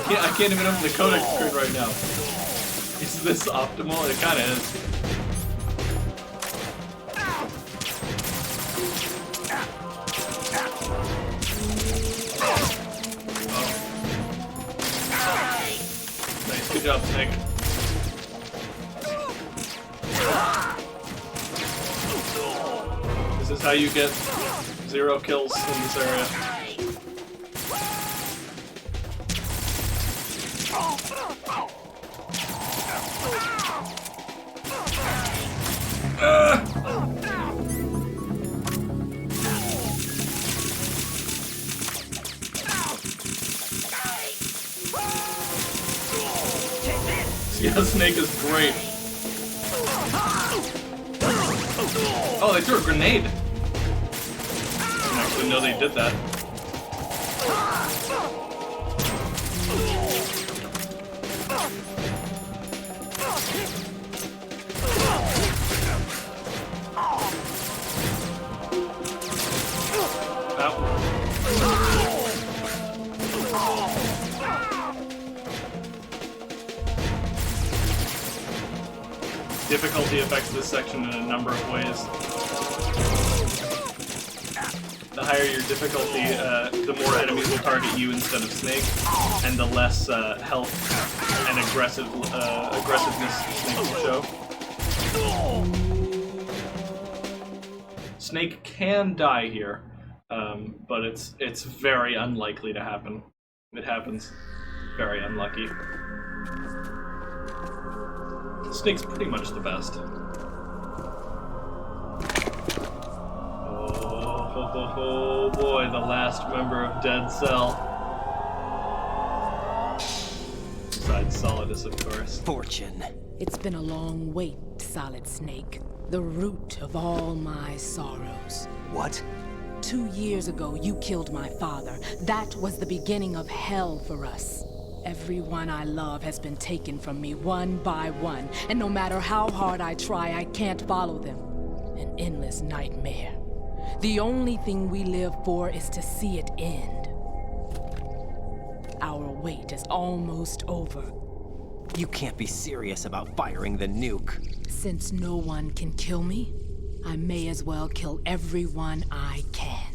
I can't even open the codec screen right now. Is this optimal? It kinda is. Nice, good job, Snake. This is how you get 0 kills in this area. Yeah, Snake is great. Oh, they threw a grenade. I didn't actually know they did that. Difficulty affects this section in a number of ways. The higher your difficulty, the more enemies will target you instead of Snake, and the less health and aggressiveness Snake will show. Snake can die here, but it's very unlikely to happen. If it happens, very unlucky. Snake's pretty much the best. Oh boy, the last member of Dead Cell. Besides Solidus, of course. Fortune. It's been a long wait, Solid Snake. The root of all my sorrows. What? 2 years ago, you killed my father. That was the beginning of hell for us. Everyone I love has been taken from me one by one, and no matter how hard I try, I can't follow them. An endless nightmare. The only thing we live for is to see it end. Our wait is almost over. You can't be serious about firing the nuke. Since no one can kill me, I may as well kill everyone I can.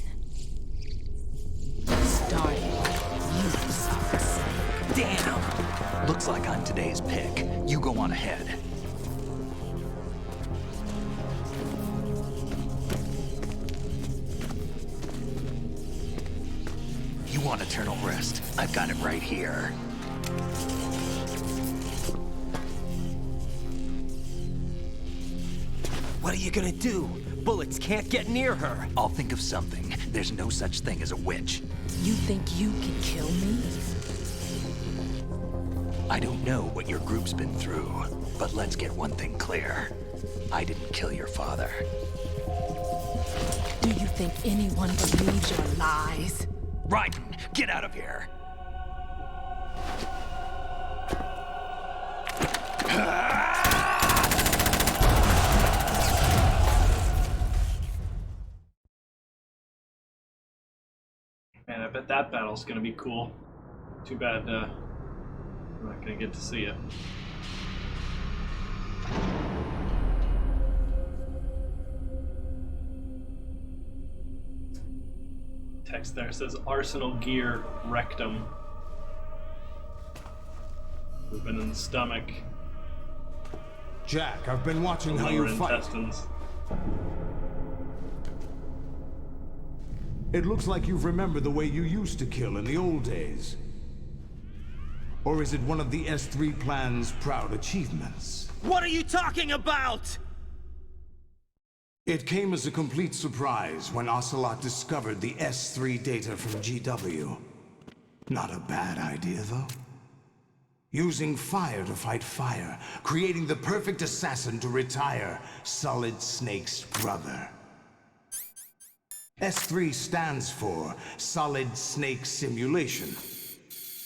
Starting with you, Solid Snake. Damn! Looks like I'm today's pick. You go on ahead. You want eternal rest? I've got it right here. What are you gonna do? Bullets can't get near her. I'll think of something. There's no such thing as a witch. You think you can kill me? I don't know what your group's been through, but let's get one thing clear. I didn't kill your father. Do you think anyone believes your lies? Raiden, get out of here! Man, I bet that battle's gonna be cool. Too bad, we're not gonna get to see it. Text there says arsenal gear rectum. We've been in the stomach. Jack, I've been watching how you fight. Intestines. It looks like you've remembered the way you used to kill in the old days. Or is it one of the S3 plan's proud achievements? What are you talking about? It came as a complete surprise when Ocelot discovered the S3 data from GW. Not a bad idea, though. Using fire to fight fire, creating the perfect assassin to retire Solid Snake's brother. S3 stands for Solid Snake Simulation.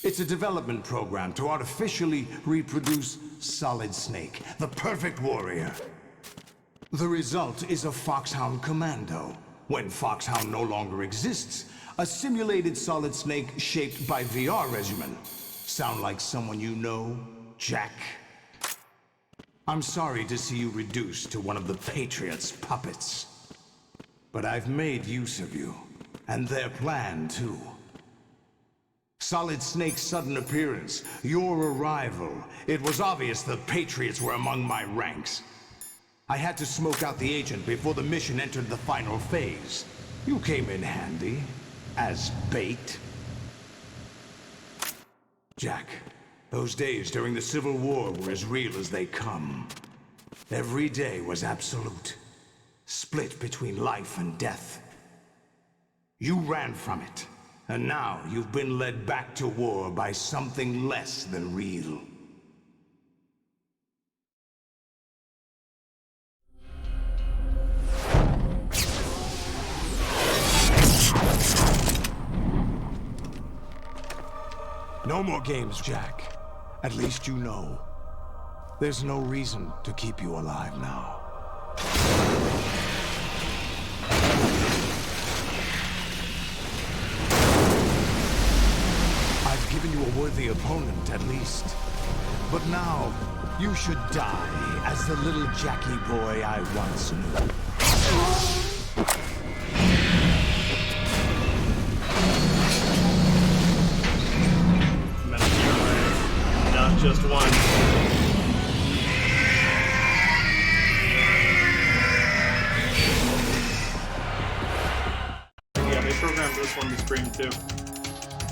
It's a development program to artificially reproduce Solid Snake, the perfect warrior. The result is a Foxhound Commando. When Foxhound no longer exists, a simulated Solid Snake shaped by VR regimen. Sound like someone you know, Jack? I'm sorry to see you reduced to one of the Patriots' puppets. But I've made use of you, and their plan too. Solid Snake's sudden appearance, your arrival, it was obvious the Patriots were among my ranks. I had to smoke out the agent before the mission entered the final phase. You came in handy, as bait. Jack, those days during the Civil War were as real as they come. Every day was absolute, split between life and death. You ran from it, and now you've been led back to war by something less than real. No more games, Jack. At least you know. There's no reason to keep you alive now. I've given you a worthy opponent, at least. But now, you should die as the little Jackie boy I once knew. Not just one. Yeah, they programmed this one to scream too.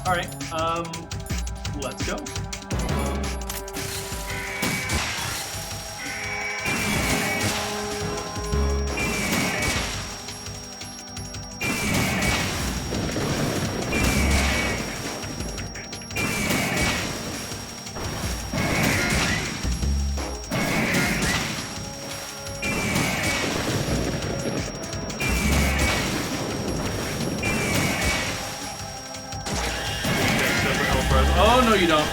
Alright, let's go. Oh, no, you don't.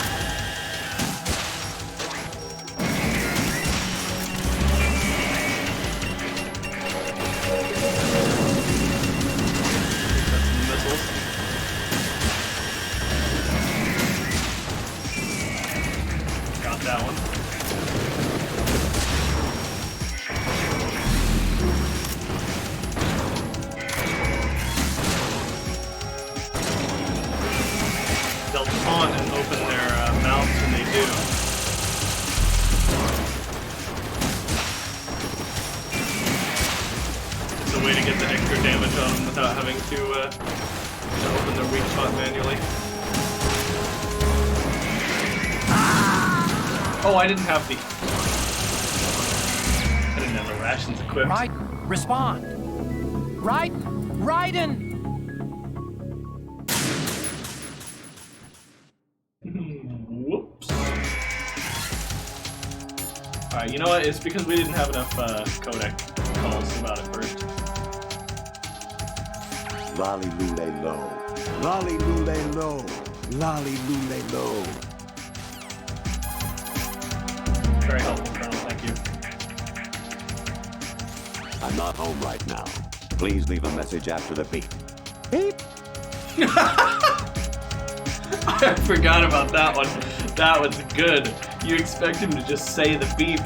That's some missiles. Got that one. They'll taunt and open their mouths when they do. It's a way to get the extra damage on them without having to open their weak spot manually. Oh, I didn't have the... I didn't have the rations equipped. Right, respond. Right, Raiden! Whoops. Alright, you know what? It's because we didn't have enough codec calls about it first. Lolly lule low. Lolly lule low. Lolly lule low. Very helpful, Colonel. Thank you. I'm not home right now. Please leave a message after the beep. Beep. I forgot about that one. That was good. You expect him to just say the beep,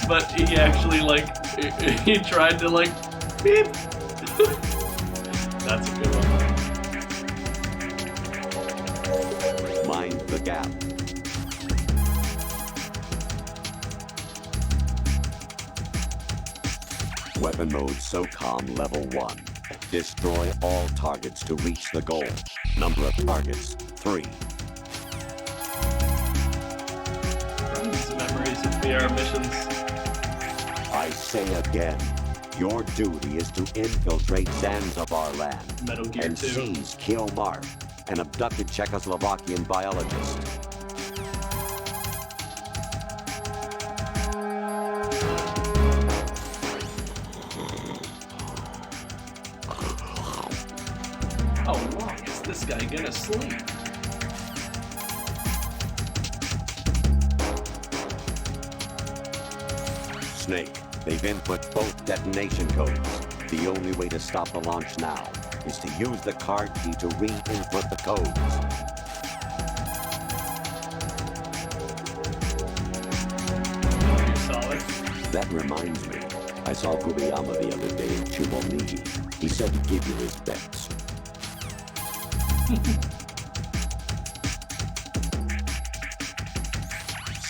but he actually, like, he tried to, like, beep. That's a good one. Mind the gap. Weapon mode SOCOM level 1. Destroy all targets to reach the goal. Number of targets, 3. Some memories of VR missions. I say again, your duty is to infiltrate Zanzibar land Metal Gear and 2. seize Kill Mark. an abducted Czechoslovakian biologist. How long is this guy gonna sleep? Snake, they've input both detonation codes. The only way to stop the launch now is to use the card key to re-input the codes. Solid. That reminds me, I saw Kuriyama the other day in Chumoni. He said to give you his bets.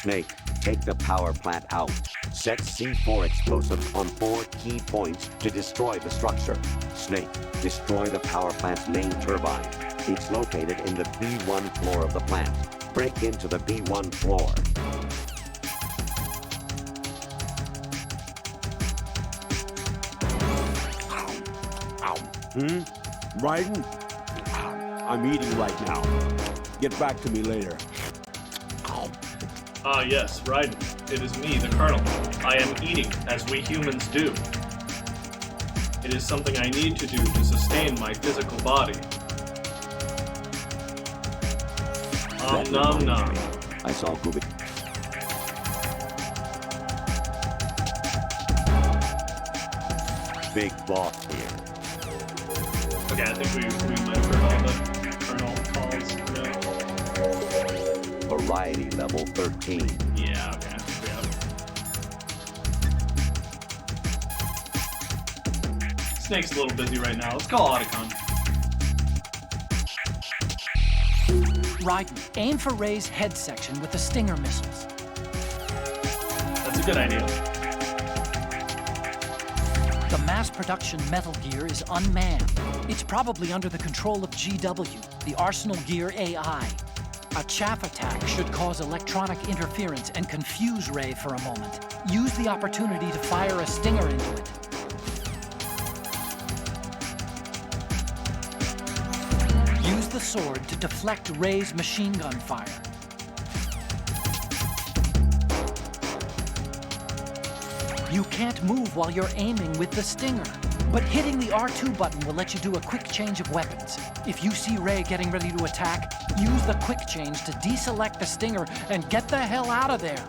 Snake, take the power plant out. Set C4 explosives on 4 key points to destroy the structure. Snake, destroy the power plant's main turbine. It's located in the B1 floor of the plant. Break into the B1 floor. Raiden? I'm eating right now. Get back to me later. Ah, yes, Raiden. It is me, the Colonel. I am eating, as we humans do. It is something I need to do to sustain my physical body. Nom nom. I saw Kubi. Big boss here. Okay, I think we might have heard all the Colonel calls. No. Variety level 13. Yeah, okay. We have. Snake's a little busy right now. Let's call Otacon. Raiden, aim for Ray's head section with the Stinger missiles. That's a good idea. The mass production Metal Gear is unmanned. It's probably under the control of GW, the Arsenal Gear AI. A chaff attack should cause electronic interference and confuse Ray for a moment. Use the opportunity to fire a Stinger into it. Use the sword to deflect Ray's machine gun fire. You can't move while you're aiming with the Stinger, but hitting the R2 button will let you do a quick change of weapons. If you see Ray getting ready to attack, use the quick change to deselect the Stinger and get the hell out of there.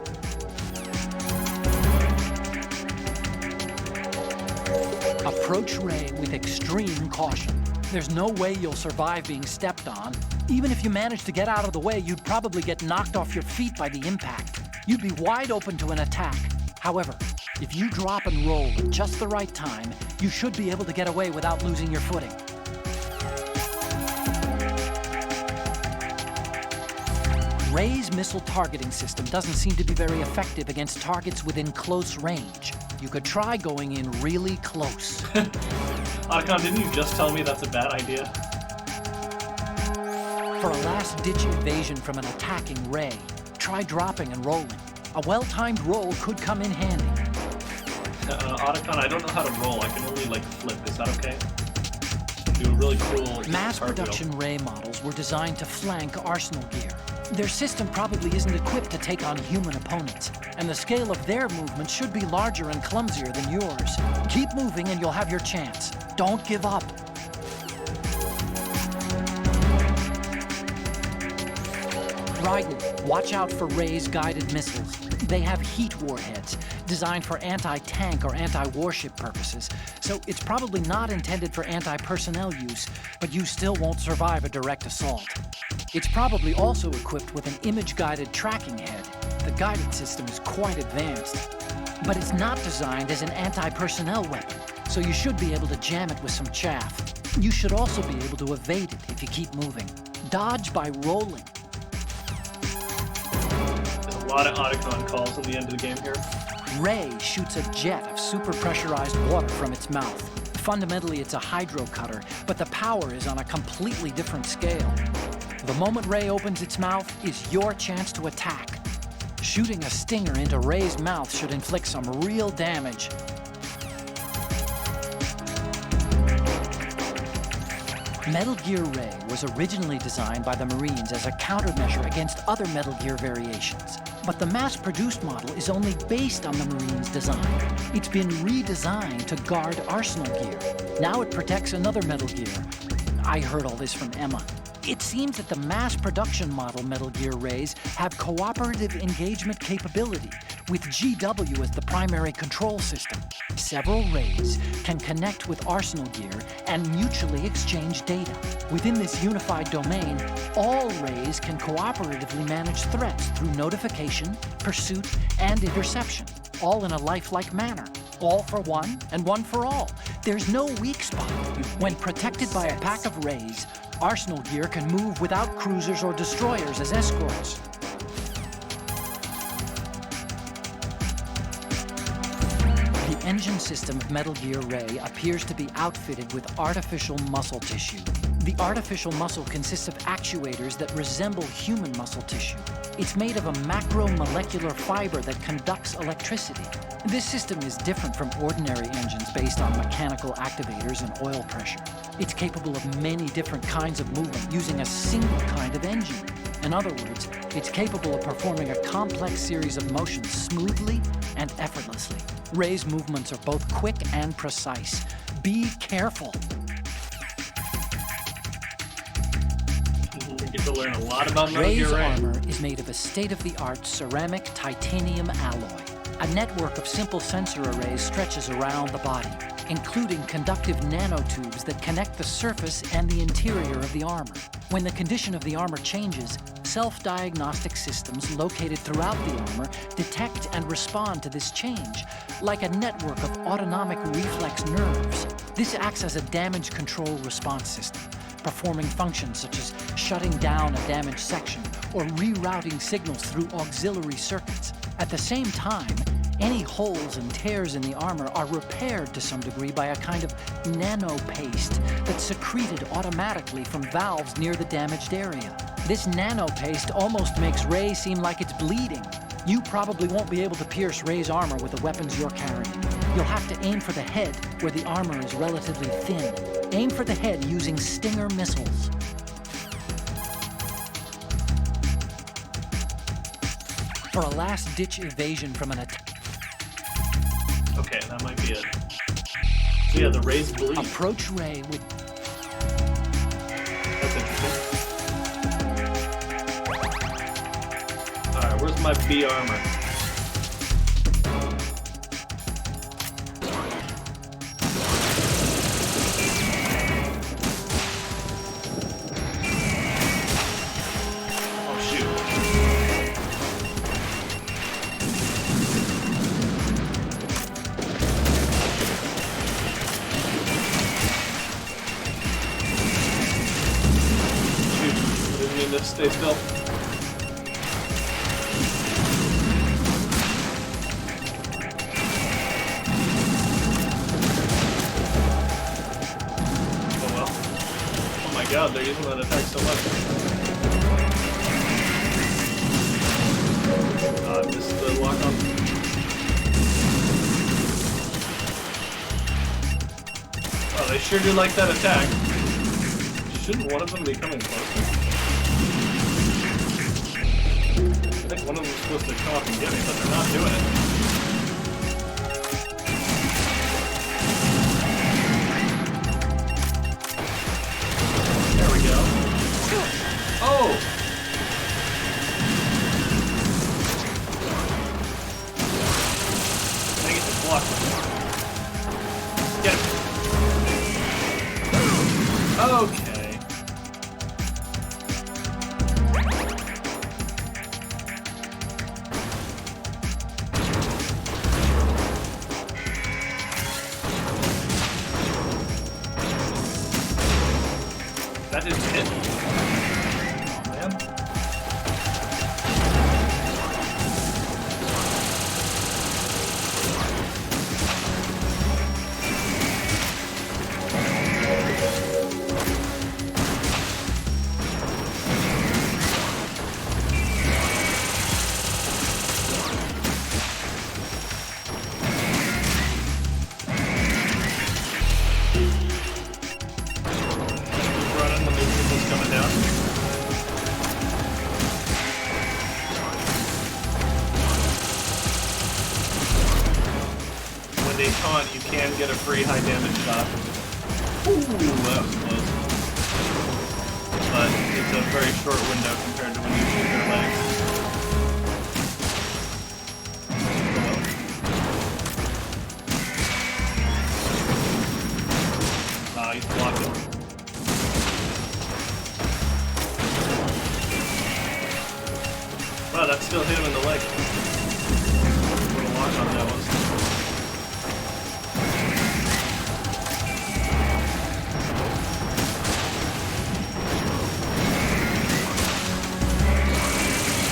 Approach Ray with extreme caution. There's no way you'll survive being stepped on. Even if you manage to get out of the way, you'd probably get knocked off your feet by the impact. You'd be wide open to an attack. However, if you drop and roll at just the right time, you should be able to get away without losing your footing. Ray's missile targeting system doesn't seem to be very effective against targets within close range. You could try going in really close. Otacon, didn't you just tell me that's a bad idea? For a last-ditch evasion from an attacking Ray, try dropping and rolling. A well-timed roll could come in handy. Otacon, I don't know how to roll. I can only, flip. Is that okay? Do a really cool Mass production Ray models were designed to flank Arsenal Gear. Their system probably isn't equipped to take on human opponents, and the scale of their movement should be larger and clumsier than yours. Keep moving and you'll have your chance. Don't give up. Raiden, watch out for Ray's guided missiles. They have heat warheads, designed for anti-tank or anti-warship purposes, so it's probably not intended for anti-personnel use, but you still won't survive a direct assault. It's probably also equipped with an image-guided tracking head. The guided system is quite advanced, but it's not designed as an anti-personnel weapon, so you should be able to jam it with some chaff. You should also be able to evade it if you keep moving. Dodge by rolling. A lot of Otacon calls in the end of the game here. Ray shoots a jet of super-pressurized water from its mouth. Fundamentally, it's a hydro cutter, but the power is on a completely different scale. The moment Ray opens its mouth is your chance to attack. Shooting a Stinger into Ray's mouth should inflict some real damage. Metal Gear Ray was originally designed by the Marines as a countermeasure against other Metal Gear variations. But the mass-produced model is only based on the Marines' design. It's been redesigned to guard Arsenal gear. Now it protects another Metal Gear. I heard all this from Emma. It seems that the mass production model Metal Gear Rays have cooperative engagement capability, with GW as the primary control system. Several Rays can connect with Arsenal gear and mutually exchange data. Within this unified domain, all Rays can cooperatively manage threats through notification, pursuit, and interception, all in a lifelike manner. All for one and one for all. There's no weak spot. When protected by a pack of Rays, Arsenal gear can move without cruisers or destroyers as escorts. The engine system of Metal Gear Ray appears to be outfitted with artificial muscle tissue. The artificial muscle consists of actuators that resemble human muscle tissue. It's made of a macromolecular fiber that conducts electricity. This system is different from ordinary engines based on mechanical activators and oil pressure. It's capable of many different kinds of movement using a single kind of engine. In other words, it's capable of performing a complex series of motions smoothly and effortlessly. Ray's movements are both quick and precise. Be careful. We get to learn a lot about Metal Ray's Gear Ray. armor is made of a state-of-the-art ceramic titanium alloy. A network of simple sensor arrays stretches around the body, including conductive nanotubes that connect the surface and the interior of the armor. When the condition of the armor changes, self-diagnostic systems located throughout the armor detect and respond to this change, like a network of autonomic reflex nerves. This acts as a damage control response system, performing functions such as shutting down a damaged section or rerouting signals through auxiliary circuits. At the same time, any holes and tears in the armor are repaired to some degree by a kind of nanopaste that's secreted automatically from valves near the damaged area. This nanopaste almost makes Ray seem like it's bleeding. You probably won't be able to pierce Ray's armor with the weapons you're carrying. You'll have to aim for the head, where the armor is relatively thin. Aim for the head using Stinger missiles. For a last-ditch evasion from an attack. Okay, that might be it. So yeah, the Rays bleed. Approach Ray with... That's interesting. Alright, where's my B armor? Stay still. Oh well. Oh my god, they're using that attack so much. This is the lock on. Oh, they sure do like that attack. Shouldn't one of them be coming closer? I think one of them was supposed to come up and get me, but they're not doing it. There we go. Oh! I get to block them. Get him. Okay. That didn't hit. Oh, man. want, you can get a free high damage shot. Ooh, that was close. But it's a very short window compared to when you shoot your legs. Ah, he's blocking. Wow, that still hit him in the leg. Put a lock on that one.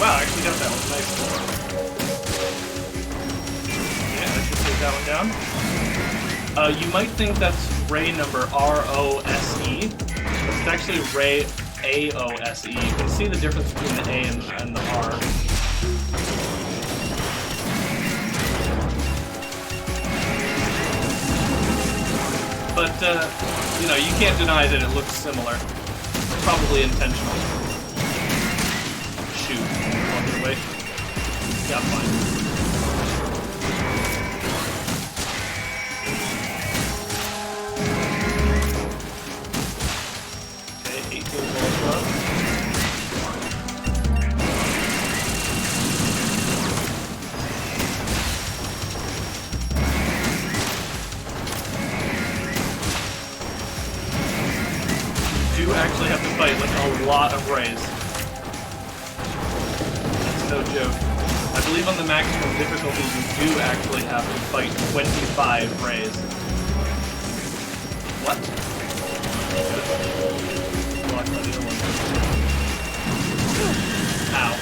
Wow, I actually got that one. Nice. Yeah, that should take that one down. You might think that's Ray number R-O-S-E, but it's actually Ray A-O-S-E. You can see the difference between the A and the R. But, you know, you can't deny that it looks similar. Probably intentional. Shoot. Walk away. Yeah, fine. Okay, 18 bullets left. You do actually have to fight like a lot of rays. That's no joke. I believe on the maximum difficulty you do actually have to fight 25 rays. What? Block by the other one. Ow.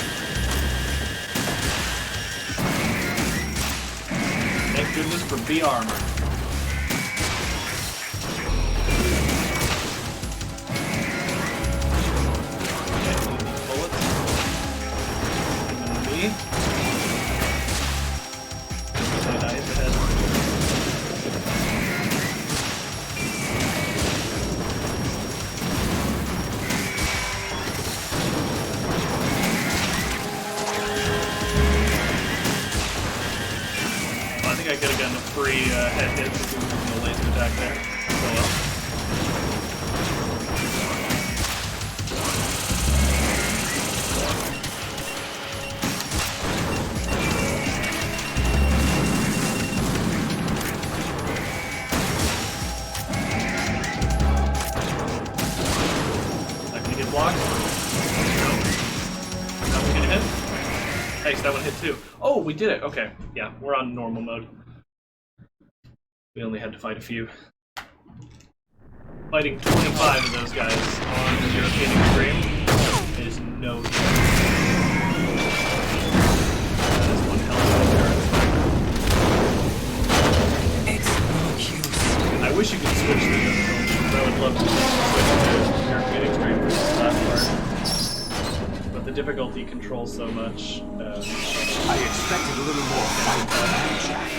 Thank goodness for B armor. I could have gotten a free head hit if we were using the laser attack there. Oh well. Not gonna get blocked. No. That one gonna hit. Nice, that one hit too. Oh, we did it. Okay, yeah, we're on normal mode. We only had to fight a few. Fighting 25 of those guys on the European Extreme is no joke. That is one hell of a turret. It's no use. I wish you could switch the difficulty. I would love to switch to European Extreme for this last part. But the difficulty controls so much. I expected a little more fight from Jack.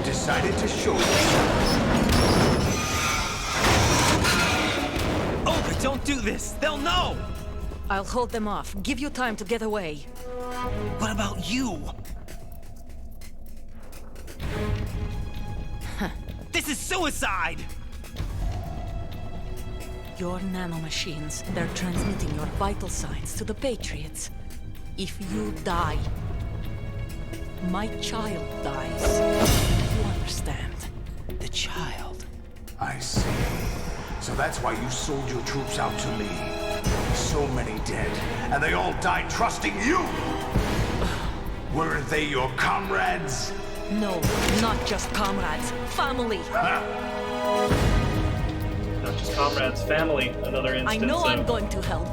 Decided to show yourself. Oh, don't do this! They'll know! I'll hold them off. Give you time to get away. What about you? This is suicide! Your nanomachines, they're transmitting your vital signs to the Patriots. If you die, my child dies. You understand? The child. I see. So that's why you sold your troops out to me. So many dead, and they all died trusting you! Weren't they your comrades? No, not just comrades. Family! Not just comrades, family. Another instance I know I'm of going to help,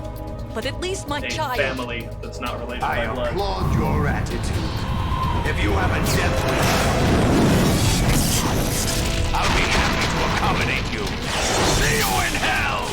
but at least my a child... family that's not related by blood. I applaud your attitude. If you have a death wish, I'll be happy to accommodate you. See you in hell!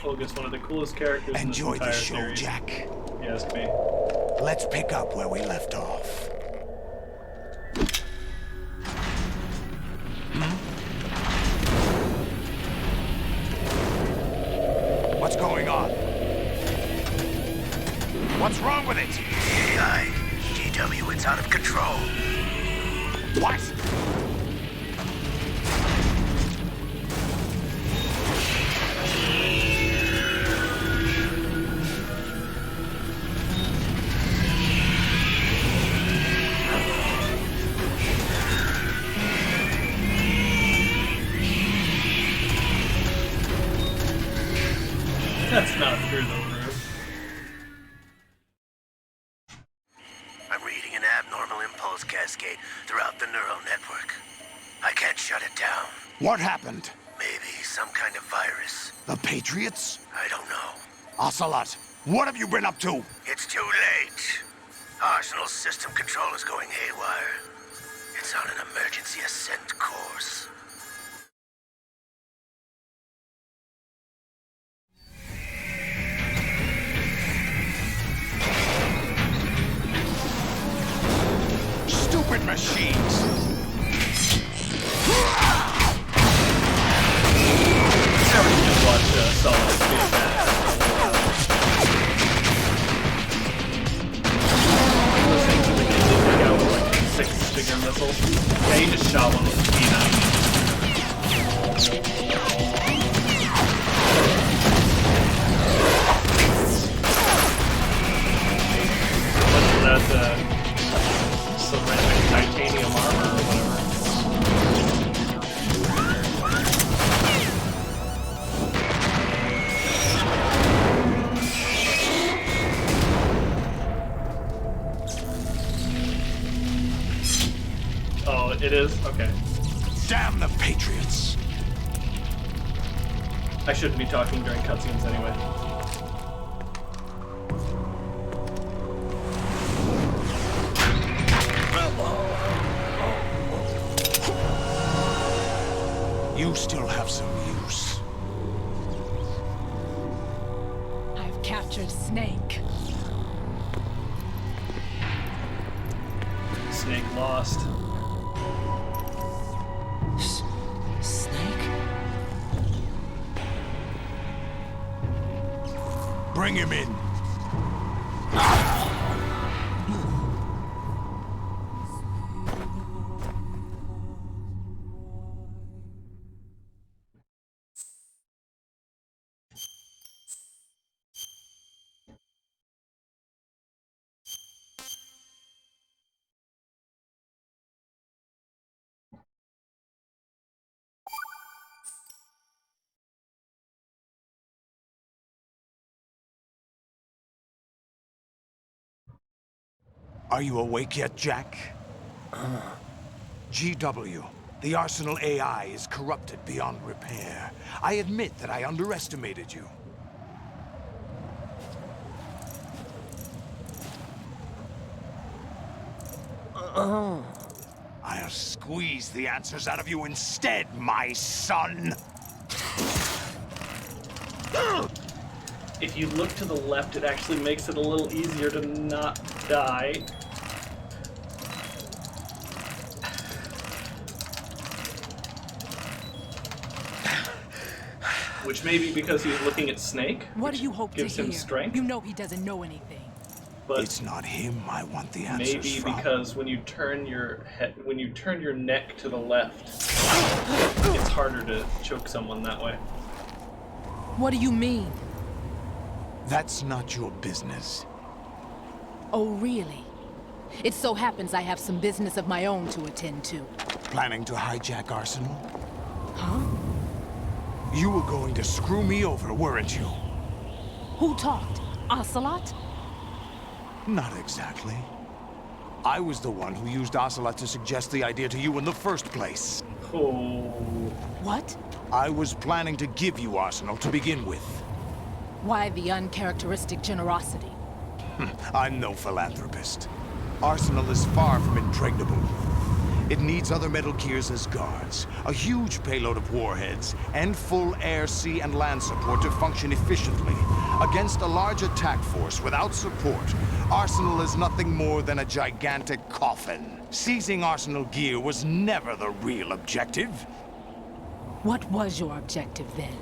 Olga's one of the coolest characters Enjoy in the this show, entire series. Jack. If you ask me. Let's pick up where we left off. What's going on? What's wrong with it? AI, GW, it's out of control. What? That's not through the roof. I'm reading an abnormal impulse cascade throughout the neural network. I can't shut it down. What happened? Maybe some kind of virus. The Patriots? I don't know. Ocelot, what have you been up to? It's too late. Arsenal's system control is going haywire. It's on an emergency ascent course. Stupid machines! Everyone can watch Solid being bad. Listening to the kid take out with like 6 stinger missiles. Yeah, he just shot one with a P90. What's that, ceramic titanium armor or whatever. Oh, it is? Okay. Damn the Patriots! I shouldn't be talking during cutscenes anyway. You still have some use. I've captured Snake. Snake lost. Snake? Bring him in. Are you awake yet, Jack? GW, the Arsenal AI is corrupted beyond repair. I admit that I underestimated you. I'll squeeze the answers out of you instead, my son! If you look to the left, it actually makes it a little easier to not die. Which may be because he's looking at Snake. What do you hope to gives him hear? strength. You know he doesn't know anything. But it's not him I want the answers maybe from. because when you turn your neck to the left, it's harder to choke someone that way. What do you mean? That's not your business. Oh, really? It so happens I have some business of my own to attend to. Planning to hijack Arsenal? Huh? You were going to screw me over, weren't you? Who talked? Ocelot? Not exactly. I was the one who used Ocelot to suggest the idea to you in the first place. Oh. What? I was planning to give you Arsenal to begin with. Why the uncharacteristic generosity? I'm no philanthropist. Arsenal is far from impregnable. It needs other Metal Gears as guards, a huge payload of warheads, and full air, sea, and land support to function efficiently. Against a large attack force without support, Arsenal is nothing more than a gigantic coffin. Seizing Arsenal gear was never the real objective. What was your objective then?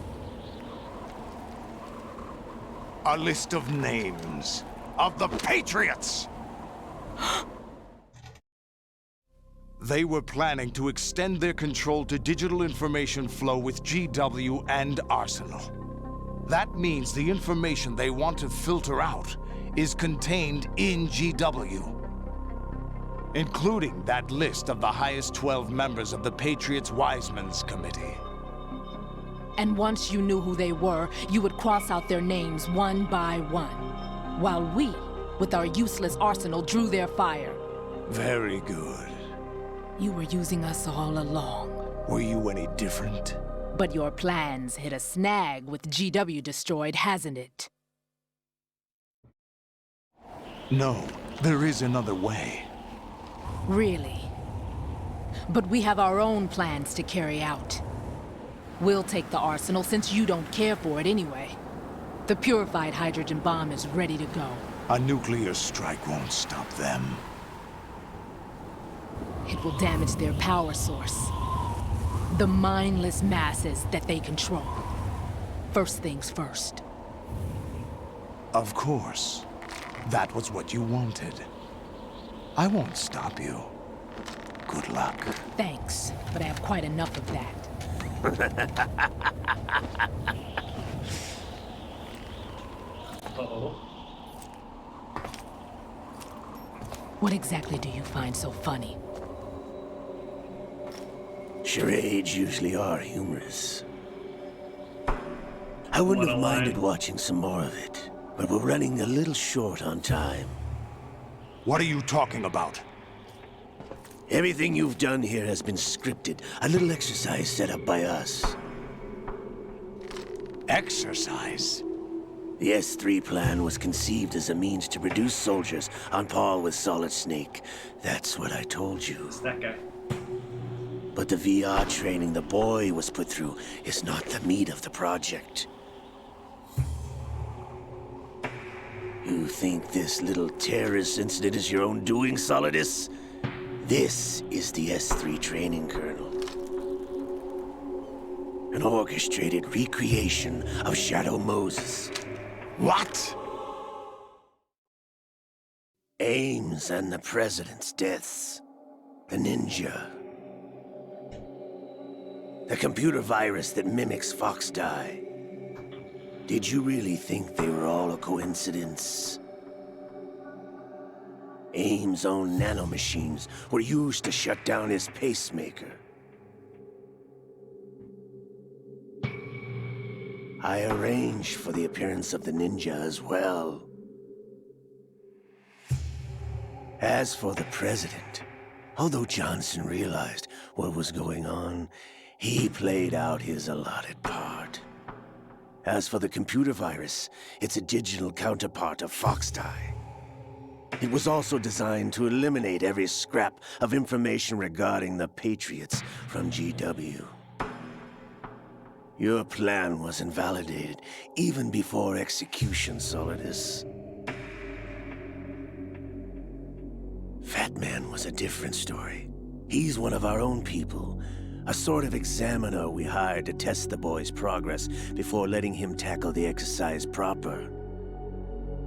A list of names of the Patriots! They were planning to extend their control to digital information flow with GW and Arsenal. That means the information they want to filter out is contained in GW, including that list of the highest 12 members of the Patriots Wiseman's Committee. And once you knew who they were, you would cross out their names one by one, while we, with our useless arsenal, drew their fire. Very good. You were using us all along. Were you any different? But your plans hit a snag with GW destroyed, hasn't it? No, there is another way. Really? But we have our own plans to carry out. We'll take the arsenal since you don't care for it anyway. The purified hydrogen bomb is ready to go. A nuclear strike won't stop them. It will damage their power source. The mindless masses that they control. First things first. Of course. That was what you wanted. I won't stop you. Good luck. Thanks, but I have quite enough of that. Uh-oh. What exactly do you find so funny? Charades usually are humorous. I wouldn't have minded watching some more of it, but we're running a little short on time. What are you talking about? Everything you've done here has been scripted. A little exercise set up by us. Exercise? The S3 plan was conceived as a means to reduce soldiers on par with Solid Snake. That's what I told you. It's that guy. But the VR training the boy was put through is not the meat of the project. You think this little terrorist incident is your own doing, Solidus? This is the S3 training kernel. An orchestrated recreation of Shadow Moses. What? Ames and the President's deaths. The ninja. The computer virus that mimics Fox-Die. Did you really think they were all a coincidence? Ames' own nanomachines were used to shut down his pacemaker. I arranged for the appearance of the ninja as well. As for the President, although Johnson realized what was going on, he played out his allotted part. As for the computer virus, it's a digital counterpart of Fox-Die. It was also designed to eliminate every scrap of information regarding the Patriots from GW. Your plan was invalidated even before execution, Solidus. Fat Man was a different story. He's one of our own people. A sort of examiner we hired to test the boy's progress before letting him tackle the exercise proper.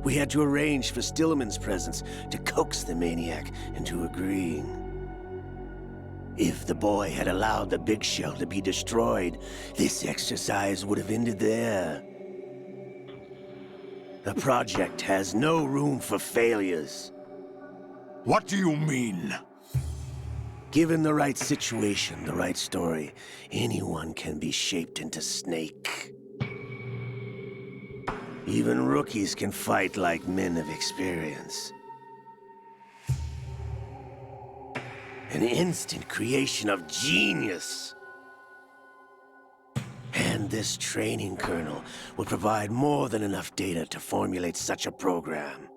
We had to arrange for Stillman's presence to coax the maniac into agreeing. If the boy had allowed the big shell to be destroyed, this exercise would have ended there. The project has no room for failures. What do you mean? Given the right situation, the right story, anyone can be shaped into Snake. Even rookies can fight like men of experience. An instant creation of genius. And this training kernel will provide more than enough data to formulate such a program.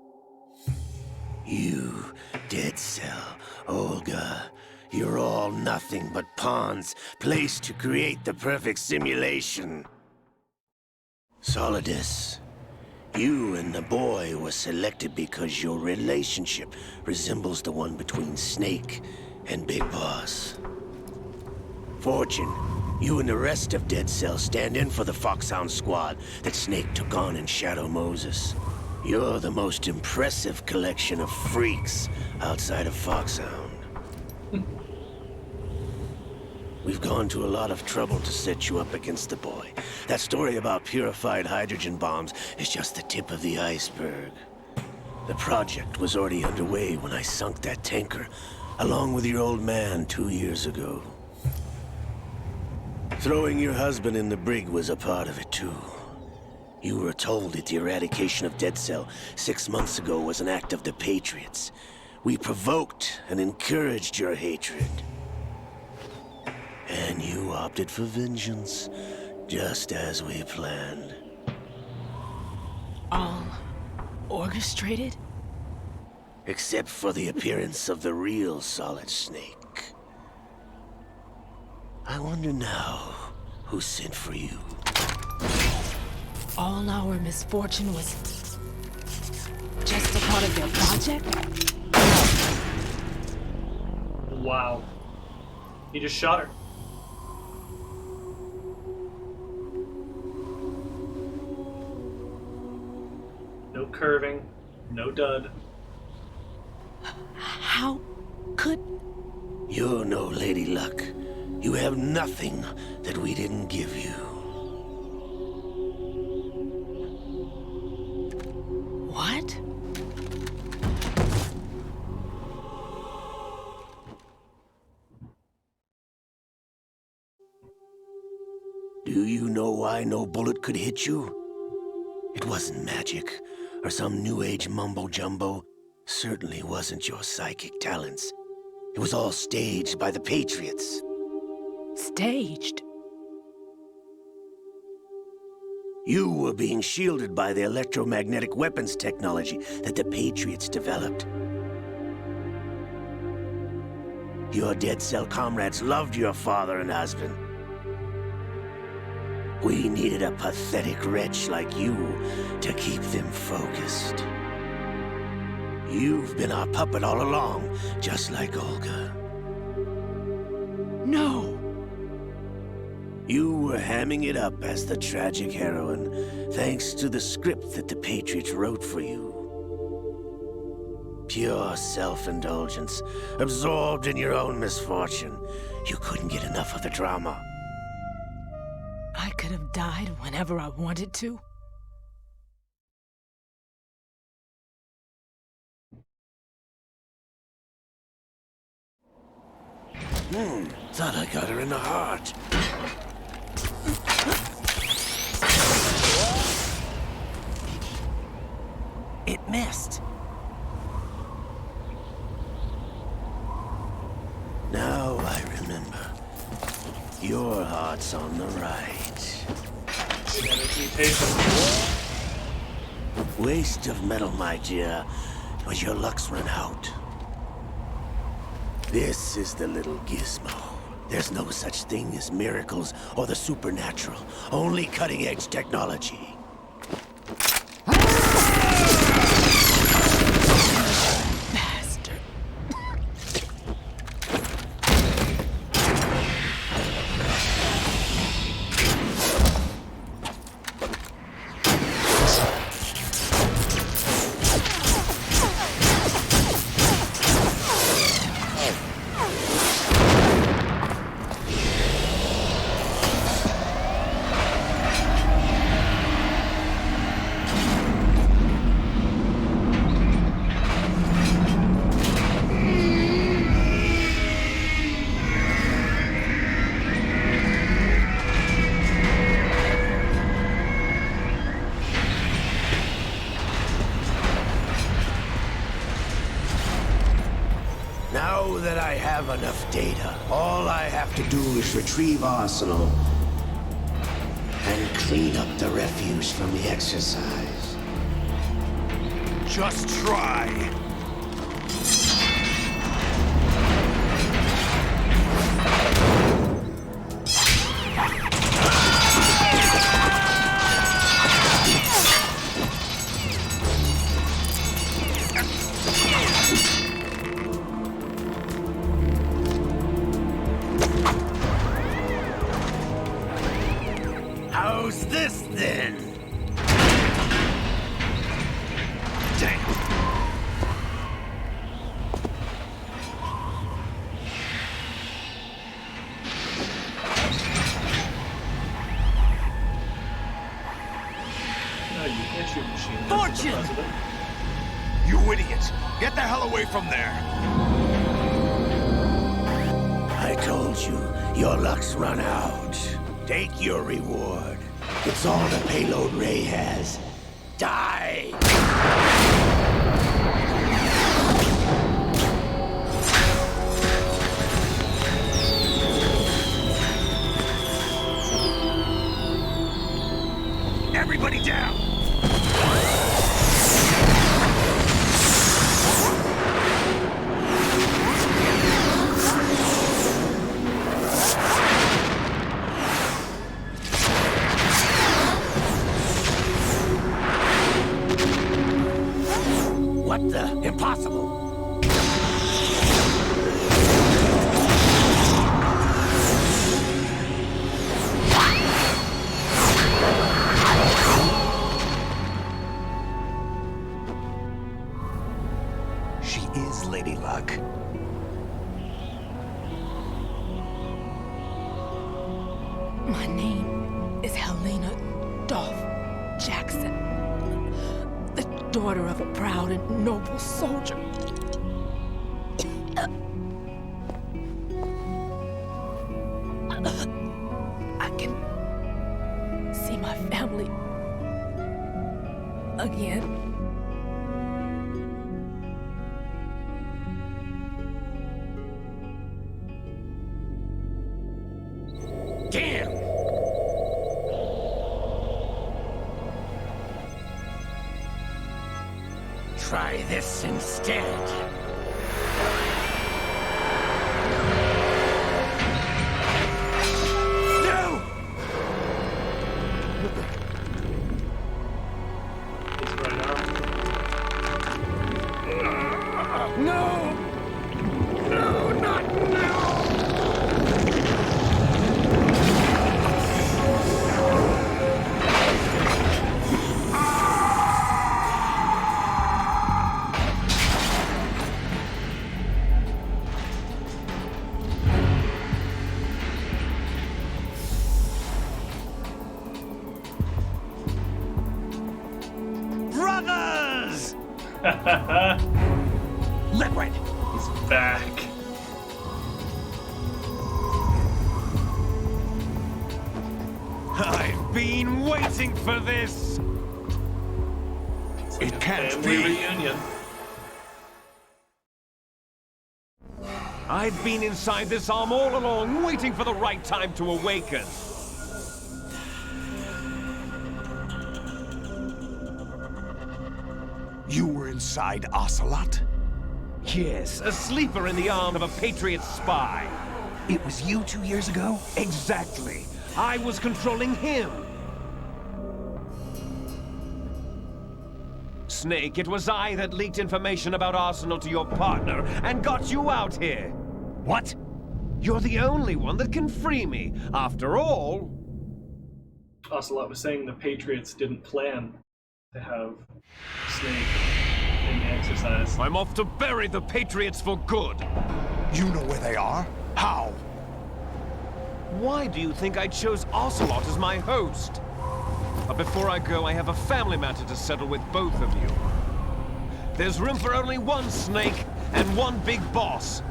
You, Dead Cell, Olga, You're all nothing but pawns placed to create the perfect simulation. Solidus, you and the boy were selected because your relationship resembles the one between Snake and Big Boss. Fortune, you and the rest of Dead Cell stand in for the Foxhound squad that Snake took on in Shadow Moses. You're the most impressive collection of freaks outside of Foxhound. We've gone to a lot of trouble to set you up against the boy. That story about purified hydrogen bombs is just the tip of the iceberg. The project was already underway when I sunk that tanker, along with your old man 2 years ago. Throwing your husband in the brig was a part of it too. You were told that the eradication of Dead Cell 6 months ago was an act of the Patriots. We provoked and encouraged your hatred. And you opted for vengeance, just as we planned. All orchestrated? Except for the appearance of the real Solid Snake. I wonder now who sent for you. All our misfortune was just a part of their project? Wow. He just shot her. No curving, no dud. How could... You're no Lady Luck. You have nothing that we didn't give you. What? Do you know why no bullet could hit you? It wasn't magic, or some new age mumbo-jumbo. Certainly wasn't your psychic talents. It was all staged by the Patriots. Staged? You were being shielded by the electromagnetic weapons technology that the Patriots developed. Your Dead Cell comrades loved your father and husband. We needed a pathetic wretch like you to keep them focused. You've been our puppet all along, just like Olga. No! You were hamming it up as the tragic heroine, thanks to the script that the Patriots wrote for you. Pure self-indulgence, absorbed in your own misfortune. You couldn't get enough of the drama. I could have died whenever I wanted to. Thought I got her in the heart. It missed. Now I remember. Your heart's on the right. Waste of metal, my dear, but your luck's run out. This is the little gizmo. There's no such thing as miracles or the supernatural, only cutting-edge technology. Now that I have enough data, all I have to do is retrieve Arsenal and clean up the refuse from the exercise. Just try. How's this then? Damn. No, you can't shoot machine guns at the Fortune! president. You idiots! Get the hell away from there! I told you, your luck's run out. Take your reward. It's all the payload Ray has. Die! Everybody down! What the? Impossible! She is Lady Luck. My name is Helena Dolph Jackson, the daughter of a proud and noble soldier. I can see my family again. Damn! Try this instead. No! It's right arm. No! No, not now! Brothers! Liquid! He's back. I've been waiting for this! It can't Family be. reunion. I've been inside this arm all along, waiting for the right time to awaken. You were inside Ocelot? Yes, a sleeper in the arm of a Patriot spy. It was you 2 years ago? Exactly. I was controlling him. Snake, it was I that leaked information about Arsenal to your partner and got you out here. What? You're the only one that can free me. After all... Ocelot was saying the Patriots didn't plan to have Snake in the exercise. I'm off to bury the Patriots for good. You know where they are? How? Why do you think I chose Ocelot as my host? But before I go, I have a family matter to settle with both of you. There's room for only one Snake and one big boss.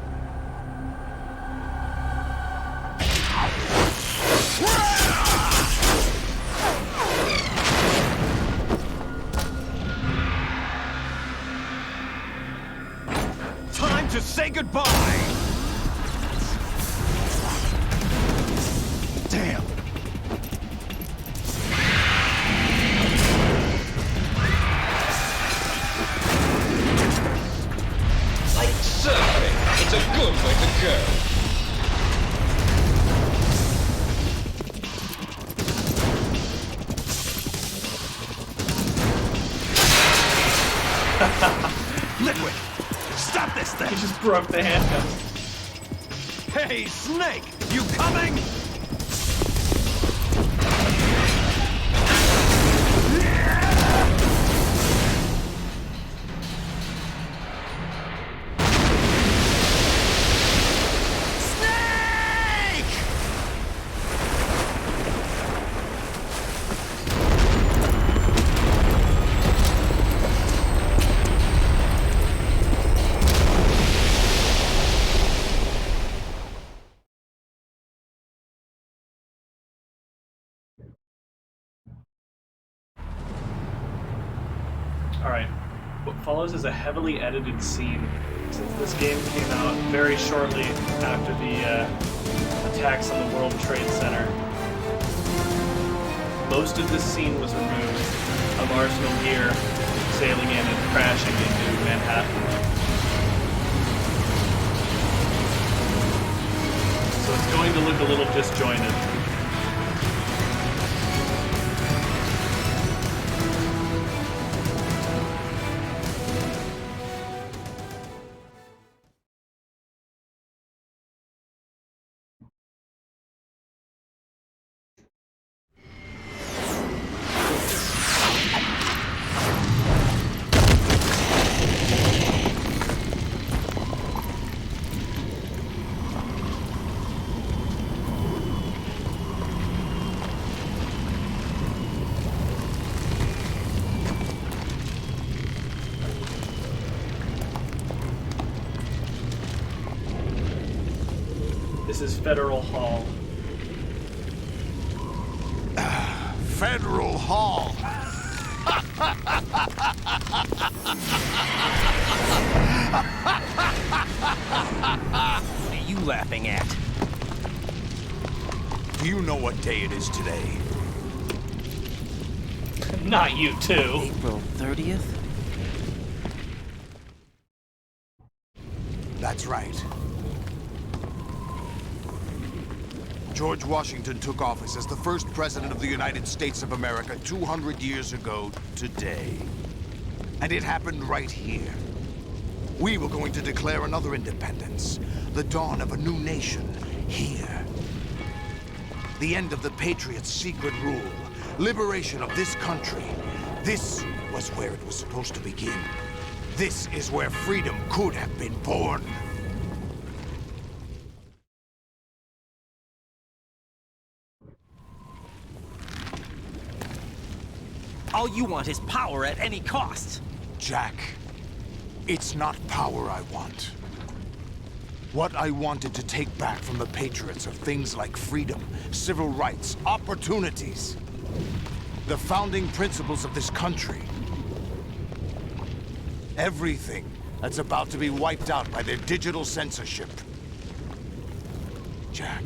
Time to say goodbye! Damn! Like surfing, it's a good way to go. Liquid! Stop this thing! He just broke the handcuffs. Hey, Snake! You coming? Alright, what follows is a heavily edited scene, since this game came out very shortly after the attacks on the World Trade Center. Most of this scene was removed of Arsenal gear sailing in and crashing into Manhattan. So it's going to look a little disjointed. This is Federal Hall. Federal Hall. What are you laughing at? Do you know what day it is today? Not you too. April 30th? That's right. George Washington took office as the first president of the United States of America 200 years ago today. And it happened right here. We were going to declare another independence, the dawn of a new nation, here. The end of the Patriots' secret rule, liberation of this country. This was where it was supposed to begin. This is where freedom could have been born. All you want is power at any cost. Jack, it's not power I want. What I wanted to take back from the Patriots are things like freedom, civil rights, opportunities. The founding principles of this country. Everything that's about to be wiped out by their digital censorship. Jack,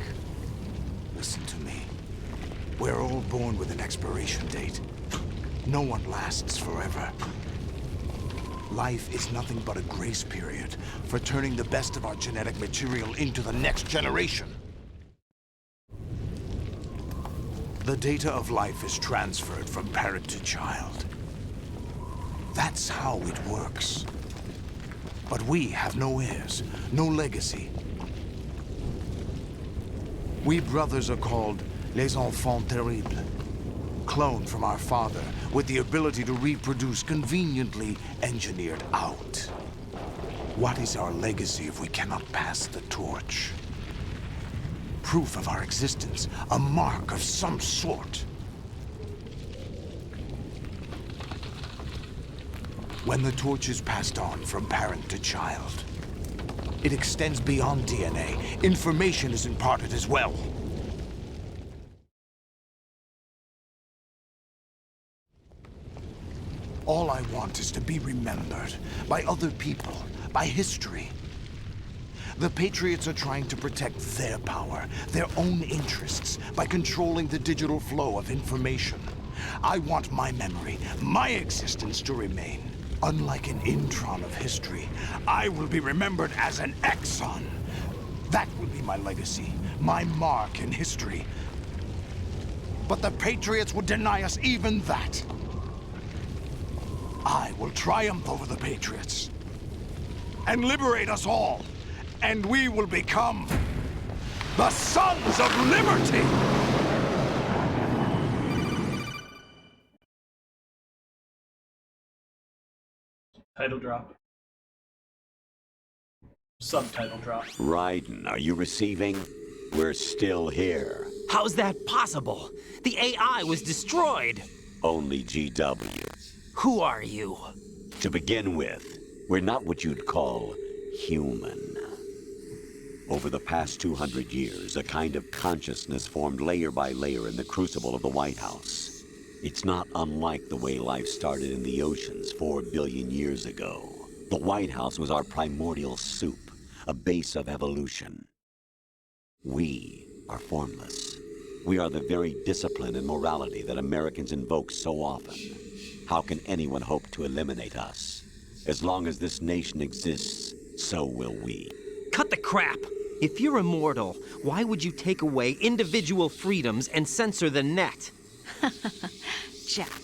listen to me. We're all born with an expiration date. No one lasts forever. Life is nothing but a grace period for turning the best of our genetic material into the next generation. The data of life is transferred from parent to child. That's how it works. But we have no heirs, no legacy. We brothers are called les enfants terribles. Cloned from our father, with the ability to reproduce conveniently engineered out. What is our legacy if we cannot pass the torch? Proof of our existence, a mark of some sort. When the torch is passed on from parent to child, it extends beyond DNA. Information is imparted as well. All I want is to be remembered by other people, by history. The Patriots are trying to protect their power, their own interests, by controlling the digital flow of information. I want my memory, my existence to remain. Unlike an intron of history, I will be remembered as an exon. That will be my legacy, my mark in history. But the Patriots would deny us even that. I will triumph over the Patriots and liberate us all, and we will become the Sons of Liberty! Title drop. Subtitle drop. Raiden, are you receiving? We're still here. How's that possible? The AI was destroyed. Only GW. Who are you? To begin with, we're not what you'd call human. Over the past 200 years, a kind of consciousness formed layer by layer in the crucible of the White House. It's not unlike the way life started in the oceans 4 billion years ago. The White House was our primordial soup, a base of evolution. We are formless. We are the very discipline and morality that Americans invoke so often. How can anyone hope to eliminate us? As long as this nation exists, so will we. Cut the crap! If you're immortal, why would you take away individual freedoms and censor the net? Jack,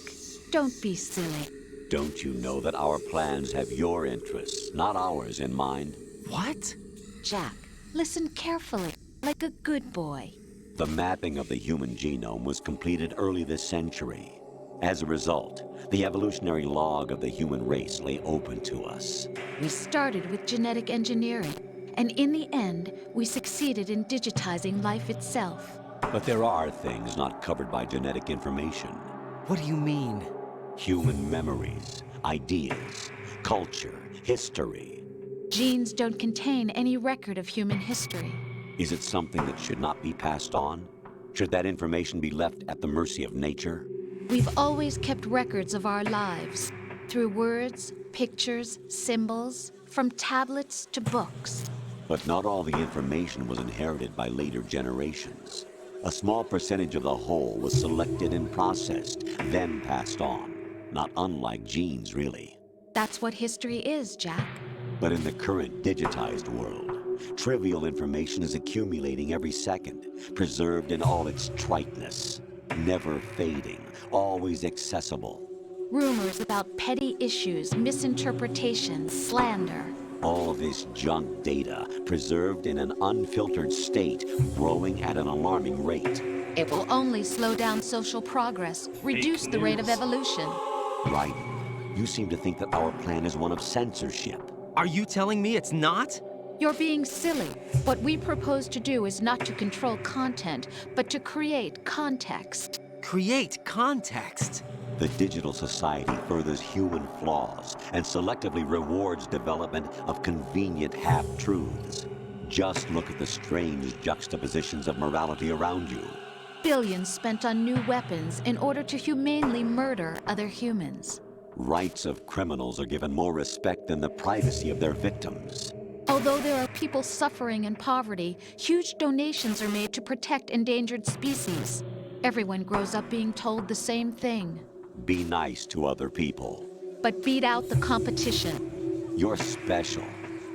don't be silly. Don't you know that our plans have your interests, not ours, in mind? What? Jack, listen carefully, like a good boy. The mapping of the human genome was completed early this century. As a result, the evolutionary log of the human race lay open to us. We started with genetic engineering, and in the end, we succeeded in digitizing life itself. But there are things not covered by genetic information. What do you mean? Human memories, ideas, culture, history. Genes don't contain any record of human history. Is it something that should not be passed on? Should that information be left at the mercy of nature? We've always kept records of our lives, through words, pictures, symbols, from tablets to books. But not all the information was inherited by later generations. A small percentage of the whole was selected and processed, then passed on. Not unlike genes, really. That's what history is, Jack. But in the current digitized world, trivial information is accumulating every second, preserved in all its triteness, never fading, always accessible. Rumors about petty issues, misinterpretations, slander. All this junk data, preserved in an unfiltered state, growing at an alarming rate. It will only slow down social progress, reduce the rate of evolution. Right. You seem to think that our plan is one of censorship. Are you telling me it's not? You're being silly. What we propose to do is not to control content, but to create context. Create context? The digital society furthers human flaws and selectively rewards development of convenient half-truths. Just look at the strange juxtapositions of morality around you. Billions spent on new weapons in order to humanely murder other humans. Rights of criminals are given more respect than the privacy of their victims. Although there are people suffering in poverty, huge donations are made to protect endangered species. Everyone grows up being told the same thing. Be nice to other people. But beat out the competition. You're special.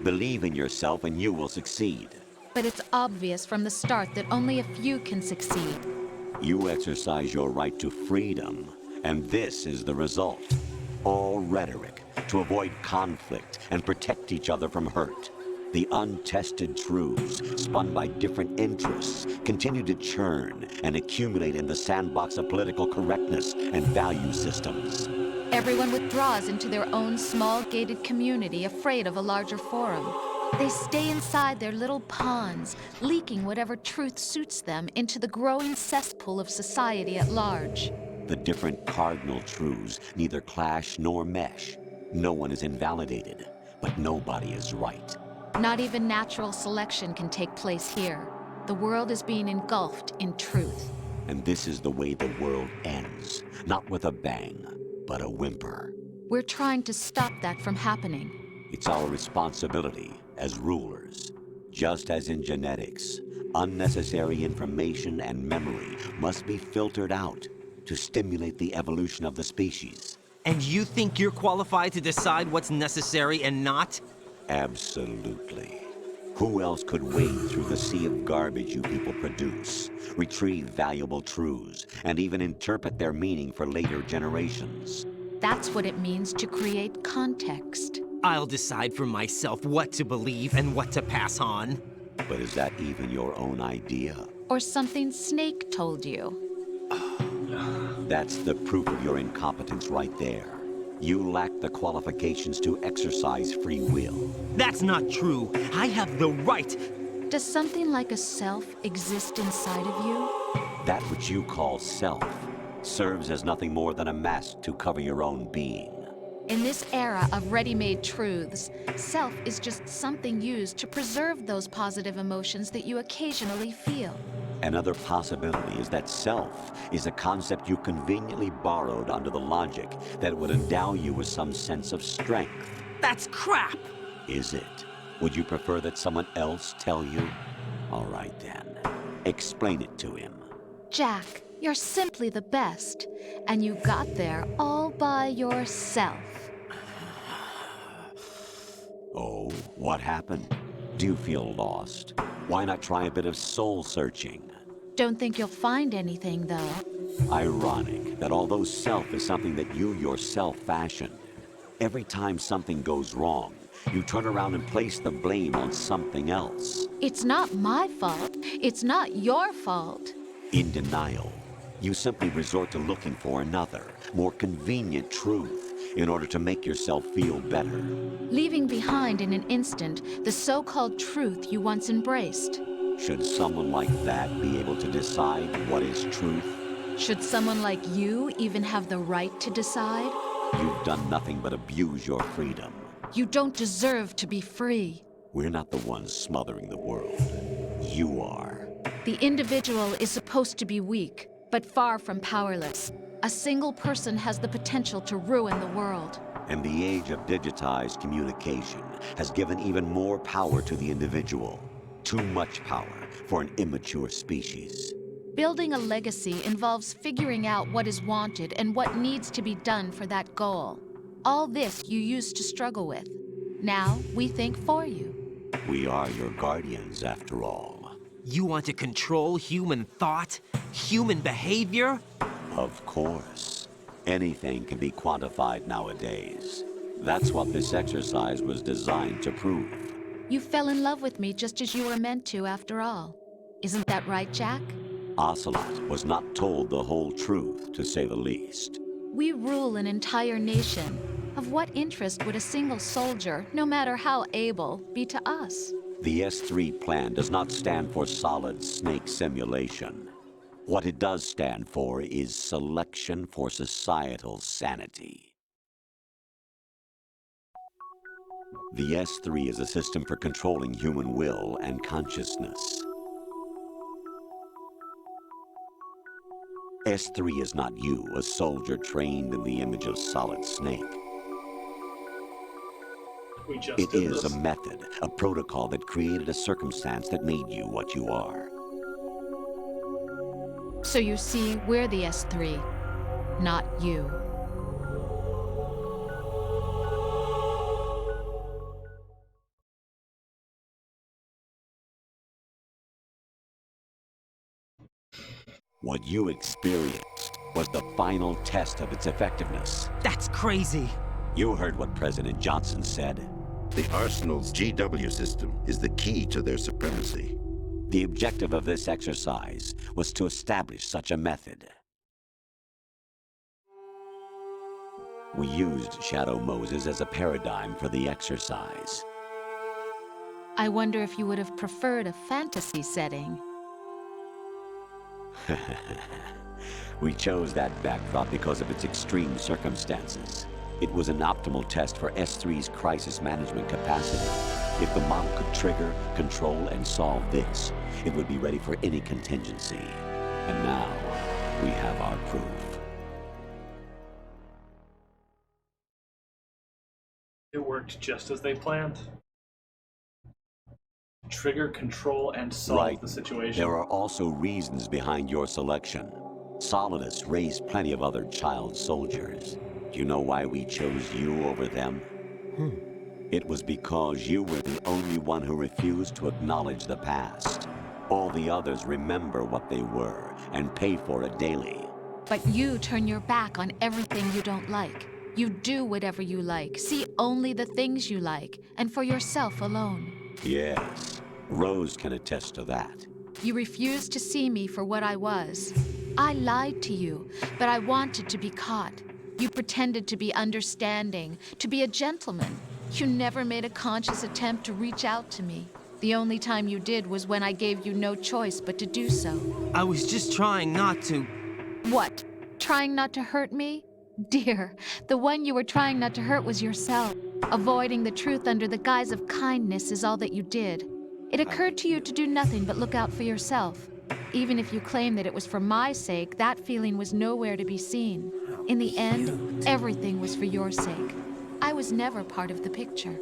Believe in yourself and you will succeed. But it's obvious from the start that only a few can succeed. You exercise your right to freedom, and this is the result. All rhetoric to avoid conflict and protect each other from hurt. The untested truths, spun by different interests, continue to churn and accumulate in the sandbox of political correctness and value systems. Everyone withdraws into their own small gated community, afraid of a larger forum. They stay inside their little ponds, leaking whatever truth suits them into the growing cesspool of society at large. The different cardinal truths neither clash nor mesh. No one is invalidated, but nobody is right. Not even natural selection can take place here. The world is being engulfed in truth. And this is the way the world ends. Not with a bang, but a whimper. We're trying to stop that from happening. It's our responsibility as rulers. Just as in genetics, unnecessary information and memory must be filtered out to stimulate the evolution of the species. And you think you're qualified to decide what's necessary and not? Absolutely. Who else could wade through the sea of garbage you people produce, retrieve valuable truths, and even interpret their meaning for later generations? That's what it means to create context. I'll decide for myself what to believe and what to pass on. But is that even your own idea? Or something Snake told you. That's the proof of your incompetence right there. You lack the qualifications to exercise free will. That's not true. I have the right. Does something like a self exist inside of you? That which you call self serves as nothing more than a mask to cover your own being. In this era of ready-made truths, self is just something used to preserve those positive emotions that you occasionally feel. Another possibility is that self is a concept you conveniently borrowed under the logic that it would endow you with some sense of strength. That's crap! Is it? Would you prefer that someone else tell you? All right then. Explain it to him. Jack, you're simply the best, and you got there all by yourself. Oh, what happened? Do you feel lost? Why not try a bit of soul-searching? Don't think you'll find anything, though. Ironic that although self is something that you yourself fashioned, every time something goes wrong, you turn around and place the blame on something else. It's not my fault. It's not your fault. In denial, you simply resort to looking for another, more convenient truth in order to make yourself feel better. Leaving behind in an instant the so-called truth you once embraced. Should someone like that be able to decide what is truth? Should someone like you even have the right to decide? You've done nothing but abuse your freedom. You don't deserve to be free. We're not the ones smothering the world. You are. The individual is supposed to be weak, but far from powerless. A single person has the potential to ruin the world. And the age of digitized communication has given even more power to the individual. Too much power for an immature species. Building a legacy involves figuring out what is wanted and what needs to be done for that goal. All this you used to struggle with. Now we think for you. We are your guardians, after all. You want to control human thought? Human behavior? Of course. Anything can be quantified nowadays. That's what this exercise was designed to prove. You fell in love with me just as you were meant to, after all. Isn't that right, Jack? Ocelot was not told the whole truth, to say the least. We rule an entire nation. Of what interest would a single soldier, no matter how able, be to us? The S3 plan does not stand for solid snake simulation. What it does stand for is selection for societal sanity. The S3 is a system for controlling human will and consciousness. S3 is not you, a soldier trained in the image of Solid Snake. It is a method, a protocol that created a circumstance that made you what you are. So you see, we're the S3, not you. What you experienced was the final test of its effectiveness. That's crazy. You heard what President Johnson said. The Arsenal's GW system is the key to their supremacy. The objective of this exercise was to establish such a method. We used Shadow Moses as a paradigm for the exercise. I wonder if you would have preferred a fantasy setting. We chose that backdrop because of its extreme circumstances. It was an optimal test for S3's crisis management capacity. If the model could trigger, control, and solve this, it would be ready for any contingency. And now, we have our proof. It worked just as they planned. Trigger, control, and solve the situation. There are also reasons behind your selection. Solidus raised plenty of other child soldiers. Do you know why we chose you over them? It was because you were the only one who refused to acknowledge the past. All the others remember what they were and pay for it daily. But you turn your back on everything you don't like. You do whatever you like, see only the things you like, and for yourself alone. Yes, Rose can attest to that. You refused to see me for what I was. I lied to you, but I wanted to be caught. You pretended to be understanding, to be a gentleman. You never made a conscious attempt to reach out to me. The only time you did was when I gave you no choice but to do so. I was just trying not to. What? Trying not to hurt me? Dear, the one you were trying not to hurt was yourself. Avoiding the truth under the guise of kindness is all that you did. It occurred to you to do nothing but look out for yourself. Even if you claim that it was for my sake, that feeling was nowhere to be seen. In the end, everything was for your sake. I was never part of the picture.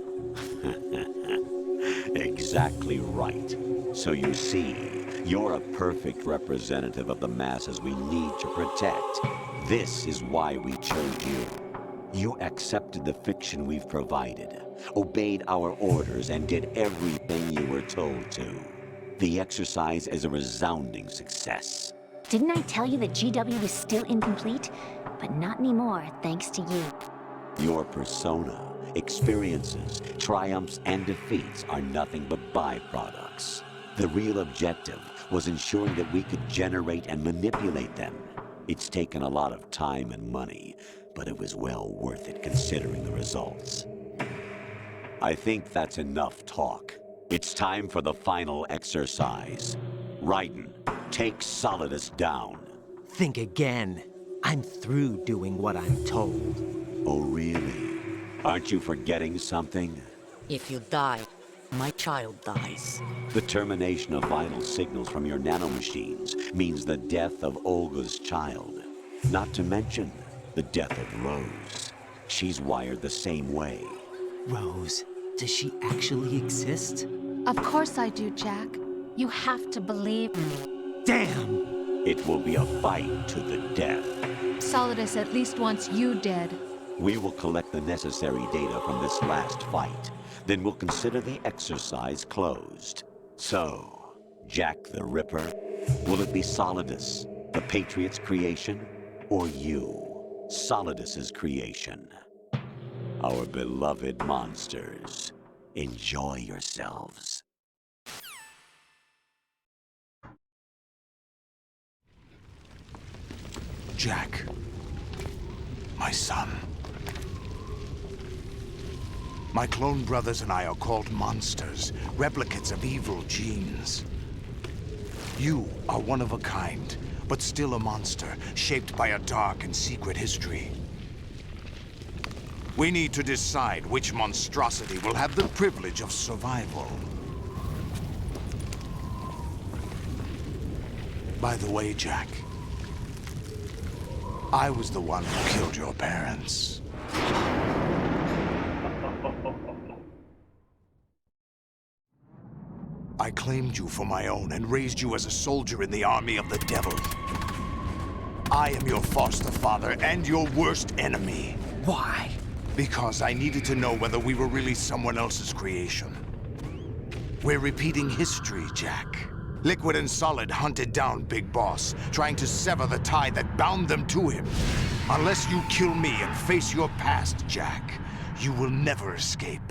Exactly right. So you see, you're a perfect representative of the masses we need to protect. This is why we chose you. You accepted the fiction we've provided, obeyed our orders, and did everything you were told to. The exercise is a resounding success. Didn't I tell you that GW is still incomplete? But not anymore, thanks to you. Your persona, experiences, triumphs, and defeats are nothing but byproducts. The real objective was ensuring that we could generate and manipulate them. It's taken a lot of time and money, but it was well worth it considering the results. I think that's enough talk. It's time for the final exercise. Raiden, take Solidus down. Think again. I'm through doing what I'm told. Oh, really? Aren't you forgetting something? If you die, my child dies. The termination of vital signals from your nanomachines means the death of Olga's child. Not to mention the death of Rose. She's wired the same way. Rose, does she actually exist? Of course I do, Jack. You have to believe me. Damn! It will be a fight to the death. Solidus at least wants you dead. We will collect the necessary data from this last fight. Then we'll consider the exercise closed. So, Jack the Ripper, will it be Solidus, the Patriot's creation, or you, Solidus's creation? Our beloved monsters, enjoy yourselves. Jack, my son. My clone brothers and I are called monsters, replicates of evil genes. You are one of a kind, but still a monster, shaped by a dark and secret history. We need to decide which monstrosity will have the privilege of survival. By the way, Jack, I was the one who killed your parents. I claimed you for my own and raised you as a soldier in the army of the devil. I am your foster father and your worst enemy. Why? Because I needed to know whether we were really someone else's creation. We're repeating history, Jack. Liquid and Solid hunted down Big Boss, trying to sever the tie that bound them to him. Unless you kill me and face your past, Jack, you will never escape.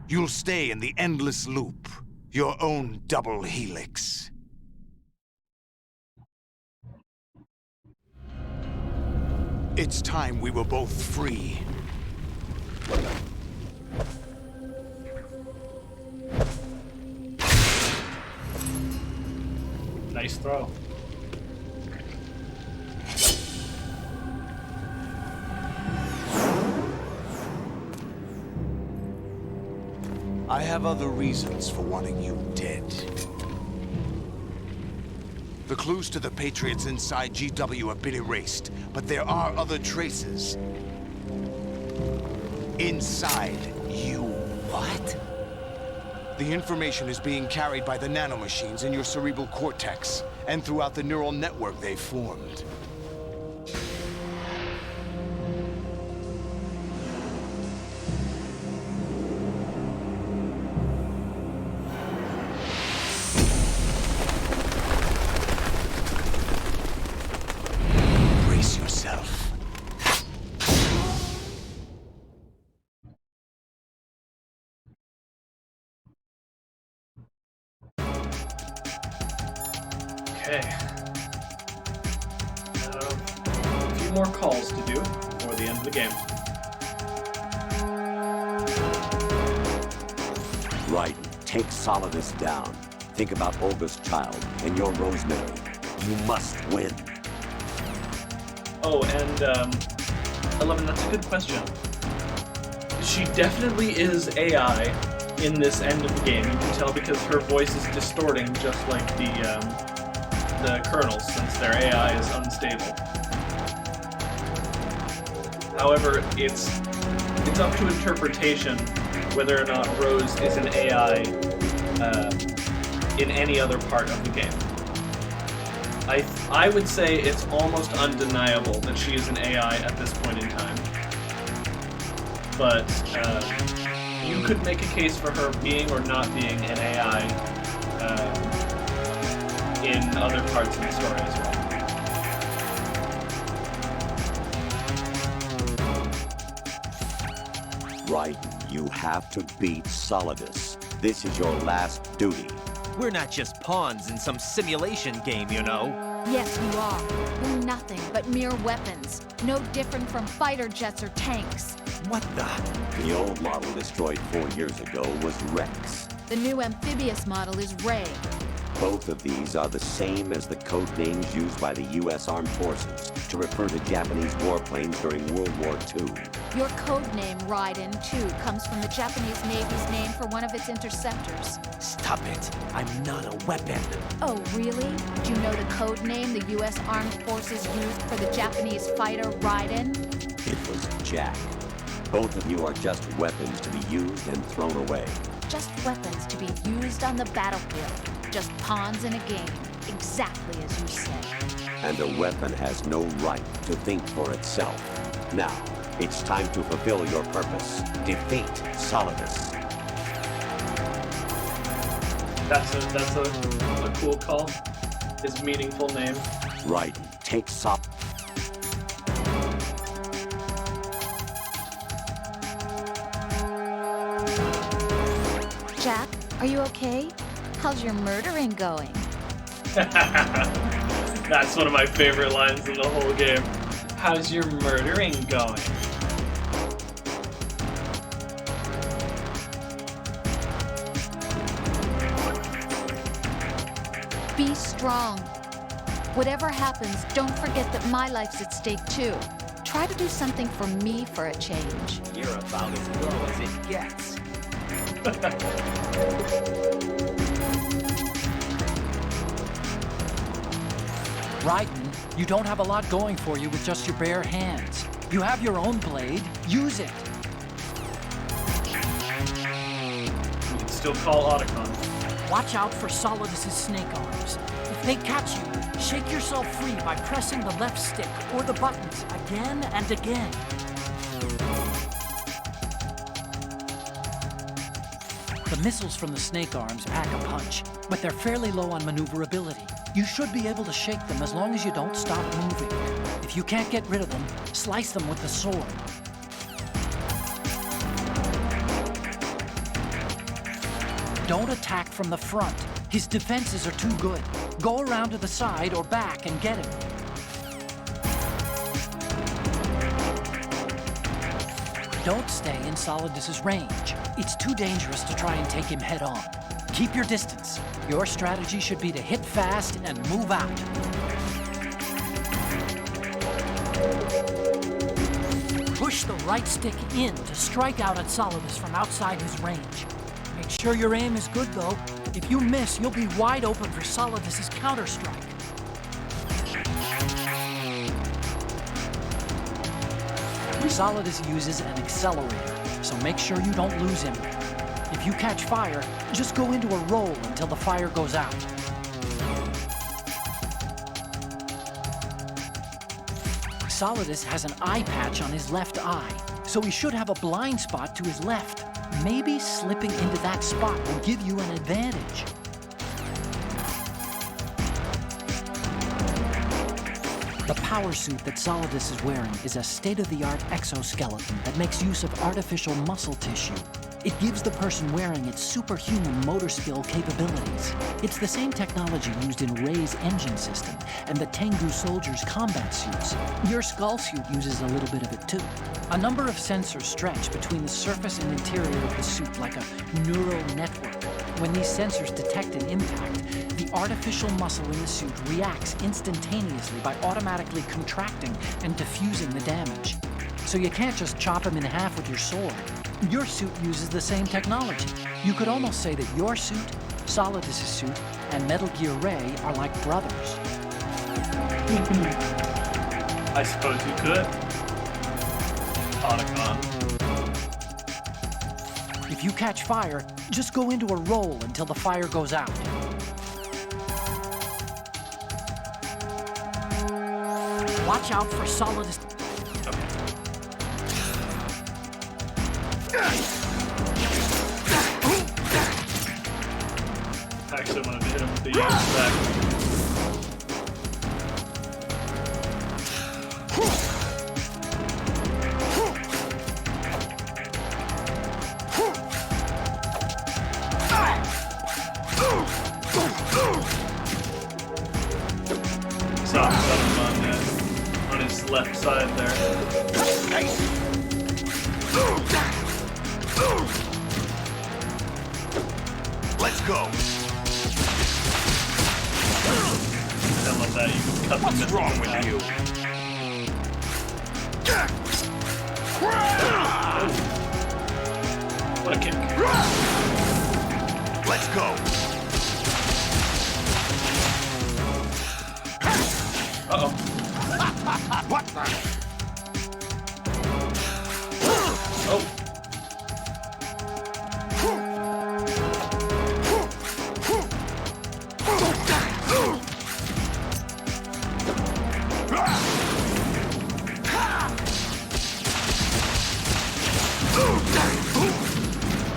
You'll stay in the endless loop, your own double helix. It's time we were both free. Nice throw. I have other reasons for wanting you dead. The clues to the Patriots inside GW have been erased, but there are other traces. Inside you. What? The information is being carried by the nanomachines in your cerebral cortex, and throughout the neural network they've formed. Brace yourself. Okay. A few more calls to do before the end of the game. Right. Take Solidus down. Think about Olga's child and your Rosemary. You must win. Oh, and 11, that's a good question. She definitely is AI in this end of the game. You can tell because her voice is distorting just like the kernels, since their AI is unstable. However, it's up to interpretation whether or not Rose is an AI in any other part of the game. I would say it's almost undeniable that she is an AI at this point in time. But you could make a case for her being or not being an AI in other parts of the story as well. Right. You have to beat Solidus. This is your last duty. We're not just pawns in some simulation game, you know. Yes, you are. We're nothing but mere weapons. No different from fighter jets or tanks. What the? The old model destroyed 4 years ago was Rex. The new amphibious model is Ray. Both of these are the same as the code names used by the U.S. Armed Forces to refer to Japanese warplanes during World War II. Your code name, Raiden, too, comes from the Japanese Navy's name for one of its interceptors. Stop it. I'm not a weapon. Oh, really? Do you know the code name the U.S. Armed Forces used for the Japanese fighter Raiden? It was Jack. Both of you are just weapons to be used and thrown away. Just weapons to be used on the battlefield. Just pawns in a game. Exactly as you said. And a weapon has no right to think for itself. Now, it's time to fulfill your purpose. Defeat Solidus. That's a cool call. His meaningful name. Right. Take Sop. Jack, are you okay? How's your murdering going? That's one of my favorite lines in the whole game. How's your murdering going? Be strong. Whatever happens, don't forget that my life's at stake too. Try to do something for me for a change. You're about as low as it gets. Raiden, you don't have a lot going for you with just your bare hands. You have your own blade. Use it. You can still call Otacon. Watch out for Solidus' snake arms. If they catch you, shake yourself free by pressing the left stick or the buttons again and again. The missiles from the snake arms pack a punch, but they're fairly low on maneuverability. You should be able to shake them as long as you don't stop moving. If you can't get rid of them, slice them with the sword. Don't attack from the front. His defenses are too good. Go around to the side or back and get him. Don't stay in Solidus' range. It's too dangerous to try and take him head on. Keep your distance. Your strategy should be to hit fast and move out. Push the right stick in to strike out at Solidus from outside his range. Make sure your aim is good, though. If you miss, you'll be wide open for Solidus' counter-strike. Solidus uses an accelerator, so make sure you don't lose him. If you catch fire, just go into a roll until the fire goes out. Solidus has an eye patch on his left eye, so he should have a blind spot to his left. Maybe slipping into that spot will give you an advantage. The power suit that Solidus is wearing is a state-of-the-art exoskeleton that makes use of artificial muscle tissue. It gives the person wearing it superhuman motor skill capabilities. It's the same technology used in Ray's engine system and the Tengu soldiers' combat suits. Your skull suit uses a little bit of it too. A number of sensors stretch between the surface and interior of the suit like a neural network. When these sensors detect an impact, the artificial muscle in the suit reacts instantaneously by automatically contracting and diffusing the damage. So you can't just chop him in half with your sword. Your suit uses the same technology. You could almost say that your suit, Solidus' suit, and Metal Gear Ray are like brothers. I suppose you could. Otacon. If you catch fire, just go into a roll until the fire goes out. Watch out for Solidus. I actually wanted to hit him with the back. Saw him on his left side there. Let's go. I love that. You can cut What's wrong with you? What a kick. Let's go. Uh-oh. What the? Oh.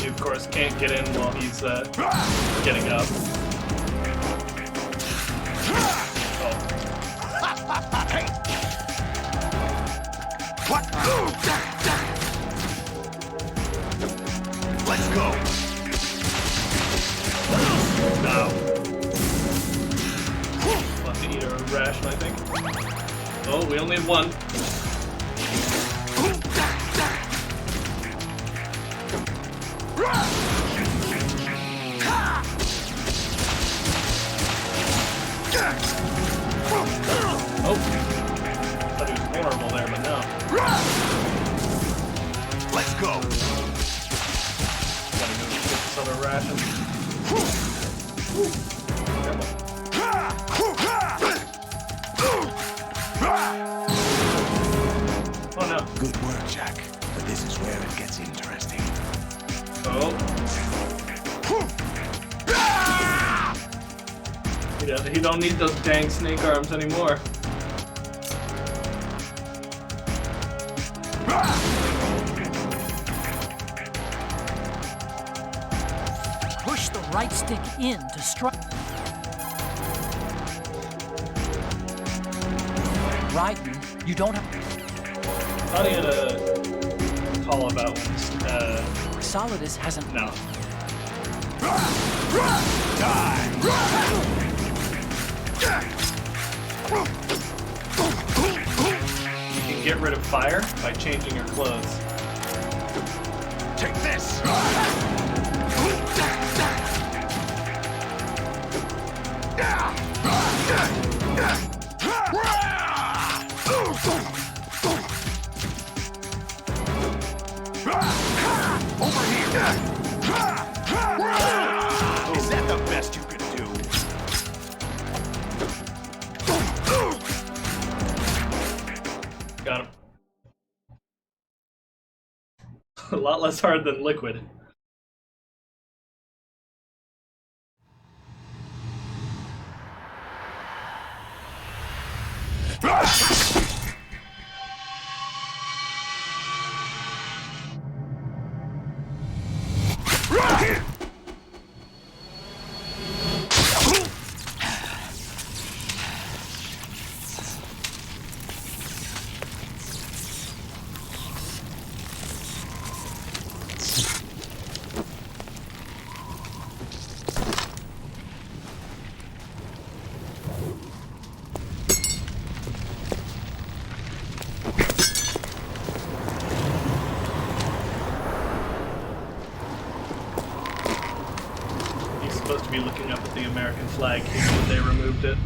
You, of course, can't get in while he's getting up. What? Let's go. Now. We'll have to eat a ration, I think. Oh, we only have one. Oh. Thought he was vulnerable there, but no. Let's go. Gotta go get this other ration. Oh no. Good work, Jack. But this is where it gets interesting. Oh. He don't need those dang snake arms anymore. Push the right stick in to strike. Raiden, you don't have. Thought he had a call about when Solidus hasn't. No. You can get rid of fire by changing your clothes. Take this. Over here. Is that the best you could do? Got him. A lot less hard than liquid. be looking up at the American flag here that they removed it.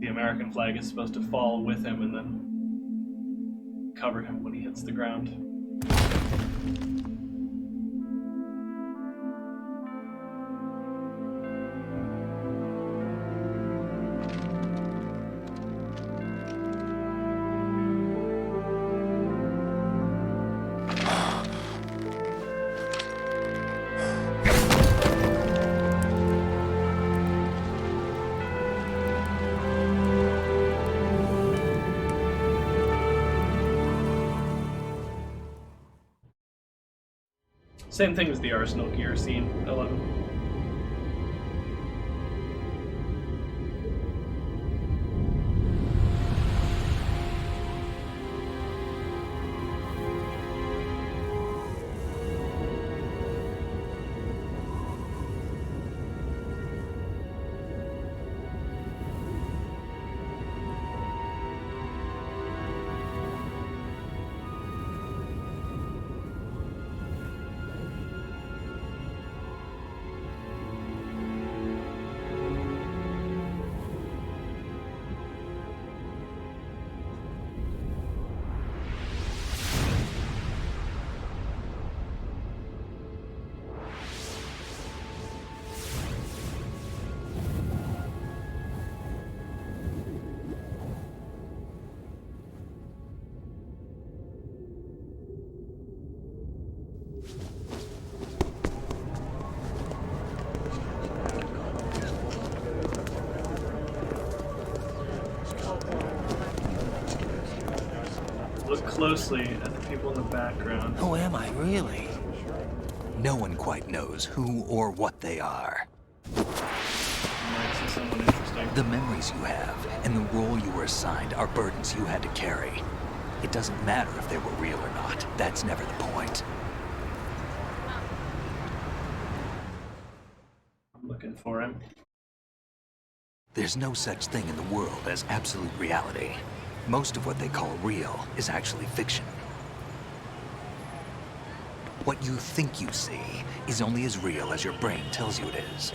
The American flag is supposed to fall with him and then cover him when he hits the ground. Same thing as the Arsenal gear scene, 11. Look closely at the people in the background. Who am I, really? No one quite knows who or what they are. Might see someone interesting. The memories you have and the role you were assigned are burdens you had to carry. It doesn't matter if they were real or not. That's never the point. I'm looking for him. There's no such thing in the world as absolute reality. Most of what they call real is actually fiction. What you think you see is only as real as your brain tells you it is.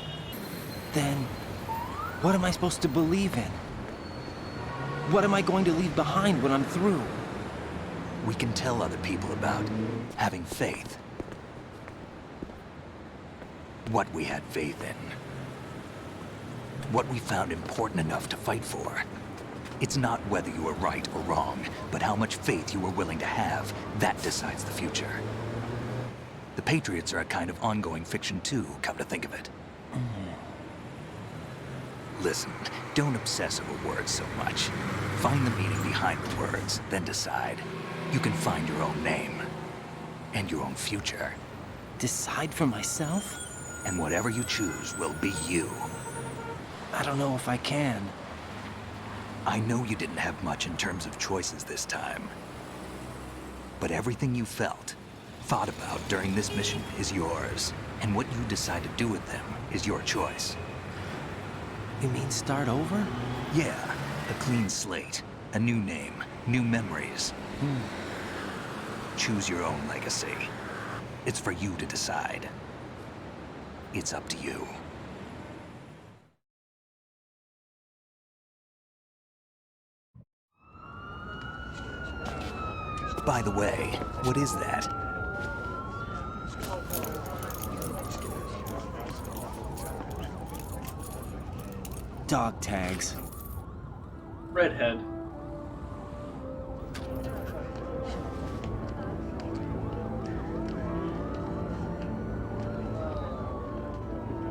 Then, what am I supposed to believe in? What am I going to leave behind when I'm through? We can tell other people about having faith. What we had faith in. What we found important enough to fight for. It's not whether you were right or wrong, but how much faith you were willing to have. That decides the future. The Patriots are a kind of ongoing fiction too, come to think of it. Listen, don't obsess over words so much. Find the meaning behind the words, then decide. You can find your own name. And your own future. Decide for myself? And whatever you choose will be you. I don't know if I can. I know you didn't have much in terms of choices this time. But everything you felt, thought about during this mission is yours. And what you decide to do with them is your choice. You mean start over? Yeah, a clean slate, a new name, new memories. Choose your own legacy. It's for you to decide. It's up to you. By the way, what is that? Dog tags. Redhead.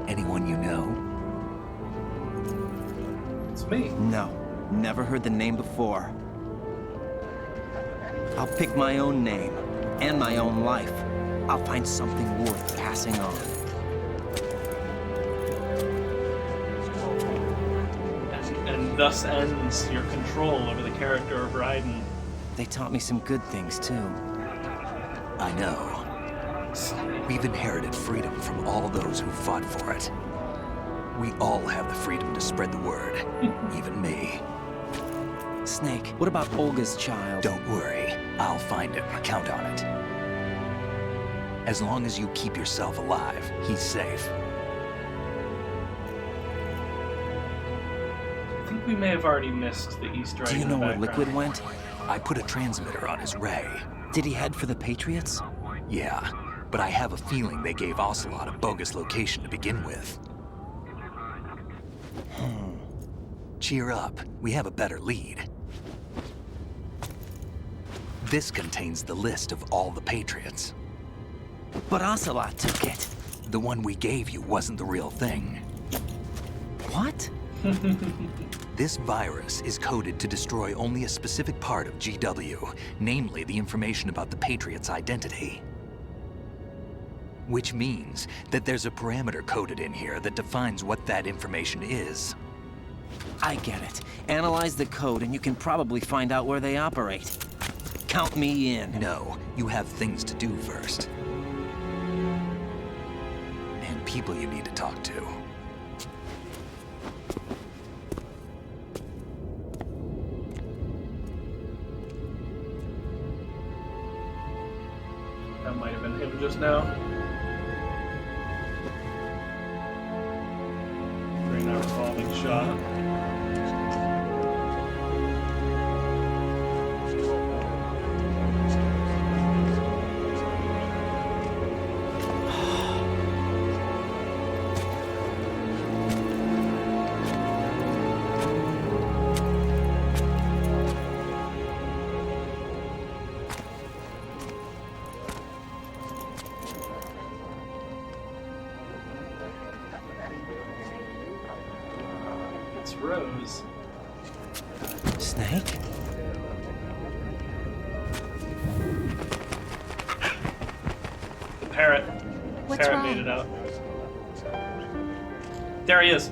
Anyone you know? It's me. No, never heard the name before. I'll pick my own name, and my own life. I'll find something worth passing on. And thus ends your control over the character of Raiden. They taught me some good things, too. I know. We've inherited freedom from all those who fought for it. We all have the freedom to spread the word, even me. Snake, what about Olga's child? Don't worry. I'll find him. Count on it. As long as you keep yourself alive, he's safe. I think we may have already missed the Easter egg. Do you know where Liquid went? I put a transmitter on his ray. Did he head for the Patriots? Yeah, but I have a feeling they gave Ocelot a bogus location to begin with. Cheer up. We have a better lead. This contains the list of all the Patriots. But Ocelot took it. The one we gave you wasn't the real thing. What? This virus is coded to destroy only a specific part of GW, namely the information about the Patriot's identity. Which means that there's a parameter coded in here that defines what that information is. I get it. Analyze the code and you can probably find out where they operate. Count me in. No, you have things to do first. And people you need to talk to. That might have been him just now. During that revolving shot. Rose. Snake? The parrot. What's Parrot wrong? made it out. There he is.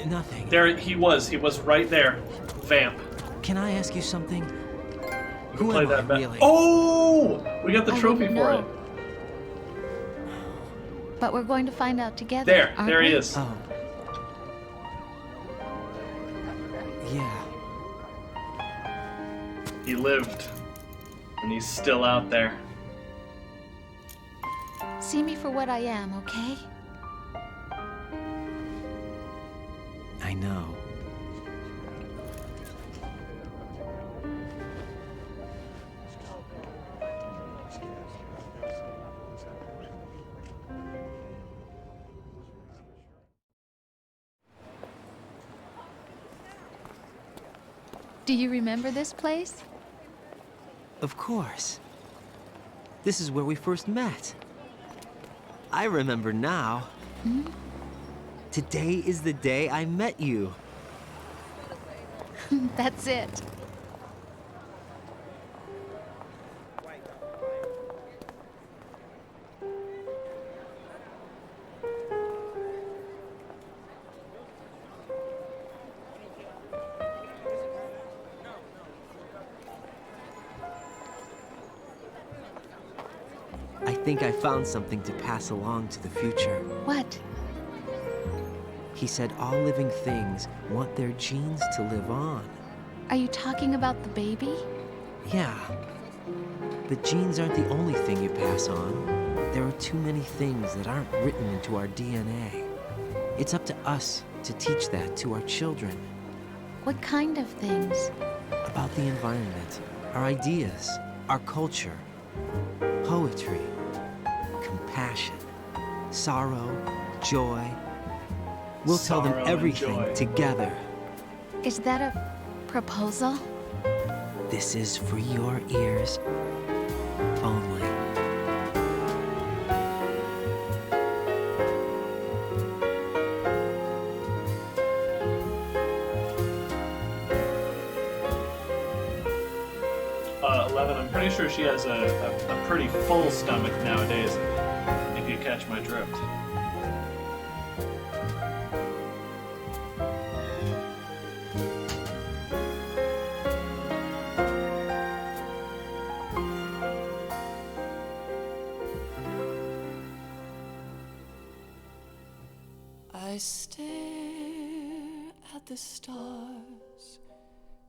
Nothing. There he was. He was right there. Vamp. Can I ask you something? Who Who played am I that back? really? Oh! We got the I trophy didn't for know. it. But we're going to find out together. There. aren't There he we? is. Oh. Yeah. He lived. And he's still out there. See me for what I am, okay? I know. Do you remember this place? Of course. This is where we first met. I remember now. Hmm? Today is the day I met you. That's it. I think I found something to pass along to the future. What? He said all living things want their genes to live on. Are you talking about the baby? Yeah. But genes aren't the only thing you pass on. There are too many things that aren't written into our DNA. It's up to us to teach that to our children. What kind of things? About the environment, our ideas, our culture, poetry, compassion, sorrow, joy. We'll tell them Sorrow and everything joy. together. Is that a proposal? This is for your ears only. 11, I'm pretty sure she has a pretty full stomach nowadays, if you catch my drift. I stare at the stars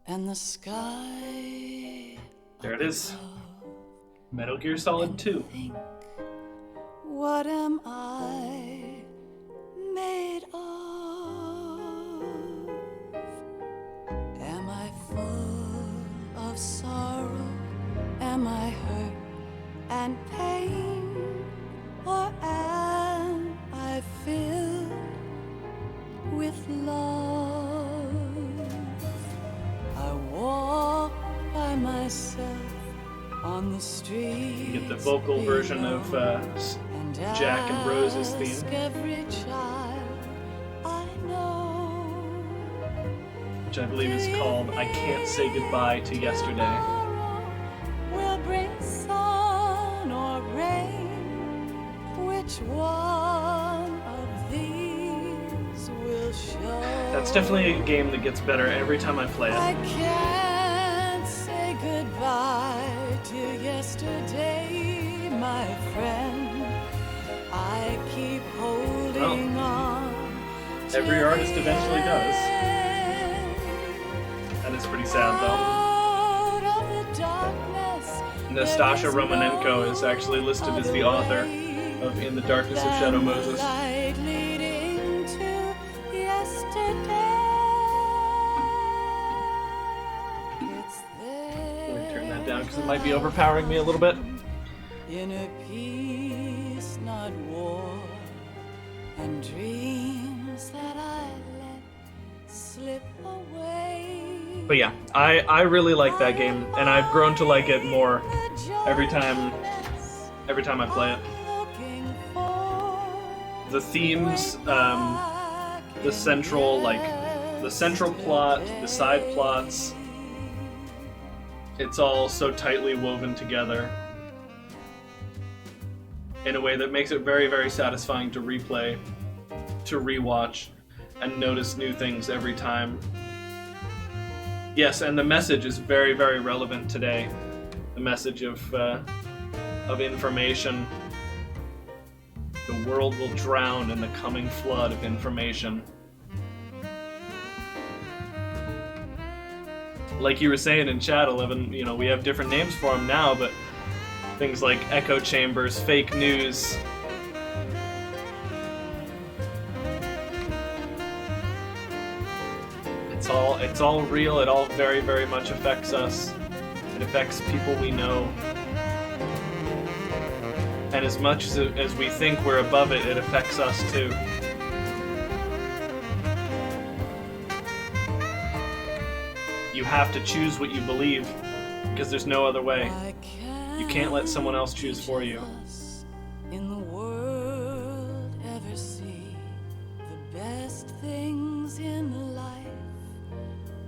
And the sky. There it is. Metal Gear Solid 2. What am I made of? Am I full of sorrow? Am I hurt and pain? Or am I filled with love? I walk by myself on the street. You get the vocal version of Jack and Rose's theme. Every child I know. Which I believe is called I Can't Say Goodbye to Yesterday. Will bring sun or rain. Which one of these will show? That's definitely a game that gets better every time I play I it. can't say goodbye to yesterday, my friend. I keep holding on. Every artist eventually does. That is pretty sad though. Nastasha Romanenko is actually listed as the author of In the Darkness of Shadow Moses. Light leading to yesterday. It's there. Let me turn that down because it might be overpowering me a little bit. In a peace not war, and dreams that I let slip away. But yeah, I really like that game, and I've grown to like it more every time I play it. The themes, the central plot, the side plots, it's all so tightly woven together in a way that makes it very, very satisfying to replay, to rewatch, and notice new things every time. Yes, and the message is very, very relevant today. The message of information. The world will drown in the coming flood of information. Like you were saying in chat, 11, you know, we have different names for them now, but things like echo chambers, fake news. It's all real. It all very, very much affects us. It affects people we know. And as much as we think we're above it, it affects us too. You have to choose what you believe, because there's no other way. You can't let someone else choose for you. In the world ever see the best things in life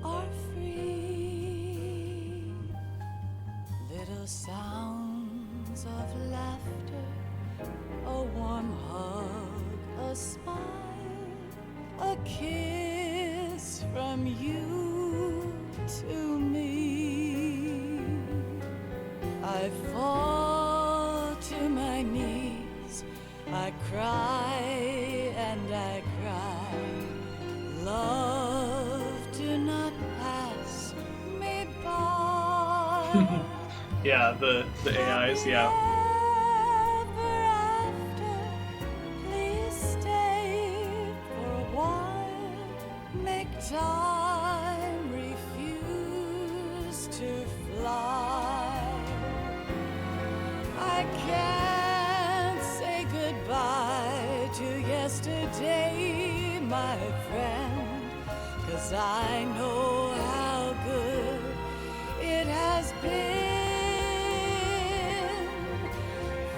are free. Little sounds of laughter, a warm hug, a smile, a kiss from you to me. I fall to my knees, I cry and I cry. Love, do not pass me by. Yeah, the AIs, yeah. Please stay for a while. Make time refuse to fly. I can't say goodbye to yesterday, my friend, 'cause I know how good it has been.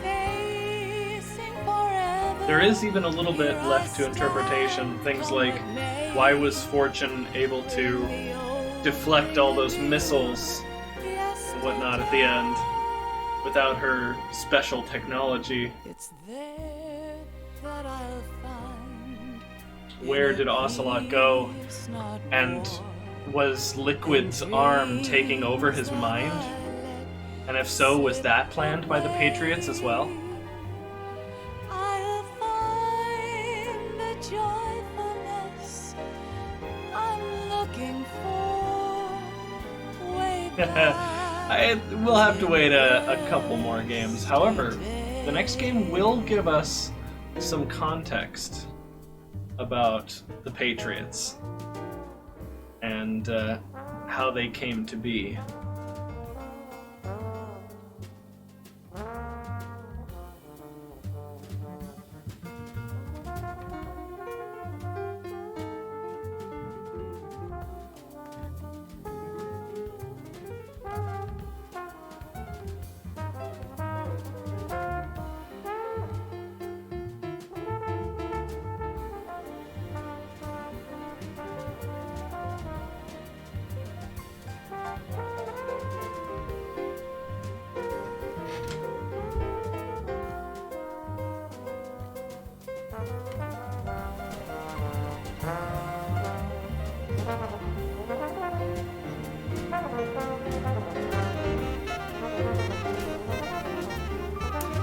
Facing forever. There is even a little bit left to interpretation. Things like, why was Fortune able to deflect all those missiles and whatnot at the end without her special technology? It's there that I'll find. Where did Ocelot go? And was Liquid's arm taking over his mind? And if so, was that planned by the Patriots as well? I'll find the joyfulness I'm looking for. We'll have to wait a couple more games. However, the next game will give us some context about the Patriots and how they came to be.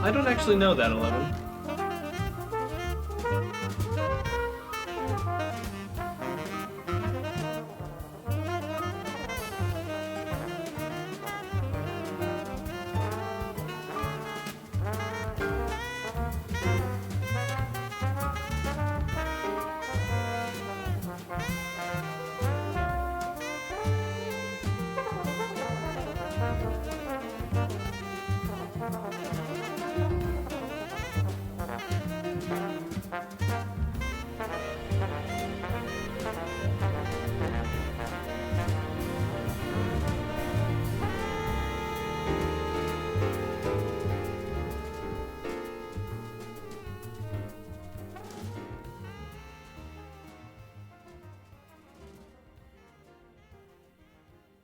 I don't actually know that, 11.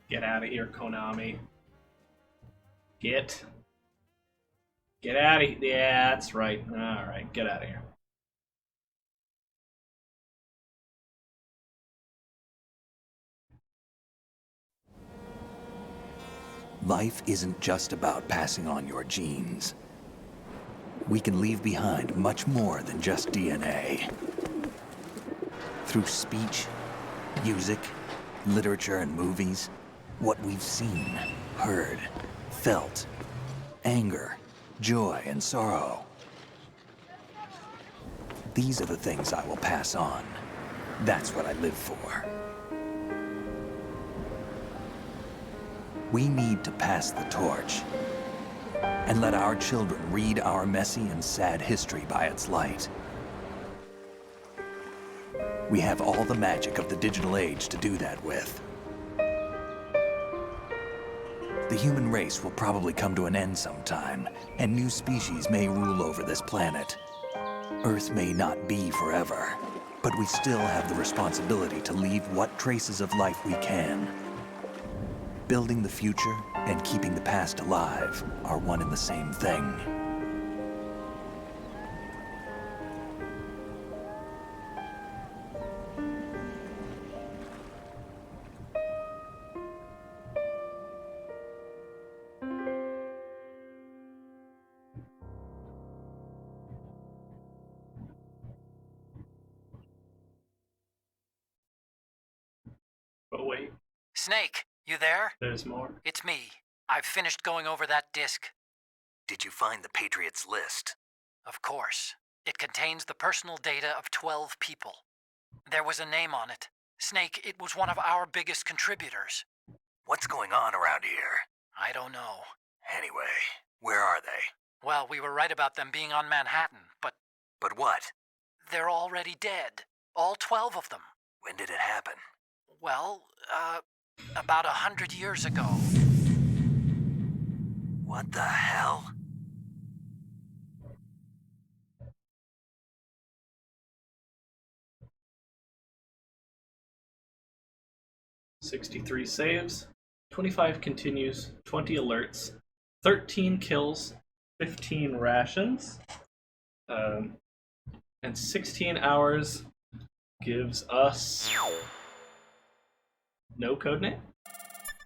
Get out of here, Konami. Get out of here. Yeah, that's right. Alright, get out of here. Life isn't just about passing on your genes. We can leave behind much more than just DNA. Through speech, music, literature, and movies, what we've seen, heard, felt, anger, joy, and sorrow. These are the things I will pass on. That's what I live for. We need to pass the torch and let our children read our messy and sad history by its light. We have all the magic of the digital age to do that with. The human race will probably come to an end sometime, and new species may rule over this planet. Earth may not be forever, but we still have the responsibility to leave what traces of life we can. Building the future and keeping the past alive are one and the same thing. But wait, Snake, you there? there's more. It's me. I've finished going over that disc. Did you find the Patriots list? Of course. It contains the personal data of 12 people. There was a name on it. Snake, it was one of our biggest contributors. What's going on around here? I don't know. Anyway, where are they? Well, we were right about them being on Manhattan, but... But what? They're already dead. All 12 of them. When did it happen? Well, about 100 years ago. What the hell? $63 saves, 25 continues, 20 alerts, 13 kills, 15 rations, and 16 hours gives us no codename?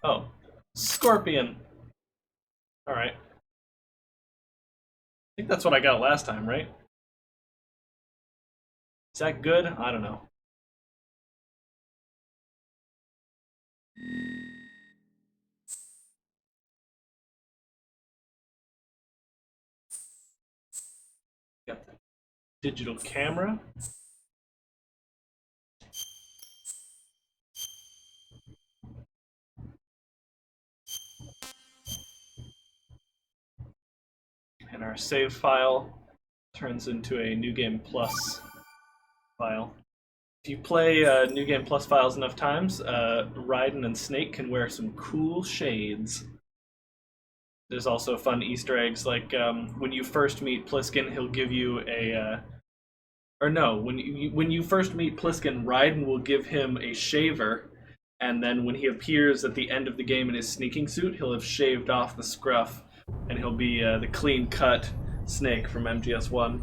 Oh, Scorpion. All right. I think that's what I got last time, right? Is that good? I don't know. digital camera. And our save file turns into a New Game Plus file. If you play New Game Plus files enough times, Raiden and Snake can wear some cool shades. There's also fun Easter eggs, like when you first meet Pliskin, he'll give you a... or no, when you first meet Pliskin, Raiden will give him a shaver, and then when he appears at the end of the game in his sneaking suit, he'll have shaved off the scruff, and he'll be the clean-cut Snake from MGS1.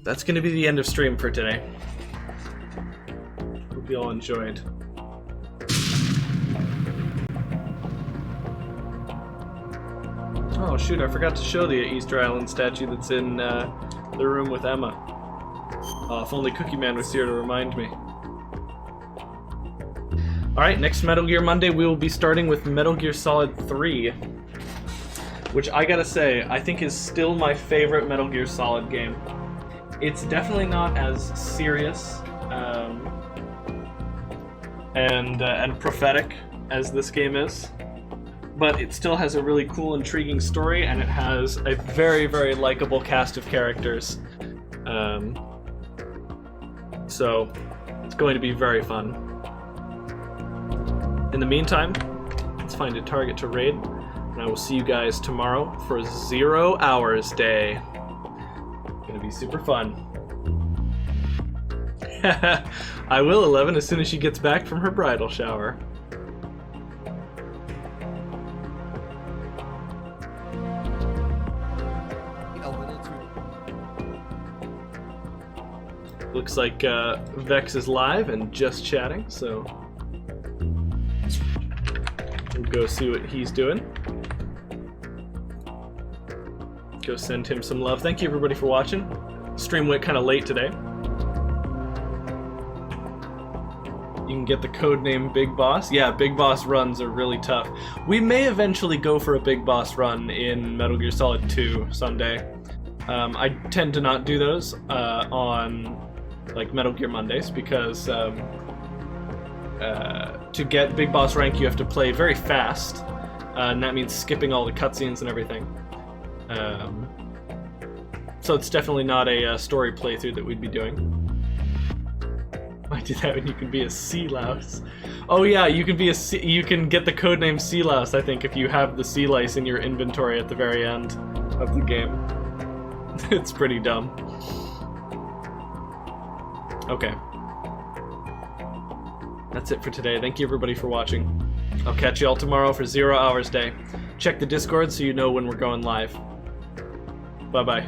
That's going to be the end of stream for today. Hope you all enjoyed. Oh shoot, I forgot to show the Easter Island statue that's in the room with Emma. If only Cookie Man was here to remind me. Alright, next Metal Gear Monday we will be starting with Metal Gear Solid 3. Which I gotta say, I think is still my favorite Metal Gear Solid game. It's definitely not as serious and prophetic as this game is. But it still has a really cool, intriguing story, and it has a very, very likable cast of characters. So, it's going to be very fun. In the meantime, let's find a target to raid, and I will see you guys tomorrow for 0 Hours Day. Gonna be super fun. I will, 11, as soon as she gets back from her bridal shower. Looks like Vex is live and just chatting, so we'll go see what he's doing. Go send him some love. Thank you everybody for watching. Stream went kind of late today. You can get the codename Big Boss. Yeah, Big Boss runs are really tough. We may eventually go for a Big Boss run in Metal Gear Solid 2 someday. I tend to not do those on like Metal Gear Mondays because to get Big Boss rank you have to play very fast, and that means skipping all the cutscenes and everything. So it's definitely not a story playthrough that we'd be doing. I do that when you can be a sea louse. Oh yeah, you can be you can get the codename Sea Louse, I think, if you have the sea lice in your inventory at the very end of the game. It's pretty dumb. Okay. That's it for today. Thank you everybody for watching. I'll catch you all tomorrow for 0 Hours Day. Check the Discord so you know when we're going live. Bye-bye.